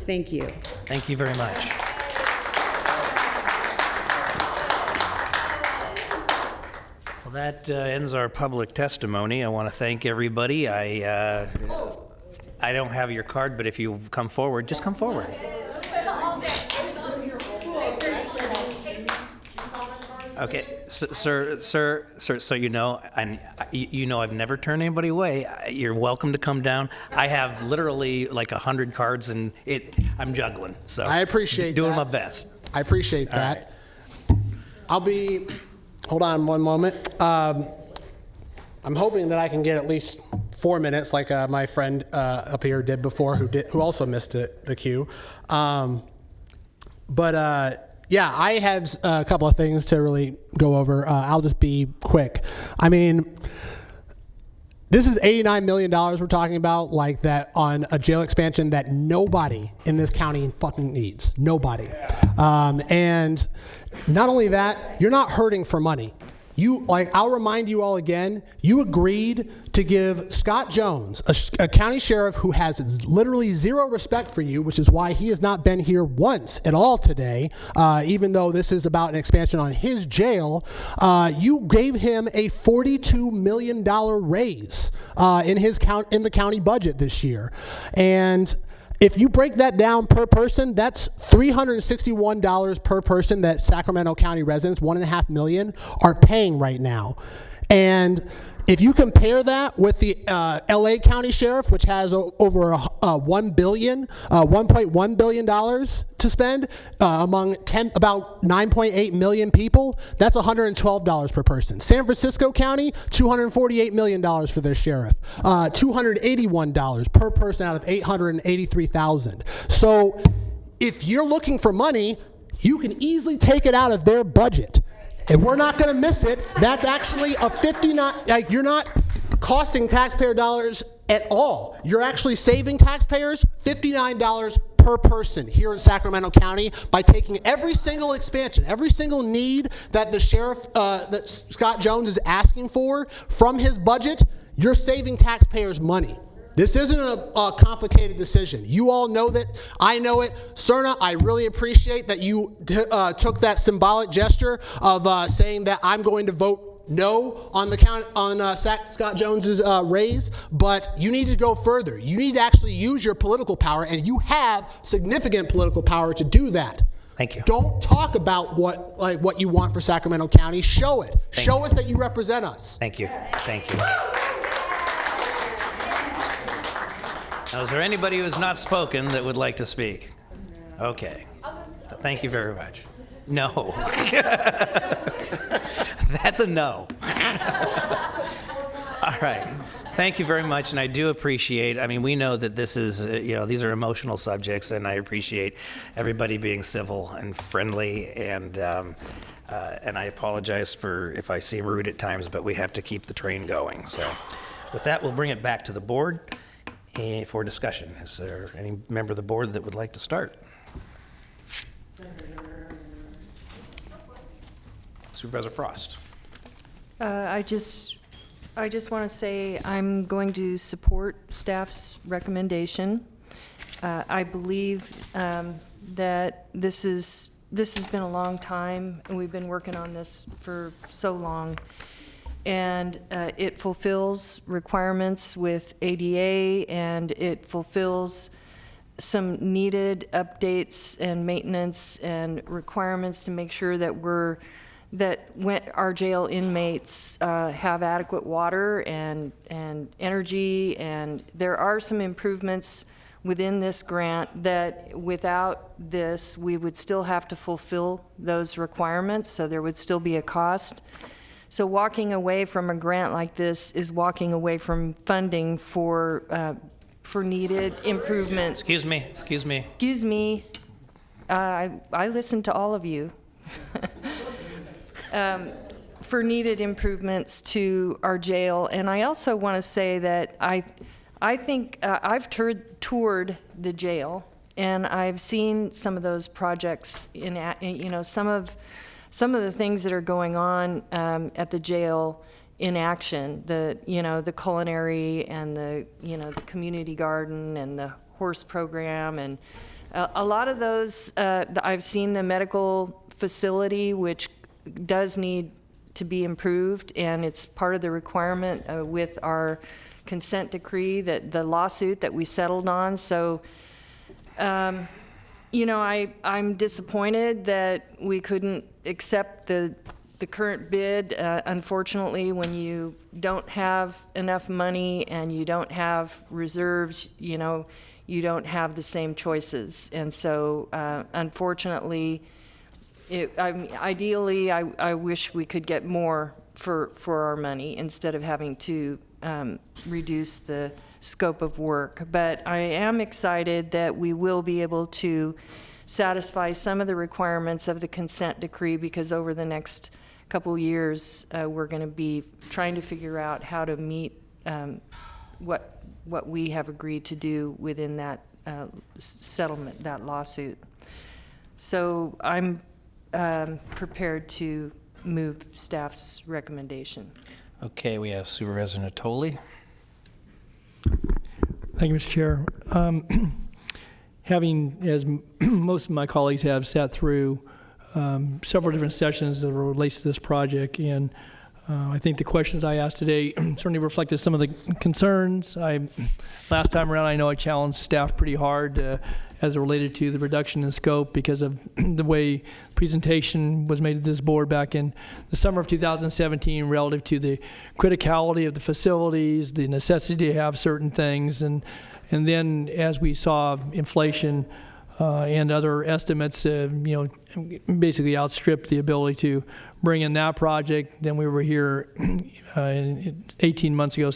Thank you. Thank you very much. Well, that ends our public testimony. I want to thank everybody. I don't have your card, but if you come forward, just come forward. Okay, sir, so you know, and you know I've never turned anybody away. You're welcome to come down. I have literally like 100 cards, and I'm juggling, so I appreciate doing that. my best. I appreciate that. I'll be, hold on one moment. I'm hoping that I can get at least 4 minutes, like my friend up here did before, who also missed the queue. Yeah, I have a couple of things to really go over. I'll just be quick. I mean, this is $89 million we're talking about, like that, on a jail expansion that nobody in this county fucking needs. Nobody. And not only that, you're not hurting for money. I'll remind you all again, you agreed to give Scott Jones, a county sheriff who has literally zero respect for you, which is why he has not been here once at all today, even though this is about an expansion on his jail. You gave him a $42 million raise in the county budget this year. And if you break that down per person, that's $361 per person that Sacramento County residents, 1.5 million, are paying right now. And if you compare that with the LA County Sheriff, which has over $1.1 billion to spend among about 9.8 million people, that's $112 per person. San Francisco County, $248 million for their sheriff, $281 per person out of 883,000. So if you're looking for money, you can easily take it out of their budget. And we're not going to miss it. That's actually a 59, like, you're not costing taxpayer dollars at all. You're actually saving taxpayers $59 per person here in Sacramento County by taking every single expansion, every single need that the sheriff, that Scott Jones is asking for from his budget. You're saving taxpayers money. This isn't a complicated decision. You all know that. I know it. Serna, I really appreciate that you took that symbolic gesture of saying that I'm going to vote no on Scott Jones's raise, but you need to go further. You need to actually use your political power, and you have significant political power to do that. Thank you. Don't talk about what you want for Sacramento County. Show it. Show us that you represent us. Thank you. Thank you. Now, is there anybody who has not spoken that would like to speak? Okay. Thank you very much. No. That's a no. All right. Thank you very much, and I do appreciate, I mean, we know that this is, these are emotional subjects, and I appreciate everybody being civil and friendly, and I apologize for if I seem rude at times, but we have to keep the train going. So with that, we'll bring it back to the board for discussion. Is there any member of the board that would like to start? Supervisor Frost. I just want to say I'm going to support staff's recommendation. I believe that this has been a long time, and we've been working on this for so long. And it fulfills requirements with ADA, and it fulfills some needed updates and maintenance and requirements to make sure that when our jail inmates have adequate water and energy, and there are some improvements within this grant that without this we would still have to fulfill those requirements, so there would still be a cost. So walking away from a grant like this is walking away from funding for needed improvement. Excuse me. Excuse me. I listened to all of you. For needed improvements to our jail. And I also want to say that I think I've toured the jail, and I've seen some of those projects some of the things that are going on at the jail in action. The culinary and the community garden and the horse program, and a lot of those. I've seen the medical facility, which does need to be improved, and it's part of the requirement with our consent decree, that the lawsuit that we settled on. So, I'm disappointed that we couldn't accept the current bid. Unfortunately, when you don't have enough money and you don't have reserves, you don't have the same choices. And so, unfortunately, ideally, I wish we could get more for our money instead of having to reduce the scope of work. But I am excited that we will be able to satisfy some of the requirements of the consent decree, because over the next couple years, we're going to be trying to figure out how to meet what we have agreed to do within that settlement, that lawsuit. So I'm prepared to move staff's recommendation. Okay, we have Supervisor Natoli. Thank you, Mr. Chair. Having, as most of my colleagues have, sat through several different sessions that relate to this project, and I think the questions I asked today certainly reflected some of the concerns. Last time around, I know I challenged staff pretty hard as it related to the reduction in scope because of the way presentation was made to this board back in the summer of 2017 relative to the criticality of the facilities, the necessity to have certain things, and then as we saw inflation and other estimates, basically outstripped the ability to bring in that project. Then we were here 17 months ago,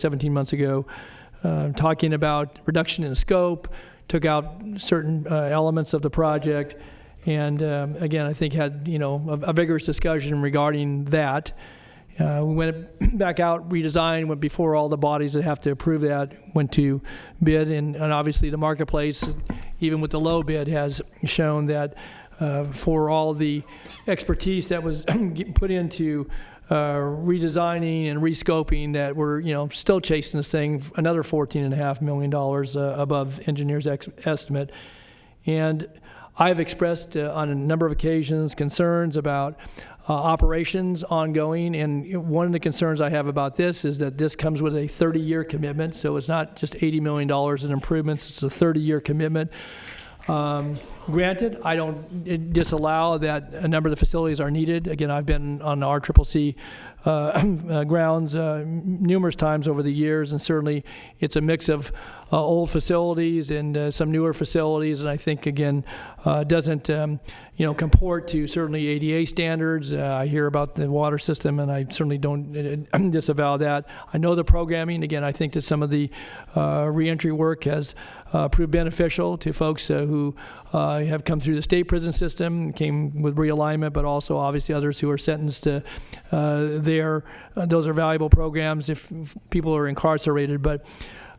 talking about reduction in scope, took out certain elements of the project, and again, I think had a vigorous discussion regarding that. We went back out, redesigned, went before all the bodies that have to approve that, went to bid, and obviously the marketplace, even with the low bid, has shown that for all the expertise that was put into redesigning and rescoping, that we're still chasing this thing another $14.5 million above engineers' estimate. And I've expressed on a number of occasions concerns about operations ongoing, and one of the concerns I have about this is that this comes with a 30-year commitment, so it's not just $80 million in improvements, it's a 30-year commitment. Granted, I don't disallow that a number of the facilities are needed. Again, I've been on the RCCC grounds numerous times over the years, and certainly it's a mix of old facilities and some newer facilities, and I think, again, doesn't comport to certainly ADA standards. I hear about the water system, and I certainly don't disavow that. I know the programming. Again, I think that some of the reentry work has proved beneficial to folks who have come through the state prison system, came with realignment, but also obviously others who are sentenced to there. Those are valuable programs if people are incarcerated. But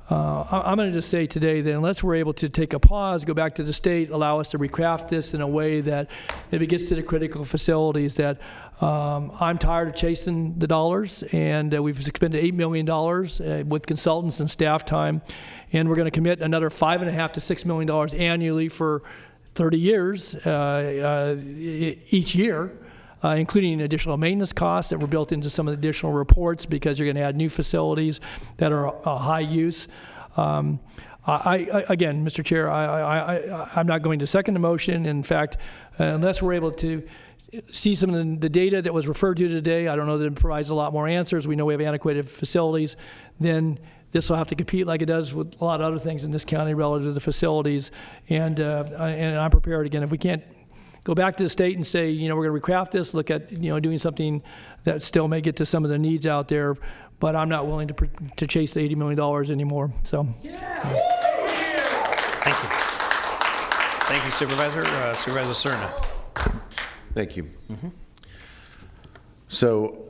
I'm going to just say today that unless we're able to take a pause, go back to the state, allow us to recraft this in a way that maybe gets to the critical facilities, that I'm tired of chasing the dollars, and we've expended $8 million with consultants and staff time, and we're going to commit another $5.5 to $6 million annually for 30 years each year. Including additional maintenance costs that were built into some of the additional reports, because you're going to add new facilities that are high use. Again, Mr. Chair, I'm not going to second the motion. In fact, unless we're able to see some of the data that was referred to today, I don't know that it provides a lot more answers. We know we have antiquated facilities. Then this will have to compete like it does with a lot of other things in this county relative to the facilities. And I'm prepared, again, if we can't go back to the state and say, you know, we're going to recraft this, look at, you know, doing something that still may get to some of the needs out there, but I'm not willing to chase the $80 million anymore. So. Thank you. Thank you, Supervisor. Supervisor Cerna. Thank you. So,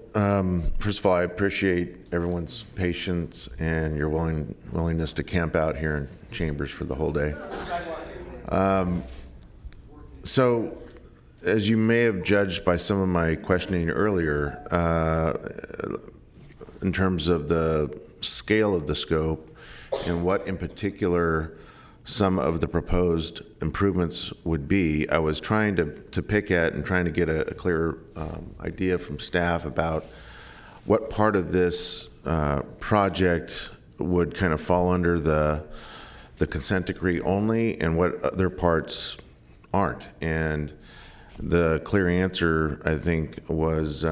first of all, I appreciate everyone's patience and your willingness to camp out here in Chambers for the whole day. So, as you may have judged by some of my questioning earlier, in terms of the scale of the scope and what in particular some of the proposed improvements would be, I was trying to pick at and trying to get a clear idea from staff about what part of this project would kind of fall under the consent decree only and what other parts aren't. And the clear answer, I think, was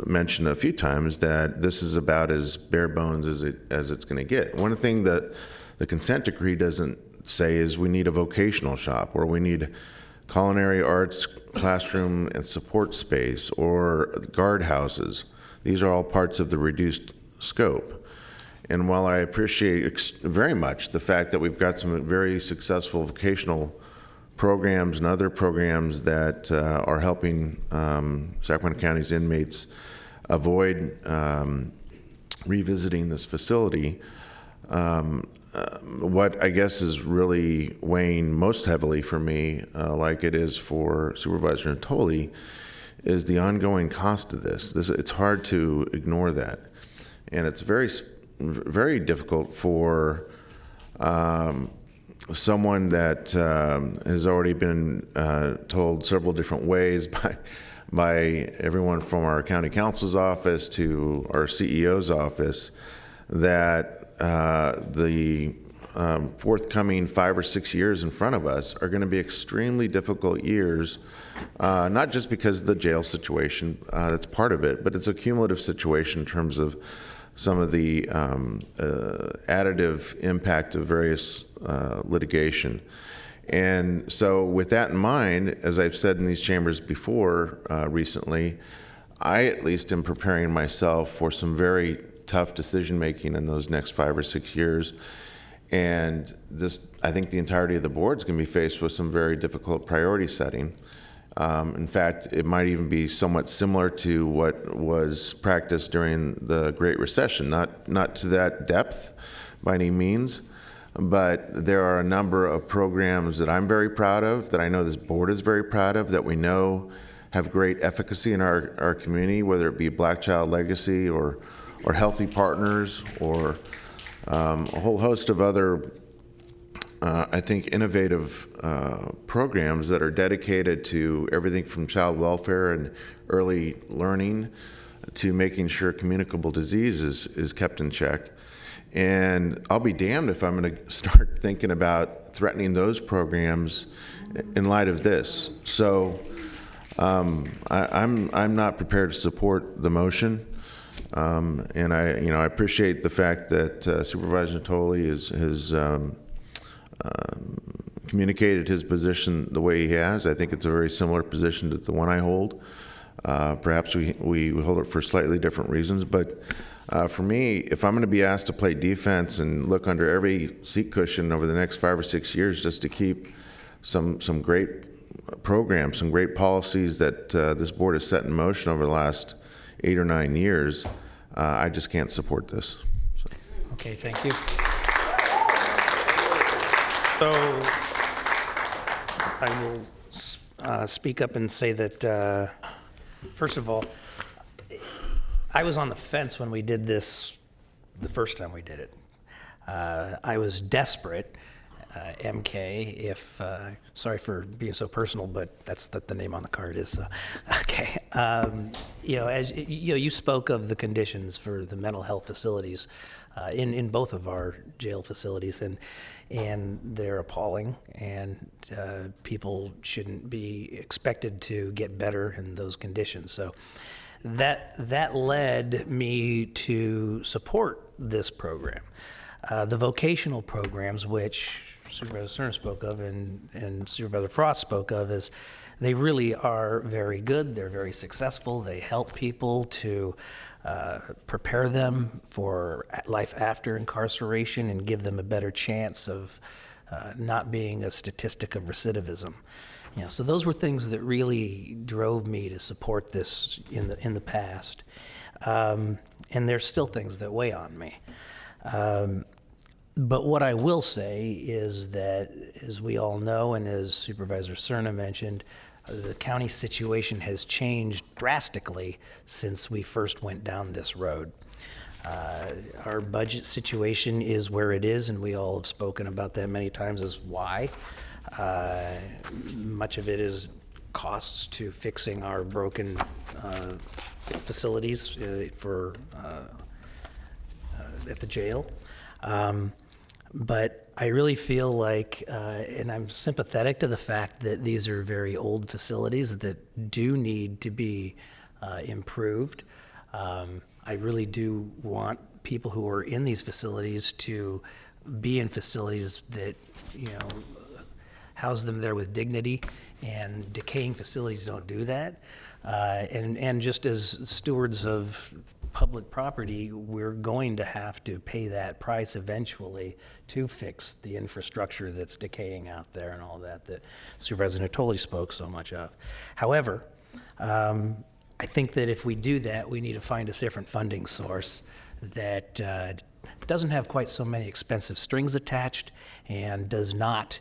mentioned a few times, that this is about as bare bones as it's going to get. One thing that the consent decree doesn't say is we need a vocational shop, or we need culinary arts classroom and support space, or guard houses. These are all parts of the reduced scope. And while I appreciate very much the fact that we've got some very successful vocational programs and other programs that are helping Sacramento County's inmates avoid revisiting this facility, what I guess is really weighing most heavily for me, like it is for Supervisor Natoli, is the ongoing cost of this. It's hard to ignore that. And it's very, very difficult for someone that has already been told several different ways by everyone from our county counsel's office to our CEO's office that the forthcoming 5 or 6 years in front of us are going to be extremely difficult years, not just because of the jail situation, that's part of it, but it's a cumulative situation in terms of some of the additive impact of various litigation. And so with that in mind, as I've said in these chambers before recently, I at least am preparing myself for some very tough decision making in those next 5 or 6 years. And this, I think the entirety of the board's going to be faced with some very difficult priority setting. In fact, it might even be somewhat similar to what was practiced during the Great Recession, not to that depth by any means, but there are a number of programs that I'm very proud of, that I know this board is very proud of, that we know have great efficacy in our community, whether it be Black Child Legacy or Healthy Partners or a whole host of other I think innovative programs that are dedicated to everything from child welfare and early learning to making sure communicable disease is kept in check. And I'll be damned if I'm going to start thinking about threatening those programs in light of this. So I'm not prepared to support the motion. And I appreciate the fact that Supervisor Natoli has communicated his position the way he has. I think it's a very similar position to the one I hold. Perhaps we hold it for slightly different reasons, but for me, if I'm going to be asked to play defense and look under every seat cushion over the next 5 or 6 years just to keep some great programs, some great policies that this board has set in motion over the last 8 or 9 years, I just can't support this. So. Okay, thank you. So I will speak up and say that, first of all, I was on the fence when we did this the first time we did it. I was desperate, MK, if, sorry for being so personal, but that's what the name on the card is, so, okay. As you spoke of the conditions for the mental health facilities in both of our jail facilities, and they're appalling, and people shouldn't be expected to get better in those conditions. So that led me to support this program. The vocational programs, which Supervisor Cerna spoke of and Supervisor Frost spoke of, is they really are very good. They're very successful. They help people to prepare them for life after incarceration and give them a better chance of not being a statistic of recidivism. So those were things that really drove me to support this in the past. And there's still things that weigh on me. But what I will say is that, as we all know, and as Supervisor Cerna mentioned, the county situation has changed drastically since we first went down this road. Our budget situation is where it is, and we all have spoken about that many times as why. Much of it is costs to fixing our broken facilities at the jail. But I really feel like, and I'm sympathetic to the fact that these are very old facilities that do need to be improved. I really do want people who are in these facilities to be in facilities that, house them there with dignity, and decaying facilities don't do that. And just as stewards of public property, we're going to have to pay that price eventually to fix the infrastructure that's decaying out there and all that Supervisor Natoli spoke so much of. However, I think that if we do that, we need to find a different funding source that doesn't have quite so many expensive strings attached and does not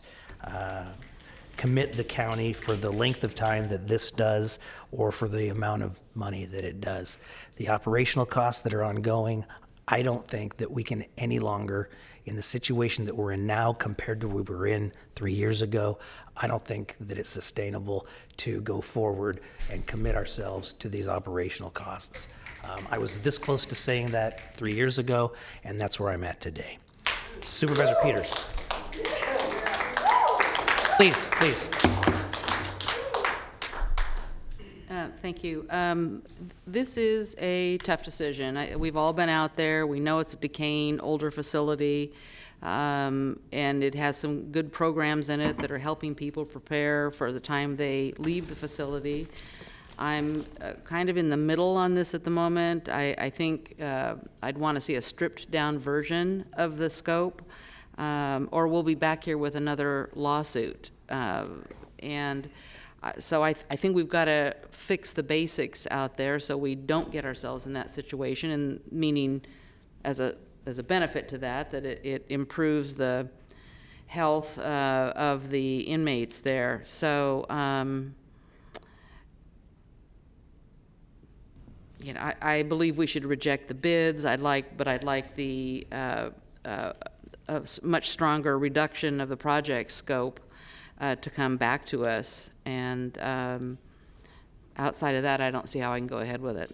commit the county for the length of time that this does or for the amount of money that it does. The operational costs that are ongoing, I don't think that we can any longer, in the situation that we're in now compared to what we were in 3 years ago, I don't think that it's sustainable to go forward and commit ourselves to these operational costs. I was this close to saying that 3 years ago, and that's where I'm at today. Supervisor Peters. Please. Thank you. This is a tough decision. We've all been out there. We know it's a decaying, older facility, and it has some good programs in it that are helping people prepare for the time they leave the facility. I'm kind of in the middle on this at the moment. I think I'd want to see a stripped-down version of the scope, or we'll be back here with another lawsuit. So I think we've got to fix the basics out there so we don't get ourselves in that situation, and meaning as a benefit to that it improves the health of the inmates there. So I believe we should reject the bids. I'd like the a much stronger reduction of the project scope to come back to us. And outside of that, I don't see how I can go ahead with it.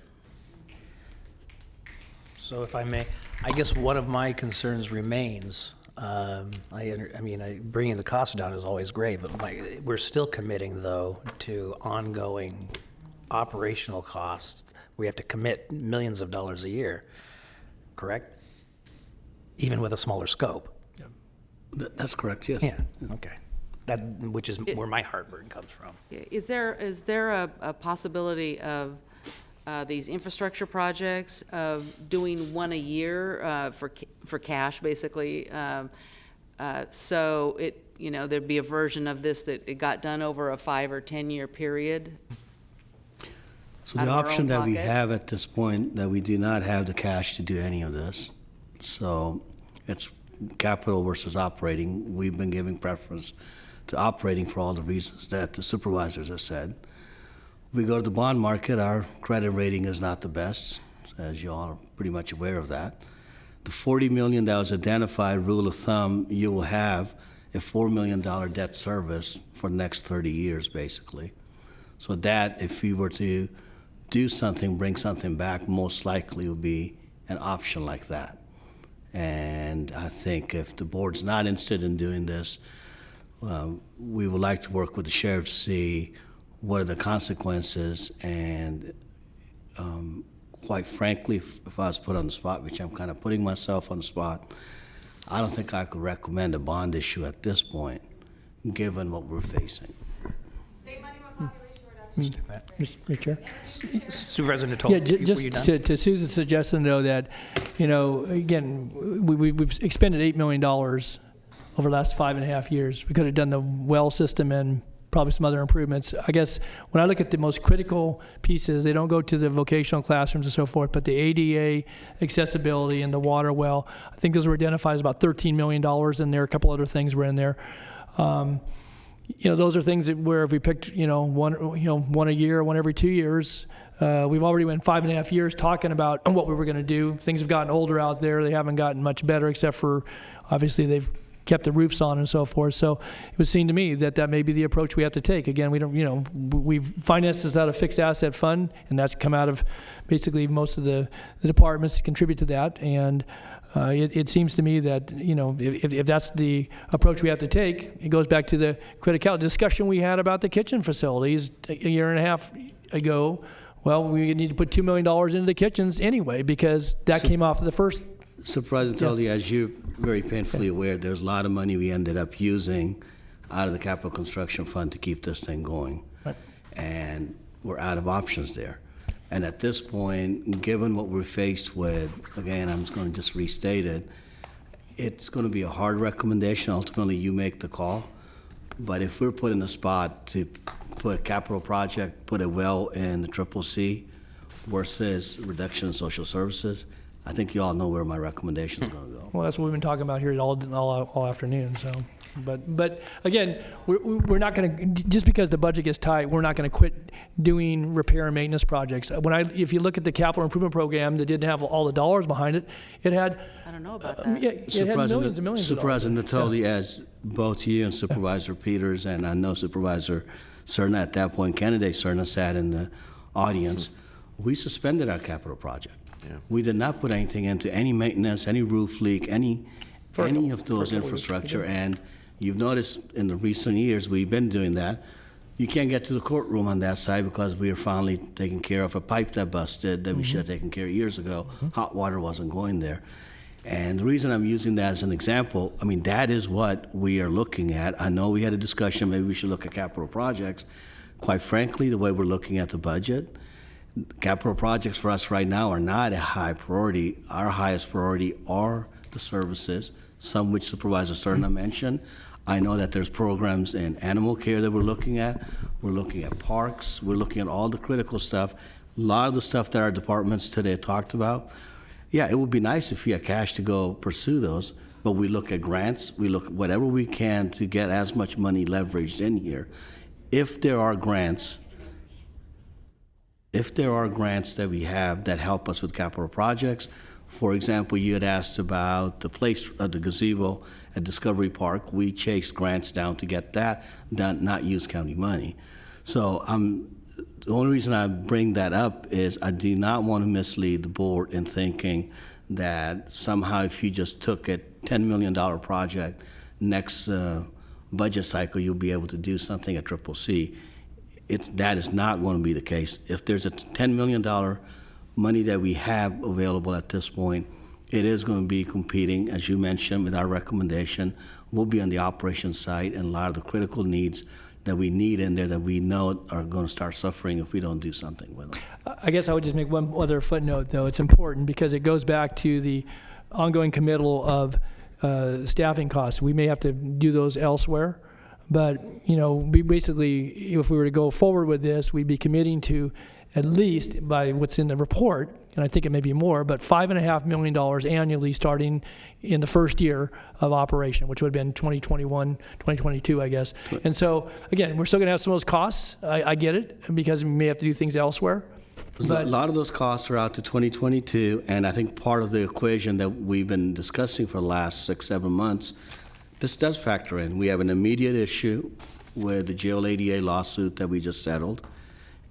So if I may, I guess one of my concerns remains, bringing the cost down is always great, but we're still committing, though, to ongoing operational costs. We have to commit millions of dollars a year, correct? Even with a smaller scope. Yeah. That's correct, yes. Yeah, okay. Which is where my heartburn comes from. Is there a possibility of these infrastructure projects of doing one a year for cash, basically? So there'd be a version of this that it got done over a 5 or 10 year period. So the option that we have at this point, that we do not have the cash to do any of this. So it's capital versus operating. We've been giving preference to operating for all the reasons that the supervisors have said. We go to the bond market, our credit rating is not the best, as you all are pretty much aware of that. The $40 million that was identified, rule of thumb, you will have a $4 million debt service for the next 30 years, basically. So that, if we were to do something, bring something back, most likely would be an option like that. And I think if the board's not interested in doing this, we would like to work with the sheriff to see what are the consequences, and quite frankly, if I was put on the spot, which I'm kind of putting myself on the spot, I don't think I could recommend a bond issue at this point, given what we're facing. Mr. Chair? Supervisor Natoli, Yeah, were you just done? to Susan's suggestion, though, that, again, we've expended $8 million over the last 5.5 years. We could have done the well system and probably some other improvements. I guess when I look at the most critical pieces, they don't go to the vocational classrooms and so forth, but the ADA accessibility and the water well, I think those were identified as about $13 million in there. A couple other things were in there. Those are things that where if we picked, one a year, one every 2 years, we've already went 5.5 years talking about what we were going to do. Things have gotten older out there. They haven't gotten much better, except for obviously they've kept the roofs on and so forth. So it would seem to me that may be the approach we have to take. Again, we don't, we've financed this out of fixed asset fund, and that's come out of basically most of the departments contribute to that. And it seems to me that, if that's the approach we have to take, it goes back to the critical discussion we had about the kitchen facilities a year and a half ago. Well, we need to put $2 million into the kitchens anyway, because that came off of the first. Supervisor Tully, as you're very painfully aware, there's a lot of money we ended up using out of the capital construction fund to keep this thing going. Right. And we're out of options there. And at this point, given what we're faced with, again, I'm just going to just restate it, it's going to be a hard recommendation. Ultimately, you make the call. But if we're put in a spot to put a capital project, put a well in the CCC versus reduction in social services, I think you all know where my recommendation is going to go. Well, that's what we've been talking about here all afternoon. So, but again, we're not going to, just because the budget gets tight, we're not going to quit doing repair and maintenance projects. If you look at the capital improvement program that didn't have all the dollars behind it, it had. I don't know about that. It had millions and millions of dollars. Supervisor Natoli, as both you and Supervisor Peters, and I know Supervisor Cerna at that point, candidate Cerna sat in the audience, we suspended our capital project. Yeah. We did not put anything into any maintenance, any roof leak, any of those infrastructure. And you've noticed in the recent years we've been doing that. You can't get to the courtroom on that side because we are finally taking care of a pipe that busted that we should have taken care of years ago. Hot water wasn't going there. And the reason I'm using that as an example, I mean, that is what we are looking at. I know we had a discussion, maybe we should look at capital projects. Quite frankly, the way we're looking at the budget, capital projects for us right now are not a high priority. Our highest priority are the services, some which Supervisor Cerna mentioned. I know that there's programs in animal care that we're looking at. We're looking at parks. We're looking at all the critical stuff. A lot of the stuff that our departments today talked about. Yeah, it would be nice if we had cash to go pursue those, but we look at grants. We look at whatever we can to get as much money leveraged in here. If there are grants that we have that help us with capital projects, for example, you had asked about the place, the gazebo at Discovery Park. We chased grants down to get that done, not use county money. So the only reason I bring that up is I do not want to mislead the board in thinking that somehow if you just took a $10 million project, next budget cycle you'll be able to do something at CCC. That is not going to be the case. If there's a $10 million money that we have available at this point, it is going to be competing, as you mentioned, with our recommendation. We'll be on the operations side, and a lot of the critical needs that we need in there that we know are going to start suffering if we don't do something with them. I guess I would just make one other footnote, though. It's important because it goes back to the ongoing committal of staffing costs. We may have to do those elsewhere. But, we basically, if we were to go forward with this, we'd be committing to at least, by what's in the report, and I think it may be more, but $5.5 million annually starting in the first year of operation, which would have been 2021, 2022, I guess. And so, again, we're still going to have some of those costs. I get it, because we may have to do things elsewhere. But a lot of those costs are out to 2022, and I think part of the equation that we've been discussing for the last 6-7 months, this does factor in. We have an immediate issue with the jail ADA lawsuit that we just settled,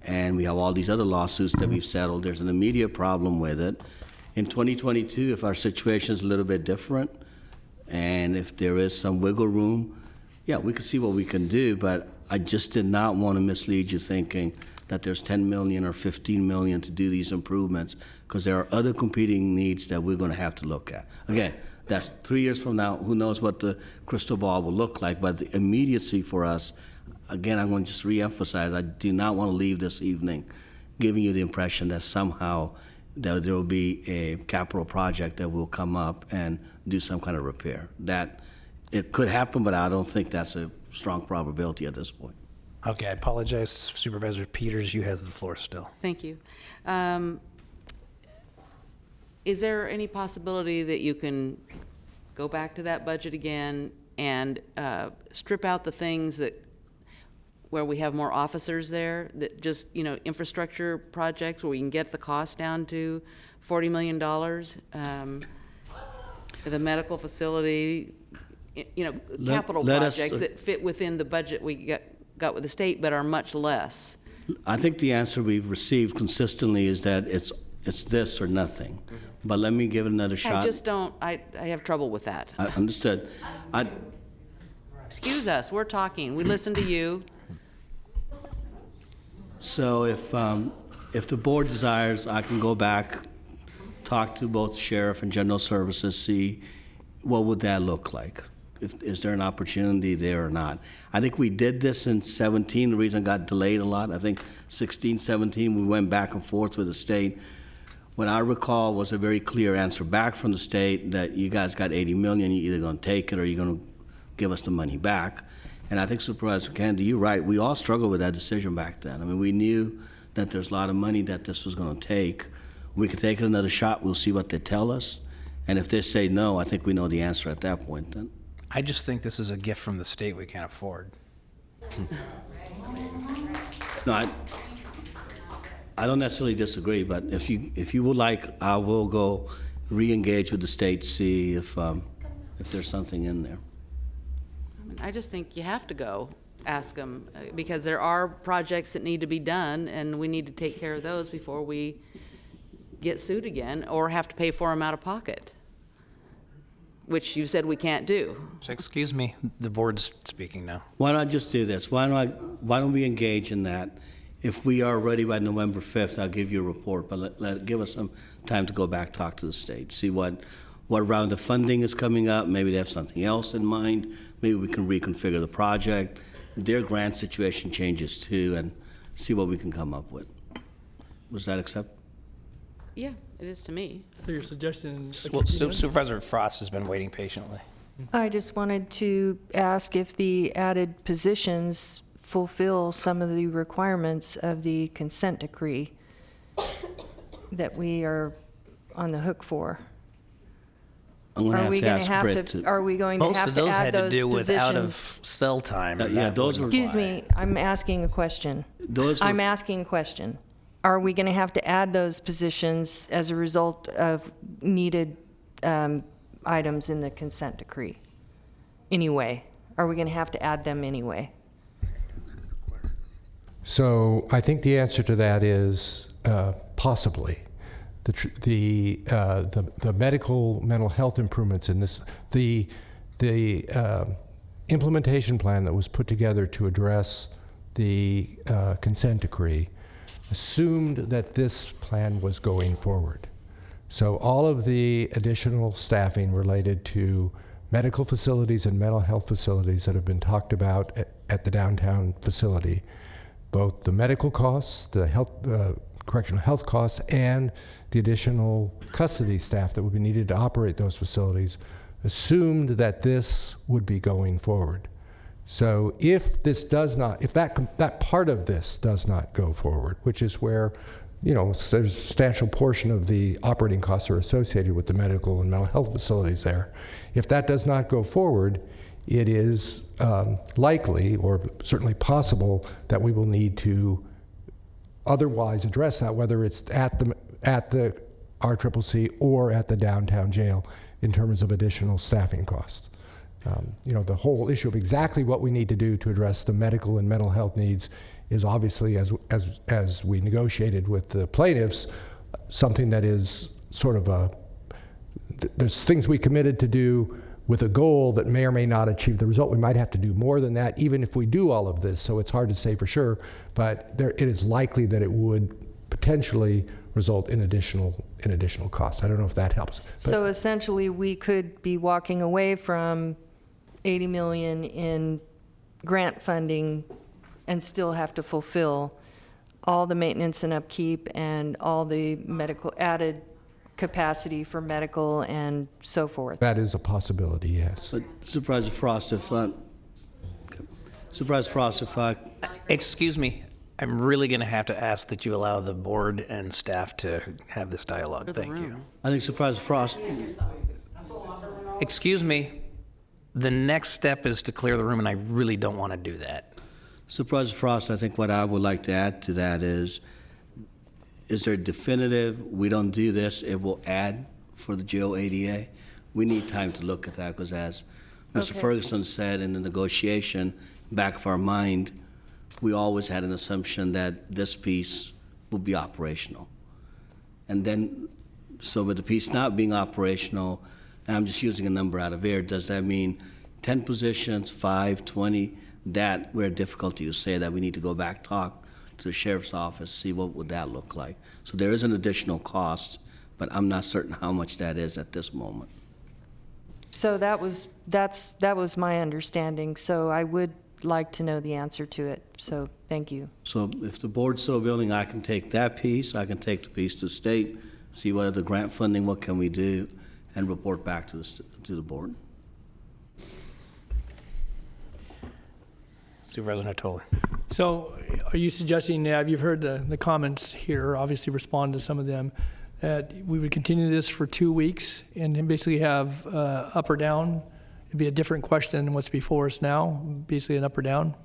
and we have all these other lawsuits that we've settled. There's an immediate problem with it. In 2022, if our situation is a little bit different, and if there is some wiggle room, yeah, we can see what we can do, but I just did not want to mislead you thinking that there's 10 million or 15 million to do these improvements, because there are other competing needs that we're going to have to look at. Again, That's 3 years from now, who knows what the crystal ball will look like, but the immediacy for us, again, I'm going to just reemphasize, I do not want to leave this evening giving you the impression that somehow that there will be a capital project that will come up and do some kind of repair. That it could happen, but I don't think that's a strong probability at this point. Okay, I apologize, Supervisor Peters, you have the floor still. Thank you. Is there any possibility that you can go back to that budget again and strip out the things that, where we have more officers there, that just, you know, infrastructure projects where we can get the cost down to $40 million? The medical facility, you know, capital projects that fit within the budget we got with the state but are much less. I think the answer we've received consistently is that it's this or nothing. But let me give it another shot. I just don't, I have trouble with that. I understood. Excuse us, we're talking. We listen to you. So if the board desires, I can go back, talk to both sheriff and general services, see what would that look like. Is there an opportunity there or not? I think we did this in 17. The reason it got delayed a lot, I think 16, 17, we went back and forth with the state. What I recall was a very clear answer back from the state that you guys got 80 million, you're either going to take it or you're going to give us the money back. And I think Supervisor Kennedy, you're right. We all struggled with that decision back then. I mean, we knew that there's a lot of money that this was going to take. We could take it another shot. We'll see what they tell us. And if they say no, I think we know the answer at that point then. I just think this is a gift from the state we can't afford. No, I don't necessarily disagree, but if you would like, I will go re-engage with the state, see if there's something in there. I just think you have to go ask them, because there are projects that need to be done, and we need to take care of those before we get sued again or have to pay for them out of pocket, which you said we can't do. So excuse me, the board's speaking now. Why not just do this? Why don't we engage in that? If we are ready by November 5th, I'll give you a report, but give us some time to go back, talk to the state, see what round of funding is coming up. Maybe they have something else in mind. Maybe we can reconfigure the project. Their grant situation changes too, and see what we can come up with. Was that acceptable? Yeah, it is to me. So your suggestion? Well, Supervisor Frost has been waiting patiently. I just wanted to ask if the added positions fulfill some of the requirements of the consent decree that we are on the hook for. I'm going to have to ask Britt to. Are we going to Most have of to those add had to those do with out of positions? cell time. Yeah, those were. Excuse me, I'm asking a question. I'm asking a question. Are we going to have to add those positions as a result of needed items in the consent decree? Anyway, are we going to have to add them anyway? So I think the answer to that is possibly. The medical mental health improvements in this, the implementation plan that was put together to address the consent decree assumed that this plan was going forward. So all of the additional staffing related to medical facilities and mental health facilities that have been talked about at the downtown facility, both the medical costs, the correctional health costs, and the additional custody staff that would be needed to operate those facilities, assumed that this would be going forward. So if this does not, if that part of this does not go forward, which is where, you know, a substantial portion of the operating costs are associated with the medical and mental health facilities there, if that does not go forward, it is likely, or certainly possible, that we will need to otherwise address that, whether it's at the RCCC or at the downtown jail, in terms of additional staffing costs. You know, the whole issue of exactly what we need to do to address the medical and mental health needs is obviously, as we negotiated with the plaintiffs, something that is sort of there's things we committed to do with a goal that may or may not achieve the result. We might have to do more than that, even if we do all of this, so it's hard to say for sure, but it is likely that it would potentially result in additional costs. I don't know if that helps. But So essentially, we could be walking away from 80 million in grant funding and still have to fulfill all the maintenance and upkeep and all the medical added capacity for medical and so forth. that is a possibility, yes. But Supervisor Frost, if I Excuse me, I'm really going to have to ask that you allow the board and staff to have this dialogue. Thank you. I think Supervisor Frost, Excuse me, the next step is to clear the room, and I really don't want to do that. Supervisor Frost, I think what I would like to add to that is there definitive, we don't do this, it will add for the jail ADA? We need time to look at that, because as Mr. Okay. Ferguson said in the negotiation, back of our mind, we always had an assumption that this piece would be operational. And then, so with the piece not being operational, and I'm just using a number out of air, does that mean 10 positions, 5, 20? That, we're difficulty to say that. We need to go back, talk to the sheriff's office, see what would that look like. So there is an additional cost, but I'm not certain how much that is at this moment. So that was my understanding. So I would like to know the answer to it. So thank you. So if the board's so willing, I can take that piece, I can take the piece to the state, see what are the grant funding, what can we do, and report back to the board. Supervisor Natola. So are you suggesting, Nav, you've heard the comments here, obviously respond to some of them, that we would continue this for 2 weeks and then basically have up or down? It'd be a different question than what's before us now, basically an up or down?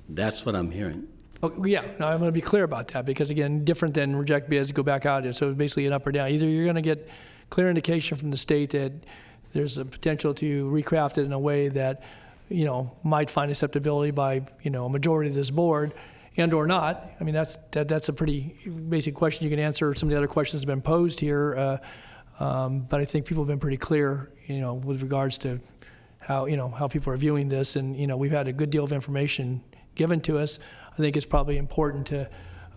That's what I'm hearing. Oh, yeah, no, I'm going to be clear about that because, again, different than reject bids, go back out. So basically an up or down. Either you're going to get clear indication from the state that there's a potential to recraft it in a way that, you know, might find acceptability by, you know, a majority of this board and or not. I mean, that's a pretty basic question. You can answer some of the other questions that have been posed here. But I think people have been pretty clear, you know, with regards to how, you know, how people are viewing this. And, you know, we've had a good deal of information given to us. I think it's probably important to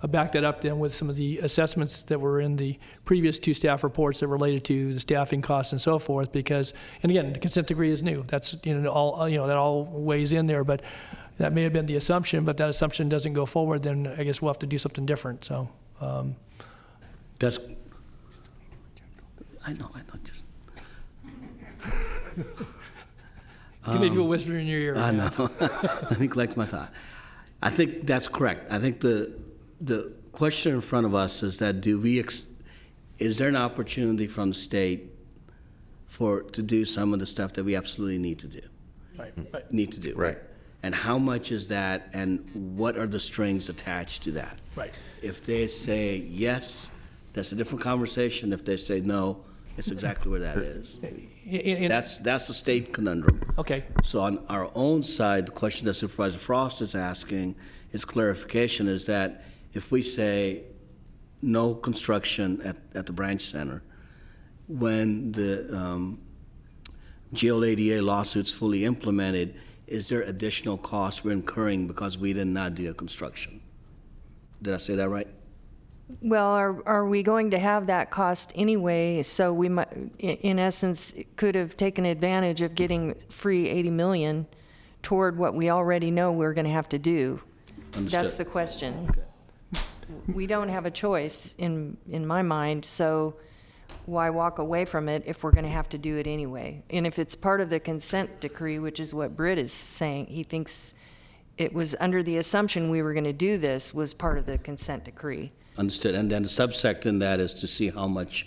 back that up then with some of the assessments that were in the previous 2 staff reports that related to the staffing costs and so forth, because, and again, the consent decree is new. That's, you know, all, you know, that all weighs in there, but that may have been the assumption, but that assumption doesn't go forward, then I guess we'll have to do something different, so. That's, I know, just. Too many people whisper in your ear. I know. Let me collect my thought. I think that's correct. I think the question in front of us is that is there an opportunity from the state to do some of the stuff that we absolutely need to do? Right. Need to do. Right. And how much is that, and what are the strings attached to that? Right. If they say yes, that's a different conversation. If they say no, it's exactly where that is. That's the state conundrum. Okay. So on our own side, the question that Supervisor Frost is asking is clarification, is that if we say no construction at the branch center, when the jail ADA lawsuit's fully implemented, is there additional costs we're incurring because we did not do a construction? Did I say that right? Well, are we going to have that cost anyway? So we might, in essence, could have taken advantage of getting free 80 million toward what we already know we're going to have to do. Understood. That's the question. Okay. We don't have a choice in my mind, so why walk away from it if we're going to have to do it anyway? And if it's part of the consent decree, which is what Britt is saying, he thinks it was under the assumption we were going to do this was part of the consent decree. Understood. And then the subsect in that is to see how much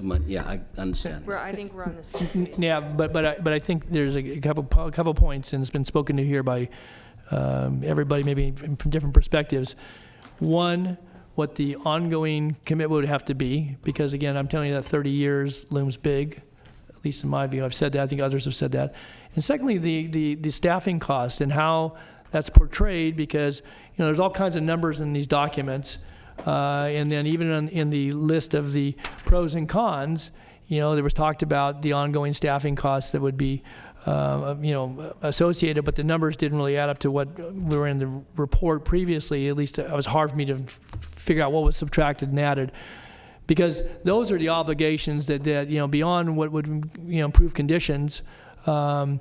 money. Yeah, I understand. I think we're on the same page. Yeah, but I think there's a couple points, and it's been spoken to here by everybody, maybe from different perspectives. One, what the ongoing commitment would have to be, because again, I'm telling you that 30 years looms big, at least in my view. I've said that. I think others have said that. And secondly, the staffing cost and how that's portrayed, because you know there's all kinds of numbers in these documents, and then even in the list of the pros and cons, you know, there was talked about the ongoing staffing costs that would be associated, but the numbers didn't really add up to what we were in the report previously. At least it was hard for me to figure out what was subtracted and added. Because those are the obligations that beyond what would, improve conditions, that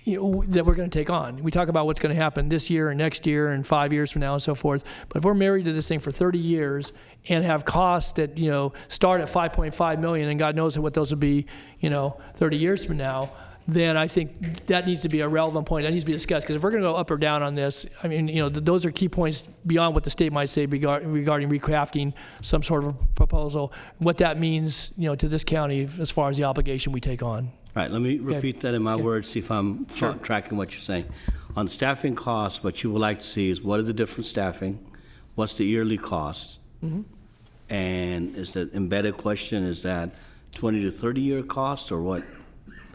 we're going to take on. We talk about what's going to happen this year and next year and 5 years from now and so forth. But if we're married to this thing for 30 years and have costs that, start at 5.5 million, and God knows what those will be, 30 years from now, then I think that needs to be a relevant point. That needs to be discussed. Because if we're going to go up or down on this, I mean, those are key points beyond what the state might say regarding recrafting some sort of proposal. What that means, to this county as far as the obligation we take on. Right, let me repeat that in my words, see if I'm tracking what you're saying. On staffing costs, what you would like to see is what are the different staffing, what's the yearly cost, and is the embedded question, is that 20 to 30 year cost or what?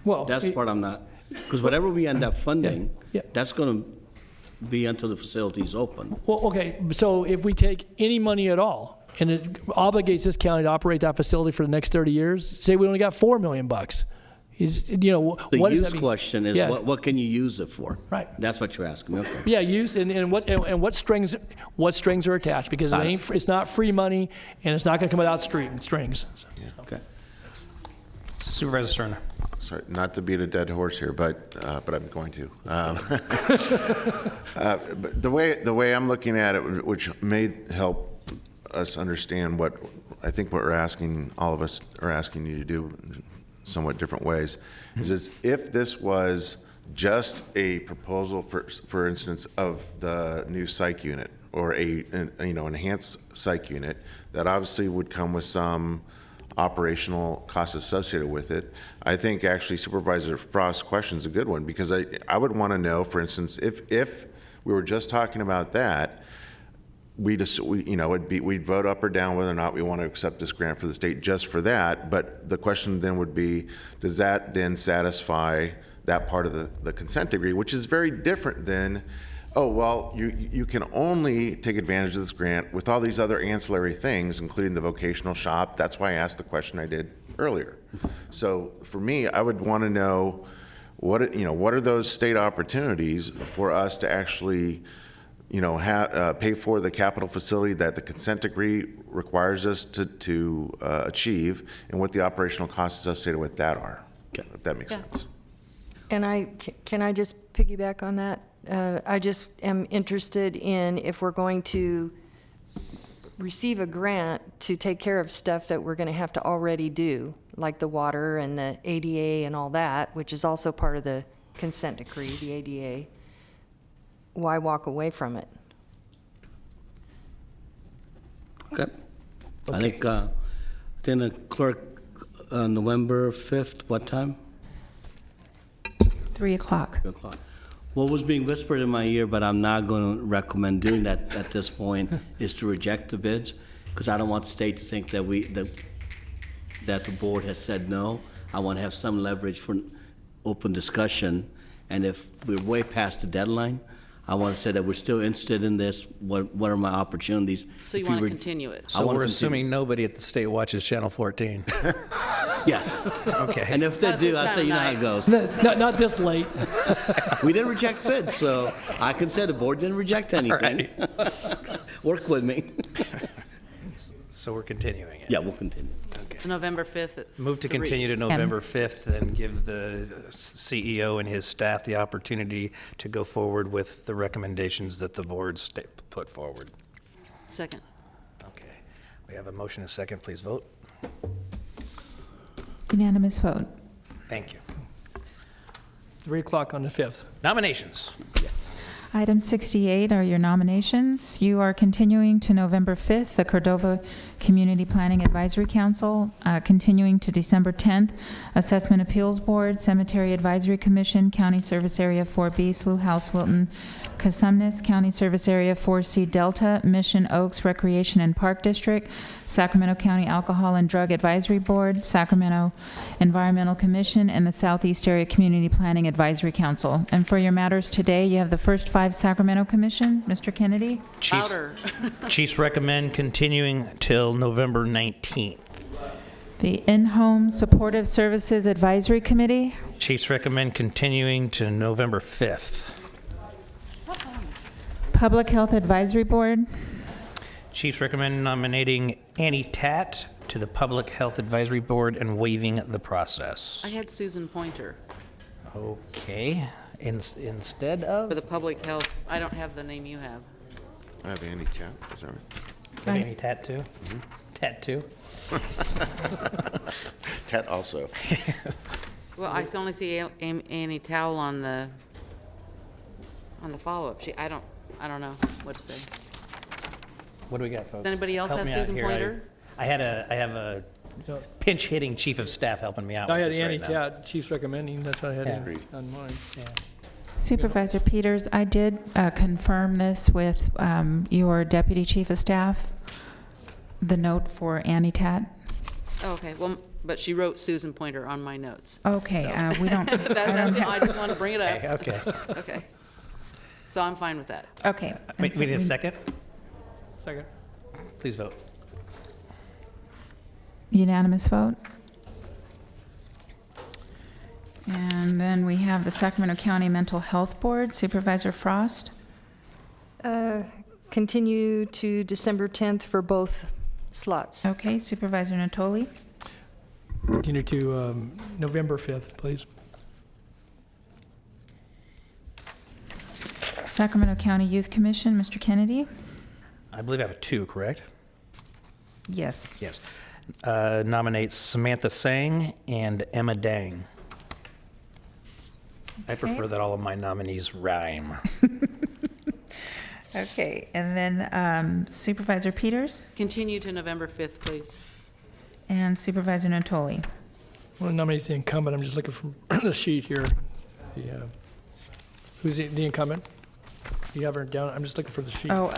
Well, that's the part I'm not, because whatever we end up funding, that's going to be until the facility's open. Well, okay, so if we take any money at all, and it obligates this county to operate that facility for the next 30 years, say we only got $4 million. The what use question is what can you use it for? Right. That's what you're asking me. Okay. Yeah, use and what strings are attached, because it's not free money and it's not going to come without strings. Okay. Supervisor Serna. Sorry, not to beat a dead horse here, but I'm going to. But the way I'm looking at it, which may help us understand what I think what we're asking, all of us are asking you to do in somewhat different ways, is if this was just a proposal, for instance, of the new psych unit or an enhanced psych unit, that obviously would come with some operational costs associated with it. I think actually Supervisor Frost's question is a good one, because I would want to know, for instance, if we were just talking about that, we'd vote up or down whether or not we want to accept this grant for the state just for that. But the question then would be, does that then satisfy that part of the consent decree, which is very different than, oh, well, you can only take advantage of this grant with all these other ancillary things, including the vocational shop. That's why I asked the question I did earlier. So for me, I would want to know what are those state opportunities for us to actually, pay for the capital facility that the consent decree requires us to achieve, and what the operational costs associated with that are, if that makes sense. And can I just piggyback on that? I just am interested in if we're going to receive a grant to take care of stuff that we're going to have to already do, like the water and the ADA and all that, which is also part of the consent decree, the ADA. Why walk away from it? Okay. I think then the clerk, November 5th, what time? 3 o'clock. 3 o'clock. What was being whispered in my ear, but I'm not going to recommend doing that at this point, is to reject the bids, because I don't want the state to think that that the board has said no. I want to have some leverage for open discussion, and if we're way past the deadline, I want to say that we're still interested in this. What are my opportunities? So you want to continue it? So we're assuming nobody at the state watches Channel 14. Yes. Okay. And if they do, I say, you know how it goes. Not this late. We didn't reject bids, so I can say the board didn't reject anything. Work with me. So we're continuing it. Yeah, we'll continue. To November 5th at Move to 3. continue to November 5th and give the CEO and his staff the opportunity to go forward with the recommendations that the board put forward. Second. Okay. We have a motion and a second. Please vote. Unanimous vote. Thank you. 3 o'clock on the 5th. Nominations. Item 68 are your nominations. You are continuing to November 5th, the Cordova Community Planning Advisory Council, continuing to December 10th, Assessment Appeals Board, Cemetery Advisory Commission, County Service Area 4B, Slough House, Wilton, Casumnes, County Service Area 4C, Delta, Mission Oaks Recreation and Park District, Sacramento County Alcohol and Drug Advisory Board, Sacramento Environmental Commission, and the Southeast Area Community Planning Advisory Council. And for your matters today, you have the first 5 Sacramento Commission. Mr. Kennedy? Chiefs recommend continuing till November 19th. The In-Home Supportive Services Advisory Committee. Chiefs recommend continuing to November 5th. Public Health Advisory Board. Chiefs recommend nominating Annie Tatt to the Public Health Advisory Board and waiving the process. I had Susan Pointer Okay. Instead of? for the public health. I don't have the name you have. I have Andy Tapp, is that right? Annie Tatt too? Tatt too? Tat also. Well, I only see Annie Towle on the follow-up. I don't know what to say. What do we got, folks? Does anybody else Help have me out Susan here. Pointer? I have a pinch hitting chief of staff helping me out I with had this Annie right now. Tatt, Chiefs recommending, that's what I had Yeah. on mine. Supervisor Peters, I did confirm this with your deputy chief of staff, the note for Annie Tatt. Oh, okay, well, but she wrote Susan Pointer on my notes. Okay, we don't. I just want to bring it up. Okay. Okay. So I'm fine with that. Okay. We need a second? Second. Please vote. Unanimous vote. And then we have the Sacramento County Mental Health Board, Supervisor Frost. Continue to December 10th for both slots. Okay, Supervisor Natoli. Continue to November 5th, please. Sacramento County Youth Commission, Mr. Kennedy. I believe I have two, correct? Yes. Yes. Nominate Samantha Sang and Emma Dang. I prefer that all of my nominees rhyme. Okay, and then Supervisor Peters Continue to November 5th, please. and Supervisor Natoli. Well, nominate the incumbent. I'm just looking for the sheet here. Who's the incumbent? You have her down. I'm just looking for the sheet. Oh,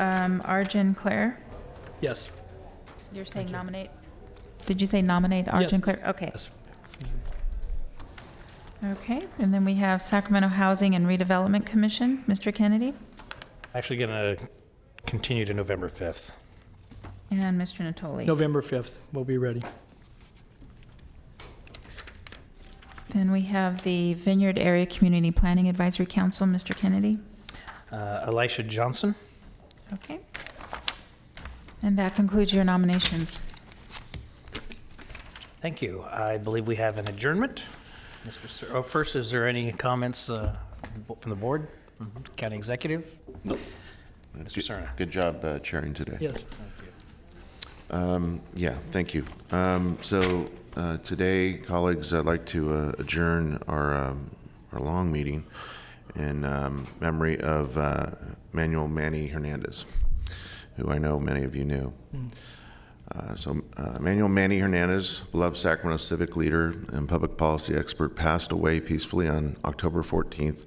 Arjun Claire. Yes. You're saying nominate? Did you say nominate Arjun Claire? Okay. Yes. Okay, and then we have Sacramento Housing and Redevelopment Commission, Mr. Kennedy Actually going to continue to November 5th. and Mr. Natoli. November 5th. We'll be ready. Then we have the Vineyard Area Community Planning Advisory Council, Mr. Kennedy. Elisha Johnson. Okay. And that concludes your nominations. Thank you. I believe we have an adjournment. First, is there any comments from the board, from county executive? Nope. Mr. Cerna. Good job chairing today. Yes. Yeah, thank you. So today, colleagues, I'd like to adjourn our long meeting in memory of Manuel Manny Hernandez, who I know many of you knew. Manuel Manny Hernandez, beloved Sacramento civic leader and public policy expert, passed away peacefully on October 14th,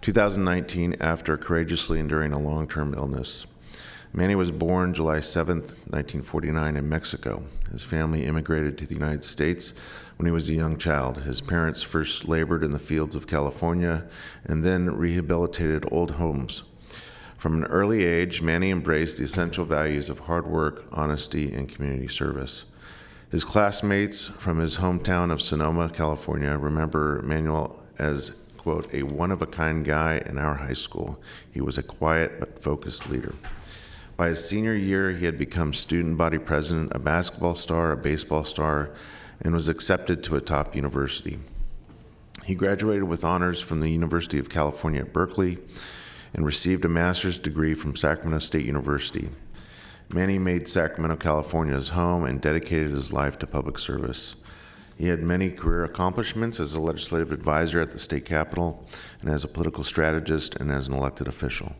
2019, after courageously enduring a long-term illness. Manny was born July 7th, 1949 in Mexico. His family immigrated to the United States when he was a young child. His parents first labored in the fields of California and then rehabilitated old homes. From an early age, Manny embraced the essential values of hard work, honesty, and community service. His classmates from his hometown of Sonoma, California, remember Manuel as, quote, a one-of-a-kind guy in our high school. He was a quiet but focused leader. By his senior year, he had become student body president, a basketball star, a baseball star, and was accepted to a top university. He graduated with honors from the University of California at Berkeley and received a master's degree from Sacramento State University. Manny made Sacramento, California his home and dedicated his life to public service. He had many career accomplishments as a legislative advisor at the state capitol and as a political strategist and as an elected official.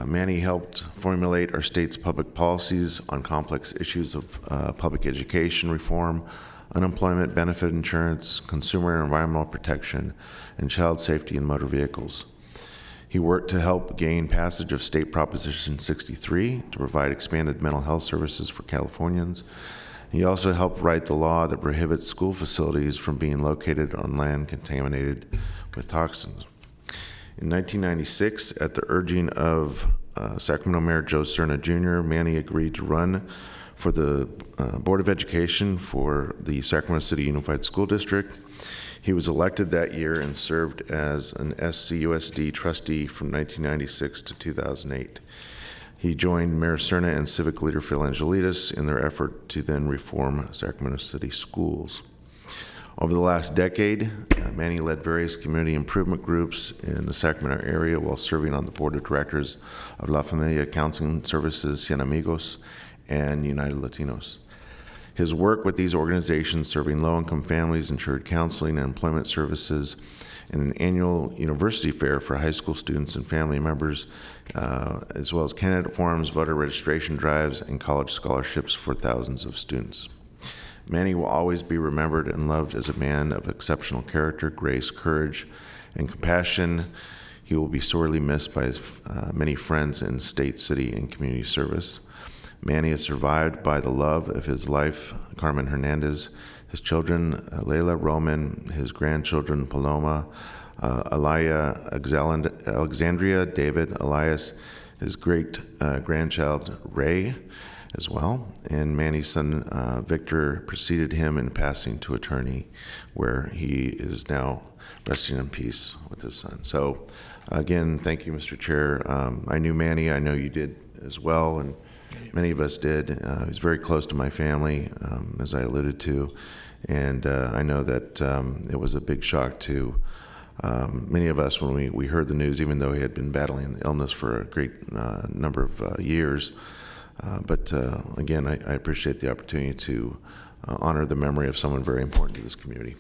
Manny helped formulate our state's public policies on complex issues of public education reform, unemployment benefit insurance, consumer and environmental protection, and child safety in motor vehicles. He worked to help gain passage of State Proposition 63 to provide expanded mental health services for Californians. He also helped write the law that prohibits school facilities from being located on land contaminated with toxins. In 1996, at the urging of Sacramento Mayor Joe Cerna Jr., Manny agreed to run for the Board of Education for the Sacramento City Unified School District. He was elected that year and served as an SCUSD trustee from 1996 to 2008. He joined Mayor Cerna and civic leader Phil Angelides in their effort to then reform Sacramento City schools. Over the last decade, Manny led various community improvement groups in the Sacramento area while serving on the board of directors of La Familia Counseling Services, Cien Amigos, and United Latinos. His work with these organizations serving low-income families ensured counseling and employment services and an annual university fair for high school students and family members, as well as candidate forums, voter registration drives, and college scholarships for thousands of students. Manny will always be remembered and loved as a man of exceptional character, grace, courage, and compassion. He will be sorely missed by his many friends in state, city, and community service. Manny is survived by the love of his wife, Carmen Hernandez, his children, Layla, Roman, his grandchildren, Paloma, Alaya, Alexandria, David, Elias, his great-grandchild, Ray, as well. And Manny's son, Victor, preceded him in passing to eternity, where he is now resting in peace with his son. So, again, thank you, Mr. Chair. I knew Manny. I know you did as well, and many of us did. He was very close to my family, as I alluded to, and I know that it was a big shock to many of us when we heard the news, even though he had been battling illness for a great number of years. But again, I appreciate the opportunity to honor the memory of someone very important to this community.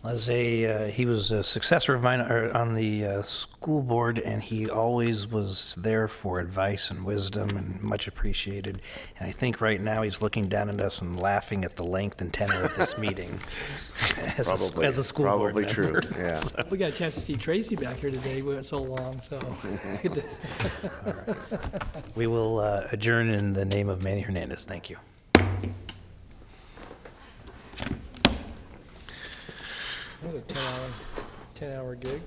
He was a successor of mine on the school board, and he always was there for advice and wisdom, and much appreciated. And I think right now he's looking down at us and laughing at the length and tenor of this meeting as a school board member. True. Yeah. So. We got a chance to see Tracy back here today. We went so long, so. We will adjourn in the name of Manny Hernandez. Thank you. That was a 10-hour gig.